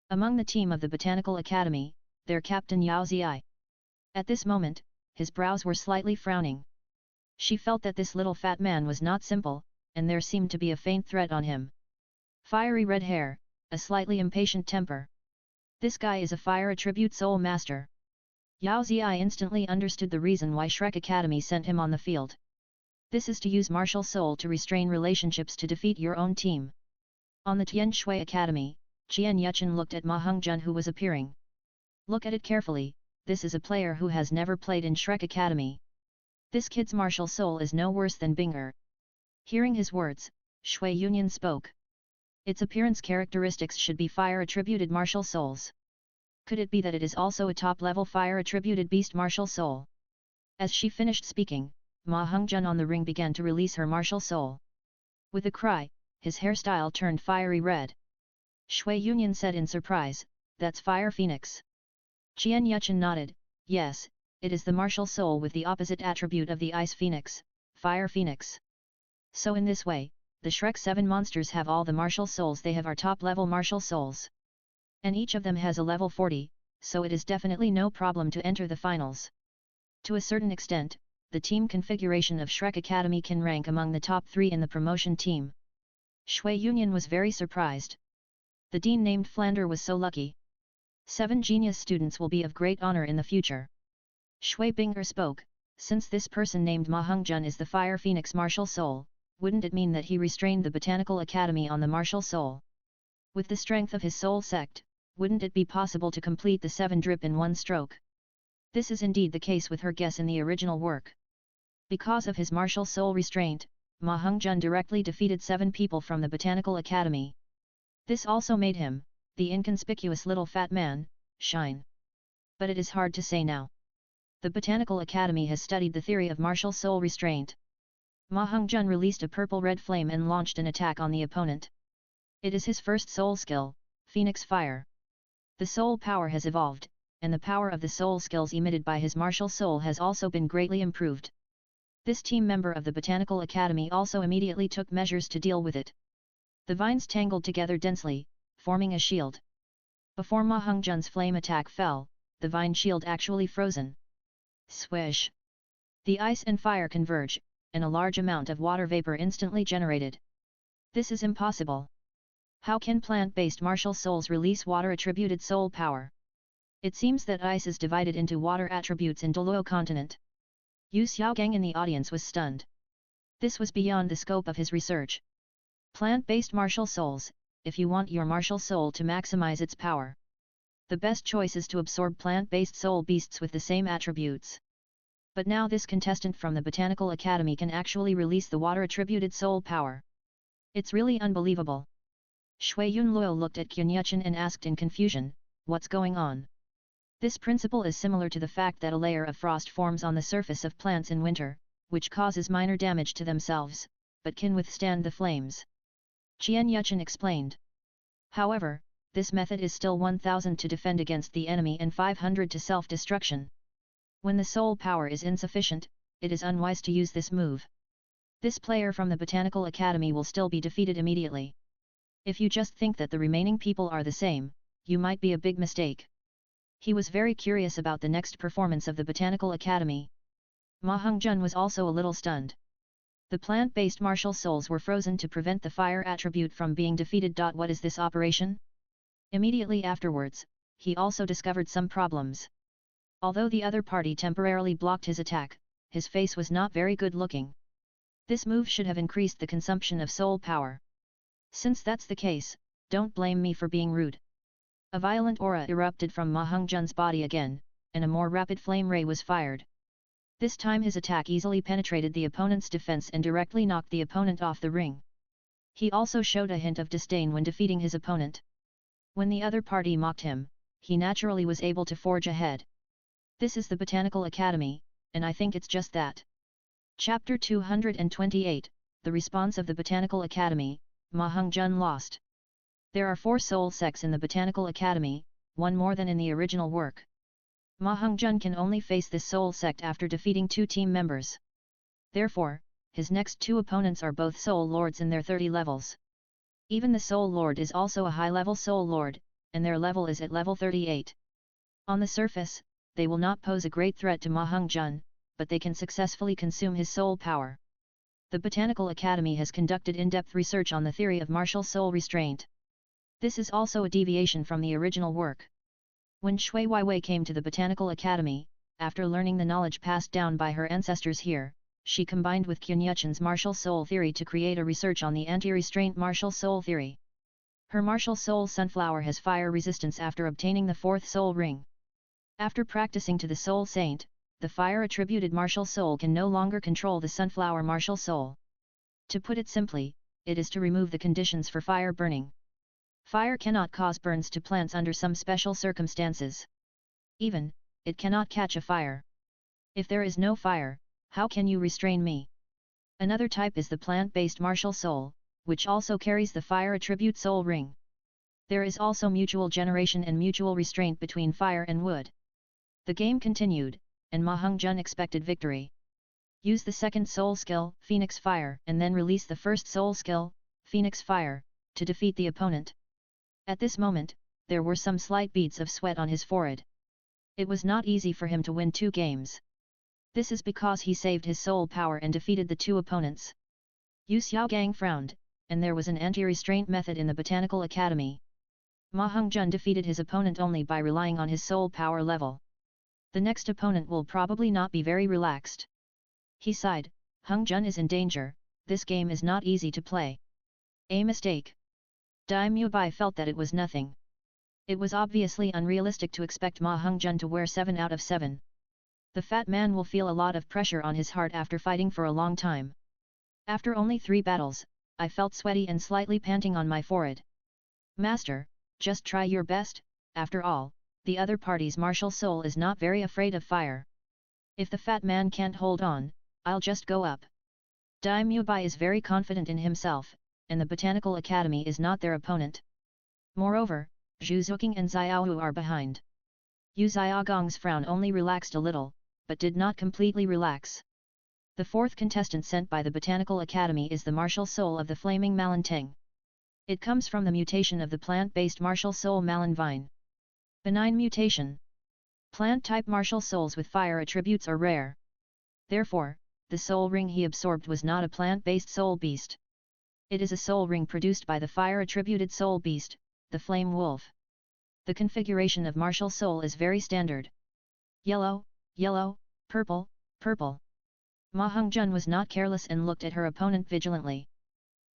Among the team of the Botanical Academy, their captain Yao Ziai. At this moment, his brows were slightly frowning. She felt that this little fat man was not simple, and there seemed to be a faint threat on him. Fiery red hair, a slightly impatient temper. This guy is a fire attribute soul master. Yao Ziai instantly understood the reason why Shrek Academy sent him on the field. This is to use martial soul to restrain relationships to defeat your own team. On the Tian Shui Academy, Qian Yuchen looked at Ma Hongjun who was appearing. Look at it carefully, this is a player who has never played in Shrek Academy. This kid's martial soul is no worse than Binger. Hearing his words, Shui Union spoke. Its appearance characteristics should be fire-attributed martial souls. Could it be that it is also a top-level fire-attributed beast martial soul? As she finished speaking, Ma Hongjun on the ring began to release her martial soul. With a cry, his hairstyle turned fiery red. Shui Union said in surprise, "That's Fire Phoenix." Qian Yuchen nodded, "Yes, it is the martial soul with the opposite attribute of the Ice Phoenix, Fire Phoenix." So in this way, the Shrek 7 monsters have all the martial souls they have are top-level martial souls. And each of them has a level 40, so it is definitely no problem to enter the finals. To a certain extent, the team configuration of Shrek Academy can rank among the top 3 in the promotion team. Shui Union was very surprised. The dean named Flander was so lucky. 7 genius students will be of great honor in the future. Shui Binger spoke, since this person named Ma Hongjun is the Fire Phoenix martial soul, wouldn't it mean that he restrained the Botanical Academy on the martial soul? With the strength of his soul sect, wouldn't it be possible to complete the 7 drip in one stroke? This is indeed the case with her guess in the original work. Because of his martial soul restraint, Ma Hongjun directly defeated 7 people from the Botanical Academy. This also made him, the inconspicuous little fat man, shine. But it is hard to say now. The Botanical Academy has studied the theory of martial soul restraint. Ma Hongjun released a purple-red flame and launched an attack on the opponent. It is his first soul skill, Phoenix Fire. The soul power has evolved, and the power of the soul skills emitted by his martial soul has also been greatly improved. This team member of the Botanical Academy also immediately took measures to deal with it. The vines tangled together densely, forming a shield. Before Ma Hongjun's flame attack fell, the vine shield actually frozen. Swish! The ice and fire converge, and a large amount of water vapor instantly generated. This is impossible. How can plant-based martial souls release water-attributed soul power? It seems that ice is divided into water attributes in Douluo continent. Yu Xiaogang in the audience was stunned. This was beyond the scope of his research. Plant-based martial souls, if you want your martial soul to maximize its power, the best choice is to absorb plant-based soul beasts with the same attributes. But now this contestant from the Botanical Academy can actually release the water-attributed soul power. It's really unbelievable. Shui Yunluo looked at Qianyuchen and asked in confusion, what's going on? This principle is similar to the fact that a layer of frost forms on the surface of plants in winter, which causes minor damage to themselves, but can withstand the flames. Qianyuchen explained. However, this method is still 1000 to defend against the enemy and 500 to self-destruction. When the soul power is insufficient, it is unwise to use this move. This player from the Botanical Academy will still be defeated immediately. If you just think that the remaining people are the same, you might be a big mistake. He was very curious about the next performance of the Botanical Academy. Ma Hongjun was also a little stunned. The plant-based martial souls were frozen to prevent the fire attribute from being defeated. What is this operation? Immediately afterwards, he also discovered some problems. Although the other party temporarily blocked his attack, his face was not very good looking. This move should have increased the consumption of soul power. Since that's the case, don't blame me for being rude. A violent aura erupted from Ma Hongjun's body again, and a more rapid flame ray was fired. This time his attack easily penetrated the opponent's defense and directly knocked the opponent off the ring. He also showed a hint of disdain when defeating his opponent. When the other party mocked him, he naturally was able to forge ahead. This is the Botanical Academy, and I think it's just that. Chapter 228, The Response of the Botanical Academy, Ma Hongjun lost. There are 4 soul sects in the Botanical Academy, one more than in the original work. Ma Hongjun can only face this soul sect after defeating 2 team members. Therefore, his next 2 opponents are both soul lords in their 30 levels. Even the soul lord is also a high-level soul lord, and their level is at level 38. On the surface, they will not pose a great threat to Ma Hongjun, but they can successfully consume his soul power. The Botanical Academy has conducted in-depth research on the theory of martial soul restraint. This is also a deviation from the original work. When Shui Weiwei came to the Botanical Academy, after learning the knowledge passed down by her ancestors here, she combined with Qianyuchen's martial soul theory to create a research on the anti-restraint martial soul theory. Her martial soul sunflower has fire resistance after obtaining the 4th soul ring. After practicing to the soul saint, the fire-attributed martial soul can no longer control the sunflower martial soul. To put it simply, it is to remove the conditions for fire burning. Fire cannot cause burns to plants under some special circumstances. Even, it cannot catch a fire. If there is no fire, how can you restrain me? Another type is the plant-based martial soul, which also carries the fire attribute soul ring. There is also mutual generation and mutual restraint between fire and wood. The game continued, and Ma Hongjun expected victory. Use the 2nd soul skill, Phoenix Fire, and then release the 1st soul skill, Phoenix Fire, to defeat the opponent. At this moment, there were some slight beads of sweat on his forehead. It was not easy for him to win 2 games. This is because he saved his soul power and defeated the 2 opponents. Yu Xiaogang frowned, and there was an anti-restraint method in the Botanical Academy. Ma Hongjun defeated his opponent only by relying on his soul power level. The next opponent will probably not be very relaxed. He sighed, Hongjun is in danger, this game is not easy to play. A mistake. Dai Mubai felt that it was nothing. It was obviously unrealistic to expect Ma Hongjun to wear 7 out of 7. The fat man will feel a lot of pressure on his heart after fighting for a long time. After only 3 battles, I felt sweaty and slightly panting on my forehead. Master, just try your best, after all, the other party's martial soul is not very afraid of fire. If the fat man can't hold on, I'll just go up. Dai Mubai is very confident in himself, and the Botanical Academy is not their opponent. Moreover, Zhu Zuqing and Xiaohu are behind. Yu Xiaogong's frown only relaxed a little, but did not completely relax. The 4th contestant sent by the Botanical Academy is the martial soul of the flaming Malin Teng. It comes from the mutation of the plant-based martial soul Malin Vine. Benign mutation. Plant-type martial souls with fire attributes are rare. Therefore, the soul ring he absorbed was not a plant-based soul beast. It is a soul ring produced by the fire-attributed soul beast, the flame wolf. The configuration of martial soul is very standard. Yellow, yellow, purple, purple. Ma Hongzhen was not careless and looked at her opponent vigilantly.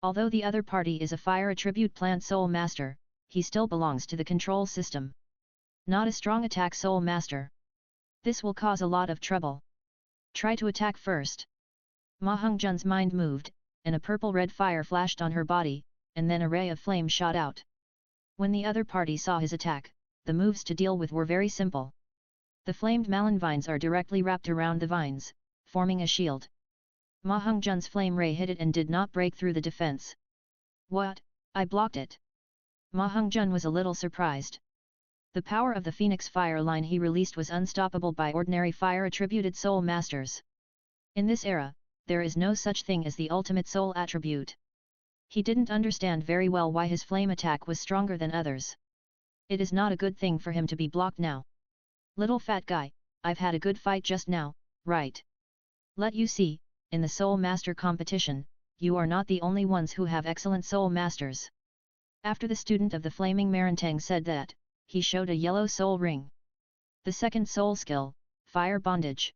Although the other party is a fire attribute plant soul master, he still belongs to the control system. Not a strong attack soul master. This will cause a lot of trouble. Try to attack first. Ma Hongzhen's mind moved, and a purple-red fire flashed on her body, and then a ray of flame shot out. When the other party saw his attack, the moves to deal with were very simple. The flamed melon vines are directly wrapped around the vines, forming a shield. Ma Hongzhen's flame ray hit it and did not break through the defense. What? I blocked it. Ma Hongzhen was a little surprised. The power of the Phoenix fire line he released was unstoppable by ordinary fire-attributed soul masters. In this era, there is no such thing as the ultimate soul attribute. He didn't understand very well why his flame attack was stronger than others. It is not a good thing for him to be blocked now. Little fat guy, I've had a good fight just now, right? Let you see, in the Soul Master competition, you are not the only ones who have excellent Soul Masters. After the student of the Flaming Marantang said that, he showed a yellow soul ring. The second soul skill, Fire Bondage.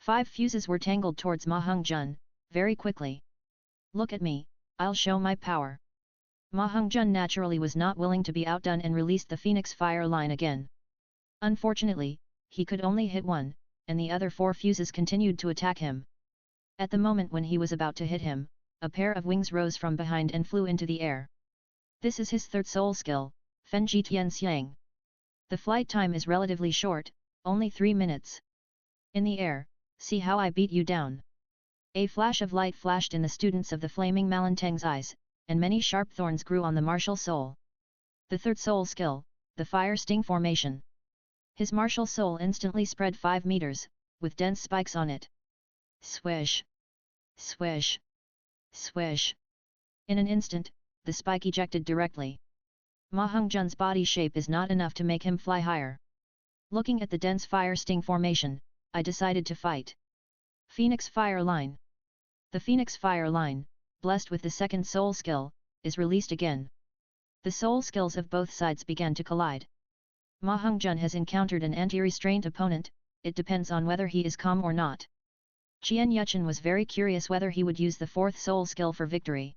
5 fuses were tangled towards Ma Hongzhen, very quickly. Look at me, I'll show my power. Ma Hongzhen naturally was not willing to be outdone and released the Phoenix fire line again. Unfortunately, he could only hit one, and the other 4 fuses continued to attack him. At the moment when he was about to hit him, a pair of wings rose from behind and flew into the air. This is his third soul skill, Fenji Tian Xiang. The flight time is relatively short, only 3 minutes. In the air, see how I beat you down. A flash of light flashed in the students of the Flaming Malantang's eyes, and many sharp thorns grew on the martial soul. The third soul skill, the Fire Sting Formation. His martial soul instantly spread 5 meters, with dense spikes on it. Swish! Swish! Swish! In an instant, the spike ejected directly. Ma Hongzhen's body shape is not enough to make him fly higher. Looking at the dense fire sting formation, I decided to fight. Phoenix Fire Line. The Phoenix Fire Line, blessed with the second soul skill, is released again. The soul skills of both sides began to collide. Ma Hongzhen has encountered an anti-restraint opponent, it depends on whether he is calm or not. Qian Yuchen was very curious whether he would use the fourth soul skill for victory.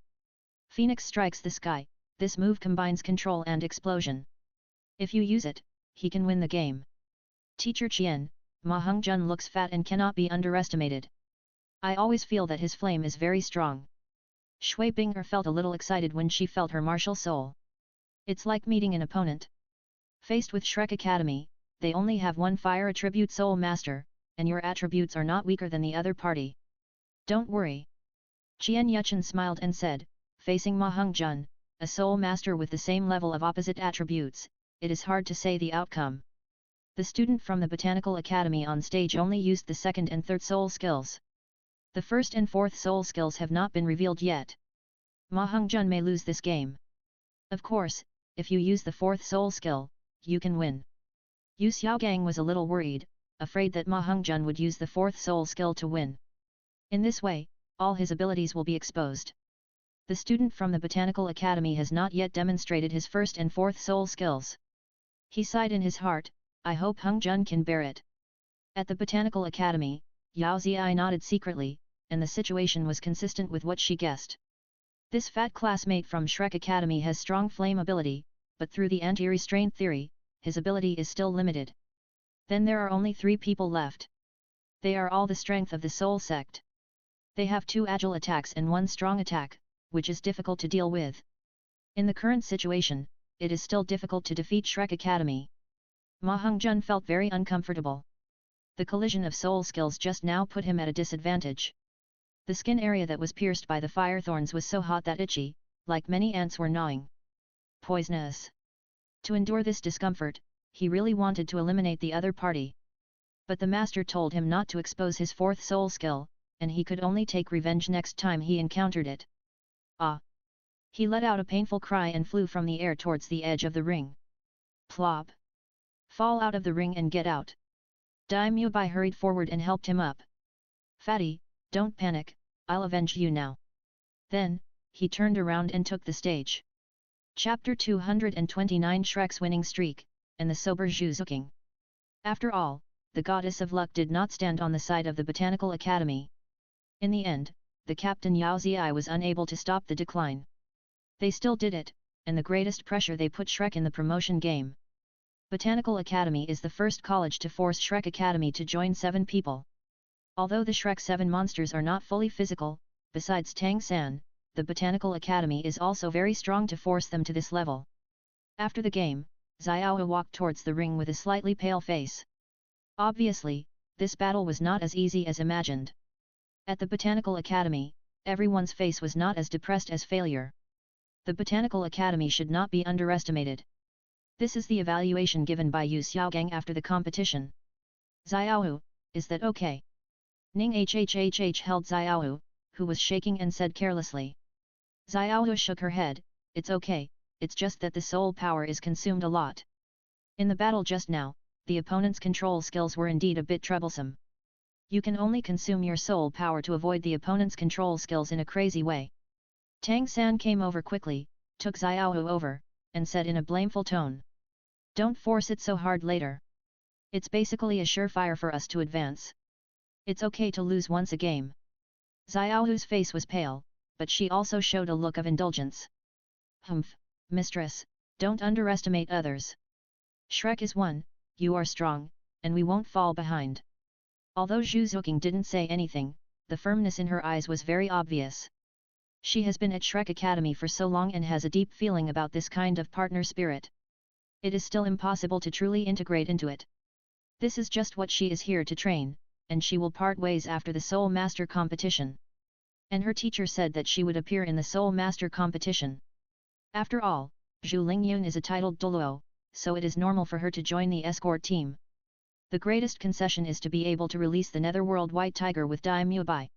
Phoenix strikes the sky, this move combines control and explosion. If you use it, he can win the game. Teacher Qian, Ma Hongzhen looks fat and cannot be underestimated. I always feel that his flame is very strong. Shui Bing'er felt a little excited when she felt her martial soul. It's like meeting an opponent. Faced with Shrek Academy, they only have one fire attribute soul master, and your attributes are not weaker than the other party. Don't worry. Qian Yuchen smiled and said, facing Ma Hongzhen, a soul master with the same level of opposite attributes, it is hard to say the outcome. The student from the Botanical Academy on stage only used the second and third soul skills. The first and fourth soul skills have not been revealed yet. Ma Hongzhen may lose this game. Of course, if you use the fourth soul skill, you can win. Yu Xiaogang was a little worried, afraid that Ma Hongzhen would use the fourth soul skill to win. In this way, all his abilities will be exposed. The student from the Botanical Academy has not yet demonstrated his first and fourth soul skills. He sighed in his heart, I hope Hongzhen can bear it. At the Botanical Academy, Yao Ziyi nodded secretly, and the situation was consistent with what she guessed. This fat classmate from Shrek Academy has strong flame ability, but through the anti-restraint theory, his ability is still limited. Then there are only 3 people left. They are all the strength of the Soul Sect. They have 2 agile attacks and 1 strong attack, which is difficult to deal with. In the current situation, it is still difficult to defeat Shrek Academy. Ma Hongzhen felt very uncomfortable. The collision of soul skills just now put him at a disadvantage. The skin area that was pierced by the fire thorns was so hot that itchy, like many ants were gnawing. Poisonous. To endure this discomfort, he really wanted to eliminate the other party. But the master told him not to expose his fourth soul skill, and he could only take revenge next time he encountered it. Ah! He let out a painful cry and flew from the air towards the edge of the ring. Plop! Fall out of the ring and get out. Daimyo hurried forward and helped him up. Fatty, don't panic, I'll avenge you now. Then, he turned around and took the stage. Chapter 229 Shrek's winning streak, and the sober Zhu Zuking. After all, the goddess of luck did not stand on the side of the Botanical Academy. In the end, the captain Yao Ziyi was unable to stop the decline. They still did it, and the greatest pressure they put Shrek in the promotion game. Botanical Academy is the first college to force Shrek Academy to join 7 people. Although the Shrek 7 monsters are not fully physical, besides Tang San, the Botanical Academy is also very strong to force them to this level. After the game, Xiao walked towards the ring with a slightly pale face. Obviously, this battle was not as easy as imagined. At the Botanical Academy, everyone's face was not as depressed as failure. The Botanical Academy should not be underestimated. This is the evaluation given by Yu Xiaogang after the competition. Xiao, is that okay? Ning Hhhh held Xiao, who was shaking and said carelessly. Xiao shook her head, it's okay, it's just that the soul power is consumed a lot. In the battle just now, the opponent's control skills were indeed a bit troublesome. You can only consume your soul power to avoid the opponent's control skills in a crazy way. Tang San came over quickly, took Xiao over, and said in a blameful tone. Don't force it so hard later. It's basically a surefire for us to advance. It's okay to lose once a game. Xiao's face was pale, but she also showed a look of indulgence. Humph, mistress, don't underestimate others. Shrek is one, you are strong, and we won't fall behind. Although Zhu Zuking didn't say anything, the firmness in her eyes was very obvious. She has been at Shrek Academy for so long and has a deep feeling about this kind of partner spirit. It is still impossible to truly integrate into it. This is just what she is here to train, and she will part ways after the Soul Master competition. And her teacher said that she would appear in the Soul Master competition. After all, Zhu Lingyun is a titled Douluo, so it is normal for her to join the escort team. The greatest concession is to be able to release the Netherworld White Tiger with Daimyo Bai.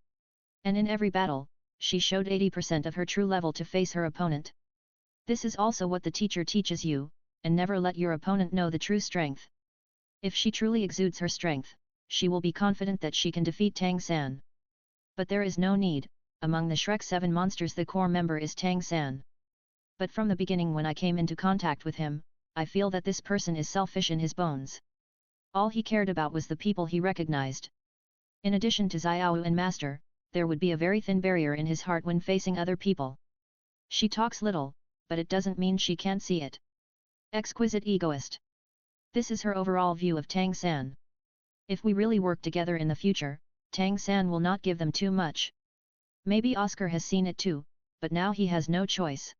And in every battle, she showed 80% of her true level to face her opponent. This is also what the teacher teaches you, and never let your opponent know the true strength. If she truly exudes her strength, she will be confident that she can defeat Tang San. But there is no need, among the Shrek 7 monsters the core member is Tang San. But from the beginning when I came into contact with him, I feel that this person is selfish in his bones. All he cared about was the people he recognized. In addition to Xiao and Master, there would be a very thin barrier in his heart when facing other people. She talks little, but it doesn't mean she can't see it. Exquisite egoist. This is her overall view of Tang San. If we really work together in the future, Tang San will not give them too much. Maybe Oscar has seen it too, but now he has no choice.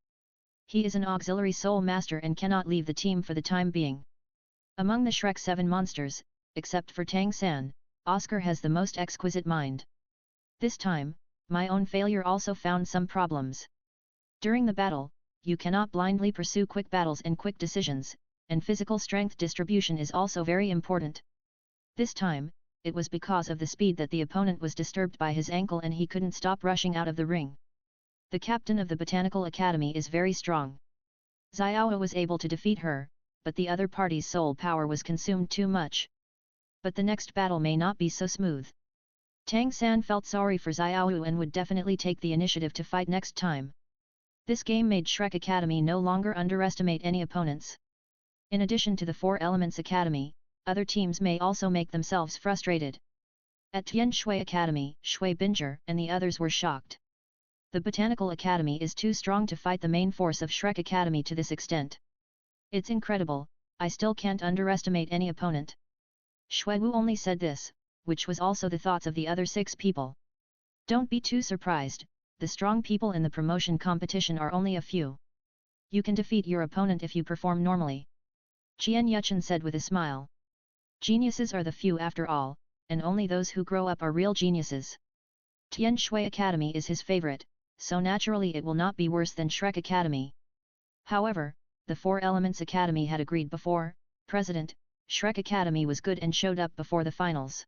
He is an auxiliary soul master and cannot leave the team for the time being. Among the Shrek 7 monsters, except for Tang San, Oscar has the most exquisite mind. This time, my own failure also found some problems. During the battle, you cannot blindly pursue quick battles and quick decisions, and physical strength distribution is also very important. This time, it was because of the speed that the opponent was disturbed by his ankle and he couldn't stop rushing out of the ring. The captain of the Botanical Academy is very strong. Xiao was able to defeat her, but the other party's soul power was consumed too much. But the next battle may not be so smooth. Tang San felt sorry for Xiao and would definitely take the initiative to fight next time. This game made Shrek Academy no longer underestimate any opponents. In addition to the 4 Elements Academy, other teams may also make themselves frustrated. At Tian Shui Academy, Shui Binger and the others were shocked. The Botanical Academy is too strong to fight the main force of Shrek Academy to this extent. It's incredible, I still can't underestimate any opponent. Shui Wu only said this, which was also the thoughts of the other 6 people. Don't be too surprised, the strong people in the promotion competition are only a few. You can defeat your opponent if you perform normally. Qian Yuchen said with a smile. Geniuses are the few after all, and only those who grow up are real geniuses. Tian Shui Academy is his favorite, so naturally it will not be worse than Shrek Academy. However, the 4 Elements Academy had agreed before, President, Shrek Academy was good and showed up before the finals.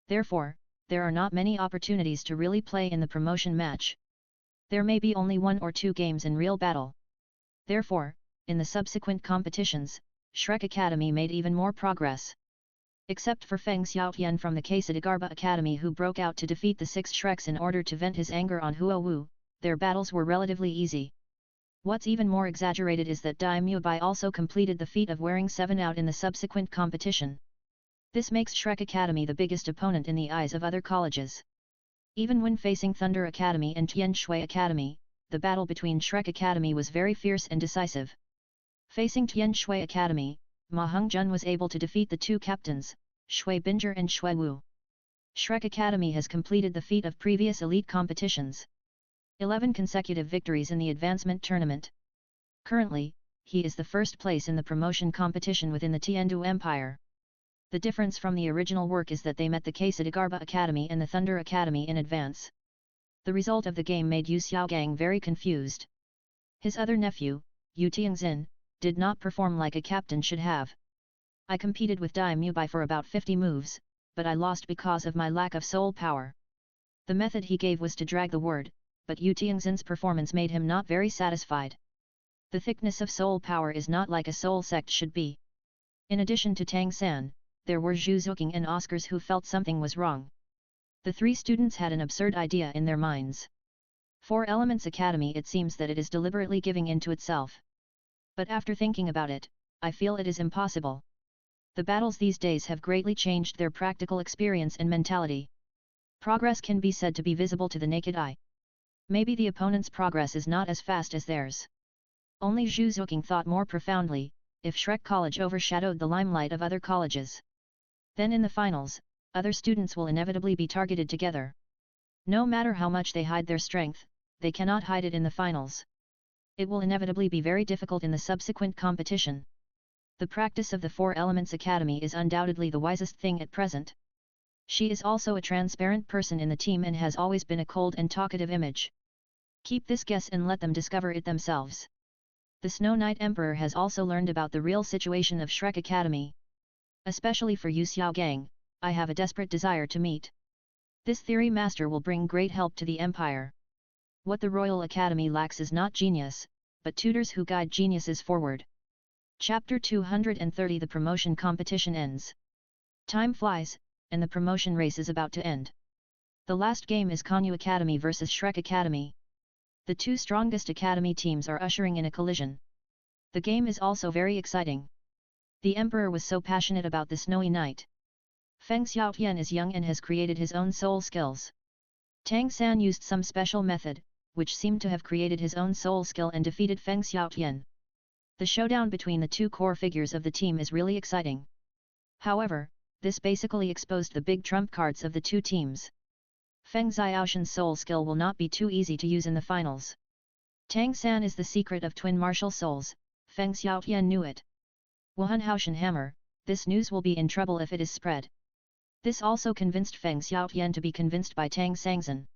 Therefore, there are not many opportunities to really play in the promotion match. There may be only 1 or 2 games in real battle. Therefore, in the subsequent competitions, Shrek Academy made even more progress. Except for Feng Xiaotian from the Casadagarbha Academy who broke out to defeat the 6 Shreks in order to vent his anger on Huo Wu, their battles were relatively easy. What's even more exaggerated is that Dai Mubai also completed the feat of wearing 7 out in the subsequent competition. This makes Shrek Academy the biggest opponent in the eyes of other colleges. Even when facing Thunder Academy and Tian Shui Academy, the battle between Shrek Academy was very fierce and decisive. Facing Tian Shui Academy, Ma Hongjun was able to defeat the 2 captains, Shui Binger and Shui Wu. Shrek Academy has completed the feat of previous elite competitions. 11 consecutive victories in the advancement tournament. Currently, he is the first place in the promotion competition within the Tiandu Empire. The difference from the original work is that they met the Casadagarbha Academy and the Thunder Academy in advance. The result of the game made Yu Xiaogang very confused. His other nephew, Yu Tianxin, did not perform like a captain should have. I competed with Dai Mubai for about 50 moves, but I lost because of my lack of soul power. The method he gave was to drag the word, but Yu Tianxin's performance made him not very satisfied. The thickness of soul power is not like a soul sect should be. In addition to Tang San, there were Zhu Zuqing and Oscars who felt something was wrong. The 3 students had an absurd idea in their minds. 4 Elements Academy, it seems that it is deliberately giving in to itself. But after thinking about it, I feel it is impossible. The battles these days have greatly changed their practical experience and mentality. Progress can be said to be visible to the naked eye. Maybe the opponent's progress is not as fast as theirs. Only Zhu Zuqing thought more profoundly, if Shrek College overshadowed the limelight of other colleges, then in the finals, other students will inevitably be targeted together. No matter how much they hide their strength, they cannot hide it in the finals. It will inevitably be very difficult in the subsequent competition. The practice of the 4 Elements Academy is undoubtedly the wisest thing at present. She is also a transparent person in the team and has always been a cold and talkative image. Keep this guess and let them discover it themselves. The Snow Knight Emperor has also learned about the real situation of Shrek Academy. Especially for Yu Xiaogang, I have a desperate desire to meet. This theory master will bring great help to the empire. What the Royal Academy lacks is not genius, but tutors who guide geniuses forward. Chapter 230 The promotion competition ends. Time flies, and the promotion race is about to end. The last game is Konyu Academy vs Shrek Academy. The 2 strongest academy teams are ushering in a collision. The game is also very exciting. The Emperor was so passionate about the Snowy Night. Feng Xiaotian is young and has created his own soul skills. Tang San used some special method, which seemed to have created his own soul skill and defeated Feng Xiaotian. The showdown between the 2 core figures of the team is really exciting. However, this basically exposed the big trump cards of the 2 teams. Feng Xiaoshan's soul skill will not be too easy to use in the finals. Tang San is the secret of twin martial souls, Feng Xiaotian knew it. Wuhun Haoshan Hammer, this news will be in trouble if it is spread. This also convinced Feng Xiaotian to be convinced by Tang Sangzhen.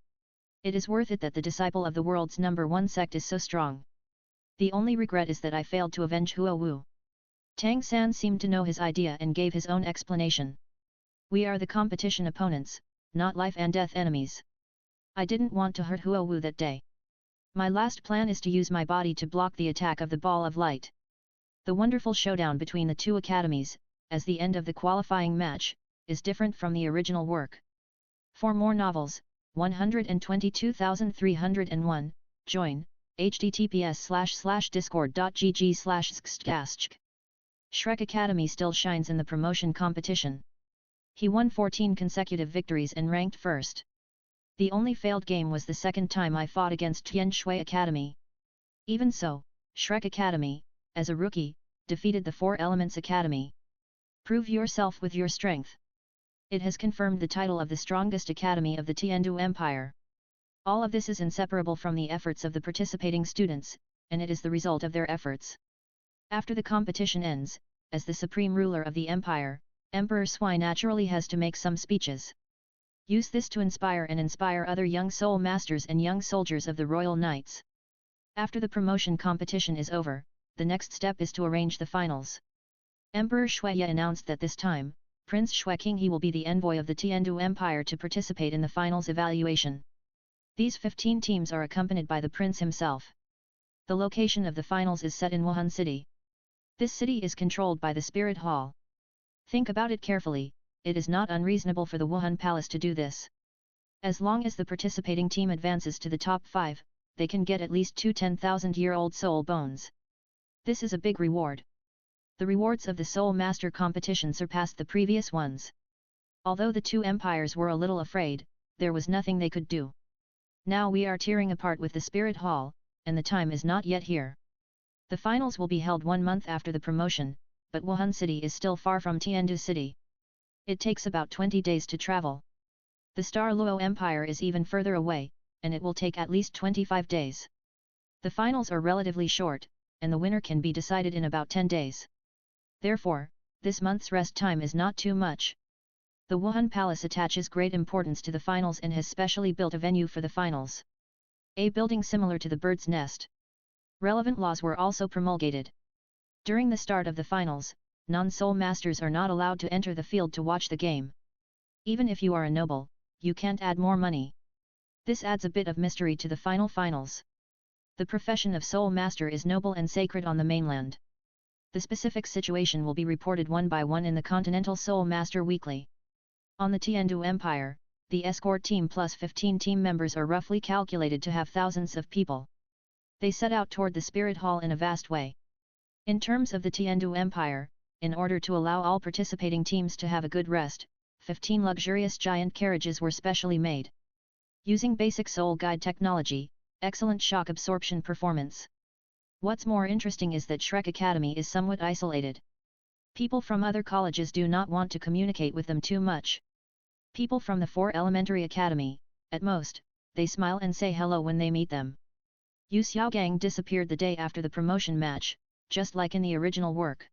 It is worth it that the disciple of the world's #1 sect is so strong. The only regret is that I failed to avenge Huo Wu. Tang San seemed to know his idea and gave his own explanation. We are the competition opponents, not life and death enemies. I didn't want to hurt Huo Wu that day. My last plan is to use my body to block the attack of the ball of light. The wonderful showdown between the 2 academies, as the end of the qualifying match, is different from the original work. For more novels, 122,301, join, https://discord.gg/xxtcast. Shrek Academy still shines in the promotion competition. He won 14 consecutive victories and ranked first. The only failed game was the second time I fought against Tian Shui Academy. Even so, Shrek Academy, as a rookie, defeated the 4 Elements Academy. Prove yourself with your strength. It has confirmed the title of the strongest academy of the Tiandu Empire. All of this is inseparable from the efforts of the participating students, and it is the result of their efforts. After the competition ends, as the supreme ruler of the empire, Emperor Sui naturally has to make some speeches. Use this to inspire other young soul masters and young soldiers of the Royal Knights. After the promotion competition is over, the next step is to arrange the finals. Emperor Shuiya announced that this time, Prince Shui Qinghe will be the envoy of the Tiandu Empire to participate in the finals evaluation. These 15 teams are accompanied by the prince himself. The location of the finals is set in Wuhan City. This city is controlled by the Spirit Hall. Think about it carefully, it is not unreasonable for the Wuhun Palace to do this. As long as the participating team advances to the top 5, they can get at least 2 10,000-year-old soul bones. This is a big reward. The rewards of the Soul Master competition surpassed the previous ones. Although the two empires were a little afraid, there was nothing they could do. Now we are tearing apart with the Spirit Hall, and the time is not yet here. The finals will be held 1 month after the promotion, but Wuhan City is still far from Tiandu City. It takes about 20 days to travel. The Douluo Empire is even further away, and it will take at least 25 days. The finals are relatively short, and the winner can be decided in about 10 days. Therefore, this month's rest time is not too much. The Wuhun Palace attaches great importance to the finals and has specially built a venue for the finals. A building similar to the bird's nest. Relevant laws were also promulgated. During the start of the finals, non-soul masters are not allowed to enter the field to watch the game. Even if you are a noble, you can't add more money. This adds a bit of mystery to the finals. The profession of soul master is noble and sacred on the mainland. The specific situation will be reported one by one in the Continental Soul Master Weekly. On the Tiandu Empire, the escort team plus 15 team members are roughly calculated to have thousands of people. They set out toward the Spirit Hall in a vast way. In terms of the Tiandu Empire, in order to allow all participating teams to have a good rest, 15 luxurious giant carriages were specially made. Using basic soul guide technology, excellent shock absorption performance. What's more interesting is that Shrek Academy is somewhat isolated. People from other colleges do not want to communicate with them too much. People from the 4 elementary academy, at most, they smile and say hello when they meet them. Yu Xiaogang disappeared the day after the promotion match, just like in the original work.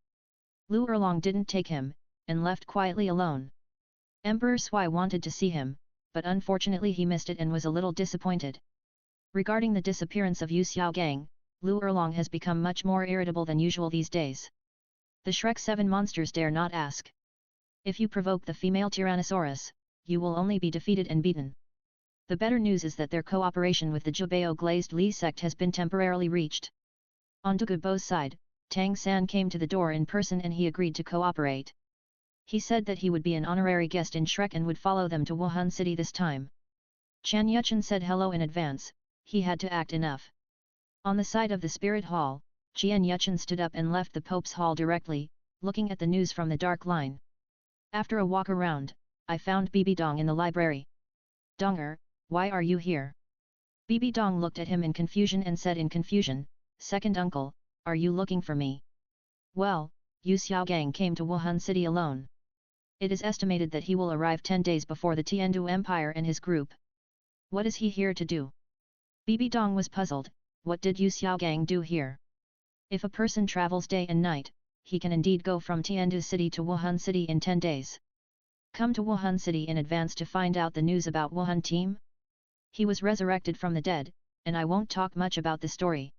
Lu Erlong didn't take him, and left quietly alone. Emperor Sui wanted to see him, but unfortunately he missed it and was a little disappointed. Regarding the disappearance of Yu Xiaogang, Lu Erlong has become much more irritable than usual these days. The Shrek 7 monsters dare not ask. If you provoke the female Tyrannosaurus, you will only be defeated and beaten. The better news is that their cooperation with the Jubeo Glazed Li sect has been temporarily reached. On Douluo's side, Tang San came to the door in person and he agreed to cooperate. He said that he would be an honorary guest in Shrek and would follow them to Wuhan City this time. Chan Yuchen said hello in advance, he had to act enough. On the side of the Spirit Hall, Qian Yuchen stood up and left the Pope's Hall directly, looking at the news from the dark line. After a walk around, I found Bibi Dong in the library. Donger, why are you here? Bibi Dong looked at him in confusion and said in confusion, Second uncle, are you looking for me? Well, Yu Xiaogang came to Wuhan City alone. It is estimated that he will arrive 10 days before the Tiandu Empire and his group. What is he here to do? Bibi Dong was puzzled, what did Yu Xiaogang do here? If a person travels day and night, he can indeed go from Tiandu City to Wuhan City in 10 days. Come to Wuhan City in advance to find out the news about Wuhan team? He was resurrected from the dead, and I won't talk much about the story.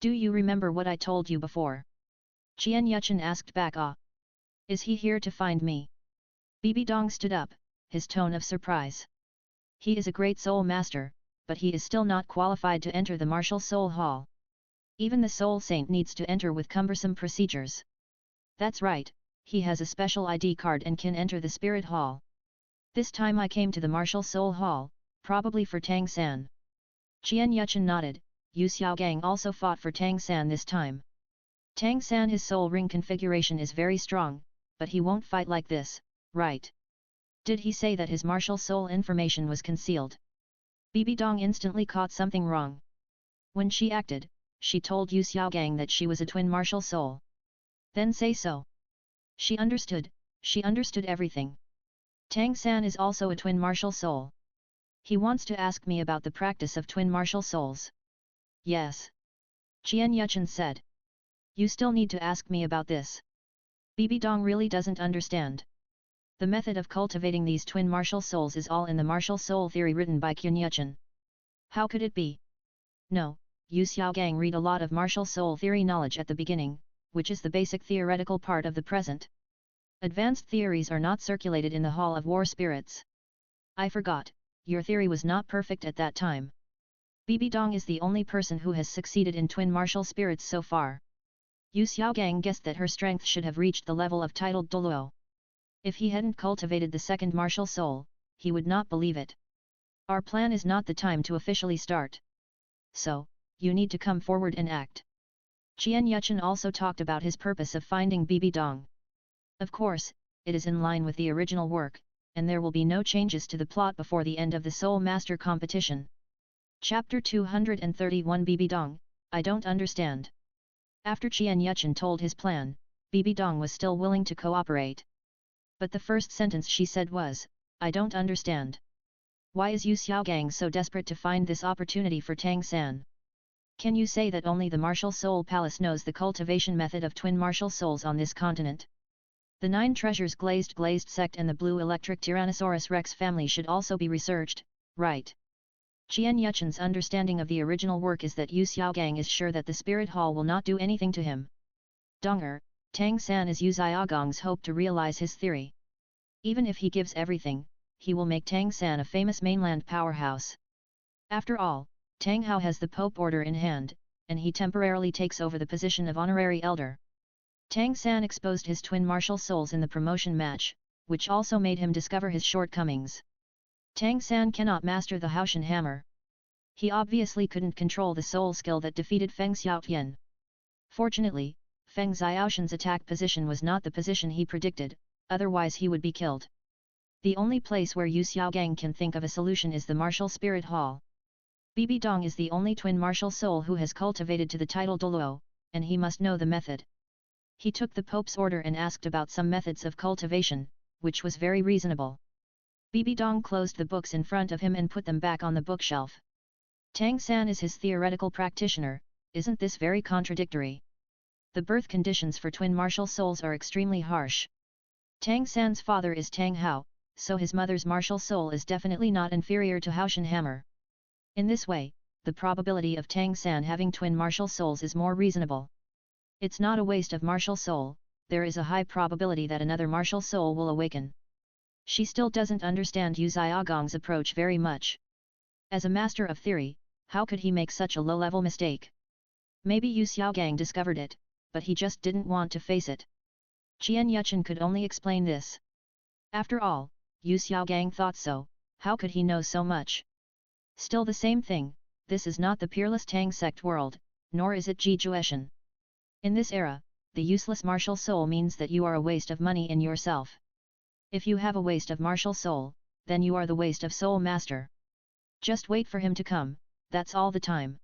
Do you remember what I told you before? Qian Yuchen asked back. Is he here to find me? Bibi Dong stood up, his tone of surprise. He is a great soul master, but he is still not qualified to enter the martial soul hall. Even the soul saint needs to enter with cumbersome procedures. That's right, he has a special ID card and can enter the spirit hall. This time I came to the martial soul hall, probably for Tang San. Qian Yuchen nodded, Yu Xiaogang also fought for Tang San this time. Tang San his soul ring configuration is very strong, but he won't fight like this, right? Did he say that his martial soul information was concealed? Bibi Dong instantly caught something wrong. When she acted, she told Yu Xiaogang that she was a twin martial soul. Then say so. She understood everything. Tang San is also a twin martial soul. He wants to ask me about the practice of twin martial souls. Yes. Qian Yuchen said. You still need to ask me about this. Bibi Dong really doesn't understand. The method of cultivating these twin martial souls is all in the martial soul theory written by Qian Yuchen. How could it be? No, Yu Xiaogang read a lot of martial soul theory knowledge at the beginning, which is the basic theoretical part of the present. Advanced theories are not circulated in the Hall of War Spirits. I forgot, your theory was not perfect at that time. Bibi Dong is the only person who has succeeded in twin martial spirits so far. Yu Xiaogang guessed that her strength should have reached the level of titled Douluo. If he hadn't cultivated the second martial soul, he would not believe it. Our plan is not the time to officially start. So, you need to come forward and act. Qian Yuchen also talked about his purpose of finding Bibi Dong. Of course, it is in line with the original work, and there will be no changes to the plot before the end of the Soul Master competition. Chapter 231 Bibi Dong, I don't understand. After Qian Yuchen told his plan, Bibi Dong was still willing to cooperate. But the first sentence she said was, I don't understand. Why is Yu Xiaogang so desperate to find this opportunity for Tang San? Can you say that only the Martial Soul Palace knows the cultivation method of twin martial souls on this continent? The 9 treasures glazed sect and the blue electric Tyrannosaurus Rex family should also be researched, right? Qian Yuchen's understanding of the original work is that Yu Xiaogang is sure that the Spirit Hall will not do anything to him. Donger, Tang San is Yu Xiaogang's hope to realize his theory. Even if he gives everything, he will make Tang San a famous mainland powerhouse. After all, Tang Hao has the Pope order in hand, and he temporarily takes over the position of honorary elder. Tang San exposed his twin martial souls in the promotion match, which also made him discover his shortcomings. Tang San cannot master the Haoshan hammer. He obviously couldn't control the soul skill that defeated Feng Xiaotian. Fortunately, Feng Xiaoshan's attack position was not the position he predicted, otherwise he would be killed. The only place where Yu Xiaogang can think of a solution is the Martial Spirit Hall. Bibi Dong is the only twin martial soul who has cultivated to the title Douluo, and he must know the method. He took the Pope's order and asked about some methods of cultivation, which was very reasonable. Bibi Dong closed the books in front of him and put them back on the bookshelf. Tang San is his theoretical practitioner, isn't this very contradictory? The birth conditions for twin martial souls are extremely harsh. Tang San's father is Tang Hao, so his mother's martial soul is definitely not inferior to Haoshan hammer. In this way, the probability of Tang San having twin martial souls is more reasonable. It's not a waste of martial soul, there is a high probability that another martial soul will awaken. She still doesn't understand Yu Xiaogang's approach very much. As a master of theory, how could he make such a low-level mistake? Maybe Yu Xiaogang discovered it, but he just didn't want to face it. Qian Yuchen could only explain this. After all, Yu Xiaogang thought so, how could he know so much? Still the same thing, this is not the peerless Tang sect world, nor is it Ji Jueshan. In this era, the useless martial soul means that you are a waste of money in yourself. If you have a waste of martial soul, then you are the waste of soul master. Just wait for him to come, that's all the time.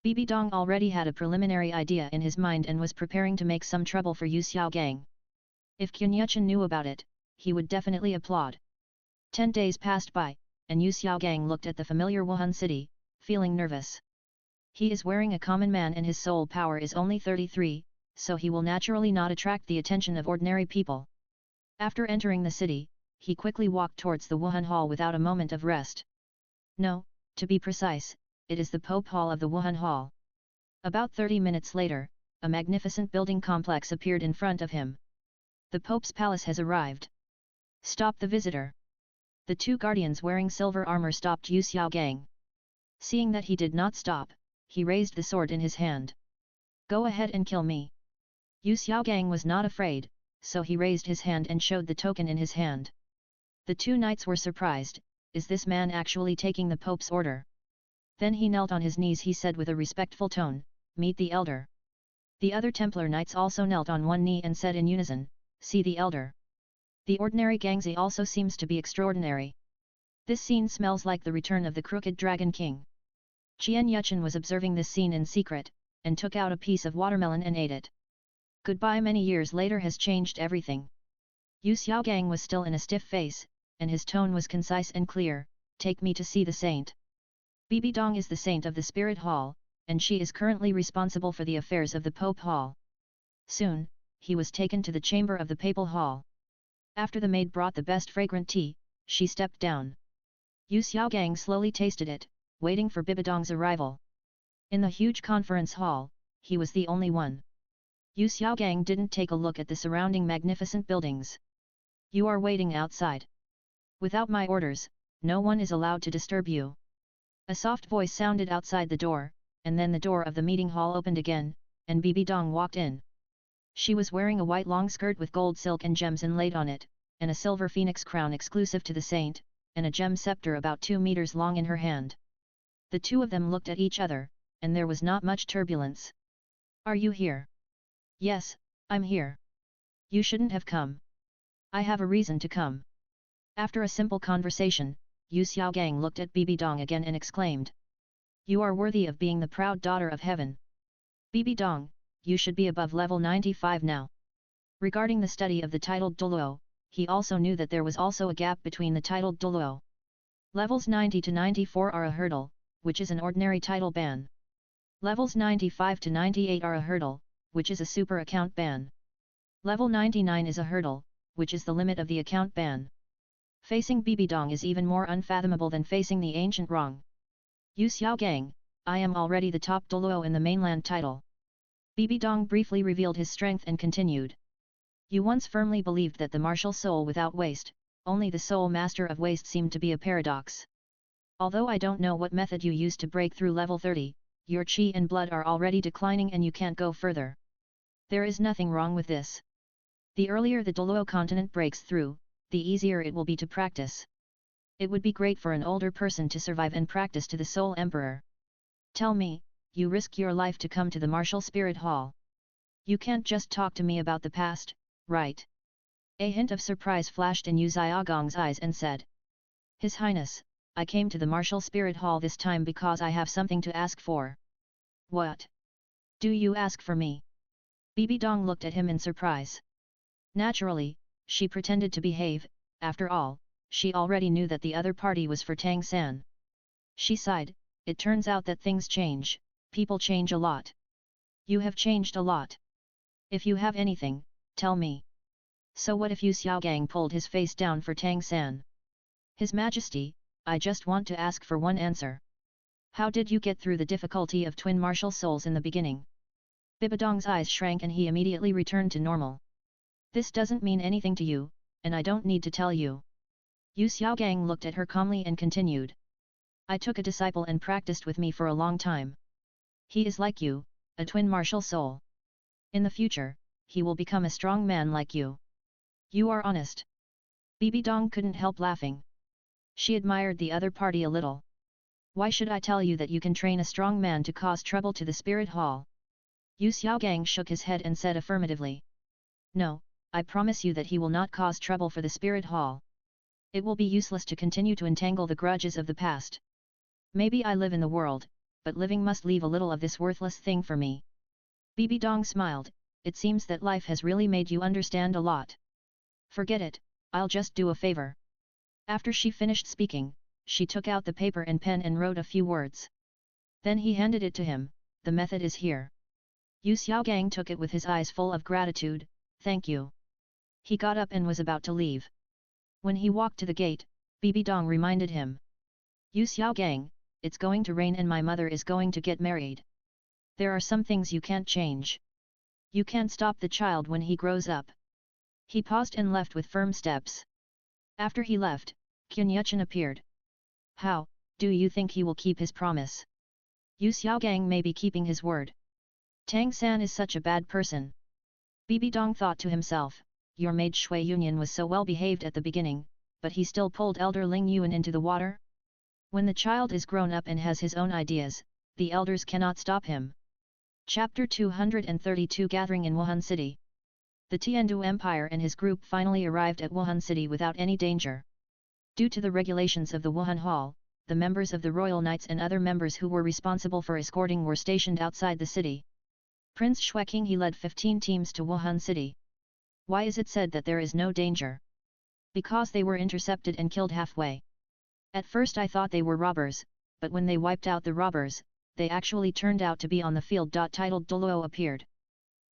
Bibi Dong already had a preliminary idea in his mind and was preparing to make some trouble for Yu Xiaogang. If Qian Yuchen knew about it, he would definitely applaud. 10 days passed by, and Yu Xiaogang looked at the familiar Wuhan city, feeling nervous. He is wearing a common man and his soul power is only 33, so he will naturally not attract the attention of ordinary people. After entering the city, he quickly walked towards the Wuhan Hall without a moment of rest. No, to be precise, it is the Pope Hall of the Wuhan Hall. About 30 minutes later, a magnificent building complex appeared in front of him. The Pope's palace has arrived. Stop the visitor. The 2 guardians wearing silver armor stopped Yu Xiaogang. Seeing that he did not stop, he raised the sword in his hand. Go ahead and kill me. Yu Xiaogang was not afraid, so he raised his hand and showed the token in his hand. The 2 knights were surprised, is this man actually taking the Pope's order? Then he knelt on his knees. He said with a respectful tone, meet the elder. The other Templar knights also knelt on one knee and said in unison, see the elder. The ordinary Gangzi also seems to be extraordinary. This scene smells like the return of the crooked Dragon King. Qian Yuchen was observing this scene in secret, and took out a piece of watermelon and ate it. Goodbye many years later has changed everything. Yu Xiaogang was still in a stiff face, and his tone was concise and clear, take me to see the saint. Bibi Dong is the saint of the Spirit Hall, and she is currently responsible for the affairs of the Pope Hall. Soon, he was taken to the chamber of the Papal Hall. After the maid brought the best fragrant tea, she stepped down. Yu Xiaogang slowly tasted it, waiting for Bibi Dong's arrival. In the huge conference hall, he was the only one. Yu Xiaogang didn't take a look at the surrounding magnificent buildings. You are waiting outside. Without my orders, no one is allowed to disturb you. A soft voice sounded outside the door, and then the door of the meeting hall opened again, and Bibi Dong walked in. She was wearing a white long skirt with gold silk and gems inlaid on it, and a silver phoenix crown exclusive to the saint, and a gem scepter about 2 meters long in her hand. The two of them looked at each other, and there was not much turbulence. "Are you here?" "Yes, I'm here." "You shouldn't have come." "I have a reason to come." After a simple conversation, Yu Xiaogang looked at Bibi Dong again and exclaimed. "You are worthy of being the proud daughter of heaven. Bibi Dong, you should be above level 95 now." Regarding the study of the titled Douluo, he also knew that there was also a gap between the titled Douluo. Levels 90 to 94 are a hurdle, which is an ordinary title ban. Levels 95 to 98 are a hurdle, which is a super account ban. Level 99 is a hurdle, which is the limit of the account ban. Facing Bibi Dong is even more unfathomable than facing the ancient Rong. "Yu Xiaogang, I am already the top Douluo in the mainland title." Bibi Dong briefly revealed his strength and continued. "You once firmly believed that the martial soul without waste, only the soul master of waste seemed to be a paradox. Although I don't know what method you used to break through level 30, your chi and blood are already declining and you can't go further. There is nothing wrong with this. The earlier the Douluo continent breaks through, the easier it will be to practice. It would be great for an older person to survive and practice to the Soul Emperor. Tell me, you risk your life to come to the Martial Spirit Hall. You can't just talk to me about the past, right?" A hint of surprise flashed in Yu Xiaogang's eyes and said. "His Highness, I came to the Martial Spirit Hall this time because I have something to ask for." "What? Do you ask for me?" Bibi Dong looked at him in surprise. Naturally, she pretended to behave, after all, she already knew that the other party was for Tang San. She sighed, "It turns out that things change, people change a lot. You have changed a lot. If you have anything, tell me." "So what if Yu Xiaogang pulled his face down for Tang San?" "His Majesty, I just want to ask for one answer. How did you get through the difficulty of twin martial souls in the beginning?" Bibi Dong's eyes shrank and he immediately returned to normal. "This doesn't mean anything to you, and I don't need to tell you." Yu Xiaogang looked at her calmly and continued. "I took a disciple and practiced with me for a long time. He is like you, a twin martial soul. In the future, he will become a strong man like you. You are honest." Bibi Dong couldn't help laughing. She admired the other party a little. "Why should I tell you that you can train a strong man to cause trouble to the Spirit Hall?" Yu Xiaogang shook his head and said affirmatively. "No, I promise you that he will not cause trouble for the Spirit Hall. It will be useless to continue to entangle the grudges of the past. Maybe I live in the world, but living must leave a little of this worthless thing for me." Bibi Dong smiled, "It seems that life has really made you understand a lot. Forget it, I'll just do a favor." After she finished speaking, she took out the paper and pen and wrote a few words. Then he handed it to him. "The method is here." Yu Xiaogang took it with his eyes full of gratitude. "Thank you." He got up and was about to leave. When he walked to the gate, Bibi Dong reminded him. "Yu Xiaogang, it's going to rain and my mother is going to get married. There are some things you can't change. You can't stop the child when he grows up." He paused and left with firm steps. After he left, Yuchen appeared. "How, do you think he will keep his promise? Yu Xiaogang may be keeping his word. Tang San is such a bad person." Bibi Dong thought to himself, "Your maid Shui Yunyan was so well behaved at the beginning, but he still pulled elder Ling Yuan into the water? When the child is grown up and has his own ideas, the elders cannot stop him." Chapter 232 Gathering in Wuhan City. The Tiandu Empire and his group finally arrived at Wuhan City without any danger. Due to the regulations of the Wuhan Hall, the members of the Royal Knights and other members who were responsible for escorting were stationed outside the city. Prince Shueking he led 15 teams to Wuhan City. Why is it said that there is no danger? Because they were intercepted and killed halfway. At first I thought they were robbers, but when they wiped out the robbers, they actually turned out to be on the field. Titled Douluo appeared.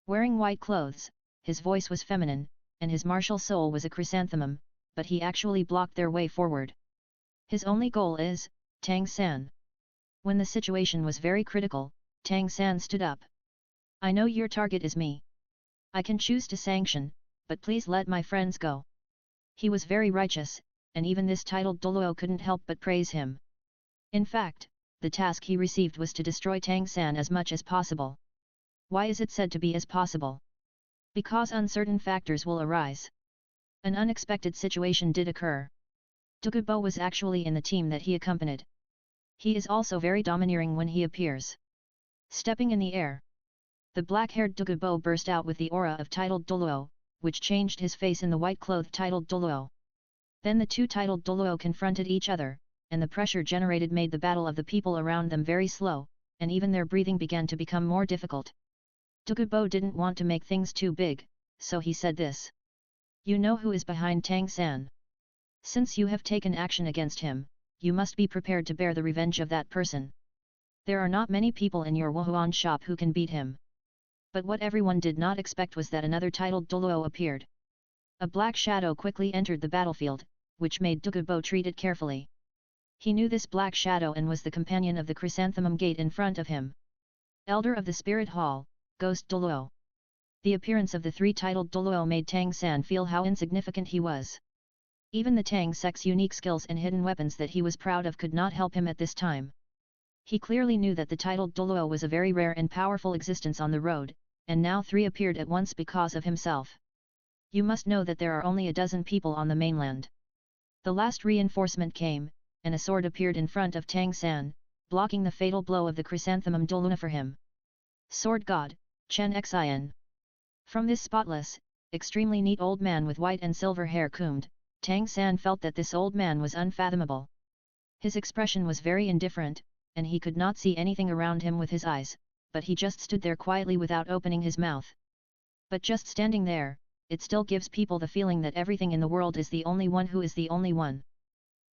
Wearing white clothes, his voice was feminine, and his martial soul was a chrysanthemum, but he actually blocked their way forward. His only goal is, Tang San. When the situation was very critical, Tang San stood up. "I know your target is me. I can choose to sanction, but please let my friends go." He was very righteous, and even this titled Douluo couldn't help but praise him. In fact, the task he received was to destroy Tang San as much as possible. Why is it said to be as possible? Because uncertain factors will arise. An unexpected situation did occur. Douluo was actually in the team that he accompanied. He is also very domineering when he appears. Stepping in the air, the black-haired Douluo burst out with the aura of titled Douluo, which changed his face in the white-clothed titled Douluo. Then the two titled Douluo confronted each other, and the pressure generated made the battle of the people around them very slow, and even their breathing began to become more difficult. Douluo didn't want to make things too big, so he said this. You know who is behind Tang San. Since you have taken action against him, you must be prepared to bear the revenge of that person. There are not many people in your Wuhan shop who can beat him. But what everyone did not expect was that another titled Douluo appeared. A black shadow quickly entered the battlefield, which made Douluo treat it carefully. He knew this black shadow and was the companion of the chrysanthemum gate in front of him. Elder of the Spirit Hall, Ghost Douluo. The appearance of the three titled Douluo made Tang San feel how insignificant he was. Even the Tang sect's unique skills and hidden weapons that he was proud of could not help him at this time. He clearly knew that the titled Douluo was a very rare and powerful existence on the road, and now three appeared at once because of himself. You must know that there are only a dozen people on the mainland. The last reinforcement came, and a sword appeared in front of Tang San, blocking the fatal blow of the chrysanthemum Douluo for him. Sword God, Chen Xin. From this spotless, extremely neat old man with white and silver hair combed, Tang San felt that this old man was unfathomable. His expression was very indifferent, and he could not see anything around him with his eyes, but he just stood there quietly without opening his mouth. But just standing there, it still gives people the feeling that everything in the world is the only one who is the only one.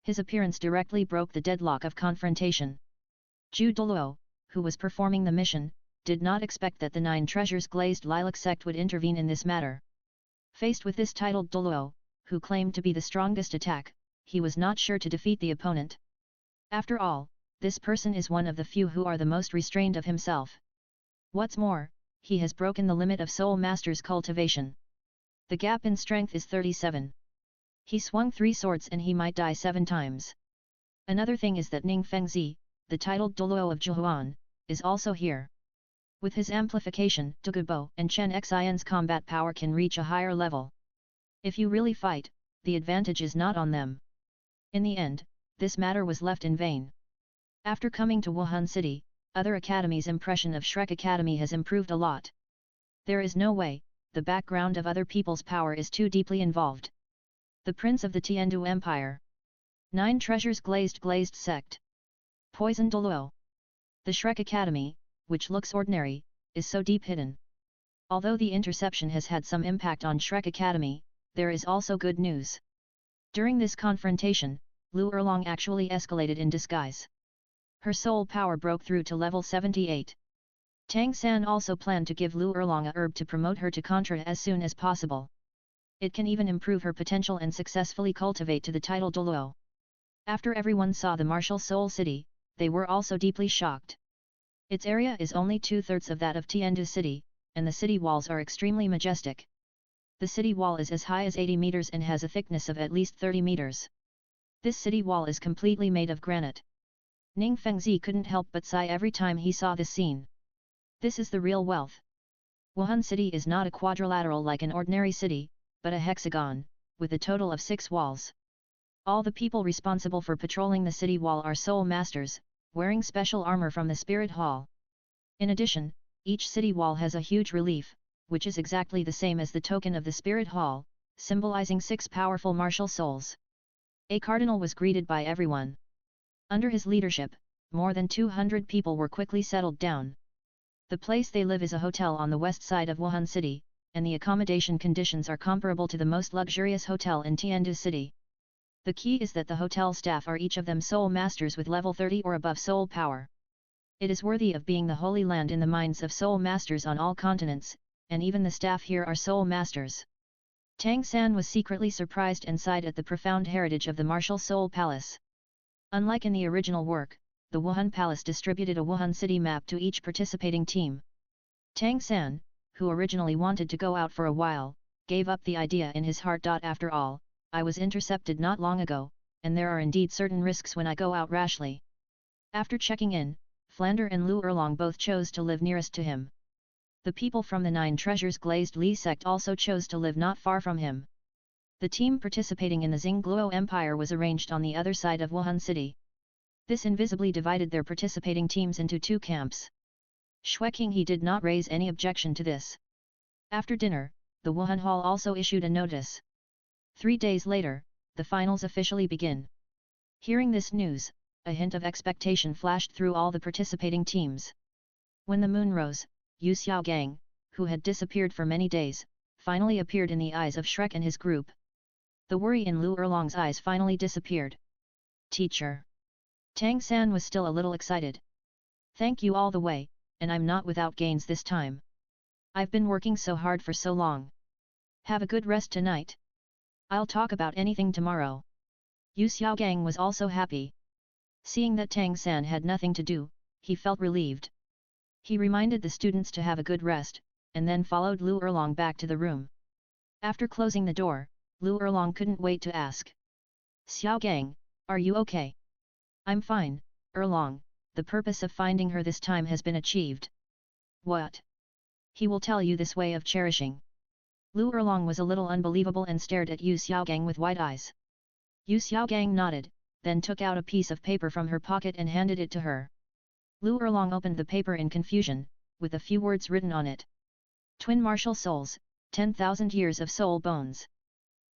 His appearance directly broke the deadlock of confrontation. Ju Douluo, who was performing the mission, did not expect that the Nine Treasures Glazed Lilac sect would intervene in this matter. Faced with this titled Douluo, who claimed to be the strongest attack, he was not sure to defeat the opponent. After all, this person is one of the few who are the most restrained of himself. What's more, he has broken the limit of Soul Master's cultivation. The gap in strength is 37. He swung 3 swords and he might die 7 times. Another thing is that Ning Fengzi, the titled Douluo of Zhuhuan, is also here. With his amplification, Douluo and Chen Xin's combat power can reach a higher level. If you really fight, the advantage is not on them. In the end, this matter was left in vain. After coming to Wuhan City, other academies' impression of Shrek Academy has improved a lot. There is no way, the background of other people's power is too deeply involved. The Prince of the Tiandu Empire. 9 Treasures Glazed Sect. Poison Douluo. The Shrek Academy, which looks ordinary, is so deep hidden. Although the interception has had some impact on Shrek Academy, there is also good news. During this confrontation, Lu Erlong actually escalated in disguise. Her soul power broke through to level 78. Tang San also planned to give Lu Erlong a herb to promote her to Contra as soon as possible. It can even improve her potential and successfully cultivate to the title Douluo. After everyone saw the martial soul city, they were also deeply shocked. Its area is only 2/3 of that of Tiandu City, and the city walls are extremely majestic. The city wall is as high as 80 meters and has a thickness of at least 30 meters. This city wall is completely made of granite. Ning Fengzi couldn't help but sigh every time he saw this scene. This is the real wealth. Wuhan City is not a quadrilateral like an ordinary city, but a hexagon, with a total of 6 walls. All the people responsible for patrolling the city wall are soul masters, wearing special armor from the Spirit Hall. In addition, each city wall has a huge relief, which is exactly the same as the token of the Spirit Hall, symbolizing 6 powerful martial souls. A cardinal was greeted by everyone. Under his leadership, more than 200 people were quickly settled down. The place they live is a hotel on the west side of Wuhan City, and the accommodation conditions are comparable to the most luxurious hotel in Tiandu City. The key is that the hotel staff are each of them soul masters with level 30 or above soul power. It is worthy of being the holy land in the minds of soul masters on all continents, and even the staff here are soul masters. Tang San was secretly surprised and sighed at the profound heritage of the martial Soul Palace. Unlike in the original work, the Wuhun Palace distributed a Wuhan City map to each participating team. Tang San, who originally wanted to go out for a while, gave up the idea in his heart. After all, I was intercepted not long ago, and there are indeed certain risks when I go out rashly. After checking in, Flander and Lu Erlong both chose to live nearest to him. The people from the 9 Treasures Glazed Li sect also chose to live not far from him. The team participating in the Xingluo Empire was arranged on the other side of Wuhan City. This invisibly divided their participating teams into two camps. Shrek Academy did not raise any objection to this. After dinner, the Wuhan Hall also issued a notice. 3 days later, the finals officially begin. Hearing this news, a hint of expectation flashed through all the participating teams. When the moon rose, Yu Xiaogang, who had disappeared for many days, finally appeared in the eyes of Shrek and his group. The worry in Lu Erlong's eyes finally disappeared. Teacher. Tang San was still a little excited. Thank you all the way, and I'm not without gains this time. I've been working so hard for so long. Have a good rest tonight. I'll talk about anything tomorrow. Yu Xiaogang was also happy. Seeing that Tang San had nothing to do, he felt relieved. He reminded the students to have a good rest, and then followed Lu Erlong back to the room. After closing the door, Lu Erlong couldn't wait to ask. Xiaogang, are you okay? I'm fine, Erlong, the purpose of finding her this time has been achieved. What? He will tell you this way of cherishing. Lu Erlong was a little unbelievable and stared at Yu Xiaogang with wide eyes. Yu Xiaogang nodded, then took out a piece of paper from her pocket and handed it to her. Lu Erlong opened the paper in confusion, with a few words written on it. Twin martial souls, 10,000 years of soul bones.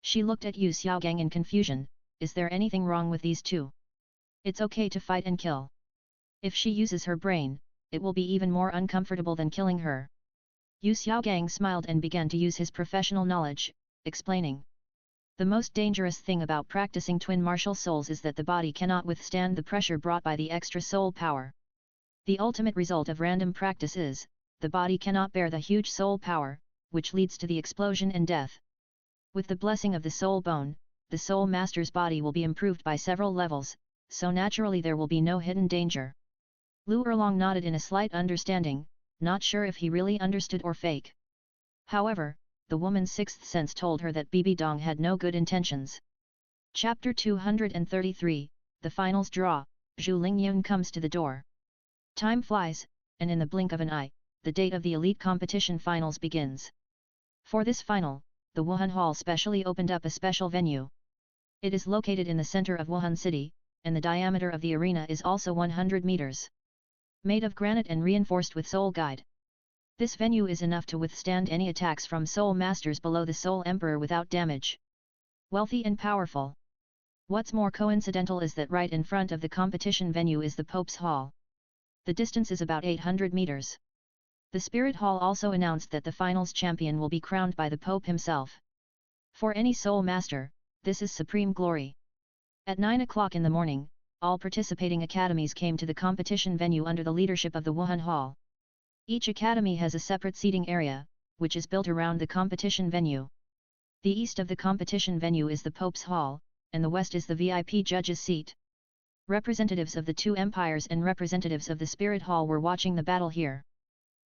She looked at Yu Xiaogang in confusion. Is there anything wrong with these two? It's okay to fight and kill. If she uses her brain, it will be even more uncomfortable than killing her. Yu Xiaogang smiled and began to use his professional knowledge, explaining. The most dangerous thing about practicing twin martial souls is that the body cannot withstand the pressure brought by the extra soul power. The ultimate result of random practice is, the body cannot bear the huge soul power, which leads to the explosion and death. With the blessing of the soul bone, the soul master's body will be improved by several levels, so naturally there will be no hidden danger. Lu Erlong nodded in a slight understanding, not sure if he really understood or fake. However, the woman's sixth sense told her that Bibi Dong had no good intentions. Chapter 233, The Finals Draw, Zhu Lingyun comes to the door. Time flies, and in the blink of an eye, the date of the elite competition finals begins. For this final, the Wuhan Hall specially opened up a special venue. It is located in the center of Wuhan City, and the diameter of the arena is also 100 meters. Made of granite and reinforced with soul guide. This venue is enough to withstand any attacks from soul masters below the Soul Emperor without damage. Wealthy and powerful. What's more coincidental is that right in front of the competition venue is the Pope's Hall. The distance is about 800 meters. The Spirit Hall also announced that the finals champion will be crowned by the Pope himself. For any soul master, this is supreme glory. At 9 o'clock in the morning, all participating academies came to the competition venue under the leadership of the Wuhan Hall. Each academy has a separate seating area, which is built around the competition venue. The east of the competition venue is the Pope's Hall, and the west is the VIP judges' seat. Representatives of the two empires and representatives of the Spirit Hall were watching the battle here.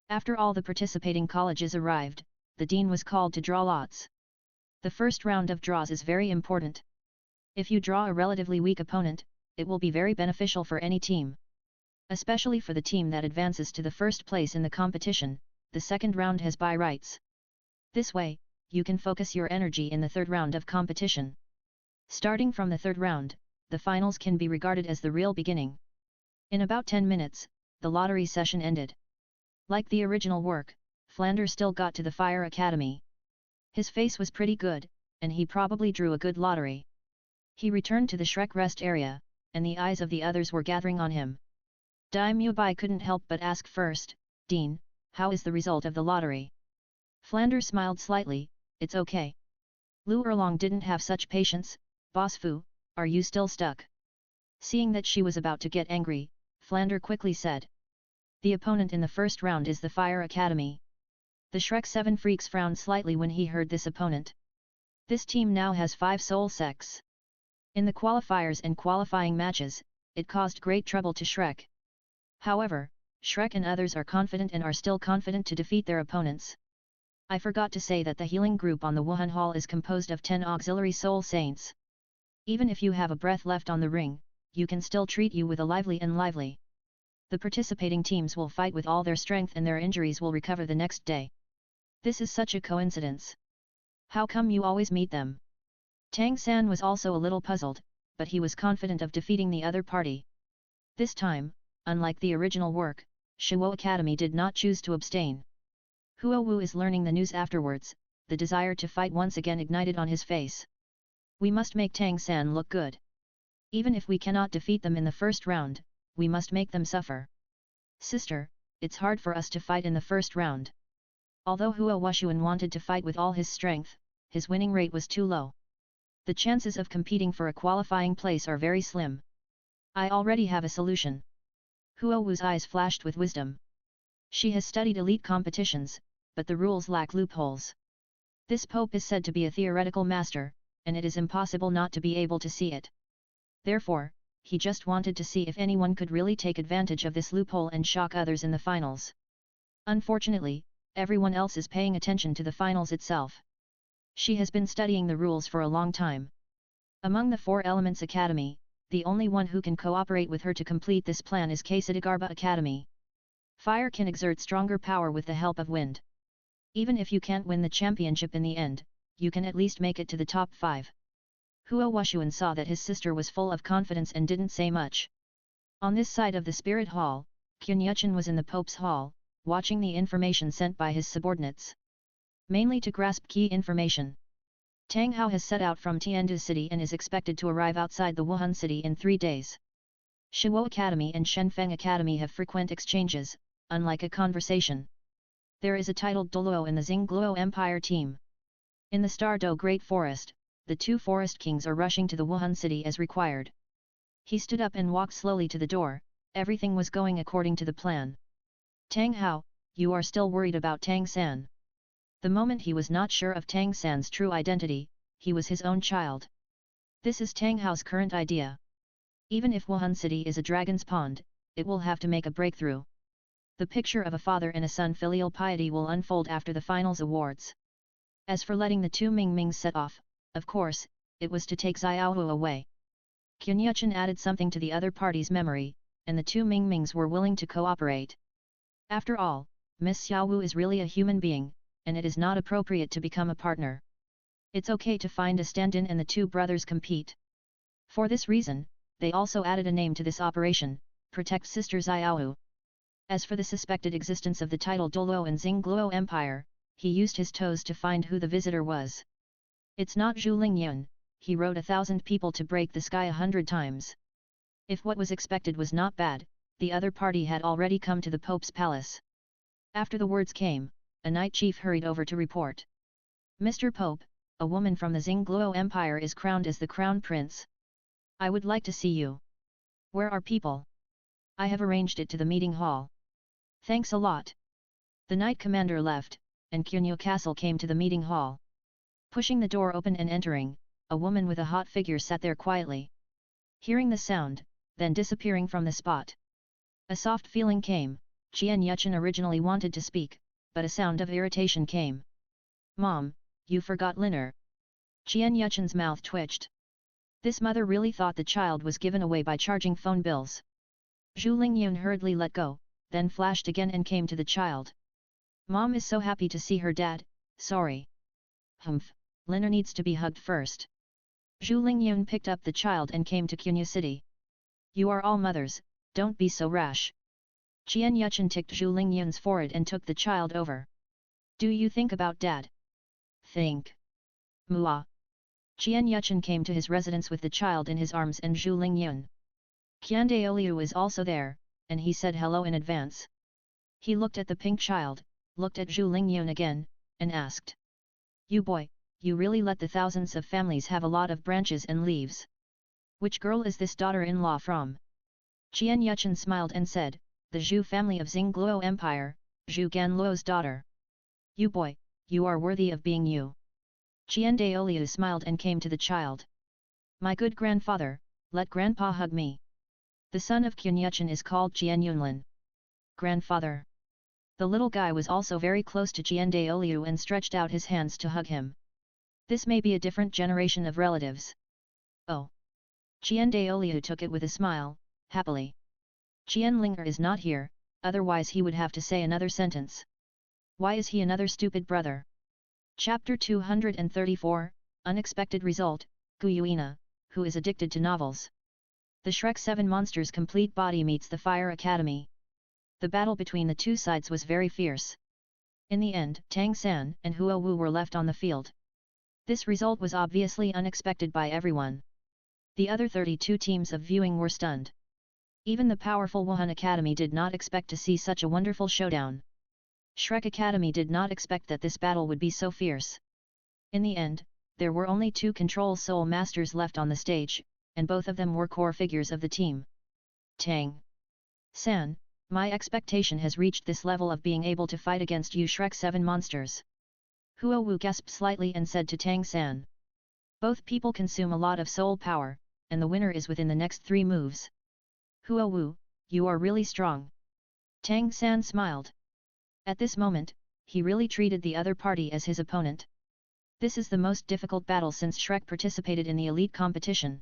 After all the participating colleges arrived, the dean was called to draw lots. The first round of draws is very important. If you draw a relatively weak opponent, it will be very beneficial for any team. Especially for the team that advances to the first place in the competition, the second round has by rights. This way, you can focus your energy in the third round of competition. Starting from the third round, the finals can be regarded as the real beginning. In about 10 minutes, the lottery session ended. Like the original work, Flanders still got to the Fire Academy. His face was pretty good, and he probably drew a good lottery. He returned to the Shrek rest area, and the eyes of the others were gathering on him. Daimyo Bai couldn't help but ask first, Dean, how is the result of the lottery? Flanders smiled slightly, it's okay. Lu Erlong didn't have such patience, Boss Fu, are you still stuck? Seeing that she was about to get angry, Flanders quickly said. The opponent in the first round is the Fire Academy. The Shrek 7 freaks frowned slightly when he heard this opponent. This team now has 5 soul sects. In the qualifiers and qualifying matches, it caused great trouble to Shrek. However, Shrek and others are confident and are still confident to defeat their opponents. I forgot to say that the healing group on the Wuhan Hall is composed of 10 auxiliary soul saints. Even if you have a breath left on the ring, you can still treat you with a lively. The participating teams will fight with all their strength and their injuries will recover the next day. This is such a coincidence. How come you always meet them? Tang San was also a little puzzled, but he was confident of defeating the other party. This time, unlike the original work, Shrek Academy did not choose to abstain. Huo Wu is learning the news afterwards, the desire to fight once again ignited on his face. We must make Tang San look good. Even if we cannot defeat them in the first round, we must make them suffer. Sister, it's hard for us to fight in the first round. Although Huo Wushuan wanted to fight with all his strength, his winning rate was too low. The chances of competing for a qualifying place are very slim. I already have a solution. Huo Wu's eyes flashed with wisdom. She has studied elite competitions, but the rules lack loopholes. This Pope is said to be a theoretical master, and it is impossible not to be able to see it. Therefore, he just wanted to see if anyone could really take advantage of this loophole and shock others in the finals. Unfortunately, everyone else is paying attention to the finals itself. She has been studying the rules for a long time. Among the Four Elements Academy, the only one who can cooperate with her to complete this plan is Kasadagarba Academy. Fire can exert stronger power with the help of wind. Even if you can't win the championship in the end, you can at least make it to the top 5. Huo Wushuan saw that his sister was full of confidence and didn't say much. On this side of the spirit hall, Kunyuchen was in the Pope's hall, watching the information sent by his subordinates. Mainly to grasp key information. Tang Hao has set out from Tiandu City and is expected to arrive outside the Wuhan City in 3 days. Shrek Academy and Shenfeng Academy have frequent exchanges, unlike a conversation. There is a titled Douluo in the Xingluo Empire team. In the Stardo Great Forest, the 2 forest kings are rushing to the Wuhan City as required. He stood up and walked slowly to the door. Everything was going according to the plan. Tang Hao, you are still worried about Tang San. The moment he was not sure of Tang San's true identity, he was his own child. This is Tang Hao's current idea. Even if Wuhan City is a dragon's pond, it will have to make a breakthrough. The picture of a father and a son filial piety will unfold after the finals awards. As for letting the 2 Mingmings set off, of course, it was to take Xiaohu away. Kunyuchen added something to the other party's memory, and the 2 Mingmings were willing to cooperate. After all, Miss Xiaowu is really a human being, and it is not appropriate to become a partner. It's okay to find a stand-in and the 2 brothers compete. For this reason, they also added a name to this operation, Protect Sister Xiaowu. As for the suspected existence of the title Douluo in Xingluo Empire, he used his toes to find who the visitor was. It's not Zhu Lingyun, he wrote 1,000 people to break the sky 100 times. If what was expected was not bad, the other party had already come to the Pope's palace. After the words came, a knight chief hurried over to report. Mr. Pope, a woman from the Xingluo Empire is crowned as the crown prince. I would like to see you. Where are people? I have arranged it to the meeting hall. Thanks a lot. The knight commander left, and Kunyu Castle came to the meeting hall. Pushing the door open and entering, a woman with a hot figure sat there quietly. Hearing the sound, then disappearing from the spot. A soft feeling came. Qian Yuchen originally wanted to speak, but a sound of irritation came. Mom, you forgot Liner. Qian Yuchen's mouth twitched. This mother really thought the child was given away by charging phone bills. Zhu Lingyun hurriedly let go, then flashed again and came to the child. Mom is so happy to see her dad, sorry. Humph, Liner needs to be hugged first. Zhu Lingyun picked up the child and came to Kunyu City. You are all mothers, don't be so rash. Qian Yuchen ticked Zhu Lingyun's forehead and took the child over. Do you think about dad? Think. Mua. Qian Yuchen came to his residence with the child in his arms and Zhu Lingyun. Qian Daoliu is also there, and he said hello in advance. He looked at the pink child, looked at Zhu Lingyun again, and asked. You boy, you really let the thousands of families have a lot of branches and leaves. Which girl is this daughter-in-law from? Qian Yuchen smiled and said, the Zhu family of Xingluo Empire, Zhu Ganluo's daughter. You boy, you are worthy of being you. Qian Daoliu smiled and came to the child. My good grandfather, let grandpa hug me. The son of Kunyuchen is called Qian Yunlin. Grandfather. The little guy was also very close to Qian Daoliu and stretched out his hands to hug him. This may be a different generation of relatives. Oh. Qian Daoliu took it with a smile, happily. Qian Linger is not here, otherwise he would have to say another sentence. Why is he another stupid brother? Chapter 234, Unexpected Result, Yuina, who is addicted to novels. The Shrek 7 Monsters Complete Body meets the Fire Academy. The battle between the two sides was very fierce. In the end, Tang San and Huo Wu were left on the field. This result was obviously unexpected by everyone. The other 32 teams of viewing were stunned. Even the powerful Wuhun Academy did not expect to see such a wonderful showdown. Shrek Academy did not expect that this battle would be so fierce. In the end, there were only 2 Control Soul Masters left on the stage, and both of them were core figures of the team. Tang San, my expectation has reached this level of being able to fight against you Shrek 7 monsters. Huo Wu gasped slightly and said to Tang San. Both people consume a lot of soul power, and the winner is within the next 3 moves. Huo Wu, you are really strong. Tang San smiled. At this moment, he really treated the other party as his opponent. This is the most difficult battle since Shrek participated in the elite competition.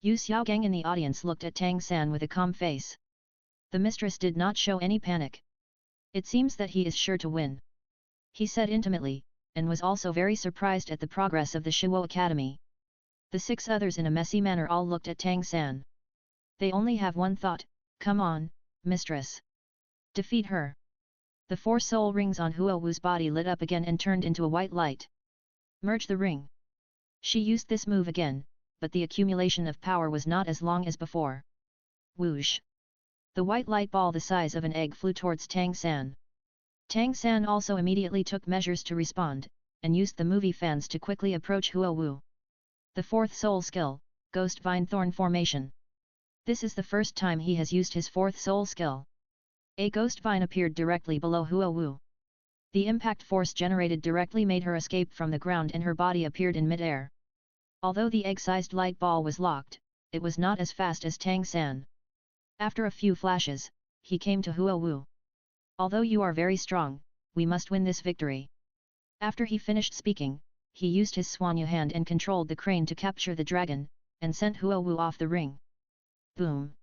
Yu Xiaogang in the audience looked at Tang San with a calm face. The mistress did not show any panic. It seems that he is sure to win. He said intimately, and was also very surprised at the progress of the Shuo Academy. The 6 others in a messy manner all looked at Tang San. They only have one thought, come on, mistress. Defeat her. The 4 soul rings on Huo Wu's body lit up again and turned into a white light. Merge the ring. She used this move again, but the accumulation of power was not as long as before. Whoosh! The white light ball the size of an egg flew towards Tang San. Tang San also immediately took measures to respond, and used the movie fans to quickly approach Huo Wu. The 4th soul skill, Ghost Vine Thorn Formation. This is the first time he has used his 4th soul skill. A ghost vine appeared directly below Huo Wu. The impact force generated directly made her escape from the ground and her body appeared in mid-air. Although the egg-sized light ball was locked, it was not as fast as Tang San. After a few flashes, he came to Huo Wu. Although you are very strong, we must win this victory. After he finished speaking, he used his Swanyu hand and controlled the crane to capture the dragon, and sent Huo Wu off the ring. Boom!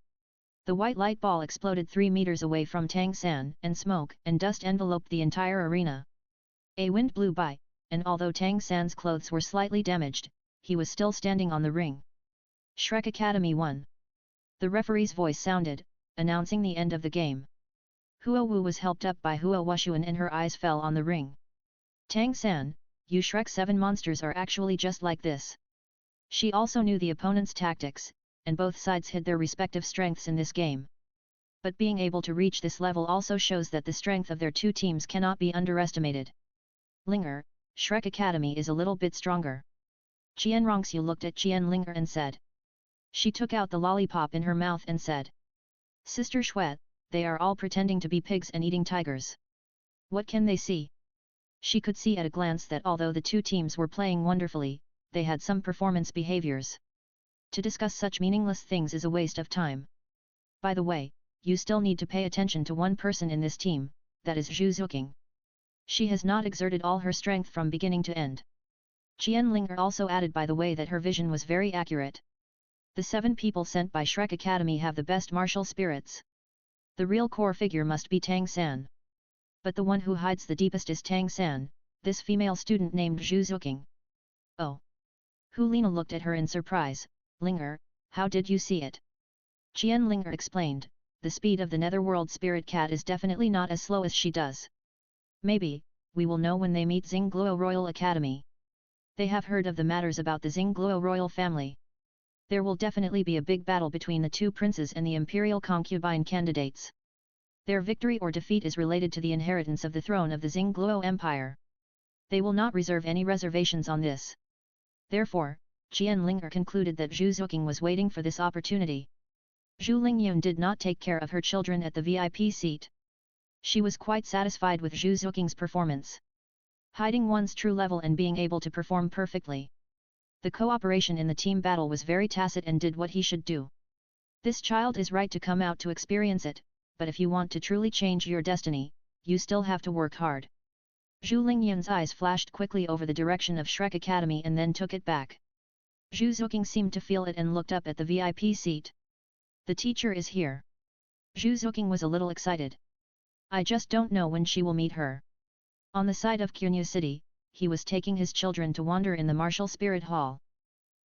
The white light ball exploded 3 meters away from Tang San, and smoke and dust enveloped the entire arena. A wind blew by, and although Tang San's clothes were slightly damaged, he was still standing on the ring. Shrek Academy won. The referee's voice sounded, announcing the end of the game. Huo Wu was helped up by Huo Wushuan and her eyes fell on the ring. Tang San, you Shrek 7 monsters are actually just like this. She also knew the opponent's tactics, and both sides hid their respective strengths in this game. But being able to reach this level also shows that the strength of their 2 teams cannot be underestimated. Linger, Shrek Academy is a little bit stronger. Qian Rongxiu looked at Qian Linger and said. She took out the lollipop in her mouth and said. Sister Shuet, they are all pretending to be pigs and eating tigers. What can they see? She could see at a glance that although the 2 teams were playing wonderfully, they had some performance behaviors. To discuss such meaningless things is a waste of time. By the way, you still need to pay attention to one person in this team, that is Zhu Zuqing. She has not exerted all her strength from beginning to end. Qian Linger also added by the way that her vision was very accurate. The 7 people sent by Shrek Academy have the best martial spirits. The real core figure must be Tang San. But the one who hides the deepest is Tang San, this female student named Zhu Zuqing. Oh! Hu Lina looked at her in surprise. Linger, how did you see it? Qian Linger explained, the speed of the netherworld spirit cat is definitely not as slow as she does. Maybe, we will know when they meet Xingluo Royal Academy. They have heard of the matters about the Xingluo Royal family. There will definitely be a big battle between the 2 princes and the imperial concubine candidates. Their victory or defeat is related to the inheritance of the throne of the Xingluo Empire. They will not reserve any reservations on this. Therefore, Qian Linger concluded that Zhu Zuqing was waiting for this opportunity. Zhu Lingyun did not take care of her children at the VIP seat. She was quite satisfied with Zhu Zuqing's performance. Hiding one's true level and being able to perform perfectly. The cooperation in the team battle was very tacit and did what he should do. This child is right to come out to experience it, but if you want to truly change your destiny, you still have to work hard. Zhu Lingyun's eyes flashed quickly over the direction of Shrek Academy and then took it back. Zhu Zuqing seemed to feel it and looked up at the VIP seat. The teacher is here. Zhu Zuqing was a little excited. I just don't know when she will meet her. On the side of Qunyu City, he was taking his children to wander in the martial spirit hall.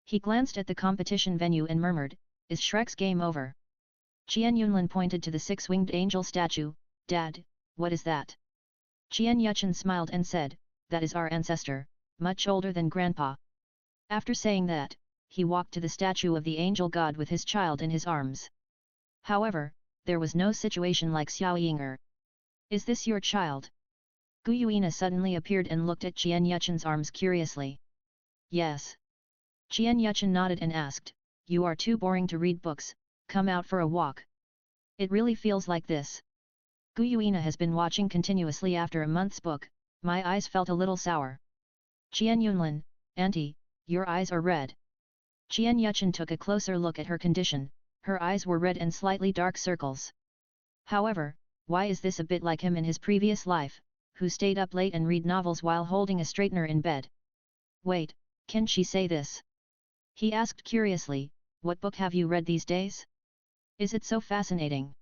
He glanced at the competition venue and murmured, "Is Shrek's game over?" Qian Yunlin pointed to the six-winged angel statue, "Dad, what is that?" Qian Yuchen smiled and said, "That is our ancestor, much older than Grandpa." After saying that, he walked to the statue of the angel god with his child in his arms. However, there was no situation like Xiao Yinger. "Is this your child?" Gu Yuina suddenly appeared and looked at Qian Yuchen's arms curiously. "Yes." Qian Yuchen nodded and asked, "You are too boring to read books, come out for a walk." "It really feels like this. Gu Yuina has been watching continuously after a month's book, my eyes felt a little sour." "Qian Yunlin, Auntie, your eyes are red." Qian Yuchen took a closer look at her condition, her eyes were red and slightly dark circles. However, why is this a bit like him in his previous life, who stayed up late and read novels while holding a straightener in bed? "Wait, can she say this?" he asked curiously, "What book have you read these days? Is it so fascinating?"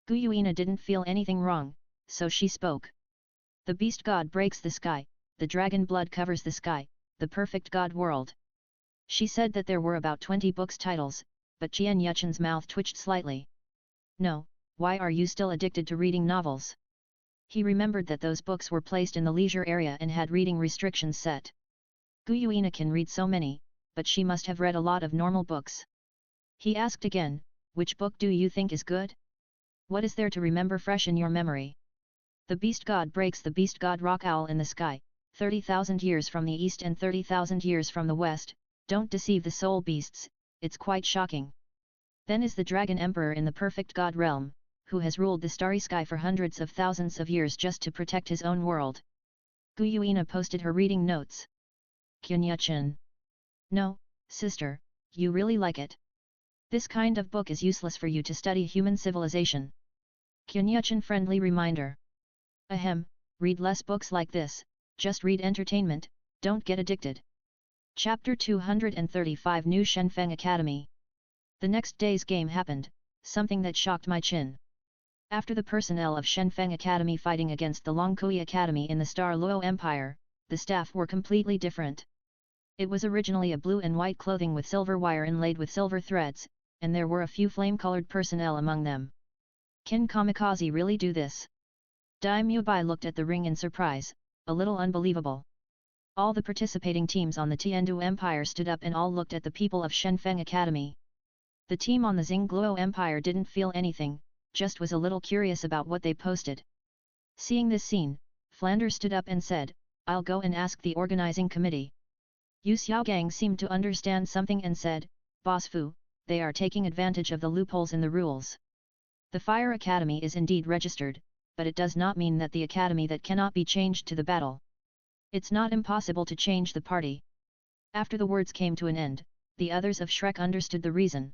Gu Yuina didn't feel anything wrong, so she spoke. "The beast god breaks the sky, the dragon blood covers the sky, the perfect god world." She said that there were about 20 books titles, but Qian Yuchen's mouth twitched slightly. "No, why are you still addicted to reading novels?" He remembered that those books were placed in the leisure area and had reading restrictions set. Gu Yuina can read so many, but she must have read a lot of normal books. He asked again, "Which book do you think is good? What is there to remember fresh in your memory?" "The beast god breaks the beast god rock owl in the sky, 30,000 years from the east and 30,000 years from the west, don't deceive the soul beasts, it's quite shocking. Then is the dragon emperor in the perfect god realm, who has ruled the starry sky for hundreds of thousands of years just to protect his own world." Gu Yuina posted her reading notes. "Qian Yuchen. No, sister, you really like it. This kind of book is useless for you to study human civilization." Qian Yuchen friendly reminder. "Ahem, read less books like this, just read entertainment, don't get addicted." Chapter 235 New Shenfeng Academy. The next day's game happened, something that shocked my chin. After the personnel of Shenfeng Academy fighting against the Longkui Academy in the Star Luo Empire, the staff were completely different. It was originally a blue and white clothing with silver wire inlaid with silver threads, and there were a few flame-colored personnel among them. Can Kamikaze really do this? Dai Mubai looked at the ring in surprise, a little unbelievable. All the participating teams on the Tiandu Empire stood up and all looked at the people of Shenfeng Academy. The team on the Xingluo Empire didn't feel anything, just was a little curious about what they posted. Seeing this scene, Flanders stood up and said, "I'll go and ask the organizing committee." Yu Xiaogang seemed to understand something and said, "Boss Fu, they are taking advantage of the loopholes in the rules. The Fire Academy is indeed registered, but it does not mean that the academy that cannot be changed to the battle. It's not impossible to change the party." After the words came to an end, the others of Shrek understood the reason.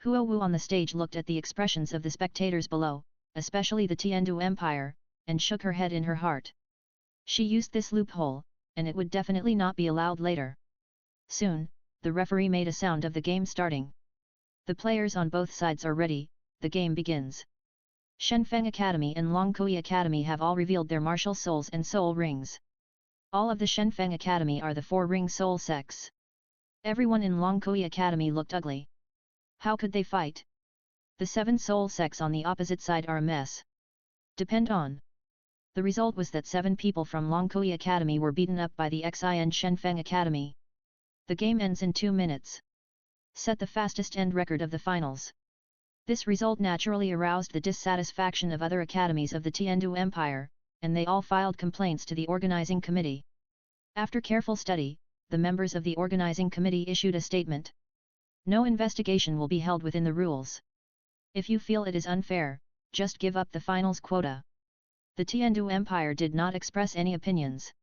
Huo Wu on the stage looked at the expressions of the spectators below, especially the Tiandu Empire, and shook her head in her heart. She used this loophole, and it would definitely not be allowed later. Soon, the referee made a sound of the game starting. The players on both sides are ready, the game begins. Shenfeng Academy and Longkui Academy have all revealed their martial souls and soul rings. All of the Shenfeng Academy are the 4-ring soul sects. Everyone in Longkui Academy looked ugly. How could they fight? The 7 soul sects on the opposite side are a mess. Depend on. The result was that 7 people from Longkui Academy were beaten up by the Xin Shenfeng Academy. The game ends in 2 minutes. Set the fastest end record of the finals. This result naturally aroused the dissatisfaction of other academies of the Tiandu Empire, and they all filed complaints to the organizing committee. After careful study, the members of the organizing committee issued a statement. No investigation will be held within the rules. If you feel it is unfair, just give up the finals quota. The Tiandu Empire did not express any opinions.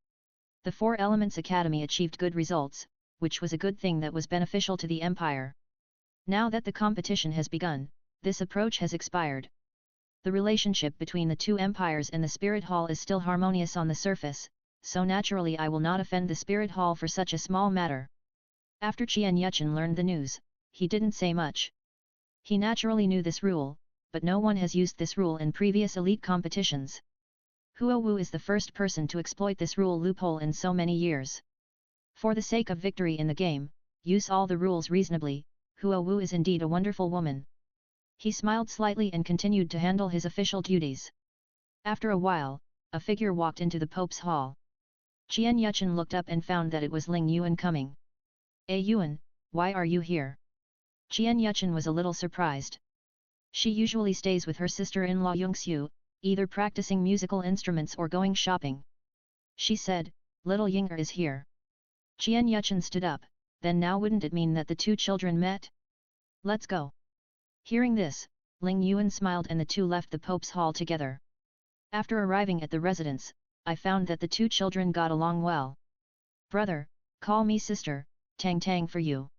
The 4 Elements Academy achieved good results, which was a good thing that was beneficial to the empire. Now that the competition has begun, this approach has expired. The relationship between the 2 empires and the Spirit Hall is still harmonious on the surface, so naturally I will not offend the Spirit Hall for such a small matter. After Qian Yuchen learned the news, he didn't say much. He naturally knew this rule, but no one has used this rule in previous elite competitions. Huo Wu is the first person to exploit this rule loophole in so many years. For the sake of victory in the game, use all the rules reasonably, Huo Wu is indeed a wonderful woman. He smiled slightly and continued to handle his official duties. After a while, a figure walked into the Pope's hall. Qian Yuchen looked up and found that it was Ling Yuan coming. Yuan, why are you here? Qian Yuchen was a little surprised. She usually stays with her sister-in-law Yongxiu, either practicing musical instruments or going shopping. She said, little Ying'er is here. Qian Yuchen stood up, then now wouldn't it mean that the two children met? Let's go. Hearing this, Ling Yuan smiled and the two left the Pope's hall together. After arriving at the residence, I found that the two children got along well. Brother, call me sister, Tang Tang for you.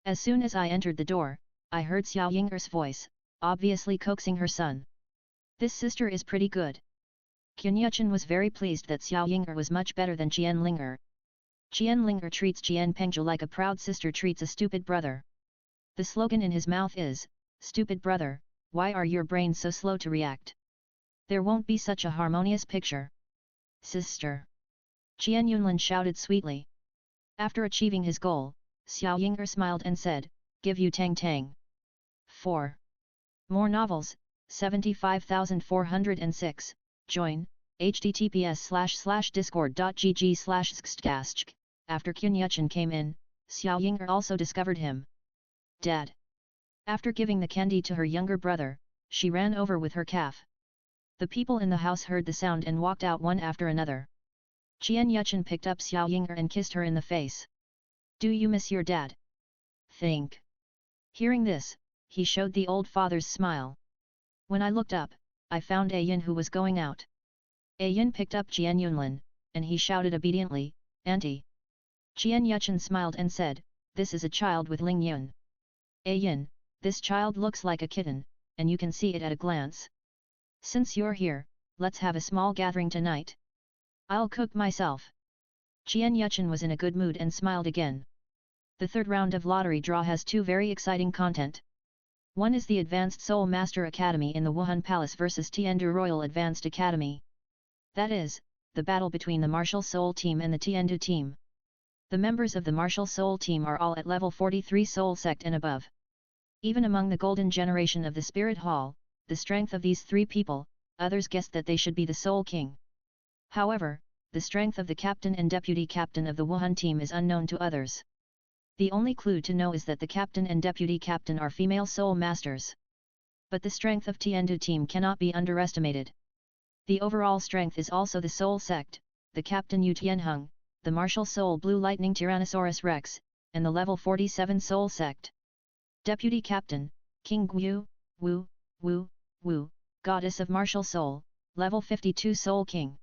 As soon as I entered the door, I heard Xiao Ying'er's voice, obviously coaxing her son. This sister is pretty good. Qian Yuchen was very pleased that Xiao Ying'er was much better than Qian Ling'er. Qian Ling'er treats Qian Pengzhu like a proud sister treats a stupid brother. The slogan in his mouth is, stupid brother, why are your brains so slow to react? There won't be such a harmonious picture. Sister. Qian Yunlin shouted sweetly. After achieving his goal, Xiao Ying'er smiled and said, give you Tang Tang. 4. More novels, 75406, join, https://discord.gg/xxtcast. After Qian Yuchen came in, Xiao Ying'er also discovered him. Dad. After giving the candy to her younger brother, she ran over with her calf. The people in the house heard the sound and walked out one after another. Qian Yuchen picked up Xiao Ying'er and kissed her in the face. Do you miss your dad? Think. Hearing this, he showed the old father's smile. When I looked up, I found Yin who was going out. Yin picked up Qian Yunlin, and he shouted obediently, Auntie. Qian Yuchen smiled and said, this is a child with Ling Yun. Yin, this child looks like a kitten, and you can see it at a glance. Since you're here, let's have a small gathering tonight. I'll cook myself. Qian Yuchen was in a good mood and smiled again. The third round of lottery draw has two very exciting content. One is the Advanced Soul Master Academy in the Wuhun Palace versus Tiandu Royal Advanced Academy. That is, the battle between the Martial Soul team and the Tiandu team. The members of the Martial Soul team are all at level 43 Soul Sect and above. Even among the golden generation of the Spirit Hall, the strength of these three people, others guessed that they should be the Soul King. However, the strength of the captain and deputy captain of the Wuhan team is unknown to others. The only clue to know is that the captain and deputy captain are female soul masters. But the strength of Tiandu team cannot be underestimated. The overall strength is also the Soul Sect, the captain Yu Tianheng, the martial soul Blue Lightning Tyrannosaurus Rex, and the level 47 Soul Sect. Deputy captain, King Guyu, Wu, goddess of martial soul, level 52 Soul King.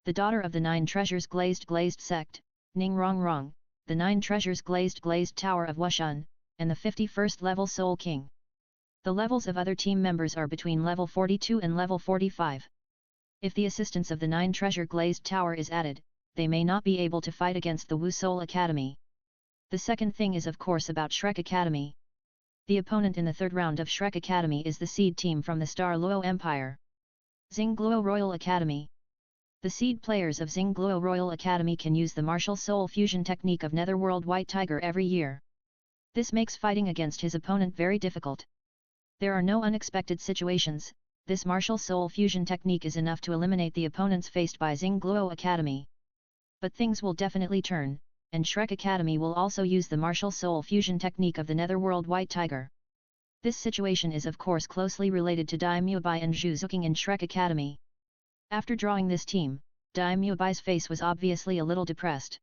The daughter of the 9 treasures glazed sect, Ning Rong, the 9 treasures glazed tower of Wushun, and the 51st level Soul King. The levels of other team members are between level 42 and level 45. If the assistance of the 9 treasure glazed tower is added, they may not be able to fight against the Wu Soul Academy. The second thing is of course about Shrek Academy. The opponent in the third round of Shrek Academy is the seed team from the Star Luo Empire. Xingluo Royal Academy. The seed players of Xingluo Royal Academy can use the martial soul fusion technique of Netherworld White Tiger every year. This makes fighting against his opponent very difficult. There are no unexpected situations, this martial soul fusion technique is enough to eliminate the opponents faced by Xingluo Academy. But things will definitely turn, and Shrek Academy will also use the martial soul fusion technique of the Netherworld White Tiger. This situation is of course closely related to Dai Mubai and Zhu Zuqing in Shrek Academy. After drawing this team, Dai Mubai's face was obviously a little depressed.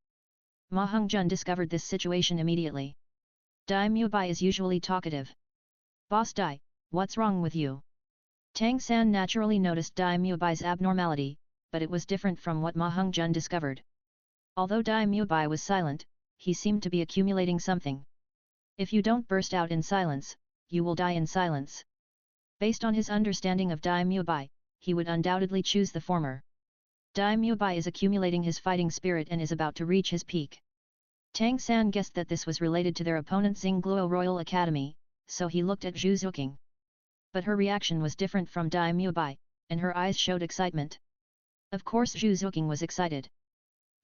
Ma Hongjun discovered this situation immediately. Dai Mubai is usually talkative. Boss Dai, what's wrong with you? Tang San naturally noticed Dai Mubai's abnormality, but it was different from what Ma Hongjun discovered. Although Dai Mubai was silent, he seemed to be accumulating something. If you don't burst out in silence, you will die in silence. Based on his understanding of Dai Mubai, he would undoubtedly choose the former. Dai Mubai is accumulating his fighting spirit and is about to reach his peak. Tang San guessed that this was related to their opponent Xingluo Royal Academy, so he looked at Zhu Zuqing. But her reaction was different from Dai Mubai, and her eyes showed excitement. Of course Zhu Zuqing was excited.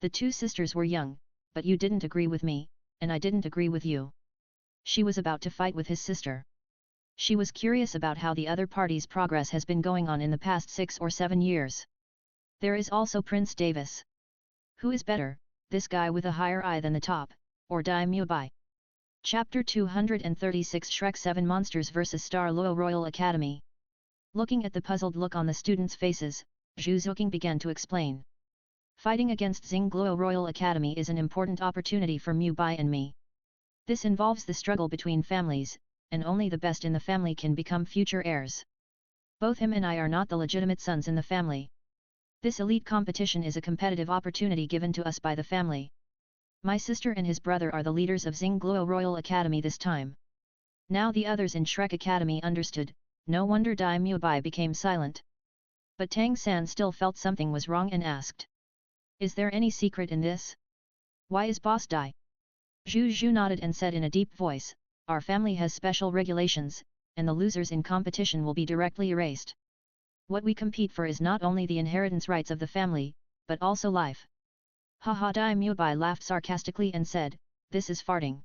The two sisters were young, but you didn't agree with me, and I didn't agree with you. She was about to fight with his sister. She was curious about how the other party's progress has been going on in the past 6 or 7 years. There is also Prince Davis. Who is better, this guy with a higher eye than the top, or Daimyo Bai? Chapter 236 Shrek 7 Monsters vs Douluo Royal Academy. Looking at the puzzled look on the students' faces, Zhu Zuoqing began to explain. Fighting against Xingluo Royal Academy is an important opportunity for Mu Bai and me. This involves the struggle between families, and only the best in the family can become future heirs. Both him and I are not the legitimate sons in the family. This elite competition is a competitive opportunity given to us by the family. My sister and his brother are the leaders of Xingluo Royal Academy this time. Now the others in Shrek Academy understood, no wonder Daimyo Bai became silent. But Tang San still felt something was wrong and asked. Is there any secret in this? Why is Boss Dai? Zhu nodded and said in a deep voice, our family has special regulations, and the losers in competition will be directly erased. What we compete for is not only the inheritance rights of the family, but also life. Haha, Daimyo Bai laughed sarcastically and said, this is farting.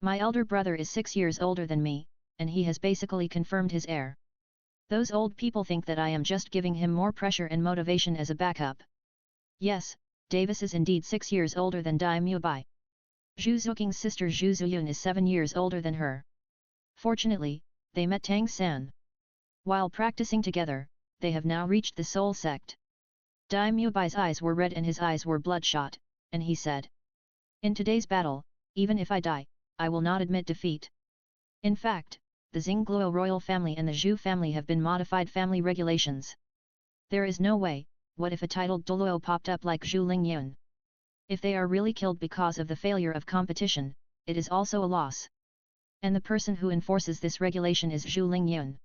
My elder brother is 6 years older than me, and he has basically confirmed his heir. Those old people think that I am just giving him more pressure and motivation as a backup. Yes, Davis is indeed 6 years older than Daimyo Bai. Zhu Zuoqing's sister Zhu Zuyun is 7 years older than her. Fortunately, they met Tang San. While practicing together, they have now reached the Soul Sect. Daimyo Bai's eyes were red and his eyes were bloodshot, and he said. In today's battle, even if I die, I will not admit defeat. In fact, the Xingluo royal family and the Zhu family have been modified family regulations. There is no way, what if a titled Douluo popped up like Zhu Lingyun? If they are really killed because of the failure of competition, it is also a loss. And the person who enforces this regulation is Zhu Lingyun.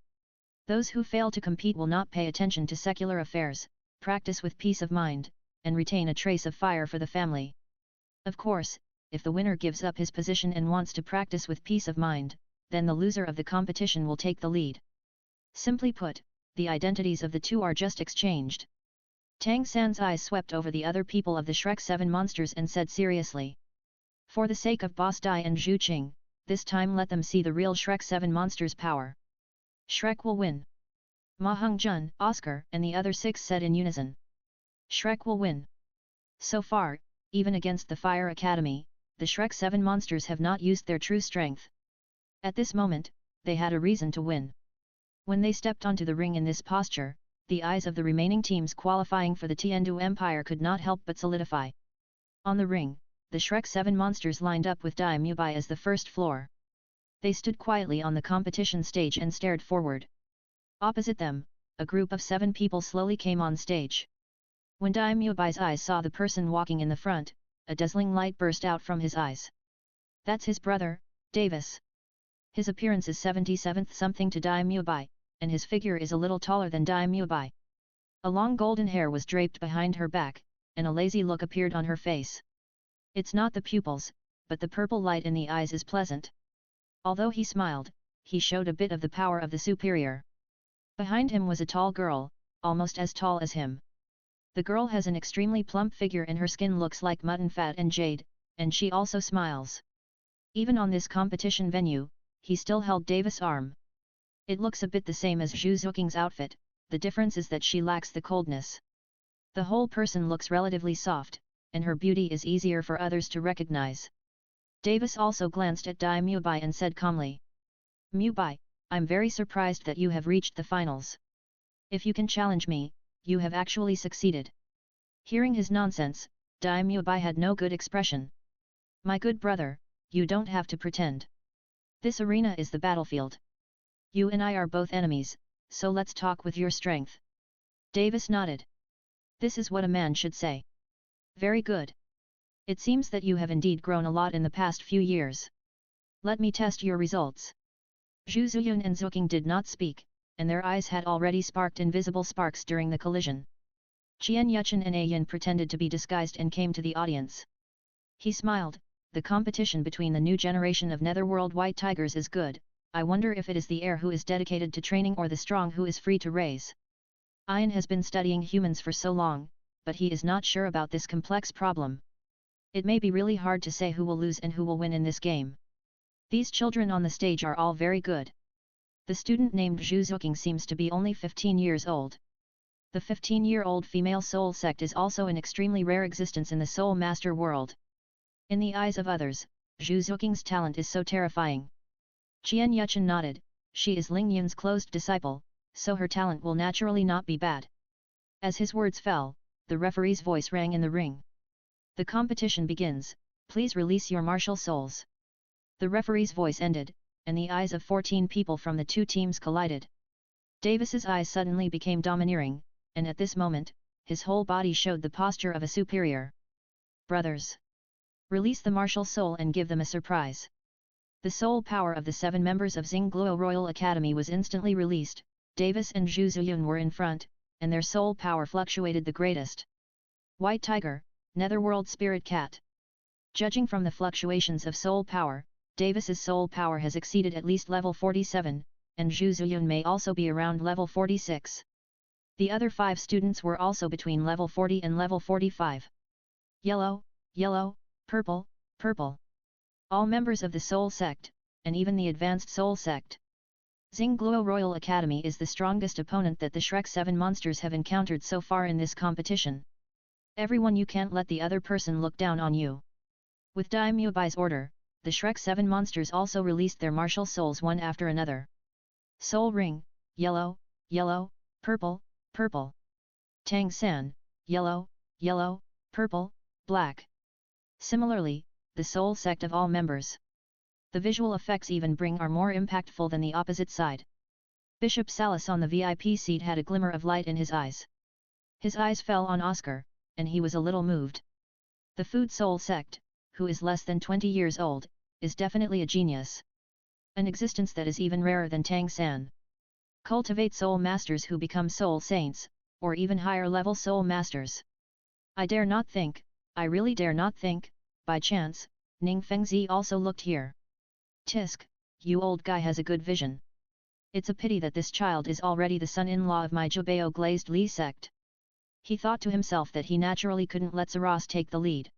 Those who fail to compete will not pay attention to secular affairs, practice with peace of mind, and retain a trace of fire for the family. Of course, if the winner gives up his position and wants to practice with peace of mind, then the loser of the competition will take the lead. Simply put, the identities of the two are just exchanged. Tang San's eyes swept over the other people of the Shrek 7 monsters and said seriously. For the sake of Boss Dai and Zhu Qing, this time let them see the real Shrek 7 monsters' power. Shrek will win. Ma Hongjun, Oscar and the other 6 said in unison. Shrek will win. So far, even against the Fire Academy, the Shrek 7 monsters have not used their true strength. At this moment, they had a reason to win. When they stepped onto the ring in this posture, the eyes of the remaining teams qualifying for the Tiandu Empire could not help but solidify. On the ring, the Shrek 7 monsters lined up with Daimyo Bai as the first floor. They stood quietly on the competition stage and stared forward. Opposite them, a group of 7 people slowly came on stage. When Daimyo Bai's eyes saw the person walking in the front, a dazzling light burst out from his eyes. That's his brother, Davis. His appearance is 77th something to Daimyo Bai, and his figure is a little taller than Daimyo Bai. A long golden hair was draped behind her back, and a lazy look appeared on her face. It's not the pupils, but the purple light in the eyes is pleasant. Although he smiled, he showed a bit of the power of the superior. Behind him was a tall girl, almost as tall as him. The girl has an extremely plump figure and her skin looks like mutton fat and jade, and she also smiles. Even on this competition venue, he still held Davis' arm. It looks a bit the same as Zhu Zuoqing's outfit, the difference is that she lacks the coldness. The whole person looks relatively soft, and her beauty is easier for others to recognize. Davis also glanced at Daimyo Bai and said calmly. Mu Bai, I'm very surprised that you have reached the finals. If you can challenge me, you have actually succeeded. Hearing his nonsense, Daimyo Bai had no good expression. My good brother, you don't have to pretend. This arena is the battlefield. You and I are both enemies, so let's talk with your strength. Davis nodded. This is what a man should say. Very good. It seems that you have indeed grown a lot in the past few years. Let me test your results. Zhu Zuyun and Zuoqing did not speak, and their eyes had already sparked invisible sparks during the collision. Qian Yuchen and Ayan pretended to be disguised and came to the audience. He smiled, the competition between the new generation of Netherworld White Tigers is good, I wonder if it is the heir who is dedicated to training or the strong who is free to raise. Ayan has been studying humans for so long, but he is not sure about this complex problem. It may be really hard to say who will lose and who will win in this game. These children on the stage are all very good. The student named Zhu Zuqing seems to be only 15 years old. The 15-year-old female soul sect is also an extremely rare existence in the soul master world. In the eyes of others, Zhu Zuqing's talent is so terrifying. Qian Yuchen nodded, she is Ling Yun's closed disciple, so her talent will naturally not be bad. As his words fell, the referee's voice rang in the ring. The competition begins, please release your martial souls. The referee's voice ended, and the eyes of 14 people from the two teams collided. Davis's eyes suddenly became domineering, and at this moment, his whole body showed the posture of a superior. Brothers! Release the martial soul and give them a surprise. The soul power of the 7 members of Xingluo Royal Academy was instantly released. Davis and Zhu Ziyun were in front, and their soul power fluctuated the greatest. White Tiger, Netherworld Spirit Cat. Judging from the fluctuations of soul power, Davis's soul power has exceeded at least level 47, and Zhu Ziyun may also be around level 46. The other 5 students were also between level 40 and level 45. Yellow, yellow, purple, purple. All members of the soul sect, and even the advanced soul sect. Xingluo Royal Academy is the strongest opponent that the Shrek 7 monsters have encountered so far in this competition. Everyone, you can't let the other person look down on you. With Dai Muebai's order, the Shrek 7 monsters also released their martial souls one after another. Soul Ring, yellow, yellow, purple, purple. Tang San, yellow, yellow, purple, black. Similarly, the soul sect of all members. The visual effects even are more impactful than the opposite side. Bishop Salas on the VIP seat had a glimmer of light in his eyes. His eyes fell on Oscar, and he was a little moved. The Food Soul sect, who is less than 20 years old, is definitely a genius. An existence that is even rarer than Tang San. Cultivate soul masters who become soul saints, or even higher level soul masters. I dare not think, I really dare not think, by chance, Ning Fengzi also looked here. Tisk, you old guy has a good vision. It's a pity that this child is already the son-in-law of my Jubeo glazed Li sect. He thought to himself that he naturally couldn't let Zaras take the lead.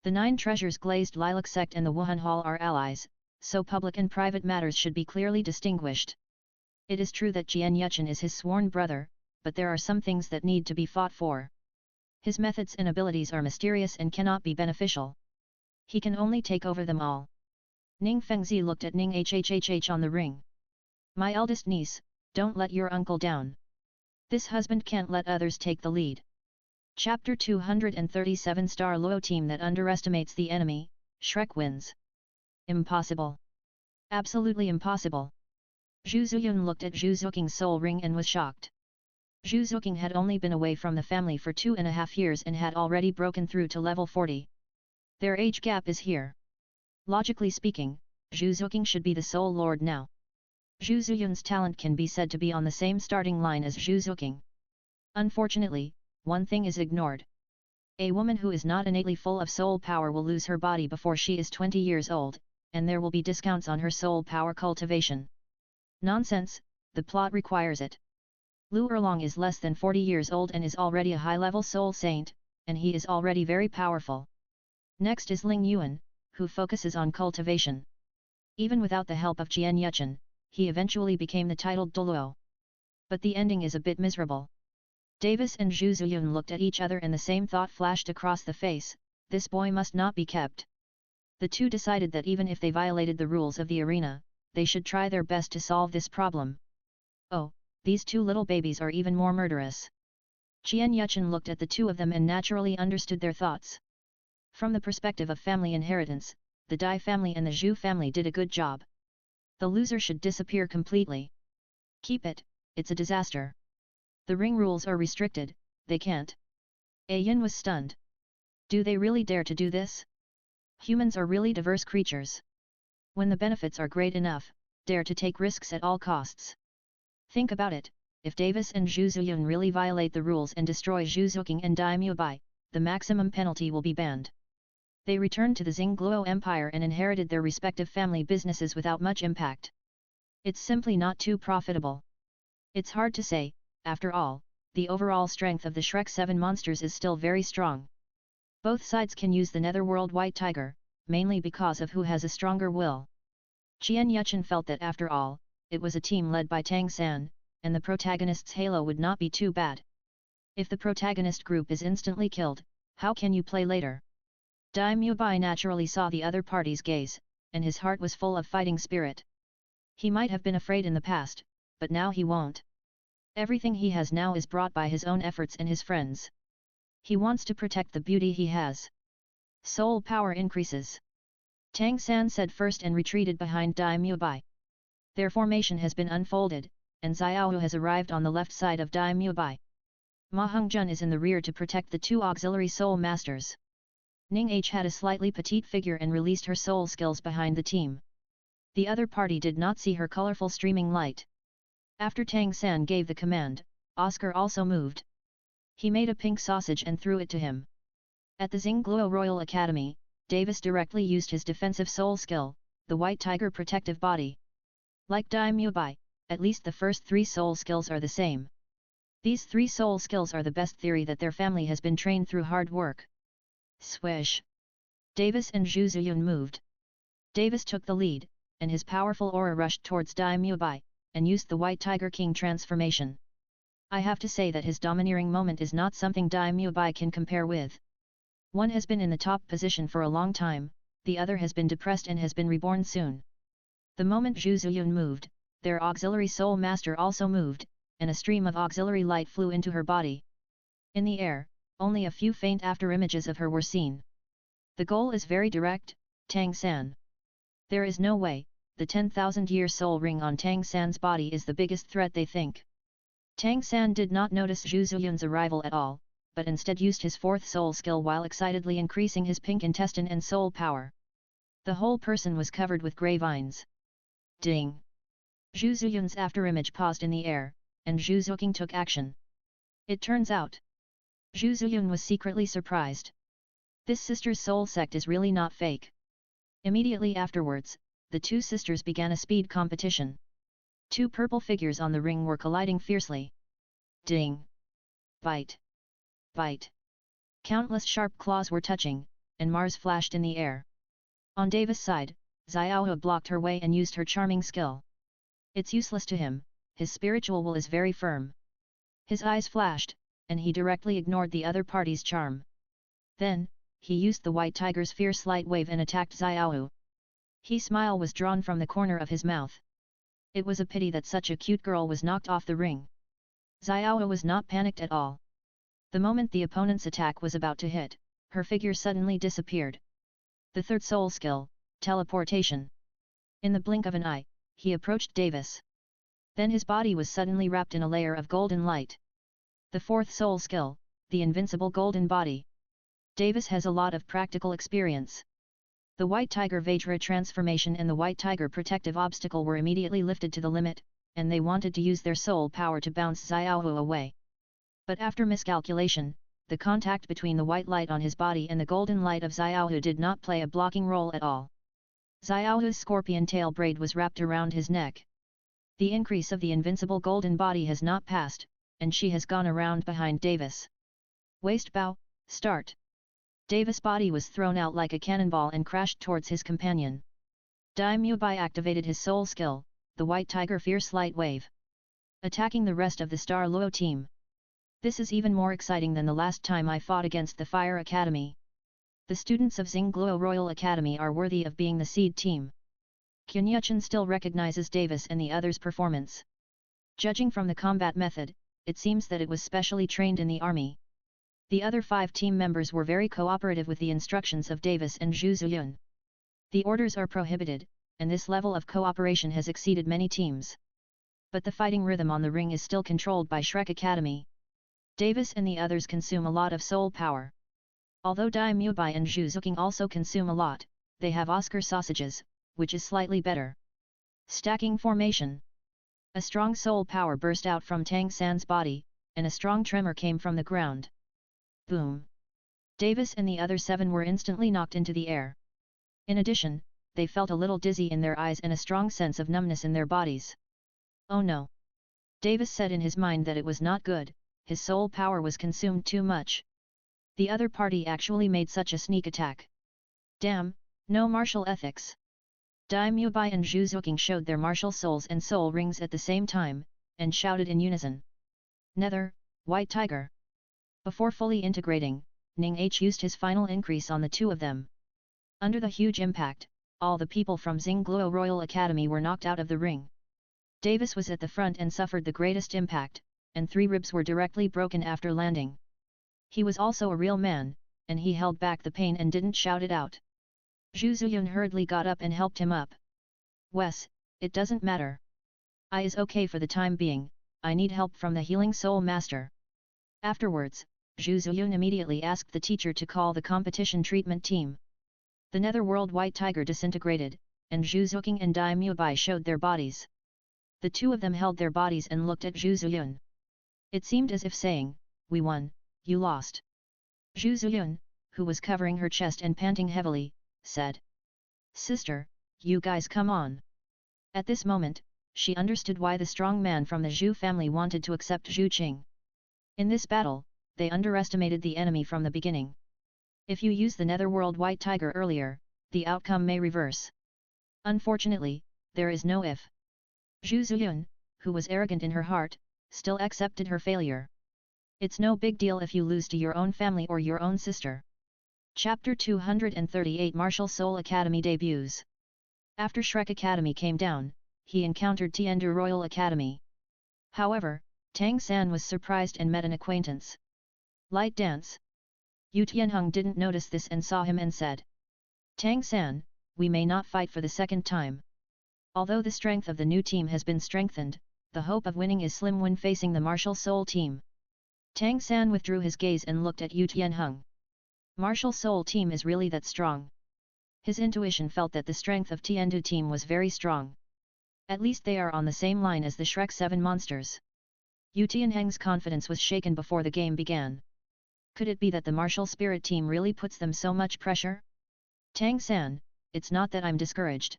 The 9 Treasures glazed lilac sect and the Wuhan Hall are allies, so public and private matters should be clearly distinguished. It is true that Jian Yuchen is his sworn brother, but there are some things that need to be fought for. His methods and abilities are mysterious and cannot be beneficial. He can only take over them all. Ning Fengzi looked at Ning Hhhh on the ring. My eldest niece, don't let your uncle down. This husband can't let others take the lead. Chapter 237 Star Luo team that underestimates the enemy, Shrek wins. Impossible. Absolutely impossible. Zhu Ziyun looked at Zhu Zuqing's soul ring and was shocked. Zhu Zuqing had only been away from the family for 2.5 years and had already broken through to level 40. Their age gap is here. Logically speaking, Zhu Zuqing should be the soul lord now. Zhu Ziyun's talent can be said to be on the same starting line as Zhu Zuqing. Unfortunately, one thing is ignored. A woman who is not innately full of soul power will lose her body before she is 20 years old, and there will be discounts on her soul power cultivation. Nonsense, the plot requires it. Lu Erlong is less than 40 years old and is already a high-level soul saint, and he is already very powerful. Next is Ling Yuan, who focuses on cultivation. Even without the help of Jian Yuchen, he eventually became the titled Douluo. But the ending is a bit miserable. Davis and Zhu Ziyun looked at each other and the same thought flashed across the face, this boy must not be kept. The two decided that even if they violated the rules of the arena, they should try their best to solve this problem. Oh, these 2 little babies are even more murderous. Jian Yuchen looked at the 2 of them and naturally understood their thoughts. From the perspective of family inheritance, the Dai family and the Zhu family did a good job. The loser should disappear completely. Keep it, it's a disaster. The ring rules are restricted, they can't. Yin was stunned. Do they really dare to do this? Humans are really diverse creatures. When the benefits are great enough, dare to take risks at all costs. Think about it, if Davis and Zhu Ziyun really violate the rules and destroy Zhu Zuqing and Dai Muebai, the maximum penalty will be banned. They returned to the Xingluo Empire and inherited their respective family businesses without much impact. It's simply not too profitable. It's hard to say, after all, the overall strength of the Shrek 7 monsters is still very strong. Both sides can use the Netherworld White Tiger, mainly because of who has a stronger will. Qian Yuchen felt that after all, it was a team led by Tang San, and the protagonist's halo would not be too bad. If the protagonist group is instantly killed, how can you play later? Dai Mubai naturally saw the other party's gaze, and his heart was full of fighting spirit. He might have been afraid in the past, but now he won't. Everything he has now is brought by his own efforts and his friends. He wants to protect the beauty he has. Soul power increases. Tang San said first and retreated behind Dai Mubai. Their formation has been unfolded, and Xiaohu has arrived on the left side of Dai Mubai. Ma Hongjun is in the rear to protect the two auxiliary soul masters. Ning H had a slightly petite figure and released her soul skills behind the team. The other party did not see her colorful streaming light. After Tang San gave the command, Oscar also moved. He made a pink sausage and threw it to him. At the Douluo Royal Academy, Davis directly used his defensive soul skill, the White Tiger Protective Body. Like Dai Mubai, at least the first 3 soul skills are the same. These 3 soul skills are the best theory that their family has been trained through hard work. Swish! Davis and Zhu Ziyun moved. Davis took the lead, and his powerful aura rushed towards Dai Mubai, and used the White Tiger King transformation. I have to say that his domineering moment is not something Dai Mubai can compare with. One has been in the top position for a long time, the other has been depressed and has been reborn soon. The moment Zhu Ziyun moved, their auxiliary soul master also moved, and a stream of auxiliary light flew into her body. In the air, only a few faint after-images of her were seen. The goal is very direct, Tang San. There is no way, the 10,000-year soul ring on Tang San's body is the biggest threat they think. Tang San did not notice Zhu Ziyun's arrival at all, but instead used his 4th soul skill while excitedly increasing his pink intestine and soul power. The whole person was covered with grey vines. Ding! Zhu Ziyun's afterimage paused in the air, and Zhu Zuqing took action. It turns out, Zhu Ziyun was secretly surprised. This sister's soul sect is really not fake. Immediately afterwards, the 2 sisters began a speed competition. 2 purple figures on the ring were colliding fiercely. Ding! Bite! Bite! Countless sharp claws were touching, and Mars flashed in the air. On Davis' side, Xiaohu blocked her way and used her charming skill. It's useless to him, his spiritual will is very firm. His eyes flashed, and he directly ignored the other party's charm. Then, he used the White Tiger's fierce light wave and attacked Xiaohu. His smile was drawn from the corner of his mouth. It was a pity that such a cute girl was knocked off the ring. Xiaohu was not panicked at all. The moment the opponent's attack was about to hit, her figure suddenly disappeared. The 3rd soul skill, teleportation. In the blink of an eye, he approached Davis. Then his body was suddenly wrapped in a layer of golden light. The 4th soul skill, the invincible golden body. Davis has a lot of practical experience. The White Tiger Vajra transformation and the White Tiger protective obstacle were immediately lifted to the limit, and they wanted to use their soul power to bounce Xiaohu away. But after miscalculation, the contact between the white light on his body and the golden light of Xiaohu did not play a blocking role at all. Xiaohu's scorpion tail braid was wrapped around his neck. The increase of the invincible golden body has not passed, and she has gone around behind Davis. Waist bow, start. Davis' body was thrown out like a cannonball and crashed towards his companion. Dai Mubai activated his soul skill, the White Tiger Fierce Light Wave, attacking the rest of the Star Luo team. This is even more exciting than the last time I fought against the Fire Academy. The students of Douluo Royal Academy are worthy of being the seed team. Qianyuchen still recognizes Davis and the others' performance. Judging from the combat method, it seems that it was specially trained in the army. The other 5 team members were very cooperative with the instructions of Davis and Zhu Ziyun. The orders are prohibited, and this level of cooperation has exceeded many teams. But the fighting rhythm on the ring is still controlled by Shrek Academy. Davis and the others consume a lot of soul power. Although Dai Mubai and Zhu Zuqing also consume a lot, they have Oscar sausages, which is slightly better. Stacking formation. A strong soul power burst out from Tang San's body, and a strong tremor came from the ground. Boom! Davis and the other 7 were instantly knocked into the air. In addition, they felt a little dizzy in their eyes and a strong sense of numbness in their bodies. Oh no! Davis said in his mind that it was not good, his soul power was consumed too much. The other party actually made such a sneak attack. Damn, no martial ethics. Dai Mubai and Zhu Zuqing showed their martial souls and soul rings at the same time, and shouted in unison. Nether, White Tiger. Before fully integrating, Ning H used his final increase on the two of them. Under the huge impact, all the people from Xingluo Royal Academy were knocked out of the ring. Davis was at the front and suffered the greatest impact, and 3 ribs were directly broken after landing. He was also a real man, and he held back the pain and didn't shout it out. Zhu Zuyun hurriedly got up and helped him up. Wes, it doesn't matter. I is okay for the time being, I need help from the healing soul master. Afterwards, Zhu Zuyun immediately asked the teacher to call the competition treatment team. The Netherworld White Tiger disintegrated, and Zhu Zuqing and Dai Mubai showed their bodies. The two of them held their bodies and looked at Zhu Zuyun. It seemed as if saying, "We won, you lost." Zhu Zuyun, who was covering her chest and panting heavily, said, "Sister, you guys come on." At this moment, she understood why the strong man from the Zhu family wanted to accept Zhu Qing. In this battle, they underestimated the enemy from the beginning. If you use the Netherworld White Tiger earlier, the outcome may reverse. Unfortunately, there is no if. Zhu Zuyun, who was arrogant in her heart, still accepted her failure. It's no big deal if you lose to your own family or your own sister. Chapter 238 Martial Soul Academy debuts. After Shrek Academy came down, he encountered Tiandu Royal Academy. However, Tang San was surprised and met an acquaintance. Light dance. Yu Tianheng didn't notice this and saw him and said, "Tang San, we may not fight for the second time. Although the strength of the new team has been strengthened, the hope of winning is slim when facing the Martial Soul team." Tang San withdrew his gaze and looked at Yu Tianheng. Martial Soul team is really that strong? His intuition felt that the strength of Tiandu team was very strong. At least they are on the same line as the Shrek 7 monsters. Yu Tianheng's confidence was shaken before the game began. Could it be that the martial spirit team really puts them so much pressure? Tang San, it's not that I'm discouraged.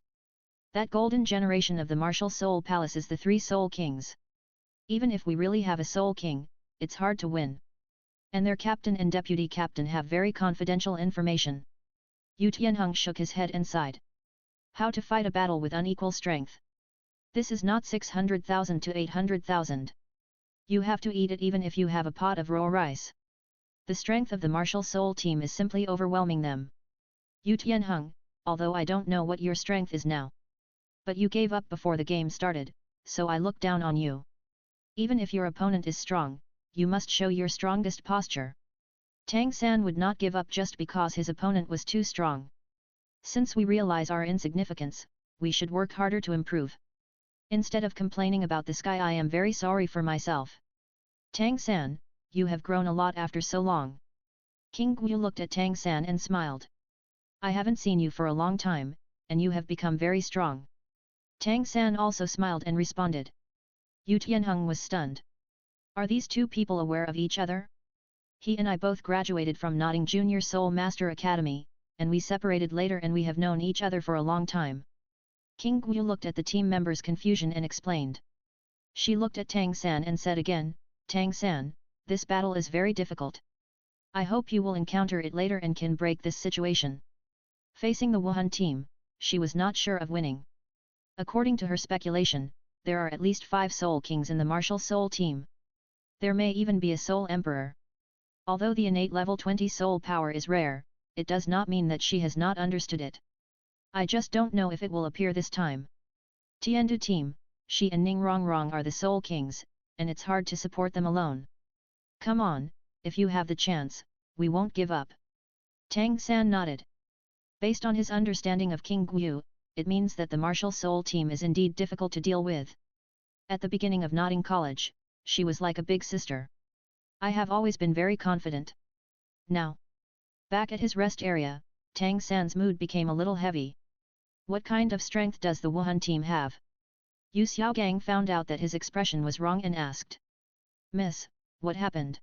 That golden generation of the Martial Soul Palace is the 3 Soul Kings. Even if we really have a Soul King, it's hard to win. And their captain and deputy captain have very confidential information. Yu Tianheng shook his head and sighed. How to fight a battle with unequal strength? This is not 600,000 to 800,000. You have to eat it even if you have a pot of raw rice. The strength of the Martial Soul team is simply overwhelming them. Yu Tianheng, although I don't know what your strength is now. But you gave up before the game started, so I look down on you. Even if your opponent is strong, you must show your strongest posture. Tang San would not give up just because his opponent was too strong. Since we realize our insignificance, we should work harder to improve. Instead of complaining about the sky, I am very sorry for myself. Tang San, you have grown a lot after so long. King Guyu looked at Tang San and smiled. I haven't seen you for a long time, and you have become very strong. Tang San also smiled and responded. Yu Tianheng was stunned. Are these two people aware of each other? He and I both graduated from Notting Junior Soul Master Academy, and we separated later and we have known each other for a long time. King Guyu looked at the team members' confusion and explained. She looked at Tang San and said again, Tang San, this battle is very difficult. I hope you will encounter it later and can break this situation. Facing the Wuhan team, she was not sure of winning. According to her speculation, there are at least 5 Soul Kings in the Martial Soul team. There may even be a Soul Emperor. Although the innate level 20 soul power is rare, it does not mean that she has not understood it. I just don't know if it will appear this time. Tiandu team, she and Ning Rongrong are the Soul Kings, and it's hard to support them alone. Come on, if you have the chance, we won't give up. Tang San nodded. Based on his understanding of King Guyu, it means that the Martial Soul team is indeed difficult to deal with. At the beginning of Notting College, she was like a big sister. I have always been very confident. Now, back at his rest area, Tang San's mood became a little heavy. What kind of strength does the Wuhan team have? Yu Xiaogang found out that his expression was wrong and asked. Miss, what happened?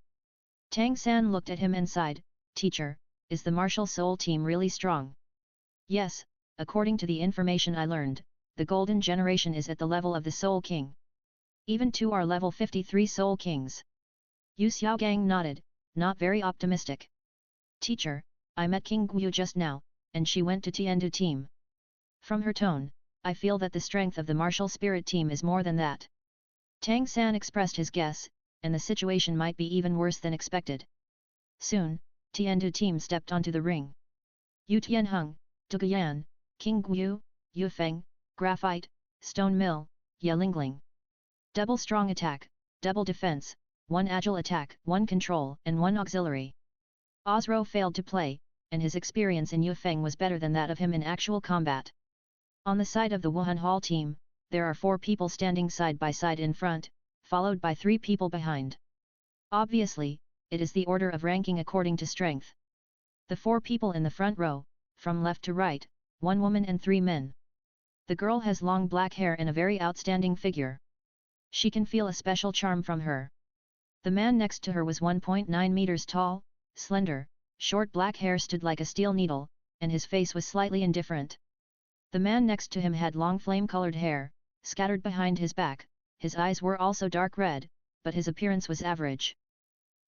Tang San looked at him and sighed, Teacher, is the Martial Soul team really strong? Yes, according to the information I learned, the Golden Generation is at the level of the Soul King. Even 2 are level 53 Soul Kings. Yu Xiaogang nodded, not very optimistic. Teacher, I met King Guyu just now, and she went to Tiandu team. From her tone, I feel that the strength of the martial spirit team is more than that. Tang San expressed his guess, and the situation might be even worse than expected. Soon, Tiandu team stepped onto the ring. Yu Tianheng, Duguyan, King Guyu, Yu Feng, Graphite, Stone Mill, Ye Lingling. Double strong attack, double defense, 1 agile attack, 1 control, and 1 auxiliary. Ozro failed to play, and his experience in Yu Feng was better than that of him in actual combat. On the side of the Wuhan Hall team, there are 4 people standing side by side in front, followed by 3 people behind. Obviously, it is the order of ranking according to strength. The 4 people in the front row, from left to right, 1 woman and 3 men. The girl has long black hair and a very outstanding figure. She can feel a special charm from her. The man next to her was 1.9 meters tall, slender, short black hair stood like a steel needle, and his face was slightly indifferent. The man next to him had long flame-colored hair, scattered behind his back, his eyes were also dark red, but his appearance was average.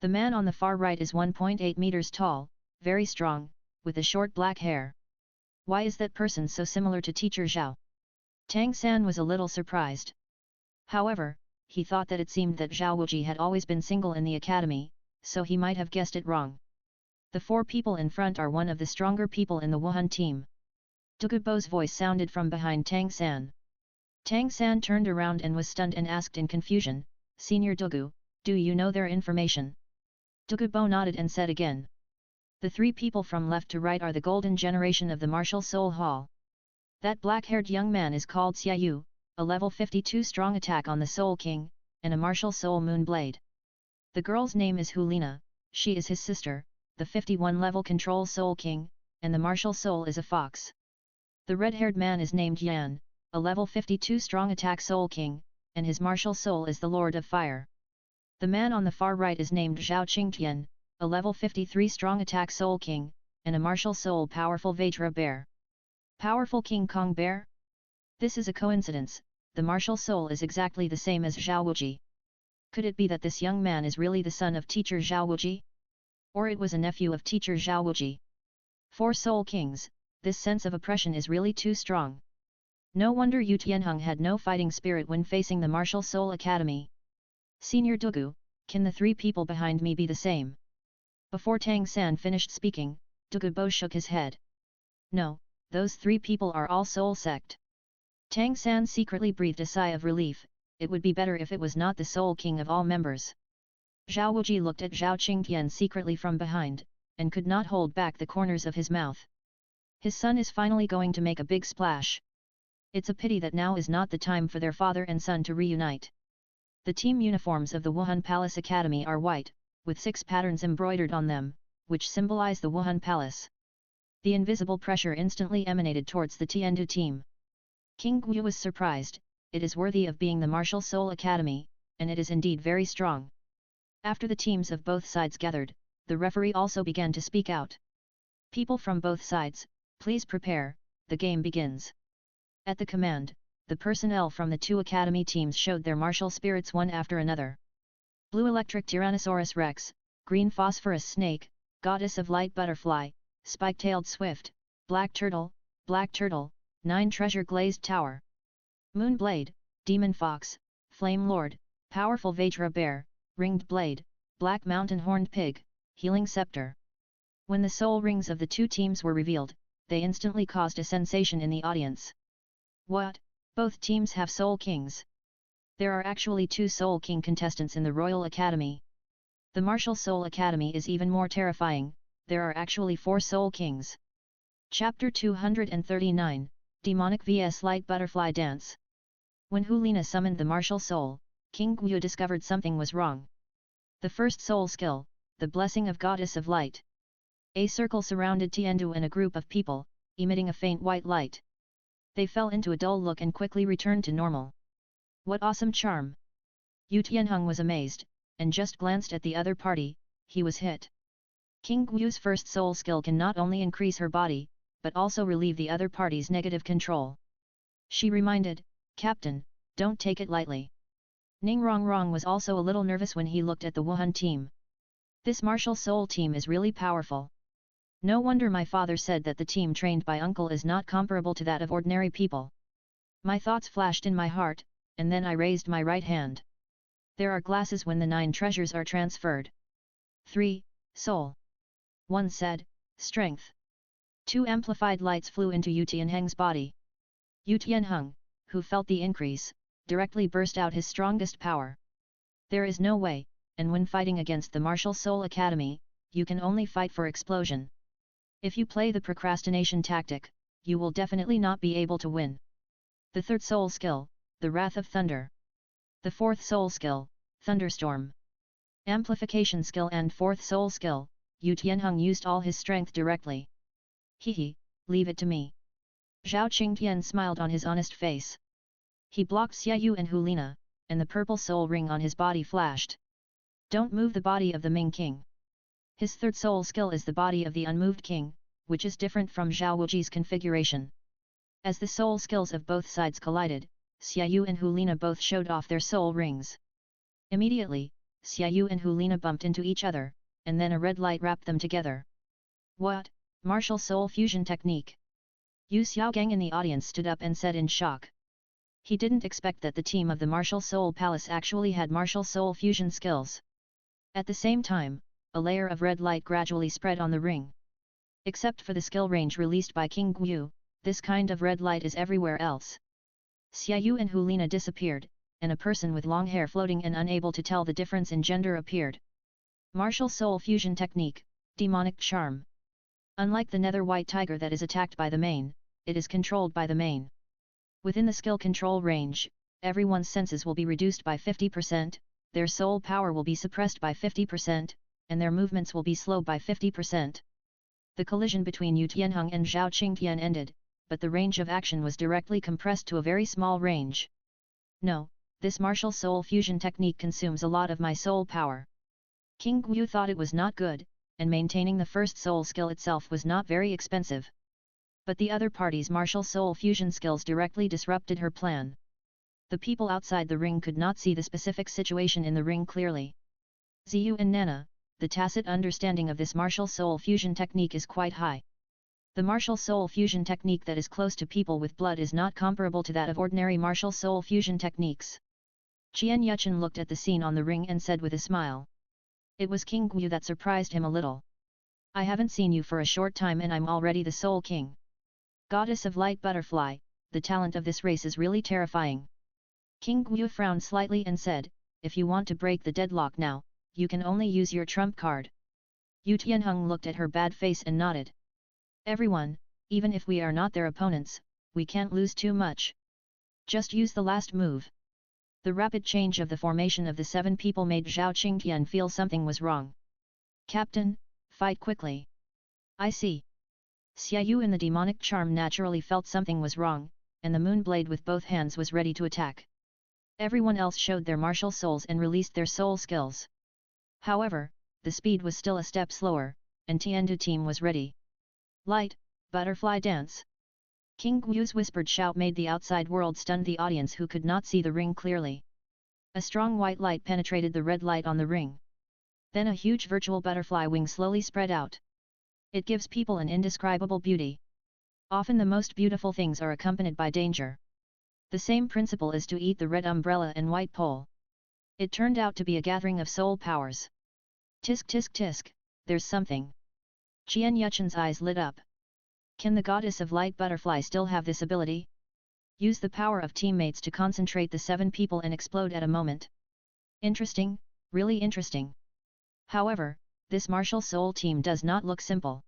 The man on the far right is 1.8 meters tall, very strong, with a short black hair. Why is that person so similar to Teacher Zhao? Tang San was a little surprised. However, he thought that it seemed that Zhao Wuji had always been single in the academy, so he might have guessed it wrong. The 4 people in front are one of the stronger people in the Wuhan team. Dugubo's voice sounded from behind Tang San. Tang San turned around and was stunned and asked in confusion, Senior Dugu, do you know their information? Dugubo nodded and said again. The 3 people from left to right are the golden generation of the Martial Soul Hall. That black-haired young man is called Xiaoyu, a level 52 strong attack on the Soul King, and a martial soul Moonblade. The girl's name is Hulina, she is his sister, the 51 level control Soul King, and the martial soul is a fox. The red-haired man is named Yan, a level 52 strong attack Soul King, and his martial soul is the Lord of Fire. The man on the far right is named Zhao Qingtian, a level 53 strong attack Soul King, and a martial soul powerful Vajra Bear. Powerful King Kong Bear? This is a coincidence, the martial soul is exactly the same as Zhao Wuji. Could it be that this young man is really the son of Teacher Zhao Wuji? Or it was a nephew of Teacher Zhao Wuji? 4 Soul Kings, this sense of oppression is really too strong. No wonder Yu Tianheng had no fighting spirit when facing the Martial Soul Academy. Senior Dugu, can the 3 people behind me be the same? Before Tang San finished speaking, Dugubo shook his head. No, those 3 people are all Soul Sect. Tang San secretly breathed a sigh of relief, it would be better if it was not the Soul King of all members. Zhao Wuji looked at Zhao Qingtian secretly from behind, and could not hold back the corners of his mouth. His son is finally going to make a big splash. It's a pity that now is not the time for their father and son to reunite. The team uniforms of the Wuhun Palace Academy are white, with 6 patterns embroidered on them, which symbolize the Wuhun Palace. The invisible pressure instantly emanated towards the Tiandu team. King Guyu was surprised, it is worthy of being the Martial Soul Academy, and it is indeed very strong. After the teams of both sides gathered, the referee also began to speak out. People from both sides, please prepare, the game begins. At the command, the personnel from the 2 academy teams showed their martial spirits one after another. Blue electric Tyrannosaurus Rex, green phosphorus snake, goddess of light butterfly, spike-tailed swift, black turtle, 9 treasure glazed tower. Moonblade, demon fox, flame lord, powerful Vajra bear, ringed blade, black mountain horned pig, healing scepter. When the soul rings of the 2 teams were revealed, they instantly caused a sensation in the audience. What? Both teams have Soul Kings. There are actually 2 Soul King contestants in the Royal Academy. The Martial Soul Academy is even more terrifying, there are actually 4 Soul Kings. Chapter 239, Demonic vs Light Butterfly Dance. When Hulina summoned the martial soul, King Guyu discovered something was wrong. The first soul skill, the blessing of Goddess of Light. A circle surrounded Tiandu and a group of people, emitting a faint white light. They fell into a dull look and quickly returned to normal. What awesome charm! Yu Tianheng was amazed, and just glanced at the other party, he was hit. King Guyu's first soul skill can not only increase her body, but also relieve the other party's negative control. She reminded, Captain, don't take it lightly. Ning Rongrong was also a little nervous when he looked at the Wuhan team. This martial soul team is really powerful. No wonder my father said that the team trained by uncle is not comparable to that of ordinary people. My thoughts flashed in my heart, and then I raised my right hand. There are glasses when the 9 treasures are transferred. 3. Soul. 1 said, strength. 2 amplified lights flew into Yu Tianheng's body. Yu Tianheng, who felt the increase, directly burst out his strongest power. There is no way, and when fighting against the Martial Soul Academy, you can only fight for explosion. If you play the procrastination tactic, you will definitely not be able to win. The 3rd soul skill, the Wrath of Thunder. The 4th soul skill, Thunderstorm. Amplification skill and 4th soul skill, Yu Tianheng used all his strength directly. Hehe, leave it to me. Zhao Qingtian smiled on his honest face. He blocked Xiaoyu and Hulina, and the purple soul ring on his body flashed. Don't move the body of the Ming King. His 3rd soul skill is the body of the unmoved king, which is different from Zhao Wuji's configuration. As the soul skills of both sides collided, Xiaoyu and Hulina both showed off their soul rings. Immediately, Xiaoyu and Hulina bumped into each other, and then a red light wrapped them together. What? Martial soul fusion technique? Yu Xiaogang in the audience stood up and said in shock. He didn't expect that the team of the Martial Soul Palace actually had martial soul fusion skills. At the same time, a layer of red light gradually spread on the ring. Except for the skill range released by King Guyu, this kind of red light is everywhere else. Xiaoyu and Hulina disappeared, and a person with long hair floating and unable to tell the difference in gender appeared. Martial Soul Fusion Technique, Demonic Charm. Unlike the nether white tiger that is attacked by the mane, it is controlled by the mane. Within the skill control range, everyone's senses will be reduced by 50%, their soul power will be suppressed by 50%, and their movements will be slowed by 50%. The collision between Yu Tianheng and Zhao Qingtian ended, but the range of action was directly compressed to a very small range. No, this martial soul fusion technique consumes a lot of my soul power. King Guyu thought it was not good, and maintaining the 1st soul skill itself was not very expensive. But the other party's martial soul fusion skills directly disrupted her plan. The people outside the ring could not see the specific situation in the ring clearly. Ziyu and Nana, the tacit understanding of this martial soul fusion technique is quite high. The martial soul fusion technique that is close to people with blood is not comparable to that of ordinary martial soul fusion techniques. Qian Yuchen looked at the scene on the ring and said with a smile. It was King Guyu that surprised him a little. I haven't seen you for a short time and I'm already the Soul King. Goddess of Light Butterfly, the talent of this race is really terrifying. King Guyu frowned slightly and said, if you want to break the deadlock now, you can only use your trump card. Yu Tianheng looked at her bad face and nodded. Everyone, even if we are not their opponents, we can't lose too much. Just use the last move. The rapid change of the formation of the 7 people made Zhao Qingtian feel something was wrong. Captain, fight quickly. I see. Xiaoyu in the demonic charm naturally felt something was wrong, and the moon blade with both hands was ready to attack. Everyone else showed their martial souls and released their soul skills. However, the speed was still a step slower, and Tiandu team was ready. Light, butterfly dance. King Guyu's whispered shout made the outside world stunned the audience who could not see the ring clearly. A strong white light penetrated the red light on the ring. Then a huge virtual butterfly wing slowly spread out. It gives people an indescribable beauty. Often the most beautiful things are accompanied by danger. The same principle is to eat the red umbrella and white pole. It turned out to be a gathering of soul powers. Tisk tisk tisk, there's something. Qian Yuchen's eyes lit up. Can the goddess of light butterfly still have this ability? Use the power of teammates to concentrate the 7 people and explode at a moment. Interesting, really interesting. However, this martial soul team does not look simple.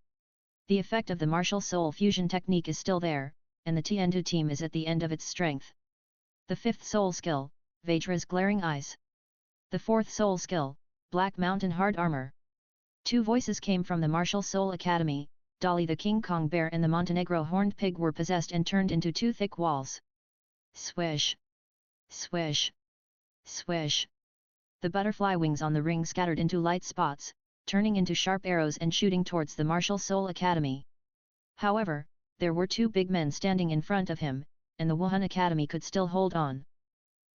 The effect of the martial soul fusion technique is still there, and the Tiandu team is at the end of its strength. The 5th soul skill, Vajra's glaring eyes. The 4th soul skill, Black Mountain hard armor. 2 voices came from the Martial Soul Academy. Dolly the King Kong bear and the Montenegro horned pig were possessed and turned into 2 thick walls. Swish! Swish! Swish! The butterfly wings on the ring scattered into light spots, turning into sharp arrows and shooting towards the Martial Soul Academy. However, there were 2 big men standing in front of him, and the Wuhun Academy could still hold on.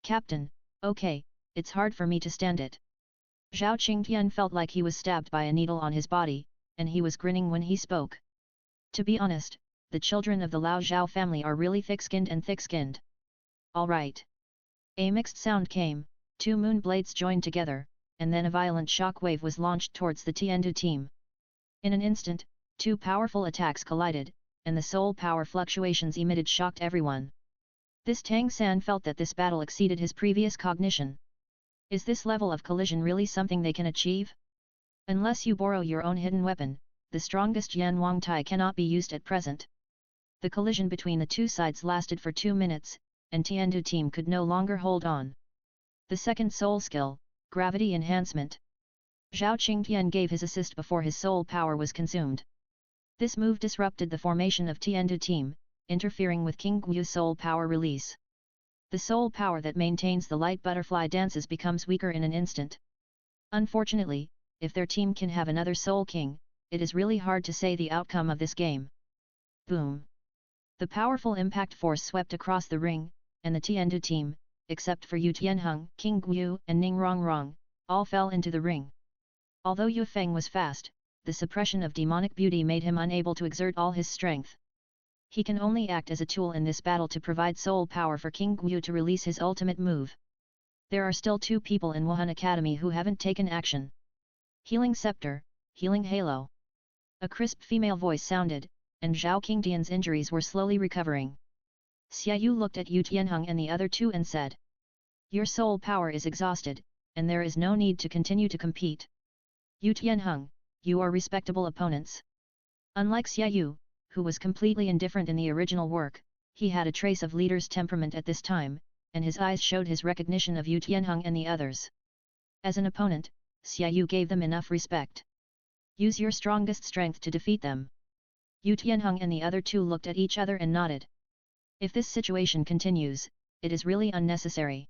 Captain, okay, it's hard for me to stand it. Zhao Qingtian felt like he was stabbed by a needle on his body, and he was grinning when he spoke. To be honest, the children of the Lao Zhao family are really thick-skinned and thick-skinned. Alright. A mixed sound came, 2 moon blades joined together, and then a violent shock wave was launched towards the Tiandu team. In an instant, 2 powerful attacks collided, and the soul power fluctuations emitted shocked everyone. This Tang San felt that this battle exceeded his previous cognition. Is this level of collision really something they can achieve? Unless you borrow your own hidden weapon, the strongest Yan Wang Tai cannot be used at present. The collision between the two sides lasted for 2 minutes, and Tiandu team could no longer hold on. The second soul skill, Gravity Enhancement. Zhao Qingtian gave his assist before his soul power was consumed. This move disrupted the formation of Tiandu team, interfering with King Guo's soul power release. The soul power that maintains the light butterfly dances becomes weaker in an instant. Unfortunately, if their team can have another Soul King, it is really hard to say the outcome of this game. Boom! The powerful impact force swept across the ring, and the Tiandu team, except for Yu Tianheng, King Guo and Ning Rongrong, all fell into the ring. Although Yu Feng was fast, the suppression of demonic beauty made him unable to exert all his strength. He can only act as a tool in this battle to provide soul power for King Guo to release his ultimate move. There are still 2 people in Wuhun Academy who haven't taken action. Healing Scepter, Healing Halo. A crisp female voice sounded, and Zhao Qingtian's injuries were slowly recovering. Xia Yu looked at Yu Tianheng and the other 2 and said, "Your soul power is exhausted, and there is no need to continue to compete. Yu Tianheng, you are respectable opponents." Unlike Xia Yu, who was completely indifferent in the original work, he had a trace of leader's temperament at this time, and his eyes showed his recognition of Yu Tianheng and the others. As an opponent, Xia Yu gave them enough respect. Use your strongest strength to defeat them. Yu Tianheng and the other 2 looked at each other and nodded. If this situation continues, it is really unnecessary.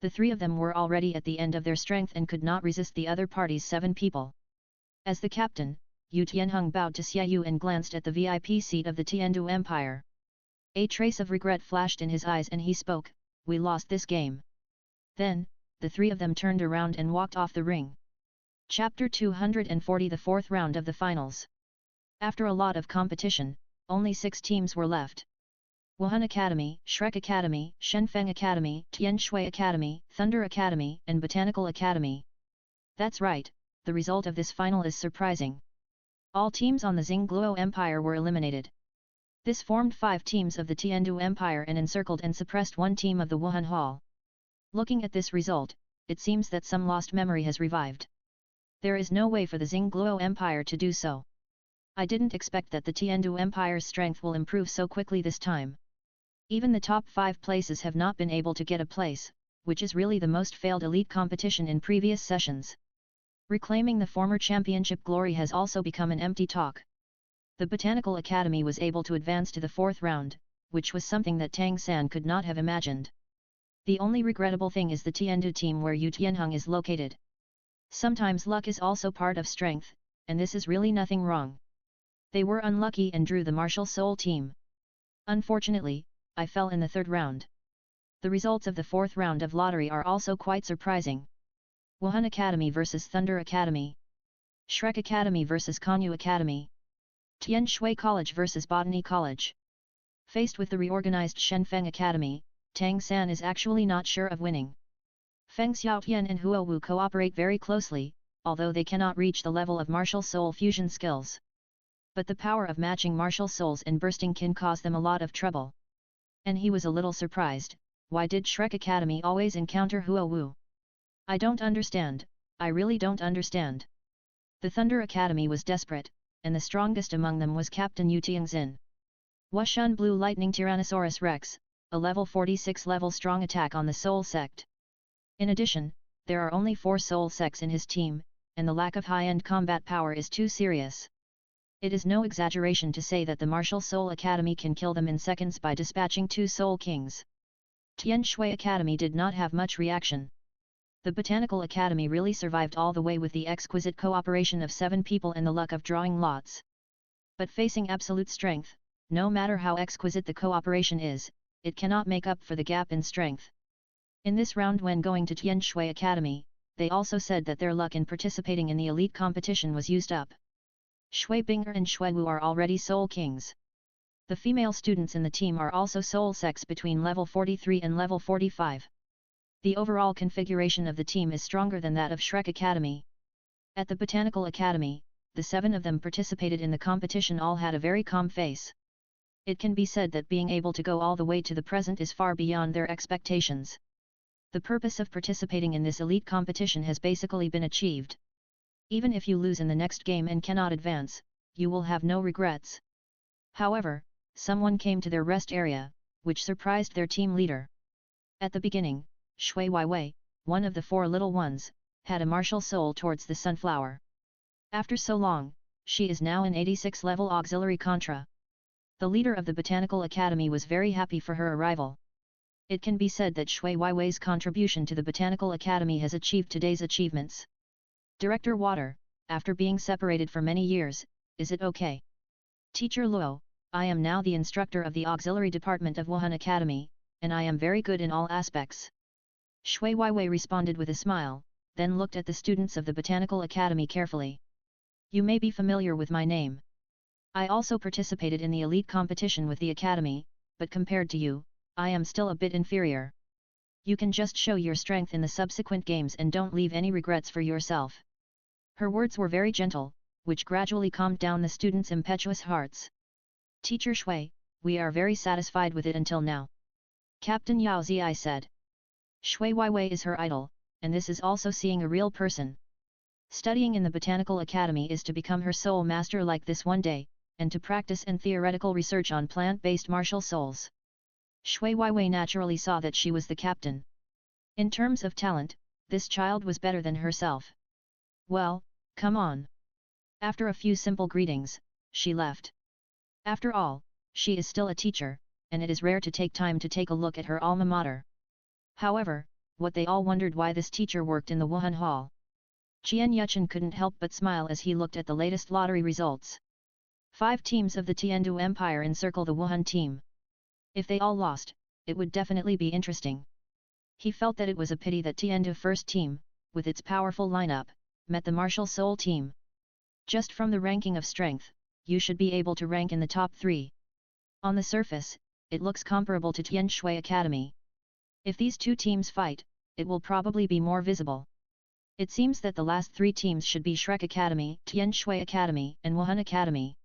The 3 of them were already at the end of their strength and could not resist the other party's 7 people. As the captain, Yu Tianheng bowed to Xia Yu and glanced at the VIP seat of the Tiandu Empire. A trace of regret flashed in his eyes and he spoke, "We lost this game." Then, the 3 of them turned around and walked off the ring. Chapter 240 The 4th round of the finals. After a lot of competition, only 6 teams were left. Wuhun Academy, Shrek Academy, Shenfeng Academy, Tianshui Academy, Thunder Academy, and Botanical Academy. That's right, the result of this final is surprising. All teams on the Xingluo Empire were eliminated. This formed 5 teams of the Tiandu Empire and encircled and suppressed 1 team of the Wuhan Hall. Looking at this result, it seems that some lost memory has revived. There is no way for the Xingluo Empire to do so. I didn't expect that the Tiandu Empire's strength will improve so quickly this time. Even the top 5 places have not been able to get a place, which is really the most failed elite competition in previous sessions. Reclaiming the former championship glory has also become an empty talk. The Botanical Academy was able to advance to the 4th round, which was something that Tang San could not have imagined. The only regrettable thing is the Tiandu team where Yu Tianheng is located. Sometimes luck is also part of strength, and this is really nothing wrong. They were unlucky and drew the Martial Soul team. Unfortunately, I fell in the 3rd round. The results of the 4th round of lottery are also quite surprising. Wuhun Academy vs Thunder Academy. Shrek Academy vs Konyu Academy. Tianshui College vs Botany College. Faced with the reorganized Shenfeng Academy, Tang San is actually not sure of winning. Feng Xiaotian and Huo Wu cooperate very closely, although they cannot reach the level of martial soul fusion skills. But the power of matching martial souls and bursting can cause them a lot of trouble. And he was a little surprised, why did Shrek Academy always encounter Huo Wu? I don't understand, I really don't understand. The Thunder Academy was desperate, and the strongest among them was Captain Yu Tianxin. Wushun Blue Lightning Tyrannosaurus Rex, a level 46 level strong attack on the Soul Sect. In addition, there are only 4 Soul Sects in his team, and the lack of high-end combat power is too serious. It is no exaggeration to say that the Martial Soul Academy can kill them in seconds by dispatching 2 Soul Kings. Tianshui Academy did not have much reaction. The Botanical Academy really survived all the way with the exquisite cooperation of 7 people and the luck of drawing lots. But facing absolute strength, no matter how exquisite the cooperation is, it cannot make up for the gap in strength. In this round when going to Tianshui Academy, they also said that their luck in participating in the elite competition was used up. Shui Bing'er and Shui Wu are already soul kings. The female students in the team are also soul sex between level 43 and level 45. The overall configuration of the team is stronger than that of Shrek Academy. At the Botanical Academy, the 7 of them participated in the competition all had a very calm face. It can be said that being able to go all the way to the present is far beyond their expectations. The purpose of participating in this elite competition has basically been achieved. Even if you lose in the next game and cannot advance, you will have no regrets. However, someone came to their rest area, which surprised their team leader. At the beginning, Shui Weiwei, one of the 4 little ones, had a martial soul towards the sunflower. After so long, she is now an 86 level auxiliary contra. The leader of the Botanical Academy was very happy for her arrival. It can be said that Shui Weiwei's contribution to the Botanical Academy has achieved today's achievements. Director Water, after being separated for many years, is it okay? Teacher Luo, I am now the instructor of the auxiliary department of Wuhun Academy, and I am very good in all aspects. Shui Weiwei responded with a smile, then looked at the students of the Botanical Academy carefully. You may be familiar with my name. I also participated in the elite competition with the Academy, but compared to you, I am still a bit inferior. You can just show your strength in the subsequent games and don't leave any regrets for yourself. Her words were very gentle, which gradually calmed down the students' impetuous hearts. Teacher Shui, we are very satisfied with it until now. Captain Yao Zi said. Shui Weiwei is her idol, and this is also seeing a real person. Studying in the Botanical Academy is to become her soul master like this one day, and to practice and theoretical research on plant-based martial souls. Shui Weiwei naturally saw that she was the captain. In terms of talent, this child was better than herself. Well, come on. After a few simple greetings, she left. After all, she is still a teacher, and it is rare to take time to take a look at her alma mater. However, what they all wondered why this teacher worked in the Wuhan Hall. Qian Yuchen couldn't help but smile as he looked at the latest lottery results. 5 teams of the Tiandu Empire encircle the Wuhan team. If they all lost, it would definitely be interesting. He felt that it was a pity that Tiandu first team, with its powerful lineup, met the martial soul team. Just from the ranking of strength, you should be able to rank in the top 3. On the surface, it looks comparable to Tian Shui Academy. If these 2 teams fight, it will probably be more visible. It seems that the last 3 teams should be Shrek Academy, Tian Shui Academy and Wuhan Academy.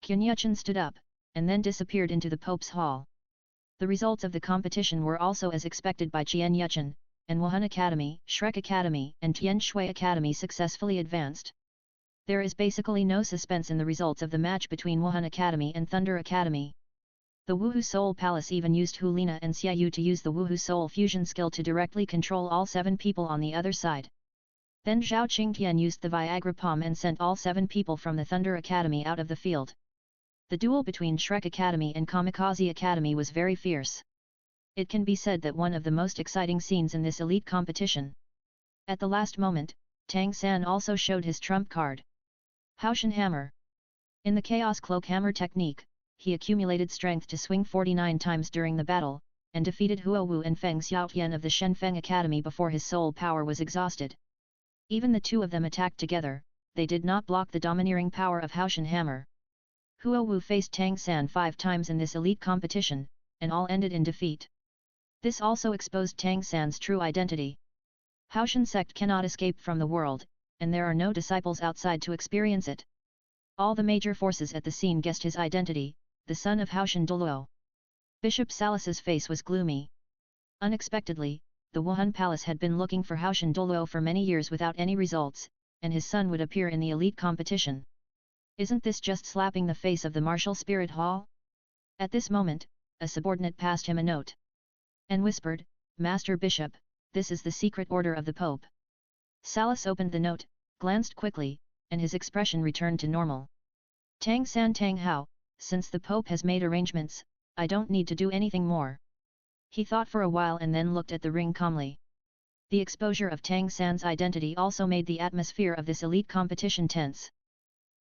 Qian Yuchen stood up, and then disappeared into the Pope's Hall. The results of the competition were also as expected by Qian Yuchen, and Wuhan Academy, Shrek Academy and Tian Shui Academy successfully advanced. There is basically no suspense in the results of the match between Wuhan Academy and Thunder Academy. The Wuhu Soul Palace even used Hu Lina and Xiaoyu to use the Wuhu Soul fusion skill to directly control all 7 people on the other side. Then Zhao Qingtian used the Viagra Palm and sent all 7 people from the Thunder Academy out of the field. The duel between Shrek Academy and Kamikaze Academy was very fierce. It can be said that one of the most exciting scenes in this elite competition. At the last moment, Tang San also showed his trump card. Haoshan Hammer. In the Chaos Cloak Hammer technique, he accumulated strength to swing 49 times during the battle, and defeated Huo Wu and Feng Xiaotian of the Shenfeng Academy before his soul power was exhausted. Even the 2 of them attacked together, they did not block the domineering power of Haoshan Hammer. Huo Wu faced Tang San 5 times in this elite competition, and all ended in defeat. This also exposed Tang San's true identity. Haoshan sect cannot escape from the world, and there are no disciples outside to experience it. All the major forces at the scene guessed his identity, the son of Haoshan Douluo. Bishop Salas's face was gloomy. Unexpectedly, the Wuhun Palace had been looking for Haoshan Douluo for many years without any results, and his son would appear in the elite competition. Isn't this just slapping the face of the martial spirit hall? At this moment, a subordinate passed him a note. And whispered, Master Bishop, this is the secret order of the Pope. Salas opened the note, glanced quickly, and his expression returned to normal. Tang San Tang Hao, since the Pope has made arrangements, I don't need to do anything more. He thought for a while and then looked at the ring calmly. The exposure of Tang San's identity also made the atmosphere of this elite competition tense.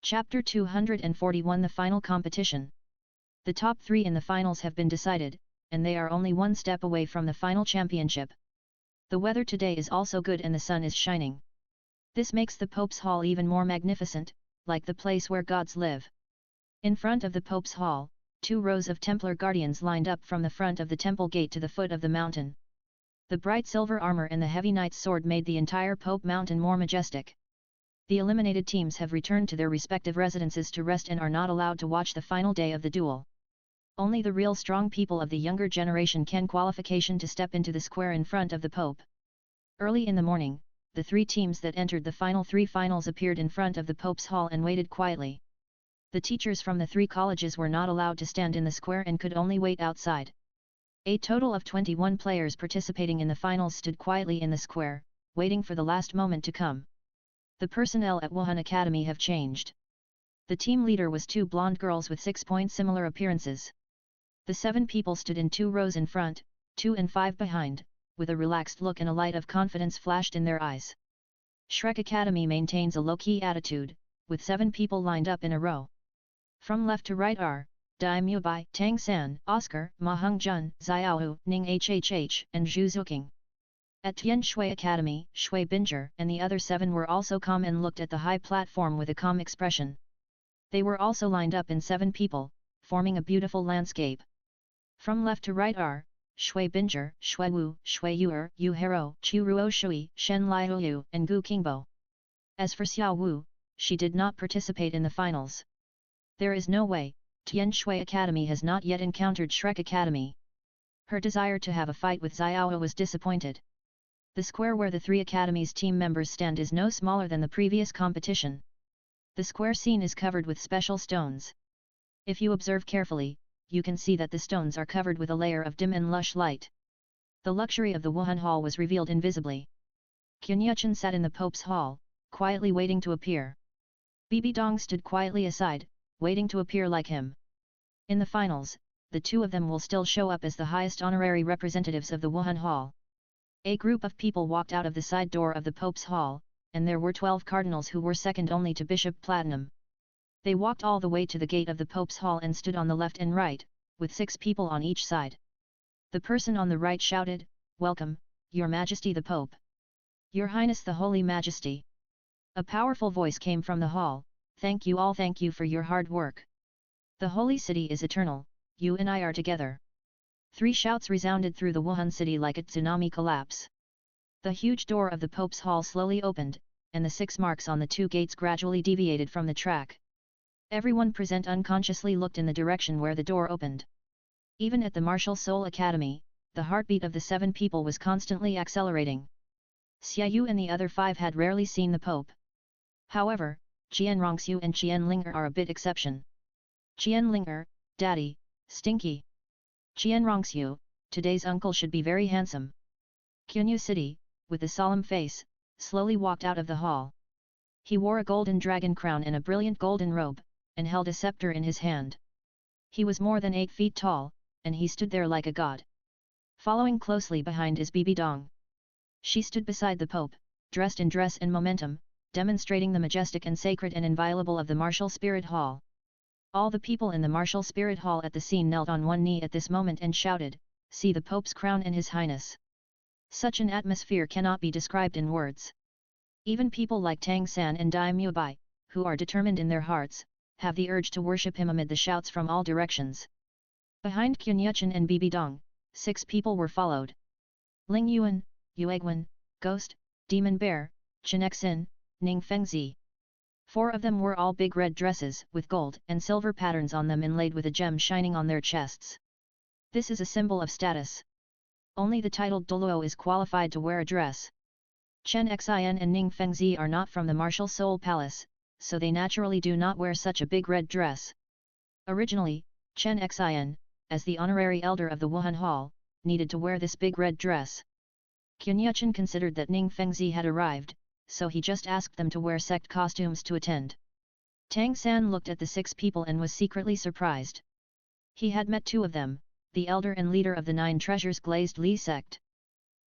Chapter 241 The Final Competition. The top 3 in the finals have been decided, and they are only 1 step away from the final championship. The weather today is also good and the sun is shining. This makes the Pope's Hall even more magnificent, like the place where gods live. In front of the Pope's hall, 2 rows of Templar guardians lined up from the front of the temple gate to the foot of the mountain. The bright silver armor and the heavy knight's sword made the entire Pope Mountain more majestic. The eliminated teams have returned to their respective residences to rest and are not allowed to watch the final day of the duel. Only the real strong people of the younger generation can qualification to step into the square in front of the Pope. Early in the morning, the 3 teams that entered the final 3 finals appeared in front of the Pope's hall and waited quietly. The teachers from the 3 colleges were not allowed to stand in the square and could only wait outside. A total of 21 players participating in the finals stood quietly in the square, waiting for the last moment to come. The personnel at Wuhun Academy have changed. The team leader was 2 blonde girls with 6-point similar appearances. The 7 people stood in 2 rows in front, 2 and 5 behind, with a relaxed look and a light of confidence flashed in their eyes. Shrek Academy maintains a low-key attitude, with 7 people lined up in a row. From left to right are Dai Mubai, Tang San, Oscar, Ma Hongjun, Xiaohu, Ning Hhh, and Zhu Zuking. At Tian Shui Academy, Shui Binger and the other 7 were also calm and looked at the high platform with a calm expression. They were also lined up in 7 people, forming a beautiful landscape. From left to right are Shui Binger, Shui Wu, Shui Yuer, Yu Hero, Chu Ruo Shui, Shen Liu, and Gu Qingbo. As for Xiao Wu, she did not participate in the finals. There is no way, Tian Shui Academy has not yet encountered Shrek Academy. Her desire to have a fight with Xiao was disappointed. The square where the 3 academies' team members stand is no smaller than the previous competition. The square scene is covered with special stones. If you observe carefully, you can see that the stones are covered with a layer of dim and lush light. The luxury of the Wuhan Hall was revealed invisibly. Qianyuchen sat in the Pope's hall, quietly waiting to appear. Bibi Dong stood quietly aside, waiting to appear like him. In the finals, the 2 of them will still show up as the highest honorary representatives of the Wuhan Hall. A group of people walked out of the side door of the Pope's hall, and there were 12 cardinals who were second only to Bishop Platinum. They walked all the way to the gate of the Pope's hall and stood on the left and right, with 6 people on each side. The person on the right shouted, "Welcome, Your Majesty the Pope. Your Highness the Holy Majesty." A powerful voice came from the hall, "Thank you all, thank you for your hard work. The holy city is eternal, you and I are together." 3 shouts resounded through the Wuhan city like a tsunami collapse. The huge door of the Pope's hall slowly opened, and the 6 marks on the 2 gates gradually deviated from the track. Everyone present unconsciously looked in the direction where the door opened. Even at the Martial Soul Academy, the heartbeat of the 7 people was constantly accelerating. Xiaoyu and the other 5 had rarely seen the Pope. However, Qian Rongxiu and Qian Linger are a bit exception. Qian Linger, Daddy, Stinky. Qian Rongxiu, today's uncle should be very handsome. Qianyu City, with a solemn face, slowly walked out of the hall. He wore a golden dragon crown and a brilliant golden robe, and held a scepter in his hand. He was more than 8 feet tall, and he stood there like a god. Following closely behind is Bibi Dong. She stood beside the Pope, dressed in dress and momentum, demonstrating the majestic and sacred and inviolable of the Martial Spirit Hall. All the people in the Martial Spirit Hall at the scene knelt on one knee at this moment and shouted, "See the Pope's crown and His Highness." Such an atmosphere cannot be described in words. Even people like Tang San and Dai Mubai, who are determined in their hearts, have the urge to worship him amid the shouts from all directions. Behind Qianyuchen and Bibi Dong, 6 people were followed. Ling Yuan, Yueguan, Ghost, Demon Bear, Chenexin, Ning Fengzi. 4 of them were all big red dresses with gold and silver patterns on them inlaid with a gem shining on their chests. This is a symbol of status. Only the titled Douluo is qualified to wear a dress. Chen Xin and Ning Fengzi are not from the Martial Soul Palace, so they naturally do not wear such a big red dress. Originally, Chen Xin, as the honorary elder of the Wuhan Hall, needed to wear this big red dress. Qianyuchen considered that Ning Fengzi had arrived, so he just asked them to wear sect costumes to attend. Tang San looked at the 6 people and was secretly surprised. He had met 2 of them, the elder and leader of the 9 Treasures Glazed Li sect.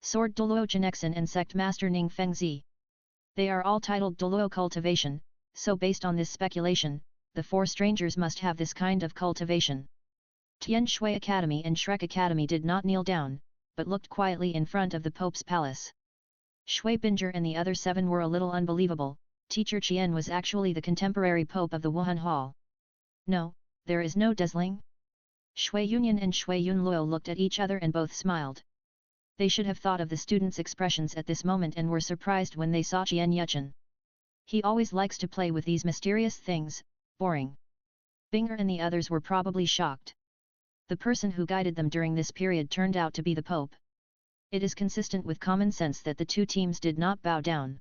Sword Douluo Chenexin and sect master Ning Fengzi. They are all titled Douluo cultivation, so based on this speculation, the 4 strangers must have this kind of cultivation. Tian Shui Academy and Shrek Academy did not kneel down, but looked quietly in front of the Pope's palace. Shui Binger and the other 7 were a little unbelievable, Teacher Qian was actually the contemporary pope of the Wuhan Hall. No, there is no dazzling. Shui Yunyan and Shui Yunluo looked at each other and both smiled. They should have thought of the students' expressions at this moment and were surprised when they saw Qian Yuchen. He always likes to play with these mysterious things, boring. Binger and the others were probably shocked. The person who guided them during this period turned out to be the Pope. It is consistent with common sense that the two teams did not bow down.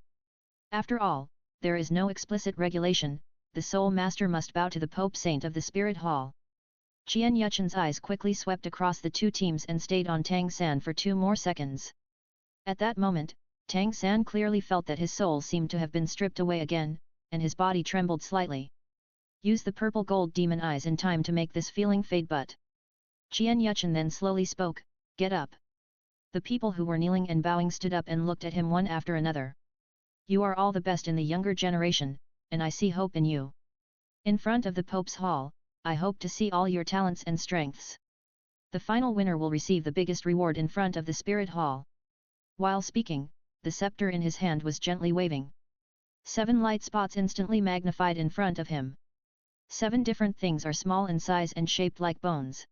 After all, there is no explicit regulation, the Soul Master must bow to the Pope Saint of the Spirit Hall. Qian Yuchen's eyes quickly swept across the two teams and stayed on Tang San for 2 more seconds. At that moment, Tang San clearly felt that his soul seemed to have been stripped away again, and his body trembled slightly. Use the purple gold demon eyes in time to make this feeling fade, but... Qian Yuchen then slowly spoke, "Get up." The people who were kneeling and bowing stood up and looked at him one after another. "You are all the best in the younger generation, and I see hope in you. In front of the Pope's Hall, I hope to see all your talents and strengths. The final winner will receive the biggest reward in front of the Spirit Hall." While speaking, the scepter in his hand was gently waving. 7 light spots instantly magnified in front of him. 7 different things are small in size and shaped like bones.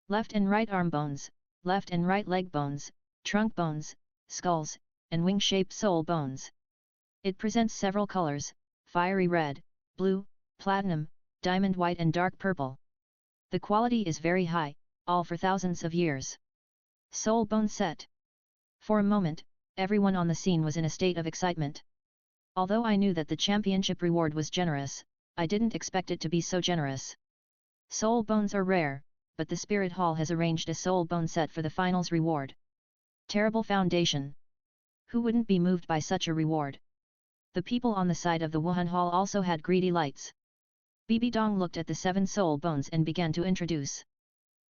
Left and right arm bones, left and right leg bones, trunk bones, skulls, and wing-shaped soul bones. It presents several colors: fiery red, blue, platinum, diamond white and dark purple. The quality is very high, all for thousands of years. Soul bone set. For a moment, everyone on the scene was in a state of excitement. Although I knew that the championship reward was generous, I didn't expect it to be so generous. Soul bones are rare, but the Spirit Hall has arranged a soul bone set for the finals reward. Terrible foundation. Who wouldn't be moved by such a reward? The people on the side of the Wuhan Hall also had greedy lights. Bibi Dong looked at the 7 soul bones and began to introduce.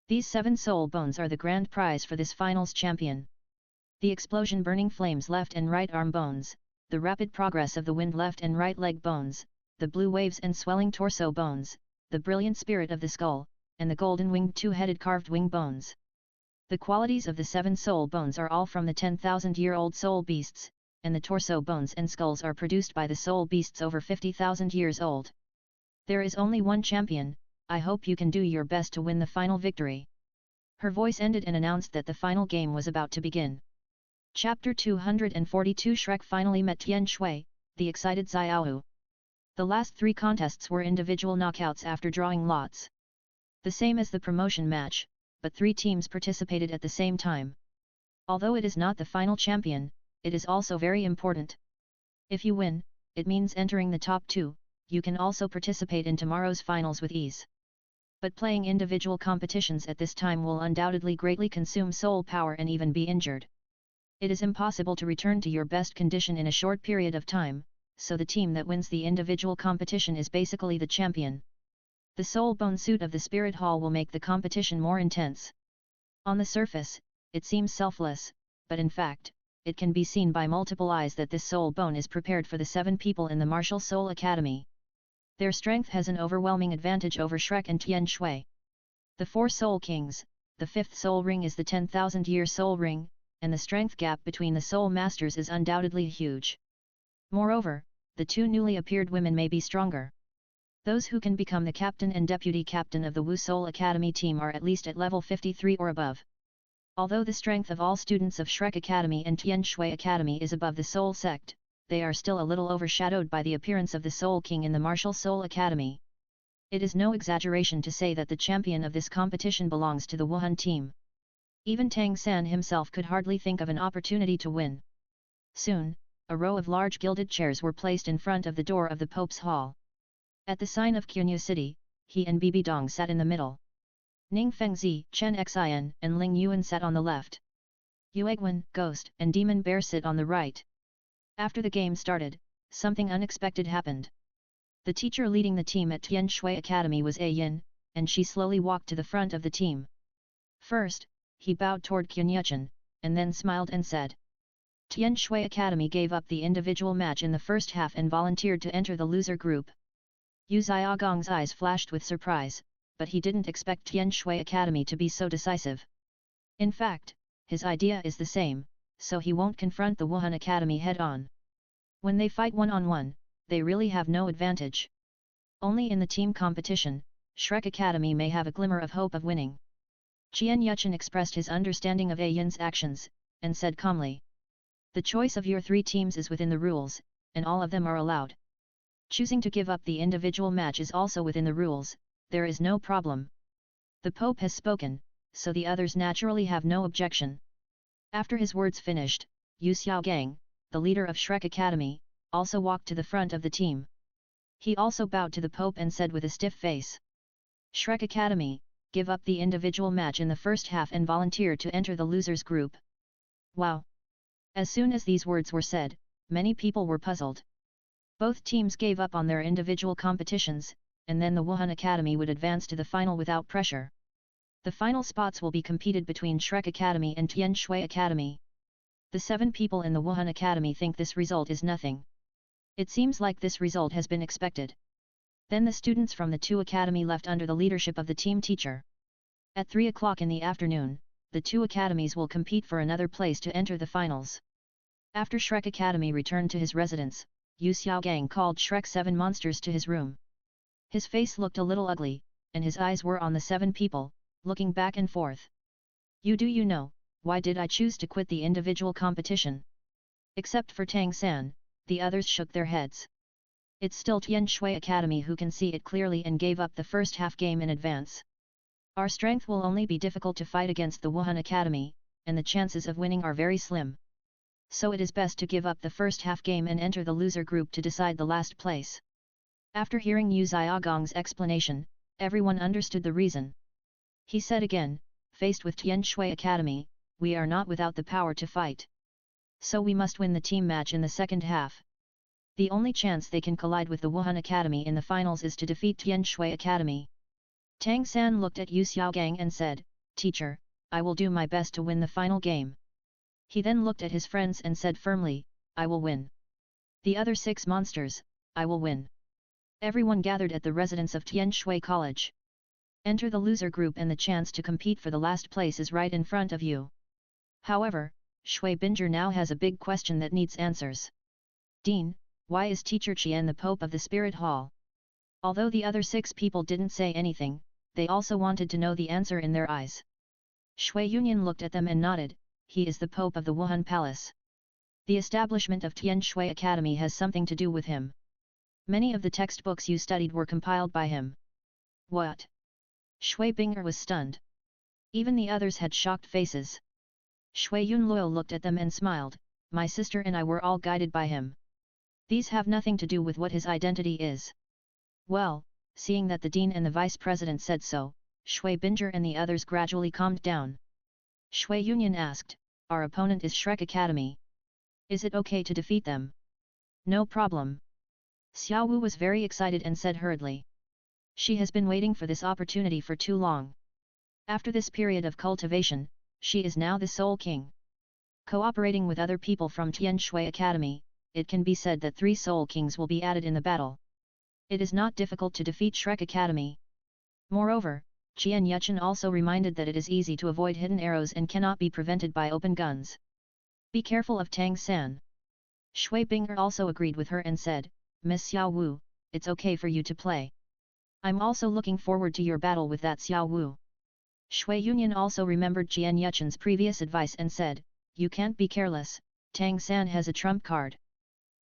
These 7 soul bones are the grand prize for this finals champion. The explosion burning flames left and right arm bones, the rapid progress of the wind left and right leg bones, the blue waves and swelling torso bones, the brilliant spirit of the skull, and the golden winged 2-headed carved wing bones. The qualities of the 7 soul bones are all from the 10,000-year-old soul beasts, and the torso bones and skulls are produced by the soul beasts over 50,000 years old. There is only one champion, I hope you can do your best to win the final victory. Her voice ended and announced that the final game was about to begin. Chapter 242 Shrek finally met Tian Shui, the excited Xiaohu. The last 3 contests were individual knockouts after drawing lots. The same as the promotion match, but 3 teams participated at the same time. Although it is not the final champion, it is also very important. If you win, it means entering the top 2, you can also participate in tomorrow's finals with ease. But playing individual competitions at this time will undoubtedly greatly consume soul power and even be injured. It is impossible to return to your best condition in a short period of time, so the team that wins the individual competition is basically the champion. The soul bone suit of the Spirit Hall will make the competition more intense. On the surface, it seems selfless, but in fact, it can be seen by multiple eyes that this soul bone is prepared for the 7 people in the Martial Soul Academy. Their strength has an overwhelming advantage over Shrek and Tian Shui. The 4 soul kings, the 5th soul ring is the 10,000-year soul ring, and the strength gap between the soul masters is undoubtedly huge. Moreover, the 2 newly appeared women may be stronger. Those who can become the captain and deputy captain of the Wu Soul Academy team are at least at level 53 or above. Although the strength of all students of Shrek Academy and Tian Shui Academy is above the Soul Sect, they are still a little overshadowed by the appearance of the Soul King in the Martial Soul Academy. It is no exaggeration to say that the champion of this competition belongs to the Wuhan team. Even Tang San himself could hardly think of an opportunity to win. Soon, a row of large gilded chairs were placed in front of the door of the Pope's Hall. At the sign of Qinyu City, he and Bibi Dong sat in the middle. Ning Fengzi, Chen Xin, and Ling Yuan sat on the left. Yueguan, Ghost, and Demon Bear sit on the right. After the game started, something unexpected happened. The teacher leading the team at Tian Shui Academy was A Yin, and she slowly walked to the front of the team. First, he bowed toward Qianyuchen, and then smiled and said, "Tian Shui Academy gave up the individual match in the first half and volunteered to enter the loser group." Yu Xiaogong's eyes flashed with surprise, but he didn't expect Tian Shui Academy to be so decisive. In fact, his idea is the same, so he won't confront the Wuhan Academy head-on. When they fight one-on-one, they really have no advantage. Only in the team competition, Shrek Academy may have a glimmer of hope of winning. Qian Yuchen expressed his understanding of A Yin's actions, and said calmly. The choice of your 3 teams is within the rules, and all of them are allowed. Choosing to give up the individual match is also within the rules, there is no problem. The Pope has spoken, so the others naturally have no objection. After his words finished, Yu Xiaogang, the leader of Shrek Academy, also walked to the front of the team. He also bowed to the Pope and said with a stiff face. Shrek Academy, give up the individual match in the first half and volunteer to enter the losers group. Wow! As soon as these words were said, many people were puzzled. Both teams gave up on their individual competitions, and then the Wuhun Academy would advance to the final without pressure. The final spots will be competed between Shrek Academy and Tian Shui Academy. The 7 people in the Wuhun Academy think this result is nothing. It seems like this result has been expected. Then the students from the 2 academy left under the leadership of the team teacher. At 3 o'clock in the afternoon, the 2 academies will compete for another place to enter the finals. After Shrek Academy returned to his residence, Yu Xiaogang called Shrek 7 monsters to his room. His face looked a little ugly, and his eyes were on the 7 people, looking back and forth. Do you know, why did I choose to quit the individual competition? Except for Tang San, the others shook their heads. It's still Tian Shui Academy who can see it clearly and gave up the first half game in advance. Our strength will only be difficult to fight against the Wuhan Academy, and the chances of winning are very slim. So it is best to give up the first half game and enter the loser group to decide the last place. After hearing Yu Xiaogang's explanation, everyone understood the reason. He said again, faced with Tian Shui Academy, we are not without the power to fight. So we must win the team match in the second half. The only chance they can collide with the Wuhan Academy in the finals is to defeat Tian Shui Academy. Tang San looked at Yu Xiaogang and said, Teacher, I will do my best to win the final game. He then looked at his friends and said firmly, I will win. The other 6 monsters, I will win. Everyone gathered at the residence of Tian Shui College. Enter the loser group and the chance to compete for the last place is right in front of you. However, Shui Binger now has a big question that needs answers. Dean, why is Teacher Qian the Pope of the Spirit Hall? Although the other 6 people didn't say anything, they also wanted to know the answer in their eyes. Shui Yunyan looked at them and nodded, he is the Pope of the Wuhun Palace. The establishment of Tian Shui Academy has something to do with him. Many of the textbooks you studied were compiled by him. What? Shui Binger was stunned. Even the others had shocked faces. Shui Yunluo looked at them and smiled, my sister and I were all guided by him. These have nothing to do with what his identity is. Well, seeing that the dean and the vice president said so, Shui Binger and the others gradually calmed down. Shui Yunyan asked, our opponent is Shrek Academy. Is it okay to defeat them? No problem. Xiao Wu was very excited and said hurriedly. She has been waiting for this opportunity for too long. After this period of cultivation, she is now the sole king. Cooperating with other people from Tian Shui Academy, it can be said that 3 soul kings will be added in the battle. It is not difficult to defeat Shrek Academy. Moreover, Qian Yuchen also reminded that it is easy to avoid hidden arrows and cannot be prevented by open guns. Be careful of Tang San. Shui Binger also agreed with her and said, Miss Xiao Wu, it's okay for you to play. I'm also looking forward to your battle with that Xiao Wu. Shui Yunyan also remembered Qian Yuchen's previous advice and said, you can't be careless, Tang San has a trump card.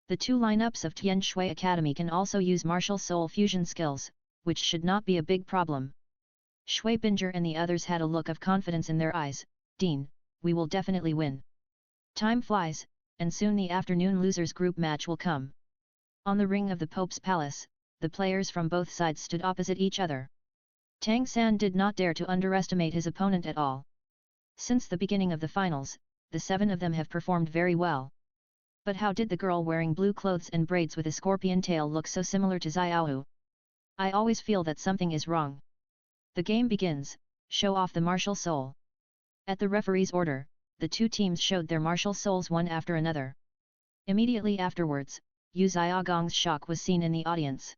The 2 lineups of Tian Shui Academy can also use martial soul fusion skills, which should not be a big problem. Shui Binger and the others had a look of confidence in their eyes, Dean, we will definitely win. Time flies, and soon the afternoon losers group match will come. On the ring of the Pope's palace, the players from both sides stood opposite each other. Tang San did not dare to underestimate his opponent at all. Since the beginning of the finals, the 7 of them have performed very well. But how did the girl wearing blue clothes and braids with a scorpion tail look so similar to Xiaohu? I always feel that something is wrong. The game begins, show off the martial soul. At the referee's order, the 2 teams showed their martial souls one after another. Immediately afterwards, Yu Xiaogang's shock was seen in the audience.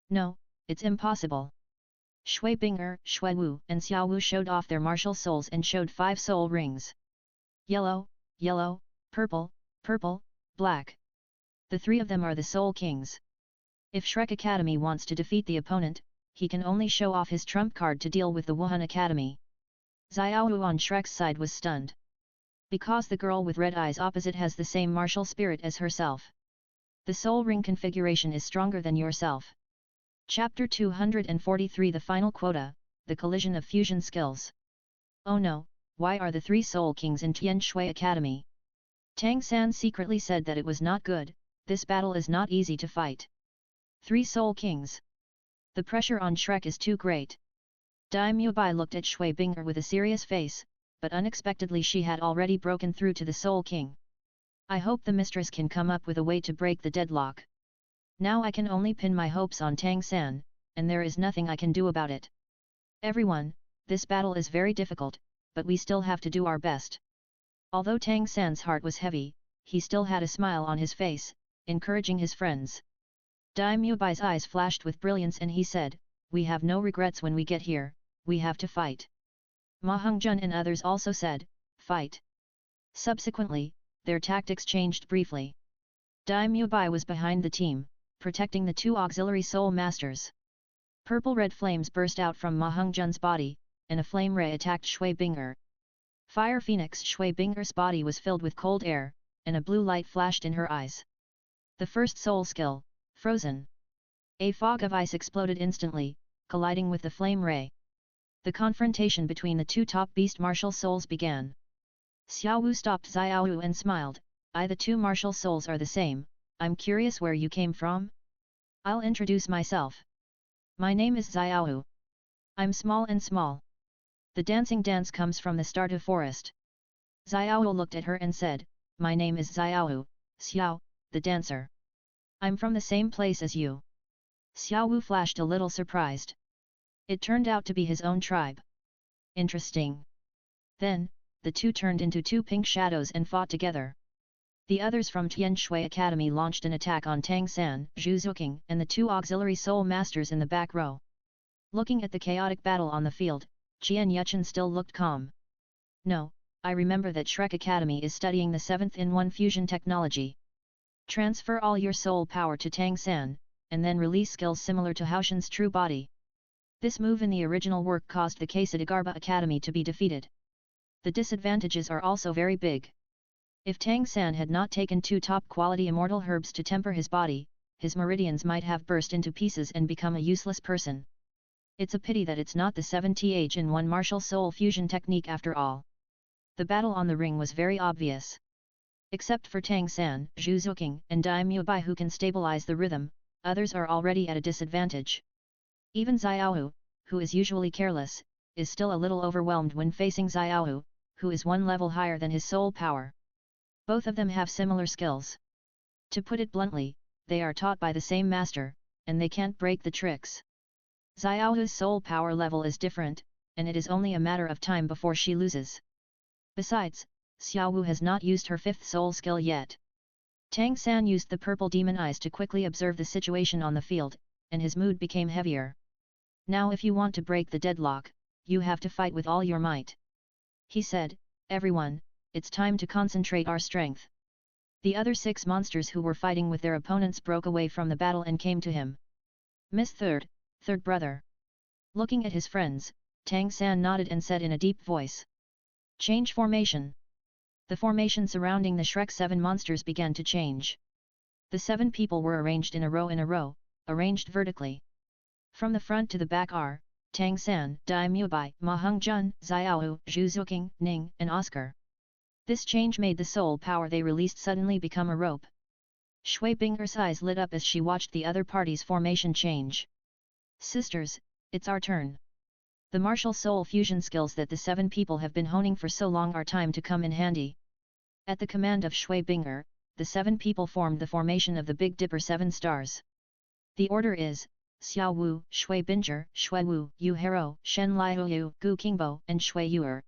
No, it's impossible. Shui Binger, Shui Wu and Xiao Wu showed off their martial souls and showed 5 soul rings. Yellow, yellow, purple, purple, black. The 3 of them are the soul kings. If Shrek Academy wants to defeat the opponent, he can only show off his trump card to deal with the Wuhun Academy. Xiaowu on Shrek's side was stunned. Because the girl with red eyes opposite has the same martial spirit as herself. The soul ring configuration is stronger than yourself. Chapter 243 The Final Quota, The Collision of Fusion Skills. Oh no, why are the three Soul Kings in Tian Shui Academy? Tang San secretly said that it was not good, this battle is not easy to fight. Three Soul Kings. The pressure on Shrek is too great. Dai Mubai looked at Shui Binger with a serious face, but unexpectedly she had already broken through to the Soul King. I hope the mistress can come up with a way to break the deadlock. Now I can only pin my hopes on Tang San, and there is nothing I can do about it. Everyone, this battle is very difficult, but we still have to do our best. Although Tang San's heart was heavy, he still had a smile on his face, encouraging his friends. Dai Mubai's eyes flashed with brilliance and he said, "We have no regrets when we get here, we have to fight." Ma Hongjun and others also said, "Fight." Subsequently, their tactics changed briefly. Dai Mubai was behind the team, protecting the two auxiliary soul masters. Purple-red flames burst out from Ma Hongjun's body, and a flame ray attacked Shui Binger. Fire Phoenix Shui Binger's body was filled with cold air, and a blue light flashed in her eyes. The first soul skill, Frozen. A fog of ice exploded instantly, colliding with the flame ray. The confrontation between the two top beast martial souls began. Xiao Wu stopped Xiaowu and smiled, The two martial souls are the same, I'm curious where you came from? I'll introduce myself. My name is Xiaowu. I'm small and small. The dancing dance comes from the Stardew Forest. Xiaowu looked at her and said, My name is Xiaowu, Xiao, the dancer. I'm from the same place as you. Xiao Wu flashed a little surprised. It turned out to be his own tribe. Interesting. Then, the two turned into two pink shadows and fought together. The others from Tian Shui Academy launched an attack on Tang San, Zhu Zuking, and the two auxiliary soul masters in the back row. Looking at the chaotic battle on the field, Qian Yuchen still looked calm. No, I remember that Shrek Academy is studying the 7th-in-1 fusion technology. Transfer all your soul power to Tang San, and then release skills similar to Haoshen's true body. This move in the original work caused the Kasadagarba Academy to be defeated. The disadvantages are also very big. If Tang San had not taken two top-quality immortal herbs to temper his body, his meridians might have burst into pieces and become a useless person. It's a pity that it's not the 7th-in-1 martial soul fusion technique after all. The battle on the ring was very obvious. Except for Tang San, Zhu Zuking, and Dai Mubai who can stabilize the rhythm, others are already at a disadvantage. Even Xiaowu, who is usually careless, is still a little overwhelmed when facing Xiaowu, who is one level higher than his soul power. Both of them have similar skills. To put it bluntly, they are taught by the same master, and they can't break the tricks. Xiaowu's soul power level is different, and it is only a matter of time before she loses. Besides, Xiaowu has not used her 5th soul skill yet. Tang San used the purple demon eyes to quickly observe the situation on the field, and his mood became heavier. Now if you want to break the deadlock, you have to fight with all your might. He said, Everyone, it's time to concentrate our strength. The other 6 monsters who were fighting with their opponents broke away from the battle and came to him. Miss Third brother. Looking at his friends, Tang San nodded and said in a deep voice. Change formation. The formation surrounding the Shrek 7 monsters began to change. The 7 people were arranged in a row, arranged vertically. From the front to the back are, Tang San, Dai Mubai, Ma Hongjun, Xiaowu, Zhu Zuking, Ning, and Oscar. This change made the soul power they released suddenly become a rope. Shui Binger's eyes lit up as she watched the other party's formation change. Sisters, it's our turn. The martial soul fusion skills that the 7 people have been honing for so long are time to come in handy. At the command of Shui Binger, the 7 people formed the formation of the Big Dipper 7 stars. The order is, Xiao Wu, Shui Binger, Shui Wu, Yu Hero, Shen Liu, Gu Qingbo, and Shui Yuer.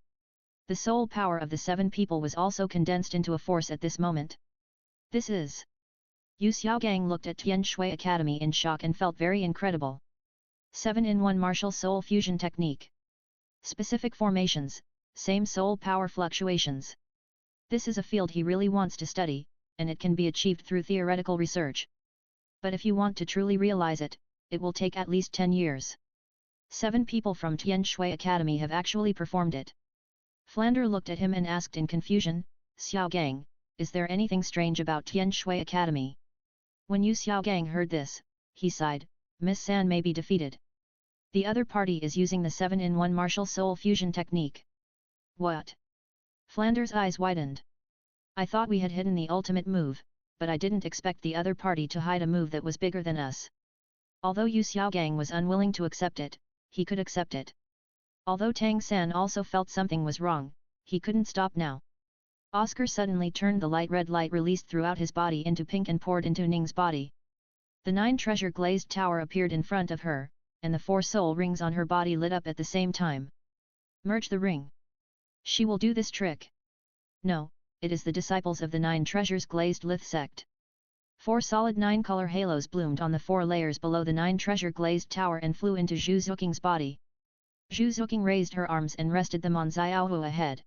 The soul power of the 7 people was also condensed into a force at this moment. This is... Yu Xiaogang looked at Tian Shui Academy in shock and felt very incredible. 7-in-1 martial soul fusion technique. Specific formations, same soul power fluctuations. This is a field he really wants to study, and it can be achieved through theoretical research. But if you want to truly realize it, it will take at least 10 years. 7 people from Shrek Academy have actually performed it. Flander looked at him and asked in confusion, Xiao Gang, is there anything strange about Shrek Academy? When Yu Xiao Gang heard this, he sighed, Miss San may be defeated. The other party is using the 7-in-1 martial soul fusion technique. What? Flander's eyes widened. I thought we had hidden the ultimate move, but I didn't expect the other party to hide a move that was bigger than us. Although Yu Xiaogang was unwilling to accept it, he could accept it. Although Tang San also felt something was wrong, he couldn't stop now. Oscar suddenly turned the light red light released throughout his body into pink and poured into Ning's body. The 9 treasure glazed tower appeared in front of her, and the 4 soul rings on her body lit up at the same time. Merge the ring. She will do this trick. No, it is the disciples of the 9 treasures glazed lith sect. 4 solid 9-color halos bloomed on the 4 layers below the 9 treasure glazed tower and flew into Zhu Zuking's body. Zhu Zuking raised her arms and rested them on Xiaohu ahead.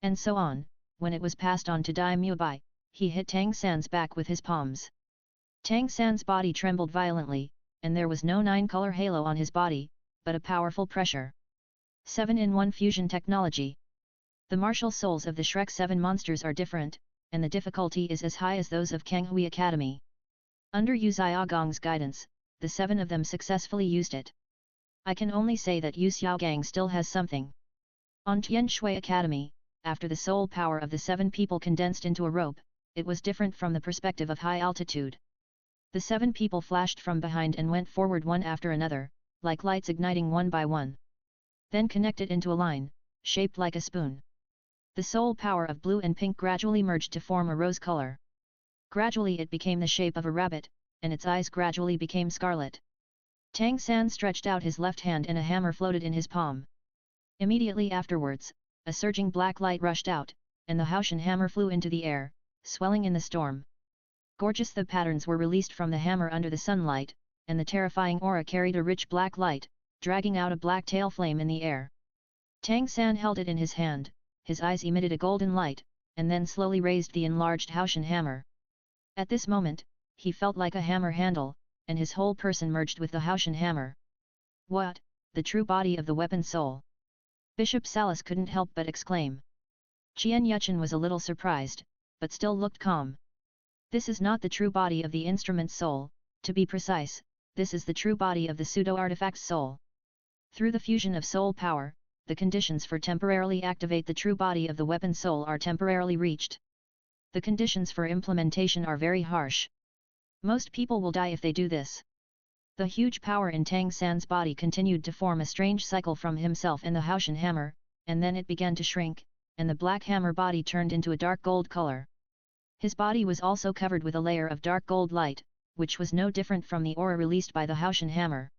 And so on, when it was passed on to Dai Mubai, he hit Tang San's back with his palms. Tang San's body trembled violently, and there was no 9-color halo on his body, but a powerful pressure. 7-in-1 fusion technology. The martial souls of the Shrek 7 monsters are different, and the difficulty is as high as those of Kanghui Academy. Under Yu Xiaogang's guidance, the 7 of them successfully used it. I can only say that Yu Xiaogang still has something. On Shrek Academy, after the soul power of the 7 people condensed into a rope, it was different from the perspective of high altitude. The 7 people flashed from behind and went forward one after another, like lights igniting one by one. Then connected into a line, shaped like a spoon. The soul power of blue and pink gradually merged to form a rose color. Gradually it became the shape of a rabbit, and its eyes gradually became scarlet. Tang San stretched out his left hand and a hammer floated in his palm. Immediately afterwards, a surging black light rushed out, and the Haoshan hammer flew into the air, swelling in the storm. Gorgeous the patterns were released from the hammer under the sunlight, and the terrifying aura carried a rich black light, dragging out a black tail flame in the air. Tang San held it in his hand, his eyes emitted a golden light, and then slowly raised the enlarged Haoshan hammer. At this moment, he felt like a hammer handle, and his whole person merged with the Haoshan hammer. What, the true body of the weapon soul? Bishop Salas couldn't help but exclaim. Qian Yuchen was a little surprised, but still looked calm. This is not the true body of the instrument soul, to be precise, this is the true body of the pseudo-artifact's soul. Through the fusion of soul power, the conditions for temporarily activate the true body of the weapon soul are temporarily reached. The conditions for implementation are very harsh. Most people will die if they do this. The huge power in Tang San's body continued to form a strange cycle from himself and the Haoshan hammer, and then it began to shrink, and the black hammer body turned into a dark gold color. His body was also covered with a layer of dark gold light, which was no different from the aura released by the Haoshan hammer.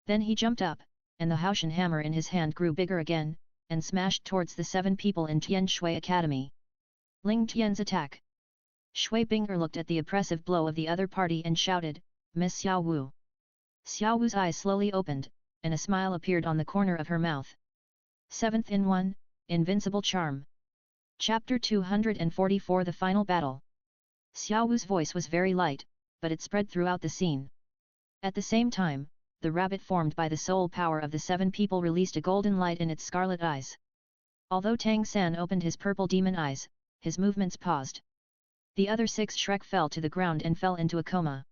Then he jumped up, and the Haoshan hammer in his hand grew bigger again, and smashed towards the 7 people in Shrek Academy. Ling Tian's attack. Shui Binger looked at the oppressive blow of the other party and shouted, Miss Xiao Wu. Xiao Wu's eyes slowly opened, and a smile appeared on the corner of her mouth. 7th in 1, Invincible Charm. Chapter 244 The Final Battle. Xiao Wu's voice was very light, but it spread throughout the scene. At the same time, the rabbit formed by the soul power of the 7 people released a golden light in its scarlet eyes. Although Tang San opened his purple demon eyes, his movements paused. The other 6 Shrek fell to the ground and fell into a coma.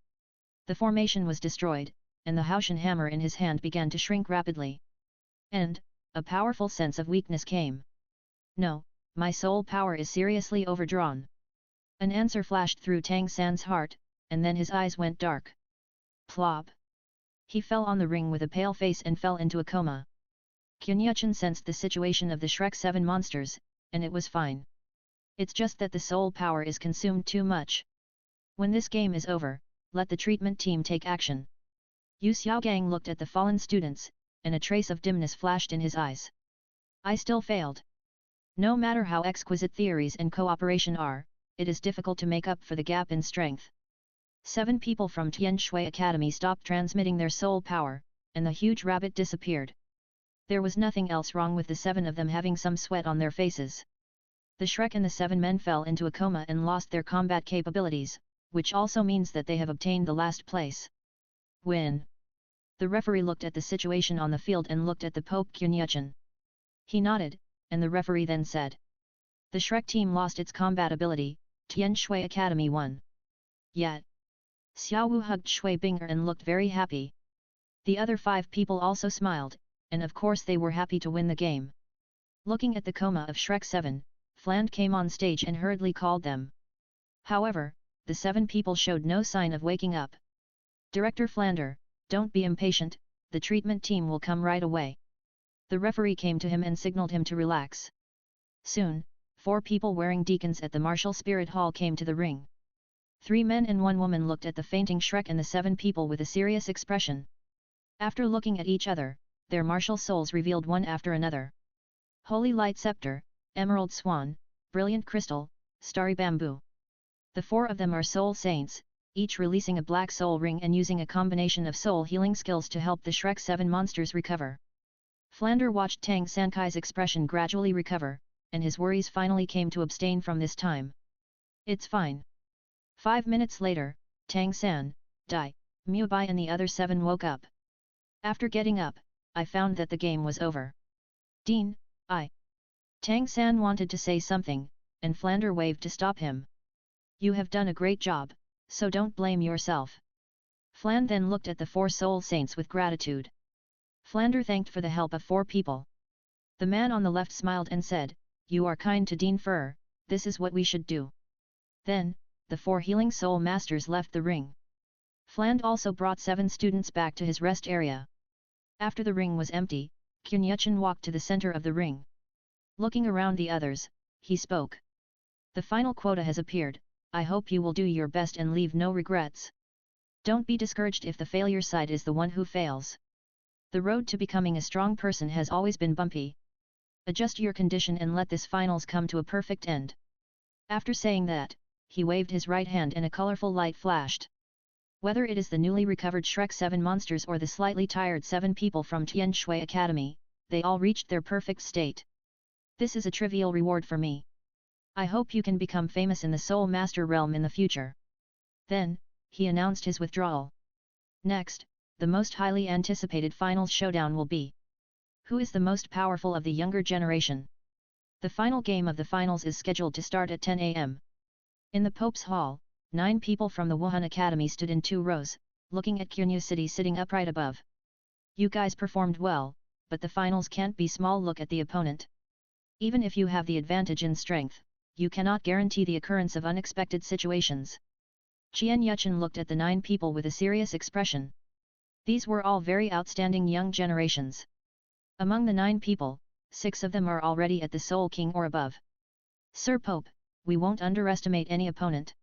The formation was destroyed, and the Haoshan hammer in his hand began to shrink rapidly. And, a powerful sense of weakness came. No, my soul power is seriously overdrawn. An answer flashed through Tang San's heart, and then his eyes went dark. Plop! He fell on the ring with a pale face and fell into a coma. Kunyuchen sensed the situation of the Shrek 7 monsters, and it was fine. It's just that the soul power is consumed too much. When this game is over, let the treatment team take action. Yu Xiaogang looked at the fallen students, and a trace of dimness flashed in his eyes. I still failed. No matter how exquisite theories and cooperation are, it is difficult to make up for the gap in strength. 7 people from Shrek Academy stopped transmitting their soul power, and the huge rabbit disappeared. There was nothing else wrong with the 7 of them having some sweat on their faces. The Shrek and the 7 men fell into a coma and lost their combat capabilities, which also means that they have obtained the last place. Win. The referee looked at the situation on the field and looked at the Pope Kunyuchen. He nodded, and the referee then said. The Shrek team lost its combat ability, Tian Shui Academy won. Yet. Xiao Wu hugged Shui Binger and looked very happy. The other 5 people also smiled, and of course they were happy to win the game. Looking at the coma of Shrek 7, Fland came on stage and hurriedly called them. However, the 7 people showed no sign of waking up. Director Flander, don't be impatient, the treatment team will come right away. The referee came to him and signaled him to relax. Soon, 4 people wearing deacons at the Martial Spirit Hall came to the ring. 3 men and 1 woman looked at the fainting Shrek and the 7 people with a serious expression. After looking at each other, their martial souls revealed one after another. Holy Light Scepter, Emerald Swan, Brilliant Crystal, Starry Bamboo. The 4 of them are soul saints, each releasing a black soul ring and using a combination of soul healing skills to help the Shrek 7 monsters recover. Flander watched Tang Sankai's expression gradually recover, and his worries finally came to abstain from this time. It's fine. 5 minutes later, Tang San, Dai, Mubai and the other 7 woke up. After getting up, I found that the game was over. Dean, Tang San wanted to say something, and Flander waved to stop him. You have done a great job, so don't blame yourself. Fland then looked at the 4 soul saints with gratitude. Flander thanked for the help of 4 people. The man on the left smiled and said, You are kind to Dean Fur, this is what we should do. Then, the 4 healing soul masters left the ring. Fland also brought 7 students back to his rest area. After the ring was empty, Kunyuchen walked to the center of the ring. Looking around the others, he spoke. The final quota has appeared, I hope you will do your best and leave no regrets. Don't be discouraged if the failure side is the one who fails. The road to becoming a strong person has always been bumpy. Adjust your condition and let this finals come to a perfect end. After saying that, he waved his right hand and a colorful light flashed. Whether it is the newly recovered Shrek 7 monsters or the slightly tired 7 people from Tian Shui Academy, they all reached their perfect state. This is a trivial reward for me. I hope you can become famous in the Soul Master realm in the future. Then, he announced his withdrawal. Next, the most highly anticipated finals showdown will be. Who is the most powerful of the younger generation? The final game of the finals is scheduled to start at 10 am. In the Pope's Hall, 9 people from the Wuhun Academy stood in 2 rows, looking at Kunyu City sitting upright above. You guys performed well, but the finals can't be small. Look at the opponent. Even if you have the advantage in strength, you cannot guarantee the occurrence of unexpected situations. Qian Yuchen looked at the 9 people with a serious expression. These were all very outstanding young generations. Among the 9 people, 6 of them are already at the Soul King or above. Sir Pope, we won't underestimate any opponent.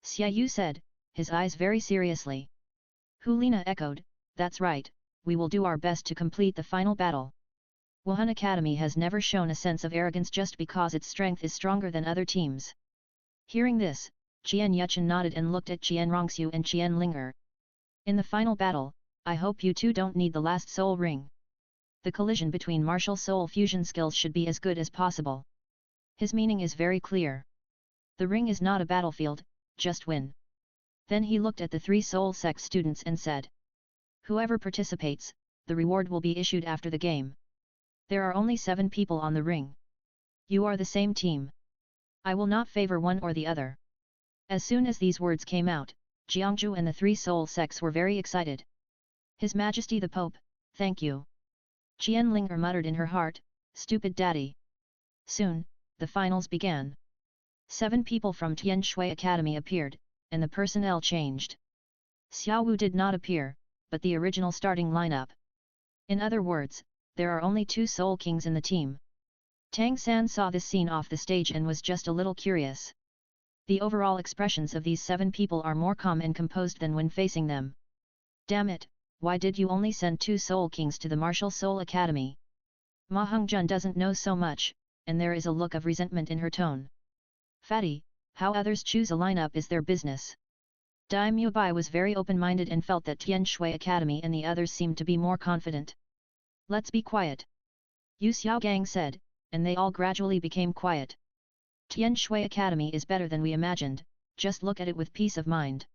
Xia Yu said, his eyes very seriously. Hulina echoed, that's right, we will do our best to complete the final battle. Wuhun Academy has never shown a sense of arrogance just because its strength is stronger than other teams. Hearing this, Qian Yuchen nodded and looked at Qian Rongxiu and Qian Linger. In the final battle, I hope you two don't need the last soul ring. The collision between martial soul fusion skills should be as good as possible. His meaning is very clear. The ring is not a battlefield, just win. Then he looked at the 3 soul sect students and said. Whoever participates, the reward will be issued after the game. There are only 7 people on the ring. You are the same team. I will not favor one or the other. As soon as these words came out, Jiangzhu and the 3 soul sects were very excited. His Majesty the Pope, thank you. Qian Linger muttered in her heart, stupid daddy. Soon, the finals began. 7 people from Tian Shui Academy appeared, and the personnel changed. Xiao Wu did not appear, but the original starting lineup. In other words, there are only 2 Soul Kings in the team. Tang San saw this scene off the stage and was just a little curious. The overall expressions of these 7 people are more calm and composed than when facing them. Damn it, why did you only send 2 Soul Kings to the Martial Soul Academy? Ma Hongjun doesn't know so much, and there is a look of resentment in her tone. Fatty, how others choose a lineup is their business. Dai Mubai was very open-minded and felt that Tian Shui Academy and the others seemed to be more confident. Let's be quiet. Yu Xiaogang said, and they all gradually became quiet. Tian Shui Academy is better than we imagined, Just look at it with peace of mind.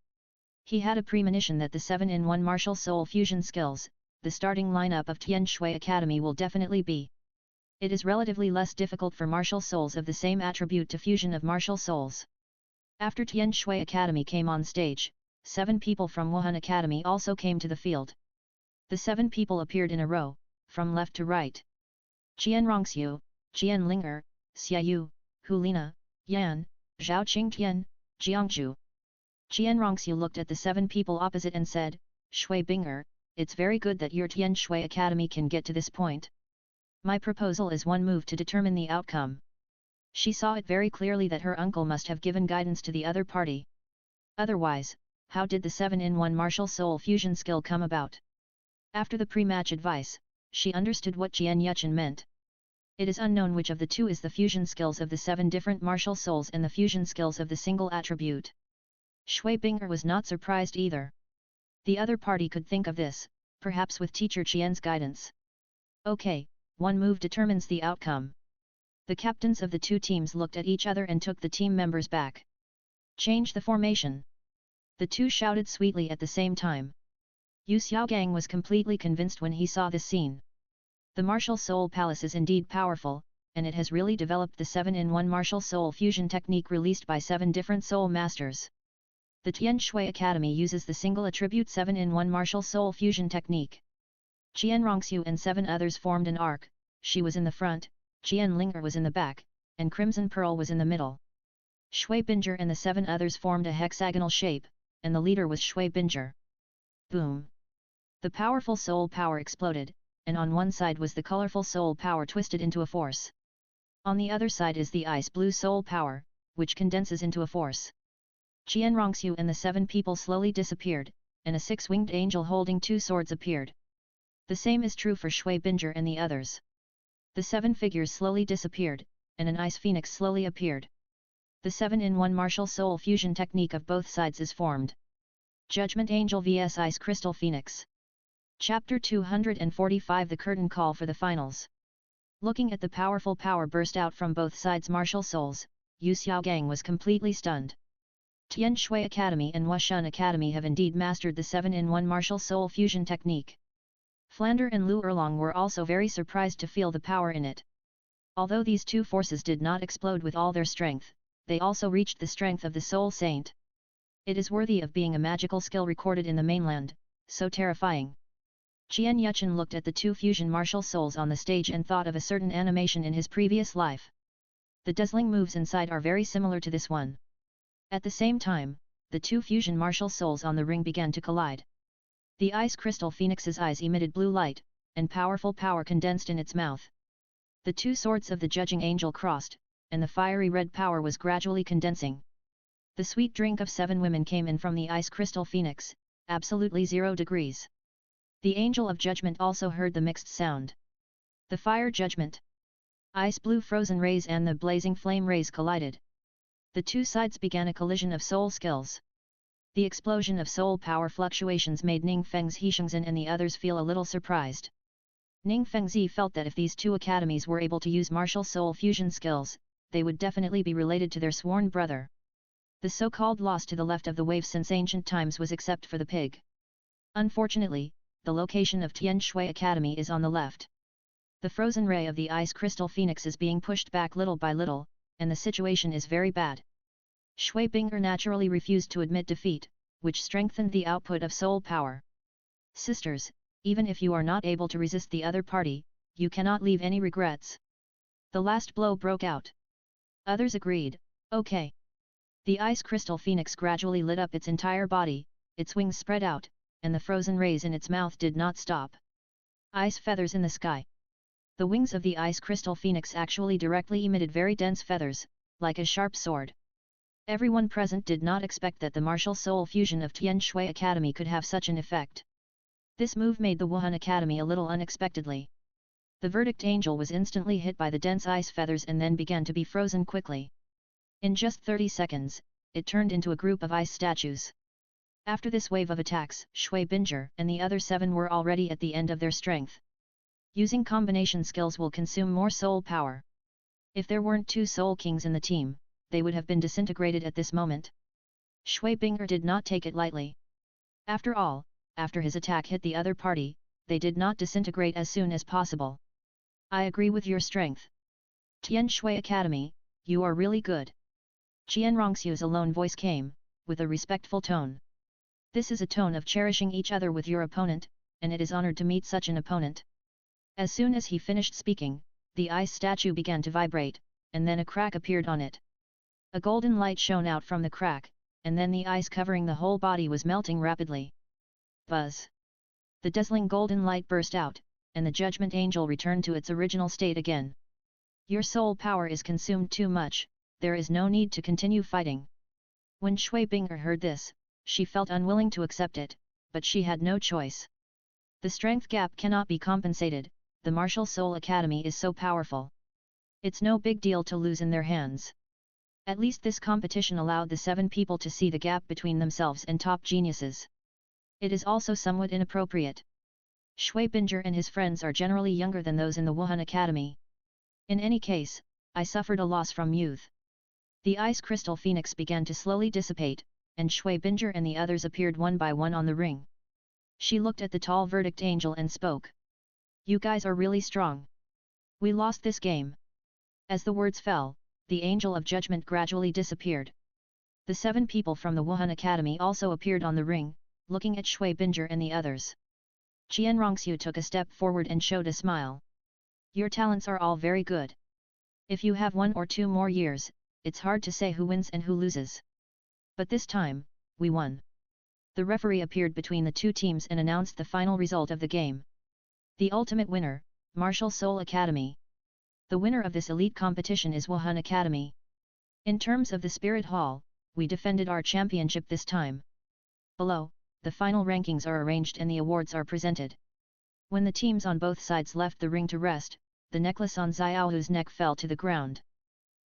He had a premonition that the 7-in-1 martial soul fusion skills, the starting lineup of Tian Shui Academy will definitely be. It is relatively less difficult for martial souls of the same attribute to fusion of martial souls. After Tian Shui Academy came on stage, 7 people from Wuhun Academy also came to the field. The 7 people appeared in a row, from left to right. Qian Rongxiu, Qian Ling'er, Xiaoyu, Hulina, Yan, Zhao Qingtian, Jiangzhu. Qian Rongxiu looked at the 7 people opposite and said, Shui Bing'er, it's very good that your Tian Shui Academy can get to this point. My proposal is one move to determine the outcome. She saw it very clearly that her uncle must have given guidance to the other party. Otherwise, how did the 7-in-1 martial soul fusion skill come about? After the pre-match advice, she understood what Jian Yuchen meant. It is unknown which of the two is the fusion skills of the 7 different martial souls and the fusion skills of the single attribute. Shui Bing'er was not surprised either. The other party could think of this, perhaps with teacher Qian's guidance. Okay, one move determines the outcome. The captains of the 2 teams looked at each other and took the team members back. Change the formation. The 2 shouted sweetly at the same time. Yu Xiaogang was completely convinced when he saw this scene. The martial soul palace is indeed powerful, and it has really developed the 7-in-1 martial soul fusion technique released by 7 different soul masters. The Tian Shui Academy uses the single attribute 7-in-1 martial soul fusion technique. Qian Rongxiu and 7 others formed an arc, she was in the front, Qian Ling'er was in the back, and Crimson Pearl was in the middle. Shui Binger and the 7 others formed a hexagonal shape, and the leader was Shui Binger. Boom! The powerful soul power exploded, and on one side was the colorful soul power twisted into a force. On the other side is the ice blue soul power, which condenses into a force. Qian Rongxiu and the 7 people slowly disappeared, and a 6-winged angel holding 2 swords appeared. The same is true for Shui Binger and the others. The 7 figures slowly disappeared, and an ice phoenix slowly appeared. The 7-in-1 martial soul fusion technique of both sides is formed. Judgment Angel vs Ice Crystal Phoenix. Chapter 245 The Curtain Call for the Finals. Looking at the powerful power burst out from both sides' martial souls, Yu Xiaogang was completely stunned. Tian Shui Academy and Wushun Academy have indeed mastered the 7-in-1 martial soul fusion technique. Flander and Lu Erlong were also very surprised to feel the power in it. Although these 2 forces did not explode with all their strength, they also reached the strength of the Soul Saint. It is worthy of being a magical skill recorded in the mainland, so terrifying. Jian Yuchen looked at the 2 fusion martial souls on the stage and thought of a certain animation in his previous life. The dazzling moves inside are very similar to this one. At the same time, the 2 fusion martial souls on the ring began to collide. The ice crystal phoenix's eyes emitted blue light, and powerful power condensed in its mouth. The 2 swords of the judging angel crossed, and the fiery red power was gradually condensing. The sweet drink of 7 women came in from the ice crystal phoenix, absolutely 0 degrees. The angel of judgment also heard the mixed sound. The fire judgment. Ice blue frozen rays and the blazing flame rays collided. The 2 sides began a collision of soul skills. The explosion of soul power fluctuations made Ning Feng's Hishengzhen and the others feel a little surprised. Ning Fengzi felt that if these 2 academies were able to use martial soul fusion skills, they would definitely be related to their sworn brother. The so-called loss to the left of the wave since ancient times was except for the pig. Unfortunately, the location of Tian Shui Academy is on the left. The frozen ray of the ice crystal phoenix is being pushed back little by little, and the situation is very bad. Shui Binger naturally refused to admit defeat, which strengthened the output of soul power. Sisters, even if you are not able to resist the other party, you cannot leave any regrets. The last blow broke out. Others agreed, okay. The ice crystal phoenix gradually lit up its entire body, its wings spread out, and the frozen rays in its mouth did not stop. Ice feathers in the sky. The wings of the ice crystal phoenix actually directly emitted very dense feathers, like a sharp sword. Everyone present did not expect that the martial soul fusion of Tian Shui Academy could have such an effect. This move made the Wuhun Academy a little unexpectedly. The verdict angel was instantly hit by the dense ice feathers and then began to be frozen quickly. In just 30 seconds, it turned into a group of ice statues. After this wave of attacks, Shui Binger and the other 7 were already at the end of their strength. Using combination skills will consume more soul power. If there weren't 2 soul kings in the team, they would have been disintegrated at this moment. Shui Bing'er did not take it lightly. After all, after his attack hit the other party, they did not disintegrate as soon as possible. I agree with your strength. Tian Shui Academy, you are really good. Qian Rongxiu's alone voice came, with a respectful tone. This is a tone of cherishing each other with your opponent, and it is honored to meet such an opponent. As soon as he finished speaking, the ice statue began to vibrate, and then a crack appeared on it. A golden light shone out from the crack, and then the ice covering the whole body was melting rapidly. Buzz! The dazzling golden light burst out, and the Judgment Angel returned to its original state again. Your soul power is consumed too much, there is no need to continue fighting. When Shui Bing'er heard this, she felt unwilling to accept it, but she had no choice. The strength gap cannot be compensated, the Martial Soul Academy is so powerful. It's no big deal to lose in their hands. At least this competition allowed the 7 people to see the gap between themselves and top geniuses. It is also somewhat inappropriate. Shui Bing'er and his friends are generally younger than those in the Wuhun Academy. In any case, I suffered a loss from youth. The ice crystal phoenix began to slowly dissipate, and Shui Bing'er and the others appeared one by one on the ring. She looked at the tall verdict angel and spoke. You guys are really strong. We lost this game. As the words fell, the angel of judgment gradually disappeared. The 7 people from the Wuhun Academy also appeared on the ring, looking at Shui Bing'er and the others. Qian Rongxiu took a step forward and showed a smile. Your talents are all very good. If you have 1 or 2 more years, it's hard to say who wins and who loses. But this time, we won. The referee appeared between the 2 teams and announced the final result of the game. The ultimate winner, Martial Soul Academy. The winner of this elite competition is Wuhun Academy. In terms of the Spirit Hall, we defended our championship this time. Below, the final rankings are arranged and the awards are presented. When the teams on both sides left the ring to rest, the necklace on Xiaohu's neck fell to the ground.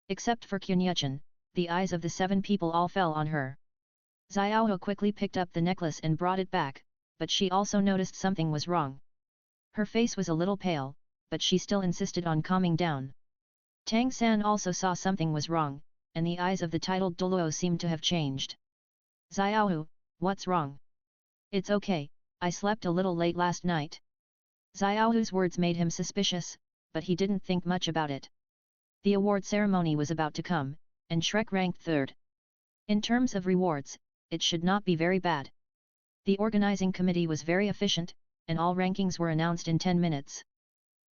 Except for Qianyuchen, the eyes of the 7 people all fell on her. Xiaohu quickly picked up the necklace and brought it back, but she also noticed something was wrong. Her face was a little pale, but she still insisted on calming down. Tang San also saw something was wrong, and the eyes of the titled Douluo seemed to have changed. Xiaohu, what's wrong? It's okay, I slept a little late last night. Xiaohu's words made him suspicious, but he didn't think much about it. The award ceremony was about to come, and Shrek ranked 3rd. In terms of rewards, it should not be very bad. The organizing committee was very efficient, and all rankings were announced in 10 minutes.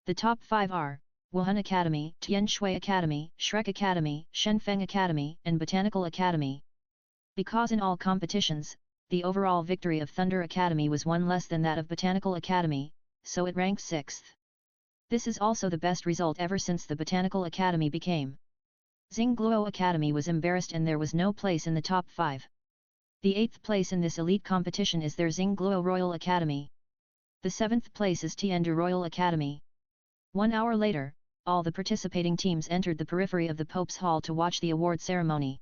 The top 5 are Wuhun Academy, Tian Shui Academy, Shrek Academy, Shenfeng Academy, and Botanical Academy. Because in all competitions, the overall victory of Thunder Academy was 1 less than that of Botanical Academy, so it ranked 6th. This is also the best result ever since the Botanical Academy became. Xingluo Academy was embarrassed and there was no place in the top 5. The 8th place in this elite competition is their Xingluo Royal Academy. The 7th place is Tiandu Royal Academy. 1 hour later, all the participating teams entered the periphery of the Pope's Hall to watch the award ceremony.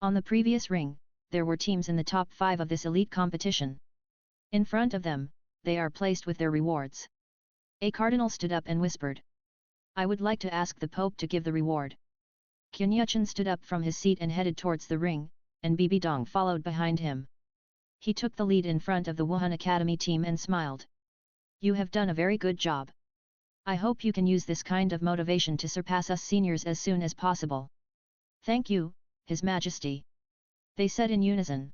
On the previous ring, there were teams in the top 5 of this elite competition. In front of them, they are placed with their rewards. A cardinal stood up and whispered. I would like to ask the Pope to give the reward. Qianyuchen stood up from his seat and headed towards the ring, and Bibi Dong followed behind him. He took the lead in front of the Wuhun Academy team and smiled. You have done a very good job. I hope you can use this kind of motivation to surpass us seniors as soon as possible. Thank you, His Majesty. They said in unison.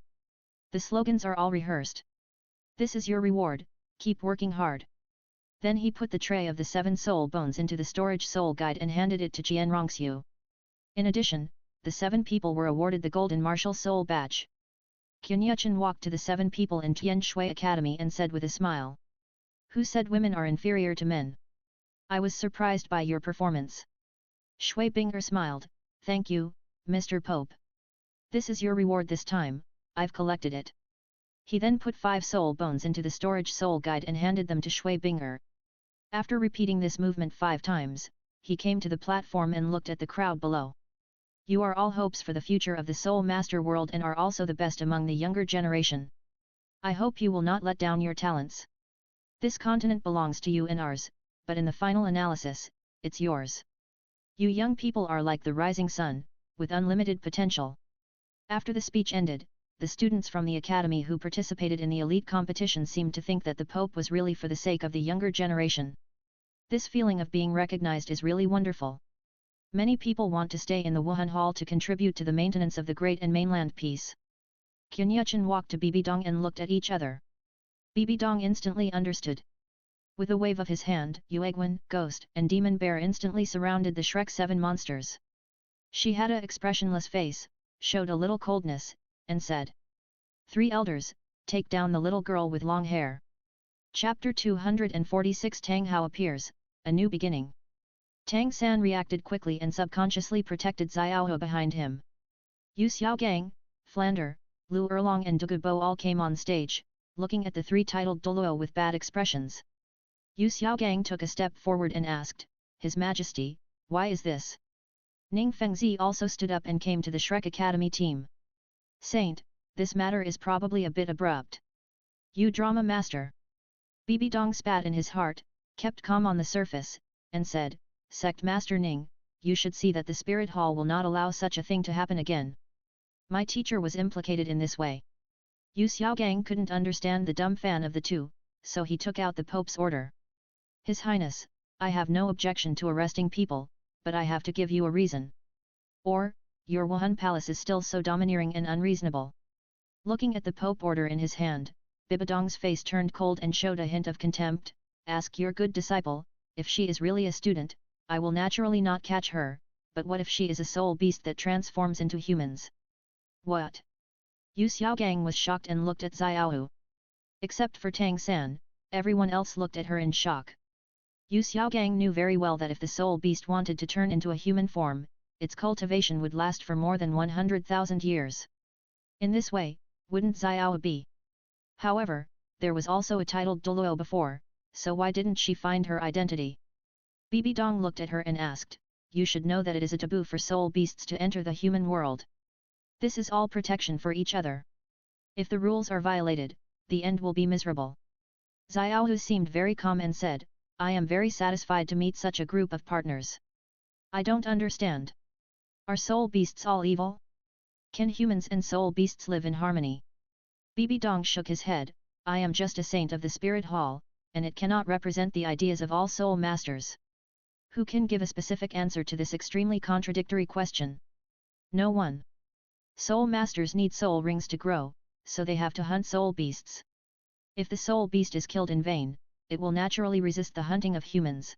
The slogans are all rehearsed. This is your reward, keep working hard. Then he put the tray of the 7 soul bones into the storage soul guide and handed it to Qian Rongxiu. In addition, the 7 people were awarded the Golden Martial Soul Badge. Qianyuchen walked to the 7 people in Tian Shui Academy and said with a smile. Who said women are inferior to men? I was surprised by your performance. Shui Bing'er smiled, thank you, Mr. Pope. This is your reward this time, I've collected it. He then put 5 soul bones into the storage soul guide and handed them to Shui Bing'er. After repeating this movement 5 times, he came to the platform and looked at the crowd below. You are all hopes for the future of the Soul Master world and are also the best among the younger generation. I hope you will not let down your talents. This continent belongs to you and ours, but in the final analysis, it's yours. You young people are like the rising sun, with unlimited potential. After the speech ended, the students from the academy who participated in the elite competition seemed to think that the Pope was really for the sake of the younger generation. This feeling of being recognized is really wonderful. Many people want to stay in the Wuhan Hall to contribute to the maintenance of the great and mainland peace. Kunyuchen walked to Bibidong and looked at each other. Bibidong instantly understood. With a wave of his hand, Yuegwen, Ghost, and Demon Bear instantly surrounded the Shrek 7 monsters. She had a expressionless face, showed a little coldness, and said, "Three elders, take down the little girl with long hair." Chapter 246 Tang Hao appears, a new beginning. Tang San reacted quickly and subconsciously protected Xiaohu behind him. Yu Xiaogang, Flander, Lu Erlong and Dugubo all came on stage, looking at the three titled Douluo with bad expressions. Yu Xiaogang took a step forward and asked, "His Majesty, why is this?" Ning Fengzi also stood up and came to the Shrek Academy team. "Saint, this matter is probably a bit abrupt. You drama master." Bibidong spat in his heart, kept calm on the surface, and said, "Sect Master Ning, you should see that the Spirit Hall will not allow such a thing to happen again. My teacher was implicated in this way." Yu Xiaogang couldn't understand the dumb fan of the two, so he took out the Pope's order. "His Highness, I have no objection to arresting people, but I have to give you a reason. Or, your Wuhun Palace is still so domineering and unreasonable." Looking at the Pope order in his hand, Bibidong's face turned cold and showed a hint of contempt. "Ask your good disciple, if she is really a student, I will naturally not catch her, but what if she is a soul beast that transforms into humans?" "What?" Yu Xiaogang was shocked and looked at Xiaohu. Except for Tang San, everyone else looked at her in shock. Yu Xiaogang knew very well that if the soul beast wanted to turn into a human form, its cultivation would last for more than 100,000 years. In this way, wouldn't Xiaohu be? However, there was also a titled Douluo before, so why didn't she find her identity? Bibidong looked at her and asked, "You should know that it is a taboo for soul beasts to enter the human world. This is all protection for each other. If the rules are violated, the end will be miserable." Xiaohu seemed very calm and said, "I am very satisfied to meet such a group of partners. I don't understand. Are soul beasts all evil? Can humans and soul beasts live in harmony?" Bibidong shook his head, "I am just a saint of the Spirit Hall, and it cannot represent the ideas of all soul masters. Who can give a specific answer to this extremely contradictory question? No one. Soul masters need soul rings to grow, so they have to hunt soul beasts. If the soul beast is killed in vain, it will naturally resist the hunting of humans.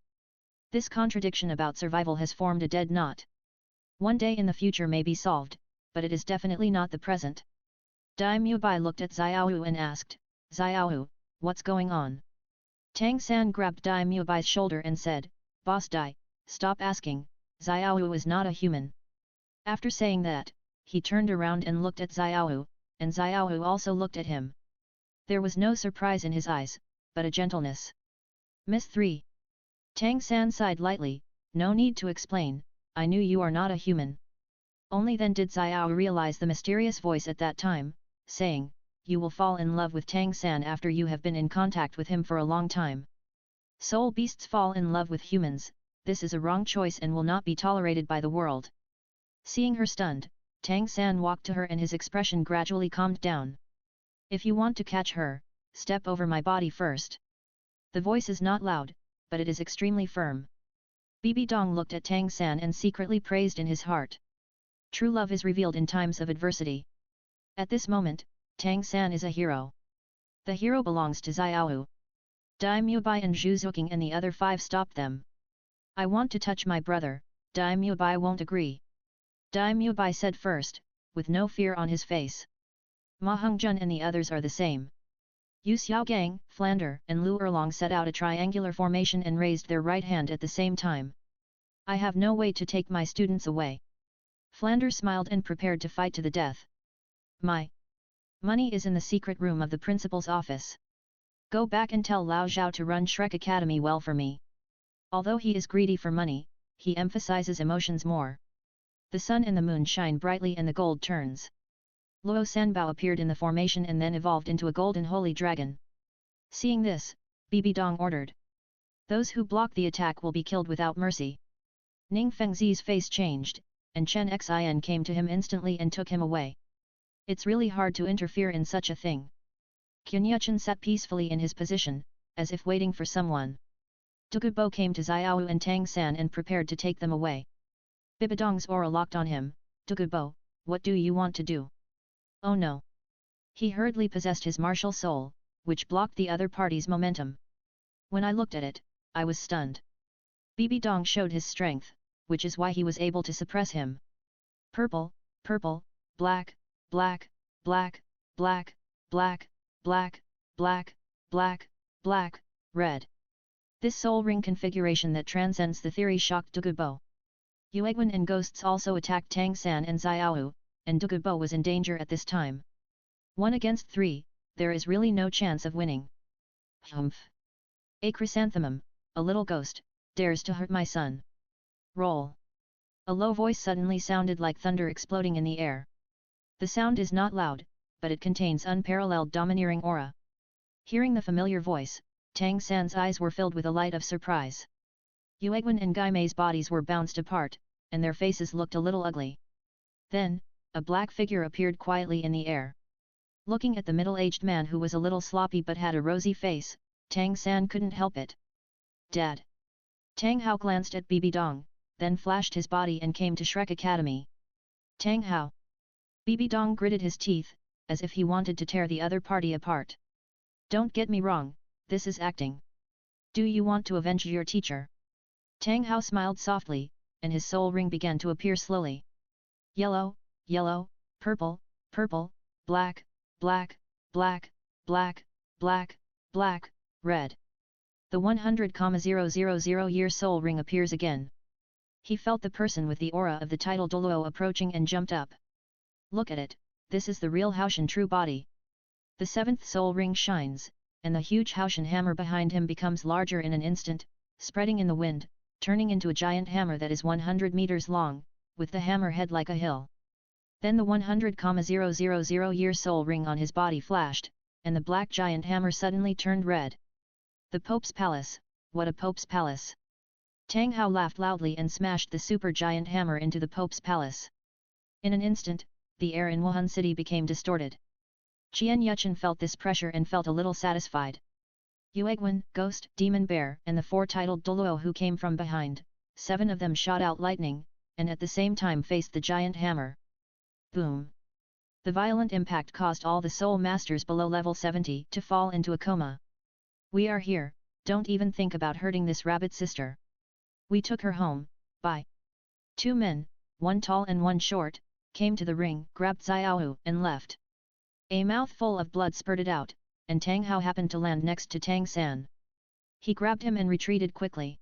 This contradiction about survival has formed a dead knot. One day in the future may be solved, but it is definitely not the present." Dai Mubai looked at Xiaohu and asked, "Xiaohu, what's going on?" Tang San grabbed Dai Mubai's shoulder and said, "Boss Dai, stop asking, Xiaohu is not a human." After saying that, he turned around and looked at Xiaohu, and Xiaohu also looked at him. There was no surprise in his eyes, but a gentleness. "Miss 3. Tang San sighed lightly, "No need to explain, I knew you are not a human." Only then did Xiaohu realize the mysterious voice at that time, saying, "You will fall in love with Tang San after you have been in contact with him for a long time. Soul beasts fall in love with humans, this is a wrong choice and will not be tolerated by the world." Seeing her stunned, Tang San walked to her and his expression gradually calmed down. "If you want to catch her, step over my body first." The voice is not loud, but it is extremely firm. Bibidong looked at Tang San and secretly praised in his heart. True love is revealed in times of adversity. At this moment, Tang San is a hero. The hero belongs to Xiaohu. Dai Mubai and Zhu Zuqing and the other 5 stopped them. "I want to touch my brother," Dai Mubai won't agree. Dai Mubai said first, with no fear on his face. Ma Hongjun and the others are the same. Yu Xiaogang, Flander, and Lu Erlong set out a triangular formation and raised their right hand at the same time. "I have no way to take my students away." Flander smiled and prepared to fight to the death. "My money is in the secret room of the principal's office. Go back and tell Lao Zhao to run Shrek Academy well for me." Although he is greedy for money, he emphasizes emotions more. The sun and the moon shine brightly and the gold turns. Luo Sanbao appeared in the formation and then evolved into a golden holy dragon. Seeing this, Bibidong ordered, "Those who block the attack will be killed without mercy." Ning Fengzi's face changed, and Chen Xin came to him instantly and took him away. It's really hard to interfere in such a thing. Kunyuchen sat peacefully in his position, as if waiting for someone. Douluo came to Xiaowu and Tang San and prepared to take them away. Bibidong's aura locked on him. Douluo, what do you want to do? Oh no! He hurriedly possessed his martial soul, which blocked the other party's momentum. When I looked at it, I was stunned. Bibidong showed his strength, which is why he was able to suppress him. Purple, purple, black, black, black, black, black, black, black, black, black, red. This soul ring configuration that transcends the theory shocked Douluo. Yuegwen and ghosts also attacked Tang San and Xiaowu, and Douluo was in danger at this time. 1 against 3, there is really no chance of winning. Humph! A chrysanthemum, a little ghost, dares to hurt my son. Roll! A low voice suddenly sounded like thunder exploding in the air. The sound is not loud, but it contains unparalleled domineering aura. Hearing the familiar voice, Tang San's eyes were filled with a light of surprise. Yuegwen and Gaimei's bodies were bounced apart, and their faces looked a little ugly. Then, a black figure appeared quietly in the air. Looking at the middle-aged man who was a little sloppy but had a rosy face, Tang San couldn't help it. Dad! Tang Hao glanced at Bibidong, then flashed his body and came to Shrek Academy. Tang Hao! Bibidong gritted his teeth, as if he wanted to tear the other party apart. Don't get me wrong, this is acting. Do you want to avenge your teacher? Tang Hao smiled softly, and his soul ring began to appear slowly. Yellow, yellow, purple, purple, black, black, black, black, black, black, red. The 100,000-year soul ring appears again. He felt the person with the aura of the title Douluo approaching and jumped up. Look at it, this is the real Haoshan true body. The 7th soul ring shines, and the huge Haoshan hammer behind him becomes larger in an instant, spreading in the wind, turning into a giant hammer that is 100 meters long, with the hammer head like a hill. Then the 100,000-year soul ring on his body flashed, and the black giant hammer suddenly turned red. The Pope's Palace, what a Pope's Palace! Tang Hao laughed loudly and smashed the super giant hammer into the Pope's Palace. In an instant, the air in Wuhan City became distorted. Qian Yuchen felt this pressure and felt a little satisfied. Yuegwen, Ghost, Demon Bear and the 4 titled Douluo who came from behind, 7 of them shot out lightning, and at the same time faced the giant hammer. Boom! The violent impact caused all the soul masters below level 70 to fall into a coma. We are here, don't even think about hurting this rabbit sister. We took her home, bye. 2 men, 1 tall and 1 short, came to the ring, grabbed Xiaowu and left. A mouthful of blood spurted out, and Tang Hao happened to land next to Tang San. He grabbed him and retreated quickly.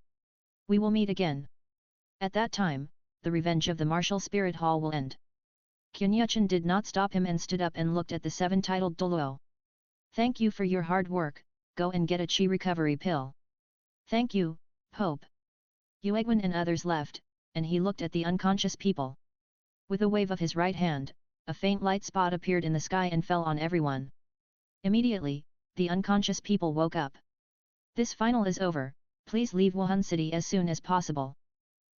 We will meet again. At that time, the revenge of the martial spirit hall will end. Kunyuchen did not stop him and stood up and looked at the 7 titled Douluo. Thank you for your hard work, go and get a chi recovery pill. Thank you, Pope. Yuegwen and others left, and he looked at the unconscious people. With a wave of his right hand, a faint light spot appeared in the sky and fell on everyone. Immediately, the unconscious people woke up. This final is over, please leave Wuhan City as soon as possible.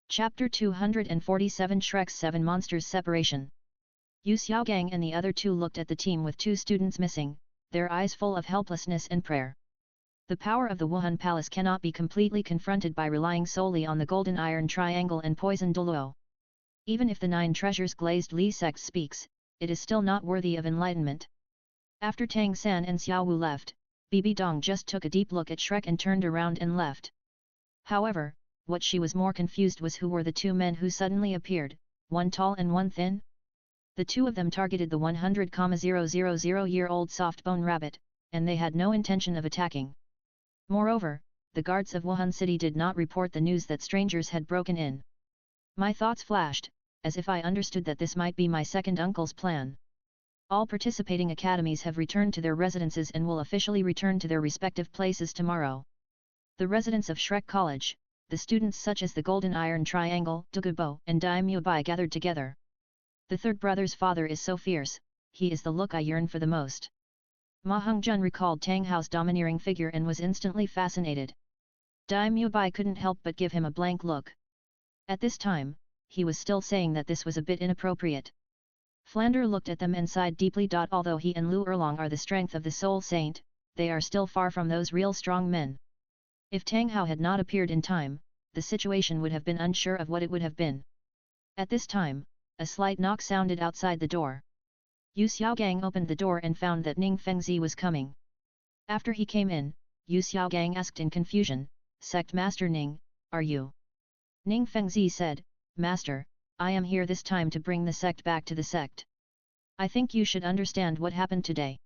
Chapter 247 Shrek's 7 Monsters Separation. Yu Xiaogang and the other 2 looked at the team with 2 students missing, their eyes full of helplessness and prayer. The power of the Wuhun Palace cannot be completely confronted by relying solely on the Golden Iron Triangle and Poison Douluo. Even if the 9 treasures glazed Li sect speaks, it is still not worthy of enlightenment. After Tang San and Xiaowu left, Bibidong just took a deep look at Shrek and turned around and left. However, what she was more confused was who were the 2 men who suddenly appeared, 1 tall and 1 thin? The 2 of them targeted the 100,000-year-old soft bone rabbit, and they had no intention of attacking. Moreover, the guards of Wuhan City did not report the news that strangers had broken in. My thoughts flashed, as if I understood that this might be my second uncle's plan. All participating academies have returned to their residences and will officially return to their respective places tomorrow. The residents of Shrek College, the students such as the Golden Iron Triangle, Douluo and Daimyo Bai gathered together. The 3rd brother's father is so fierce, he is the look I yearn for the most. Ma Hongjun recalled Tang Hao's domineering figure and was instantly fascinated. Daimyo Bai couldn't help but give him a blank look. At this time, he was still saying that this was a bit inappropriate. Flander looked at them and sighed deeply. Although he and Lu Erlong are the strength of the Soul Saint, they are still far from those real strong men. If Tang Hao had not appeared in time, the situation would have been unsure of what it would have been. At this time, a slight knock sounded outside the door. Yu Xiaogang opened the door and found that Ning Fengzi was coming. After he came in, Yu Xiaogang asked in confusion, "Sect Master Ning, are you?" Ning Fengzi said, "Master, I am here this time to bring the sect back to the sect. I think you should understand what happened today."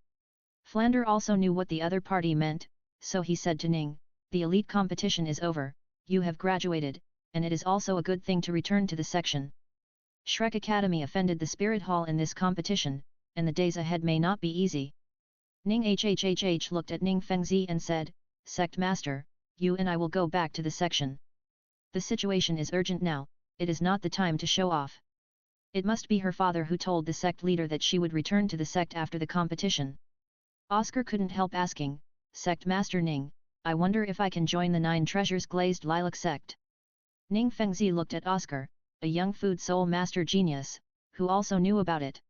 Flander also knew what the other party meant, so he said to Ning, "The elite competition is over, you have graduated, and it is also a good thing to return to the section. Shrek Academy offended the Spirit Hall in this competition, and the days ahead may not be easy." Ning Hhhh looked at Ning Fengzi and said, "Sect Master, you and I will go back to the section. The situation is urgent now, it is not the time to show off." It must be her father who told the sect leader that she would return to the sect after the competition. Oscar couldn't help asking, "Sect Master Ning, I wonder if I can join the 9 Treasures Glazed Lilac sect." Ning Fengzi looked at Oscar, a young food soul master genius, who also knew about it.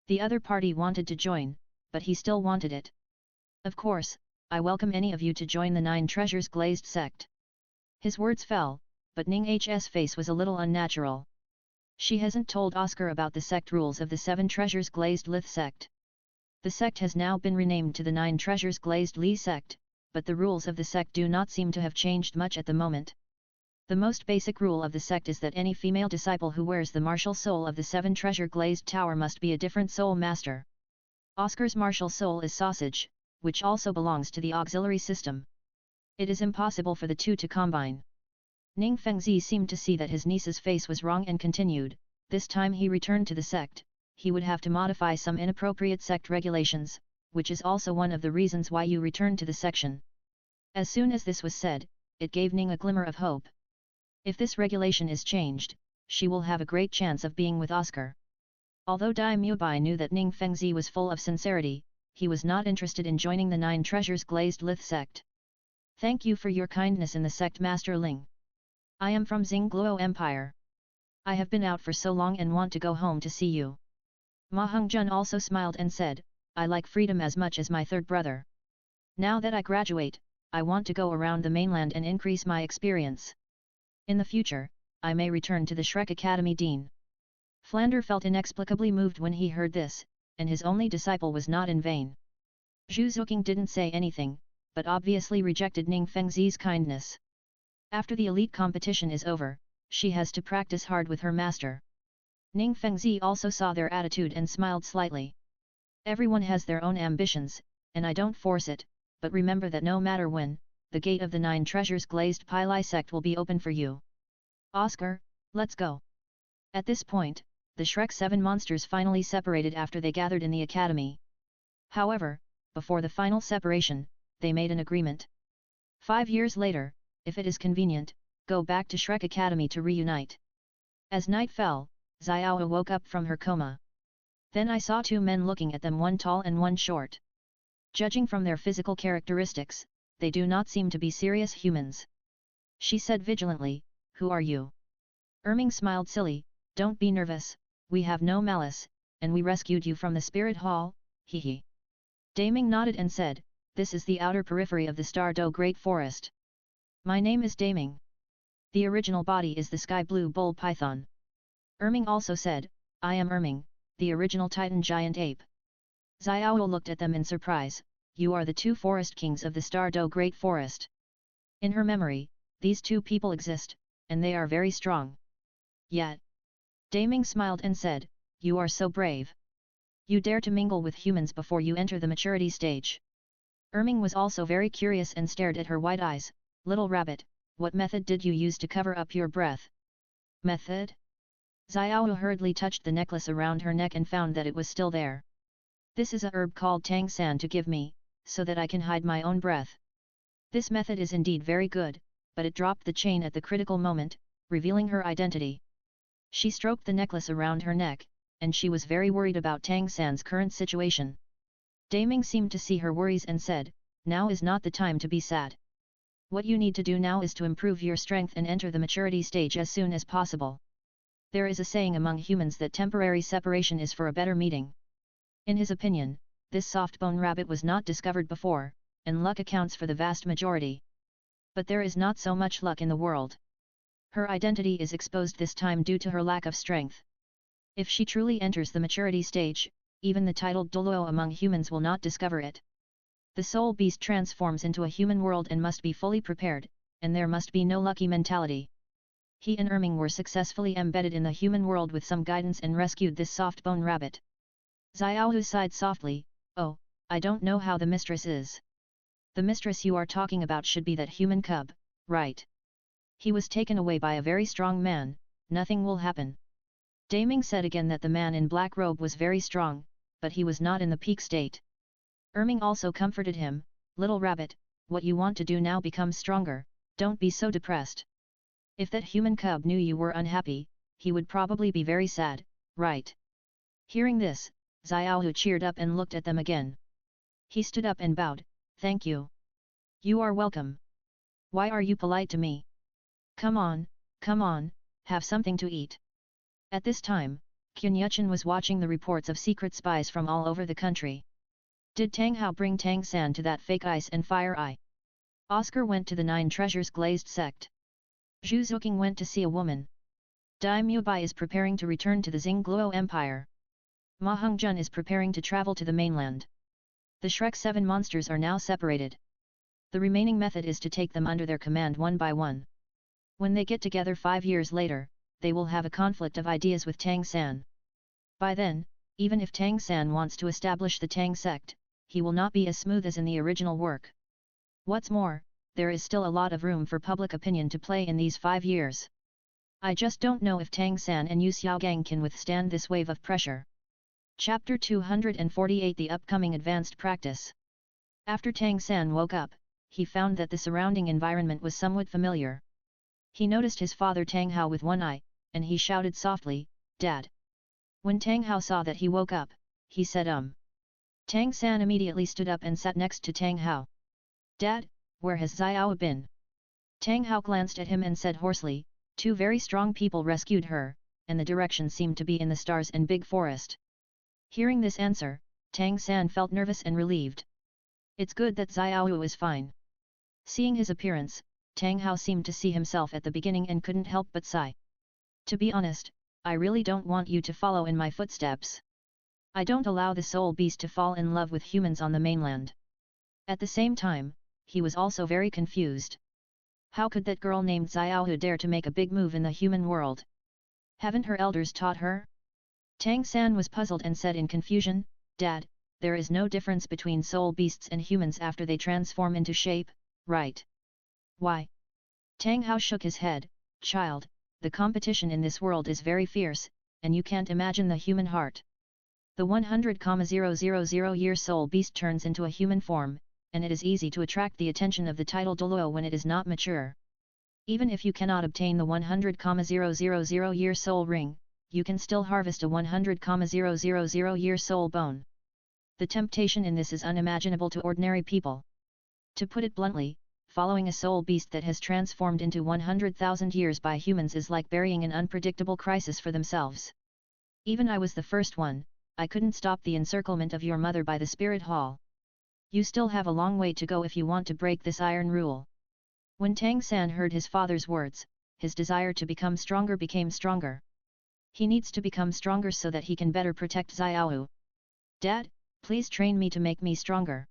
The other party wanted to join, but he still wanted it. "Of course, I welcome any of you to join the 9 Treasures Glazed sect." His words fell, but Ning H's face was a little unnatural. She hasn't told Oscar about the sect rules of the 7 Treasures Glazed Lith sect. The sect has now been renamed to the 9 Treasures Glazed Li sect, but the rules of the sect do not seem to have changed much at the moment. The most basic rule of the sect is that any female disciple who wears the martial soul of the 7 Treasure Glazed Tower must be a different soul master. Oscar's martial soul is Sausage, which also belongs to the auxiliary system. It is impossible for the two to combine. Ning Fengzi seemed to see that his niece's face was wrong and continued, "This time he returned to the sect, he would have to modify some inappropriate sect regulations, which is also one of the reasons why you returned to the section." As soon as this was said, it gave Ning a glimmer of hope. If this regulation is changed, she will have a great chance of being with Oscar. Although Dai Mubai knew that Ning Fengzi was full of sincerity, he was not interested in joining the 9 Treasures Glazed Lith sect. "Thank you for your kindness in the sect, Master Ling. I am from Xingluo Empire. I have been out for so long and want to go home to see you." Ma Hongjun also smiled and said, "I like freedom as much as my third brother. Now that I graduate, I want to go around the mainland and increase my experience. In the future, I may return to the Shrek Academy Dean." Flander felt inexplicably moved when he heard this, and his only disciple was not in vain. Zhu Zuqing didn't say anything, but obviously rejected Ning Fengzi's kindness. After the elite competition is over, she has to practice hard with her master. Ning Fengzi also saw their attitude and smiled slightly. "Everyone has their own ambitions, and I don't force it, but remember that no matter when, the gate of the 9 Treasures Glazed Pili sect will be open for you. Oscar, let's go." At this point, the Shrek 7 monsters finally separated after they gathered in the academy. However, before the final separation, they made an agreement. 5 years later, if it is convenient, go back to Shrek Academy to reunite. As night fell, Xiao woke up from her coma. "Then I saw 2 men looking at them, one tall and one short. Judging from their physical characteristics, they do not seem to be serious humans." She said vigilantly, "Who are you?" Erming smiled silly, "Don't be nervous, we have no malice, and we rescued you from the Spirit Hall, hee hee." Daming nodded and said, "This is the outer periphery of the Stardo Great Forest. My name is Daming. The original body is the Sky Blue Bull Python." Erming also said, "I am Erming, the original Titan Giant Ape." Xiao looked at them in surprise, "You are the 2 forest kings of the Stardo Great Forest." In her memory, these 2 people exist, and they are very strong. Yet, Daming smiled and said, "You are so brave. You dare to mingle with humans before you enter the maturity stage." Erming was also very curious and stared at her wide eyes. "Little rabbit, what method did you use to cover up your breath?" "Method?" Xiao hurriedly touched the necklace around her neck and found that it was still there. "This is a herb called Tang San to give me, so that I can hide my own breath. This method is indeed very good, but it dropped the chain at the critical moment, revealing her identity." She stroked the necklace around her neck, and she was very worried about Tang San's current situation. Daming seemed to see her worries and said, "Now is not the time to be sad. What you need to do now is to improve your strength and enter the maturity stage as soon as possible. There is a saying among humans that temporary separation is for a better meeting. In his opinion, this soft-bone rabbit was not discovered before, and luck accounts for the vast majority. But there is not so much luck in the world. Her identity is exposed this time due to her lack of strength. If she truly enters the maturity stage, even the titled Douluo among humans will not discover it. The soul beast transforms into a human world and must be fully prepared, and there must be no lucky mentality. He and Erming were successfully embedded in the human world with some guidance and rescued this soft-bone rabbit. Xiaohu sighed softly, "Oh, I don't know how the mistress is." "The mistress you are talking about should be that human cub, right? He was taken away by a very strong man, nothing will happen." Daming said again that the man in black robe was very strong, but he was not in the peak state. Erming also comforted him, "Little rabbit, what you want to do now becomes stronger, don't be so depressed. If that human cub knew you were unhappy, he would probably be very sad, right?" Hearing this, Xiaohu cheered up and looked at them again. He stood up and bowed, "Thank you. You are welcome. Why are you polite to me? Come on, have something to eat." At this time, Yuchen was watching the reports of secret spies from all over the country. Did Tang Hao bring Tang San to that fake ice and fire eye? Oscar went to the Nine Treasures glazed sect. Zhu Zuqing went to see a woman. Daimyo Bai is preparing to return to the Xingluo Empire. Ma Hongjun is preparing to travel to the mainland. The Shrek 7 monsters are now separated. The remaining method is to take them under their command one by one. When they get together 5 years later, they will have a conflict of ideas with Tang San. By then, even if Tang San wants to establish the Tang sect, he will not be as smooth as in the original work. What's more, there is still a lot of room for public opinion to play in these 5 years. I just don't know if Tang San and Yu Xiaogang can withstand this wave of pressure. Chapter 248 The Upcoming Advanced Practice. After Tang San woke up, he found that the surrounding environment was somewhat familiar. He noticed his father Tang Hao with one eye, and he shouted softly, "Dad!" When Tang Hao saw that he woke up, he said Tang San immediately stood up and sat next to Tang Hao. "Dad, where has Xiao been?" Tang Hao glanced at him and said hoarsely, "Two very strong people rescued her, and the direction seemed to be in the stars and big forest." Hearing this answer, Tang San felt nervous and relieved. It's good that Xiao is fine. Seeing his appearance, Tang Hao seemed to see himself at the beginning and couldn't help but sigh. "To be honest, I really don't want you to follow in my footsteps. I don't allow the soul beast to fall in love with humans on the mainland." At the same time, he was also very confused. How could that girl named Xiaohu dare to make a big move in the human world? Haven't her elders taught her? Tang San was puzzled and said in confusion, "Dad, there is no difference between soul beasts and humans after they transform into shape, right?" "Why?" Tang Hao shook his head, "Child, the competition in this world is very fierce, and you can't imagine the human heart. The 100,000-year soul beast turns into a human form, and it is easy to attract the attention of the title Douluo when it is not mature. Even if you cannot obtain the 100,000-year soul ring, you can still harvest a 100,000-year soul bone. The temptation in this is unimaginable to ordinary people. To put it bluntly, following a soul beast that has transformed into 100,000 years by humans is like burying an unpredictable crisis for themselves. Even I was the first one, I couldn't stop the encirclement of your mother by the spirit hall. You still have a long way to go if you want to break this iron rule." When Tang San heard his father's words, his desire to become stronger became stronger. He needs to become stronger so that he can better protect Xiaohu. "Dad, please train me to make me stronger."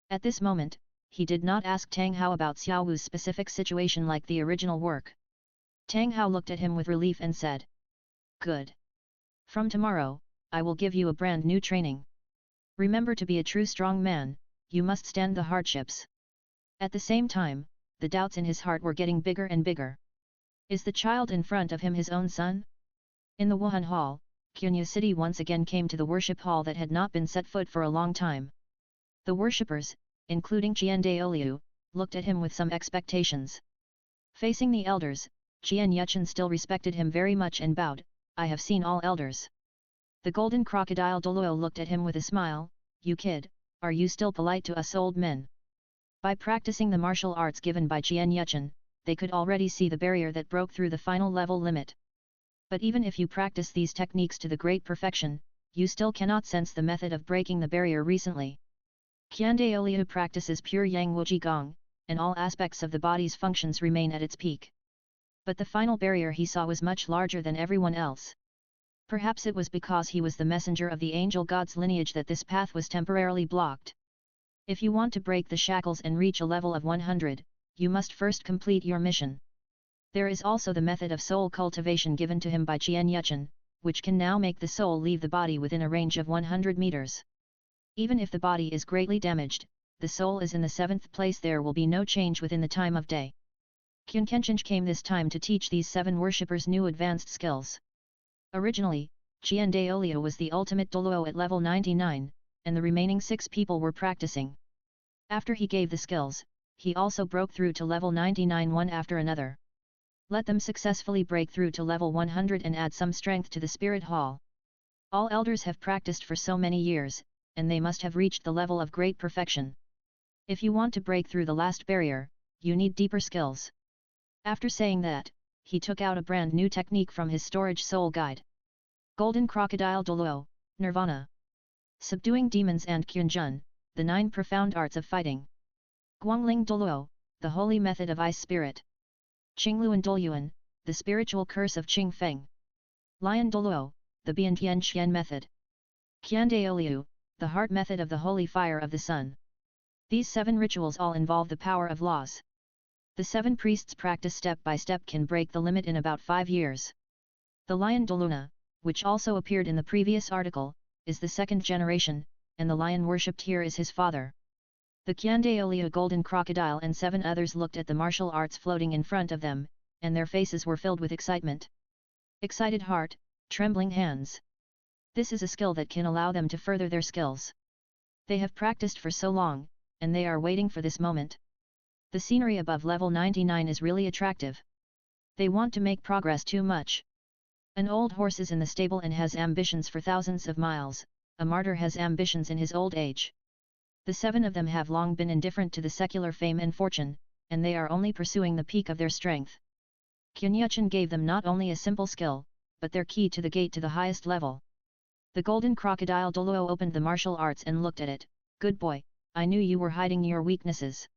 At this moment, he did not ask Tang Hao about Xiaohu's specific situation like the original work. Tang Hao looked at him with relief and said, "Good. From tomorrow, I will give you a brand new training. Remember to be a true strong man, you must stand the hardships." At the same time, the doubts in his heart were getting bigger and bigger. Is the child in front of him his own son? In the Wuhan Hall, Qunya City once again came to the worship hall that had not been set foot for a long time. The worshippers, including Qian Daoliu, looked at him with some expectations. Facing the elders, Qian Yuchen still respected him very much and bowed, "I have seen all elders." The golden crocodile Douluo looked at him with a smile, "You kid, are you still polite to us old men?" By practicing the martial arts given by Qian Yuchen, they could already see the barrier that broke through the final level limit. But even if you practice these techniques to the great perfection, you still cannot sense the method of breaking the barrier recently. Qiande Liu practices pure Yang Wuji Gong, and all aspects of the body's functions remain at its peak. But the final barrier he saw was much larger than everyone else. Perhaps it was because he was the messenger of the angel god's lineage that this path was temporarily blocked. If you want to break the shackles and reach a level of 100, you must first complete your mission. There is also the method of soul cultivation given to him by Qian Yuchen, which can now make the soul leave the body within a range of 100 meters. Even if the body is greatly damaged, the soul is in the 7th place. There will be no change within the time of day. Qin Kenchinj came this time to teach these 7 worshippers new advanced skills. Originally, Qian Daoliu was the ultimate Douluo at level 99, and the remaining 6 people were practicing. After he gave the skills, he also broke through to level 99 one after another. Let them successfully break through to level 100 and add some strength to the spirit hall. All elders have practiced for so many years, and they must have reached the level of great perfection. If you want to break through the last barrier, you need deeper skills. After saying that, he took out a brand new technique from his storage soul guide. Golden Crocodile Douluo, Nirvana. Subduing Demons and Qinjun, the 9 profound arts of fighting. Guangling Douluo, the holy method of ice spirit. Qingluan Douluan, the spiritual curse of Qing Feng. Lion Douluo, the Biantian Qian method. Qiande Liu, the heart method of the holy fire of the sun. These 7 rituals all involve the power of laws. The 7 priests practice step by step can break the limit in about 5 years. The lion Douluna, which also appeared in the previous article, is the 2nd generation, and the lion worshipped here is his father. The Qiande Liu golden crocodile and 7 others looked at the martial arts floating in front of them, and their faces were filled with excitement. Excited heart, trembling hands. This is a skill that can allow them to further their skills. They have practiced for so long, and they are waiting for this moment. The scenery above level 99 is really attractive. They want to make progress too much. An old horse is in the stable and has ambitions for thousands of miles, a martyr has ambitions in his old age. The 7 of them have long been indifferent to the secular fame and fortune, and they are only pursuing the peak of their strength. Qin Yuchen gave them not only a simple skill, but their key to the gate to the highest level. The golden crocodile Douluo opened the martial arts and looked at it. Good boy, I knew you were hiding your weaknesses.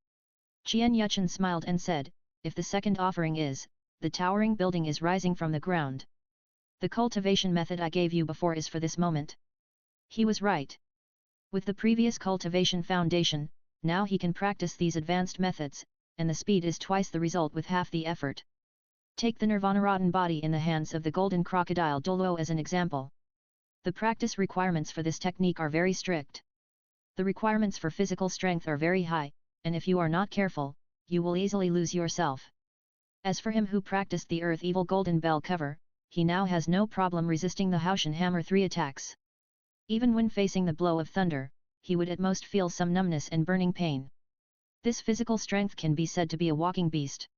Qian Yuchen smiled and said, if the 2nd offering is, the towering building is rising from the ground. The cultivation method I gave you before is for this moment. He was right. With the previous cultivation foundation, now he can practice these advanced methods, and the speed is twice the result with half the effort. Take the nirvana-rotten body in the hands of the golden crocodile Douluo as an example. The practice requirements for this technique are very strict. The requirements for physical strength are very high, and if you are not careful, you will easily lose yourself. As for him who practiced the earth evil golden bell cover, he now has no problem resisting the Haoshan hammer 3 attacks. Even when facing the blow of thunder, he would at most feel some numbness and burning pain. This physical strength can be said to be a walking beast.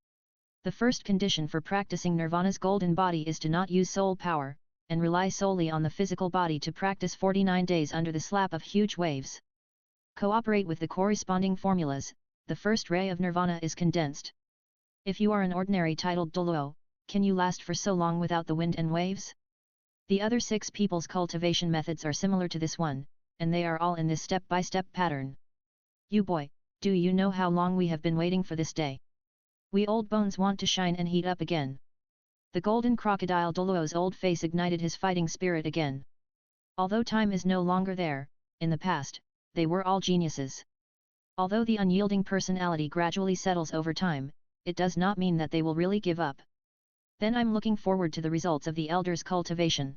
The first condition for practicing Nirvana's golden body is to not use soul power, and rely solely on the physical body to practice 49 days under the slap of huge waves. Cooperate with the corresponding formulas, the first ray of Nirvana is condensed. If you are an ordinary titled Douluo, can you last for so long without the wind and waves? The other 6 people's cultivation methods are similar to this one, and they are all in this step-by-step pattern. You boy, do you know how long we have been waiting for this day? We old bones want to shine and heat up again. The golden crocodile Douluo's old face ignited his fighting spirit again. Although time is no longer there, in the past, they were all geniuses. Although the unyielding personality gradually settles over time, it does not mean that they will really give up. Then I'm looking forward to the results of the elders' cultivation.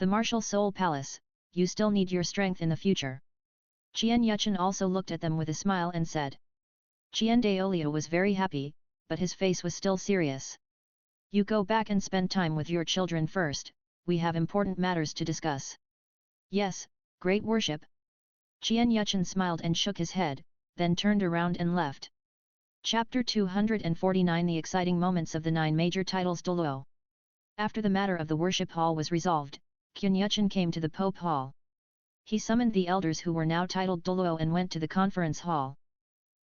The martial soul palace, you still need your strength in the future. Qian Yuchen also looked at them with a smile and said. Qian Daoliu was very happy, but his face was still serious. You go back and spend time with your children first, we have important matters to discuss. Yes, great worship. Qian Yuchen smiled and shook his head, then turned around and left. Chapter 249 The exciting moments of the 9 major titles Douluo. After the matter of the worship hall was resolved, Qin Yuchen came to the Pope Hall. He summoned the elders who were now titled Douluo and went to the conference hall.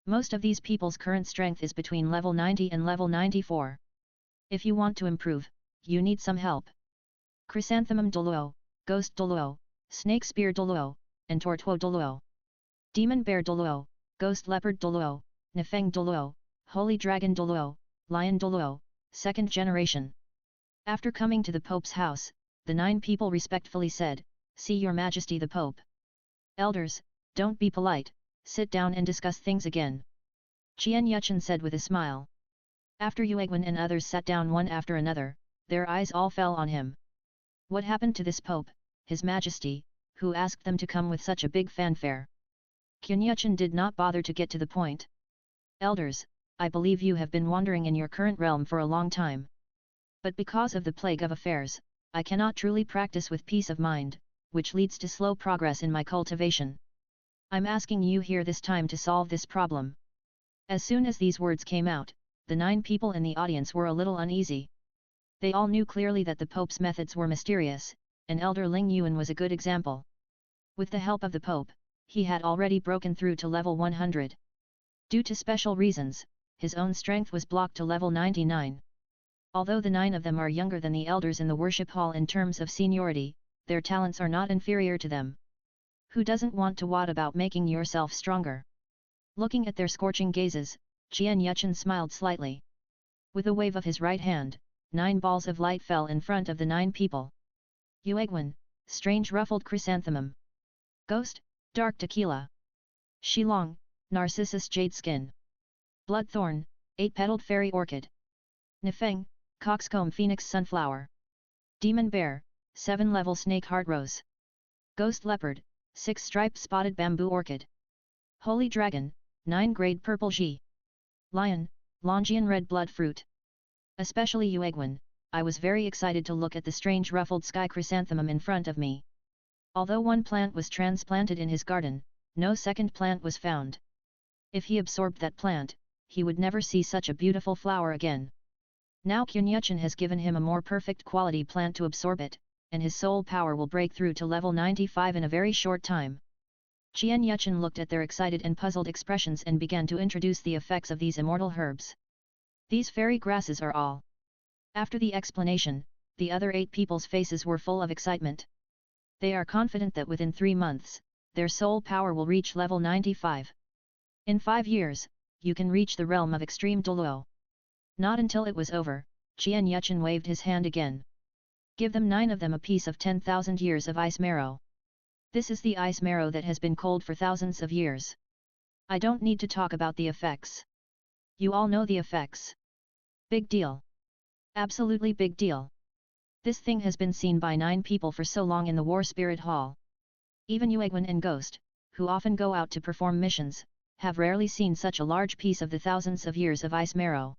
Most of these people's current strength is between level 90 and level 94. If you want to improve, you need some help. Chrysanthemum Douluo, Ghost Douluo, Snake Spear Douluo, and Tortuo Douluo. Demon Bear Douluo, Ghost Leopard Douluo, Nefeng Douluo, Holy Dragon Douluo, Lion Douluo, second generation. After coming to the Pope's house, the 9 people respectfully said, "See your Majesty the Pope." "Elders, don't be polite, sit down and discuss things again," Qian Yuchen said with a smile. After Yuegwen and others sat down one after another, their eyes all fell on him. What happened to this Pope, His Majesty, who asked them to come with such a big fanfare? Qian Yuchen did not bother to get to the point. "Elders, I believe you have been wandering in your current realm for a long time. But because of the plague of affairs, I cannot truly practice with peace of mind, which leads to slow progress in my cultivation. I'm asking you here this time to solve this problem." As soon as these words came out, the 9 people in the audience were a little uneasy. They all knew clearly that the Pope's methods were mysterious, and Elder Ling Yuan was a good example. With the help of the Pope, he had already broken through to level 100. Due to special reasons, his own strength was blocked to level 99. Although the 9 of them are younger than the elders in the worship hall in terms of seniority, their talents are not inferior to them. Who doesn't want to wad about making yourself stronger? Looking at their scorching gazes, Qian Yuchen smiled slightly. With a wave of his right hand, 9 balls of light fell in front of the 9 people. Yuegwen, Strange Ruffled Chrysanthemum. Ghost, Dark Tequila. Shilong, Narcissus Jade Skin. Bloodthorn, 8-petaled Fairy Orchid. Nefeng, Coxcomb Phoenix Sunflower. Demon Bear, 7-level Snake Heart Rose. Ghost Leopard, 6-striped Spotted Bamboo Orchid. Holy Dragon, 9-grade Purple Ji. Lion, Longian Red Blood Fruit. Especially Yuegwen, I was very excited to look at the strange ruffled sky chrysanthemum in front of me. Although one plant was transplanted in his garden, no second plant was found. If he absorbed that plant, he would never see such a beautiful flower again. Now Qian Yuchen has given him a more perfect quality plant to absorb it, and his soul power will break through to level 95 in a very short time. Qian Yuchen looked at their excited and puzzled expressions and began to introduce the effects of these immortal herbs. These fairy grasses are all. After the explanation, the other 8 people's faces were full of excitement. They are confident that within 3 months, their soul power will reach level 95. In 5 years, you can reach the realm of extreme Douluo. Not until it was over, Qian Yuchen waved his hand again. "Give them 9 of them a piece of 10,000 years of ice marrow. This is the ice marrow that has been cold for thousands of years. I don't need to talk about the effects. You all know the effects. Big deal. Absolutely big deal. This thing has been seen by 9 people for so long in the War Spirit Hall. Even Yuegwen and Ghost, who often go out to perform missions, have rarely seen such a large piece of the thousands of years of ice marrow.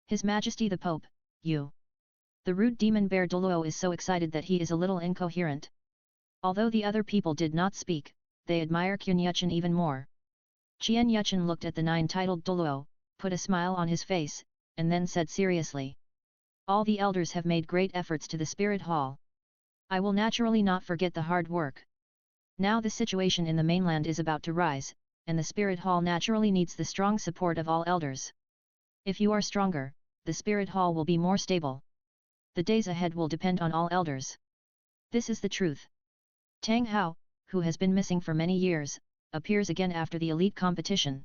His Majesty the Pope, you." The rude demon bear Douluo is so excited that he is a little incoherent. Although the other people did not speak, they admire Qian Yuchen even more. Qian Yuchen looked at the 9-titled Douluo, put a smile on his face, and then said seriously. "All the elders have made great efforts to the Spirit Hall. I will naturally not forget the hard work. Now the situation in the mainland is about to rise, and the Spirit Hall naturally needs the strong support of all elders. If you are stronger, the Spirit Hall will be more stable. The days ahead will depend on all elders. This is the truth." Tang Hao, who has been missing for many years, appears again after the elite competition.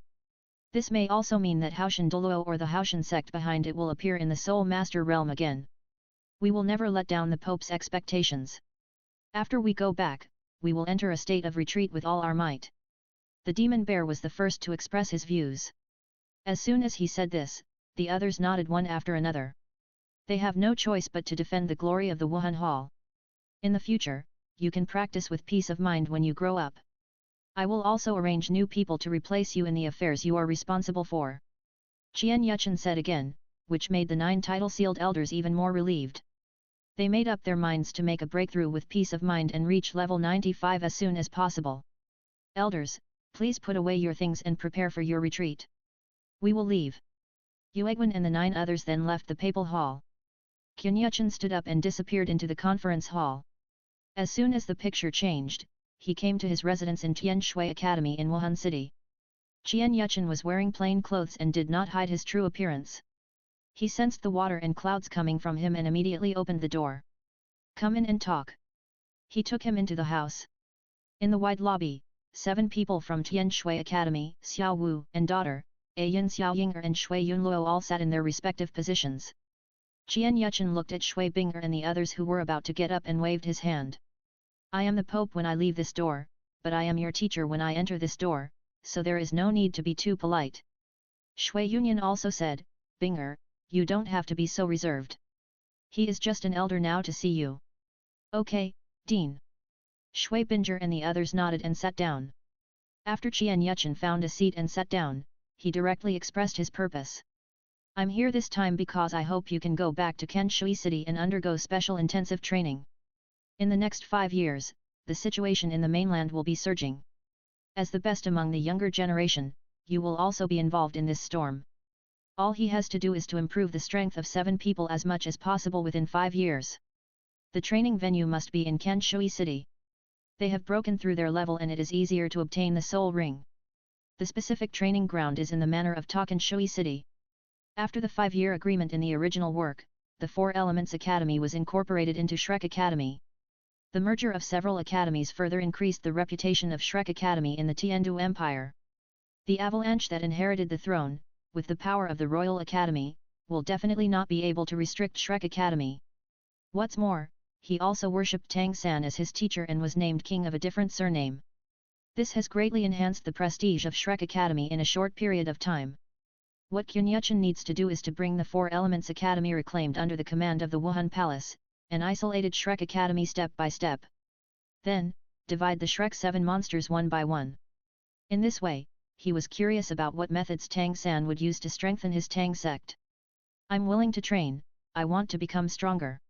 This may also mean that Haoshan Douluo or the Haoshan sect behind it will appear in the Soul Master realm again. We will never let down the Pope's expectations. After we go back, we will enter a state of retreat with all our might. The demon bear was the first to express his views. As soon as he said this, the others nodded one after another. They have no choice but to defend the glory of the Wuhun Hall. In the future, you can practice with peace of mind when you grow up. I will also arrange new people to replace you in the affairs you are responsible for." Qian Yuchen said again, which made the 9 title-sealed elders even more relieved. They made up their minds to make a breakthrough with peace of mind and reach level 95 as soon as possible. "Elders, please put away your things and prepare for your retreat. We will leave." Yuegwen and the 9 others then left the papal hall. Qian Yuchen stood up and disappeared into the conference hall. As soon as the picture changed, he came to his residence in Shrek Academy in Wuhan City. Qian Yuchen was wearing plain clothes and did not hide his true appearance. He sensed the water and clouds coming from him and immediately opened the door. Come in and talk. He took him into the house. In the wide lobby, 7 people from Shrek Academy, Xiao Wu and daughter, Ayan Xiaoyinger and Shui Yunluo all sat in their respective positions. Qian Yuchen looked at Shui Binger and the others who were about to get up and waved his hand. I am the Pope when I leave this door, but I am your teacher when I enter this door, so there is no need to be too polite. Shui Yunyan also said, Binger, you don't have to be so reserved. He is just an elder now to see you. Okay, Dean. Shui Binger and the others nodded and sat down. After Qian Yuchen found a seat and sat down, he directly expressed his purpose. I'm here this time because I hope you can go back to Kenshui City and undergo special intensive training. In the next 5 years, the situation in the mainland will be surging. As the best among the younger generation, you will also be involved in this storm. All he has to do is to improve the strength of 7 people as much as possible within 5 years. The training venue must be in Kenshui City. They have broken through their level and it is easier to obtain the soul ring. The specific training ground is in the manor of Kenshui City. After the 5-year agreement in the original work, the 4 Elements Academy was incorporated into Shrek Academy. The merger of several academies further increased the reputation of Shrek Academy in the Tiandu Empire. The avalanche that inherited the throne, with the power of the Royal Academy, will definitely not be able to restrict Shrek Academy. What's more, he also worshipped Tang San as his teacher and was named king of a different surname. This has greatly enhanced the prestige of Shrek Academy in a short period of time. What Kunyuchen needs to do is to bring the 4 Elements Academy reclaimed under the command of the Wuhun Palace, an isolated Shrek Academy step by step. Then, divide the Shrek 7 monsters one by one. In this way, he was curious about what methods Tang San would use to strengthen his Tang sect. I'm willing to train, I want to become stronger.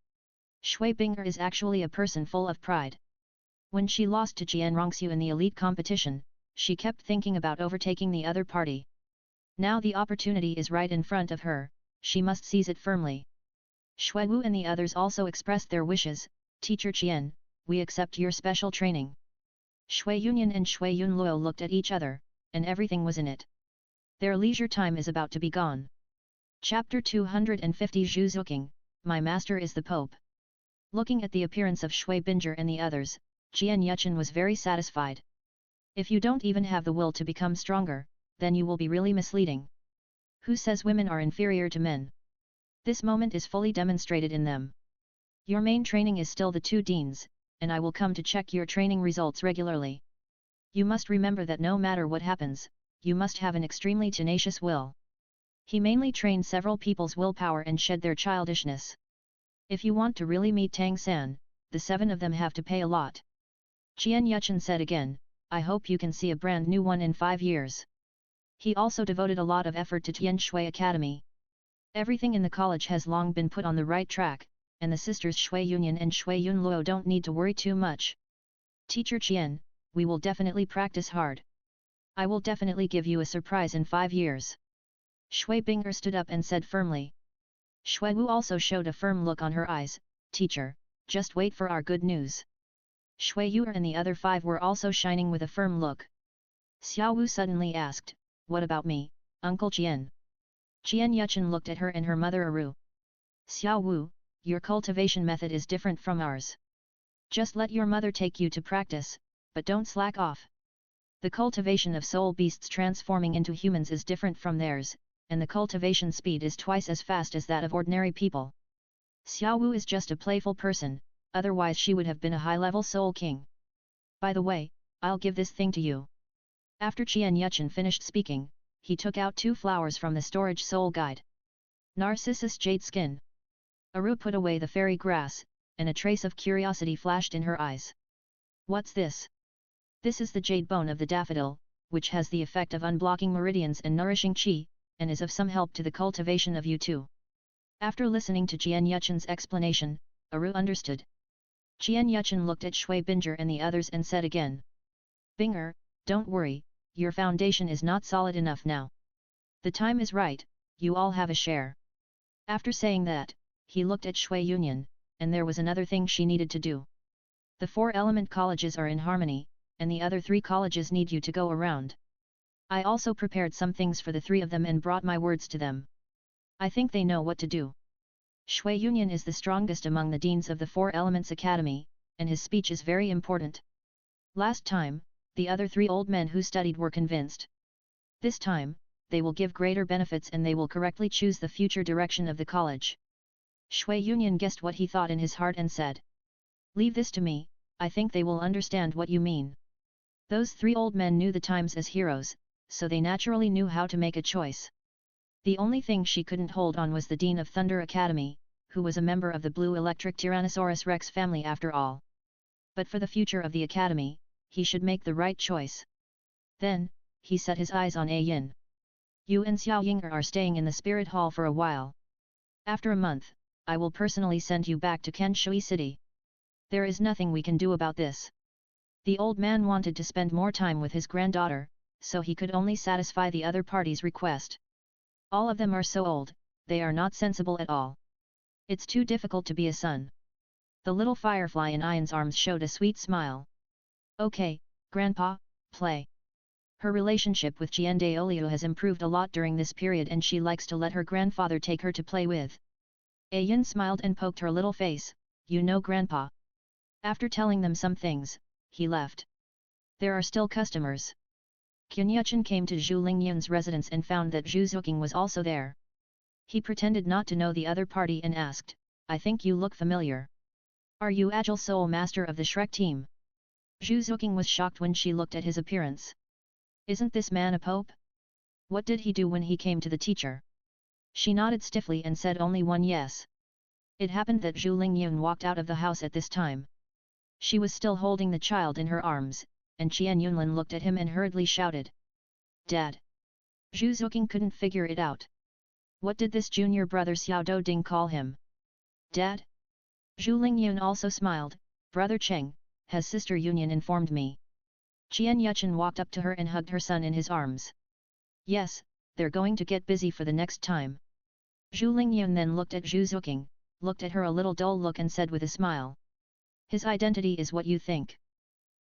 Shui Binger is actually a person full of pride. When she lost to Jian Rongxiu in the elite competition, she kept thinking about overtaking the other party. Now the opportunity is right in front of her, she must seize it firmly. Shui Wu and the others also expressed their wishes, Teacher Qian, we accept your special training. Shui Yunyan and Shui Yunluo looked at each other, and everything was in it. Their leisure time is about to be gone. Chapter 250 Zhu Zuking, My Master is the Pope. Looking at the appearance of Shui Binger and the others, Jian Yuchen was very satisfied. If you don't even have the will to become stronger, then you will be really misleading. Who says women are inferior to men? This moment is fully demonstrated in them. Your main training is still the 2 deans, and I will come to check your training results regularly. You must remember that no matter what happens, you must have an extremely tenacious will. He mainly trained several people's willpower and shed their childishness. If you want to really meet Tang San, the 7 of them have to pay a lot. Qian Yuchen said again, I hope you can see a brand new one in 5 years. He also devoted a lot of effort to Tianshui Academy. Everything in the college has long been put on the right track, and the sisters Shui Yunyan and Shui Yunluo don't need to worry too much. Teacher Qian, we will definitely practice hard. I will definitely give you a surprise in 5 years. Shui Binger stood up and said firmly. Shui Wu also showed a firm look on her eyes, Teacher, just wait for our good news. Shui Yu and the other 5 were also shining with a firm look. Xiao Wu suddenly asked, What about me, Uncle Qian? Qian Yuchen looked at her and her mother Aru. Xiao Wu, your cultivation method is different from ours. Just let your mother take you to practice, but don't slack off. The cultivation of soul beasts transforming into humans is different from theirs, and the cultivation speed is twice as fast as that of ordinary people. Xiao Wu is just a playful person, otherwise she would have been a high-level soul king. By the way, I'll give this thing to you. After Qian Yuchen finished speaking, he took out 2 flowers from the storage soul guide. Narcissus jade skin. Aru put away the fairy grass, and a trace of curiosity flashed in her eyes. What's this? This is the jade bone of the daffodil, which has the effect of unblocking meridians and nourishing qi, and is of some help to the cultivation of you too. After listening to Jian Yuchen's explanation, Aru understood. Jian Yuchen looked at Shui Binger and the others and said again. Binger, don't worry, your foundation is not solid enough now. The time is right, you all have a share. After saying that, he looked at Shui Yunyan, and there was another thing she needed to do. The 4 element colleges are in harmony, and the other 3 colleges need you to go around. I also prepared some things for the 3 of them and brought my words to them. I think they know what to do. Shui Yunyan is the strongest among the deans of the Four Elements Academy, and his speech is very important. Last time, the other 3 old men who studied were convinced. This time, they will give greater benefits and they will correctly choose the future direction of the college. Shui Yunyan guessed what he thought in his heart and said. Leave this to me, I think they will understand what you mean. Those 3 old men knew the times as heroes, so they naturally knew how to make a choice. The only thing she couldn't hold on was the Dean of Thunder Academy, who was a member of the Blue Electric Tyrannosaurus Rex family after all. But for the future of the academy, he should make the right choice. Then, he set his eyes on A Yin. You and Xiao Ying are staying in the Spirit Hall for a while. After a month, I will personally send you back to Kenshui City. There is nothing we can do about this. The old man wanted to spend more time with his granddaughter, so he could only satisfy the other party's request. All of them are so old, they are not sensible at all. It's too difficult to be a son. The little firefly in Ian's arms showed a sweet smile. Okay, Grandpa, play. Her relationship with Jian Douluo has improved a lot during this period and she likes to let her grandfather take her to play with. A Yin smiled and poked her little face, you know Grandpa. After telling them some things, he left. There are still customers. Kunyuchen came to Zhu Lingyun's residence and found that Zhu Zuqing was also there. He pretended not to know the other party and asked, I think you look familiar. Are you Agile Soul Master of the Shrek team? Zhu Zuqing was shocked when she looked at his appearance. Isn't this man a pope? What did he do when he came to the teacher? She nodded stiffly and said only one yes. It happened that Zhu Lingyun walked out of the house at this time. She was still holding the child in her arms, and Qian Yunlin looked at him and hurriedly shouted. Dad! Zhu Zuqing couldn't figure it out. What did this junior brother Xiao Doding call him? Dad? Zhu Lingyun also smiled, Brother Cheng, has Sister Yunyan informed me. Qian Yuchen walked up to her and hugged her son in his arms. Yes, they're going to get busy for the next time. Zhu Lingyun then looked at Zhu Zuqing, looked at her a little dull look and said with a smile. His identity is what you think.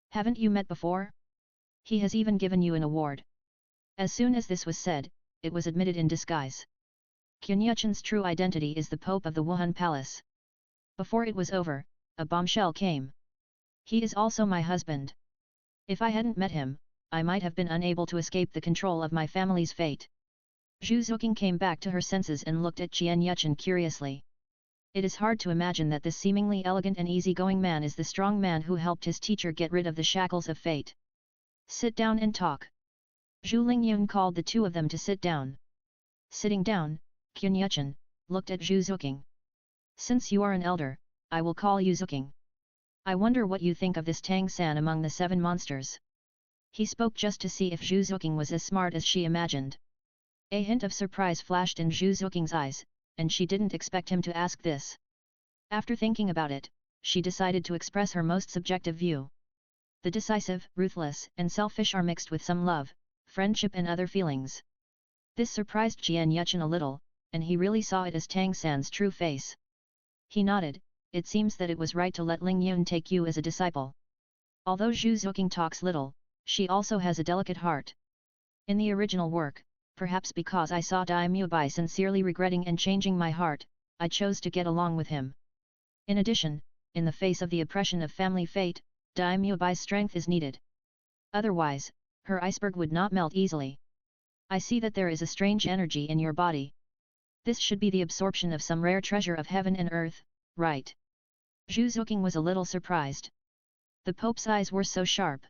Haven't you met before? He has even given you an award. As soon as this was said, it was admitted in disguise. Kunyuchen's true identity is the Pope of the Wuhun Palace. Before it was over, a bombshell came. He is also my husband. If I hadn't met him, I might have been unable to escape the control of my family's fate. Zhu Zuqing came back to her senses and looked at Qian Yuchen curiously. It is hard to imagine that this seemingly elegant and easygoing man is the strong man who helped his teacher get rid of the shackles of fate. Sit down and talk. Zhu Lingyun called the 2 of them to sit down. Sitting down, Kunyuchen looked at Zhu Zuqing. Since you are an elder, I will call you Zuqing. I wonder what you think of this Tang San among the 7 monsters. He spoke just to see if Zhu Zuqing was as smart as she imagined. A hint of surprise flashed in Zhu Zuqing's eyes, and she didn't expect him to ask this. After thinking about it, she decided to express her most subjective view. The decisive, ruthless, and selfish are mixed with some love, friendship and other feelings. This surprised Qian Yuchen a little, and he really saw it as Tang San's true face. He nodded, it seems that it was right to let Ling Yun take you as a disciple. Although Zhu Zuqing talks little, she also has a delicate heart. In the original work, perhaps because I saw Dai Mubai sincerely regretting and changing my heart, I chose to get along with him. In addition, in the face of the oppression of family fate, Dai Mubai's strength is needed. Otherwise, her iceberg would not melt easily. I see that there is a strange energy in your body. This should be the absorption of some rare treasure of heaven and earth, right? Zhu Zuqing was a little surprised. The Pope's eyes were so sharp.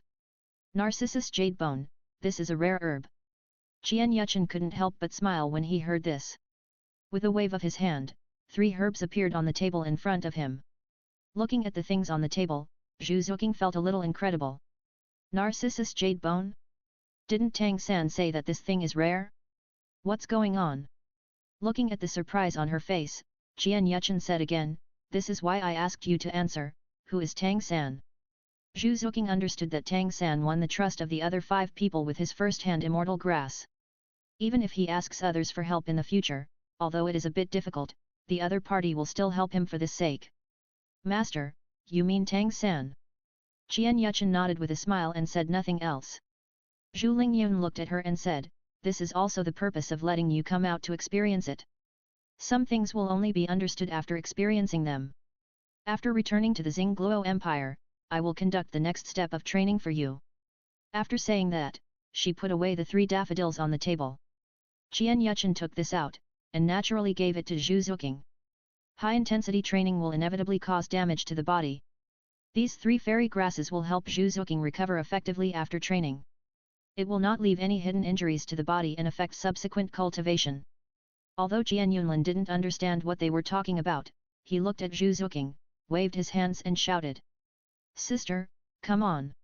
Narcissus jade bone, this is a rare herb. Qian Yuchen couldn't help but smile when he heard this. With a wave of his hand, 3 herbs appeared on the table in front of him. Looking at the things on the table, Zhu Zuqing felt a little incredible. Narcissus jade bone? Didn't Tang San say that this thing is rare? What's going on? Looking at the surprise on her face, Qian Yuchen said again, this is why I asked you to answer, who is Tang San? Zhu Zuqing understood that Tang San won the trust of the other 5 people with his first-hand immortal grass. Even if he asks others for help in the future, although it is a bit difficult, the other party will still help him for this sake. Master, you mean Tang San? Qian Yuchen nodded with a smile and said nothing else. Zhu Lingyun looked at her and said, this is also the purpose of letting you come out to experience it. Some things will only be understood after experiencing them. After returning to the Xingluo Empire, I will conduct the next step of training for you. After saying that, she put away the 3 daffodils on the table. Qian Yuchen took this out, and naturally gave it to Zhu Zuqing. High-intensity training will inevitably cause damage to the body. These 3 fairy grasses will help Zhu Zuqing recover effectively after training. It will not leave any hidden injuries to the body and affect subsequent cultivation. Although Jian Yunlin didn't understand what they were talking about, he looked at Zhu Zuqing, waved his hands and shouted. Sister, come on.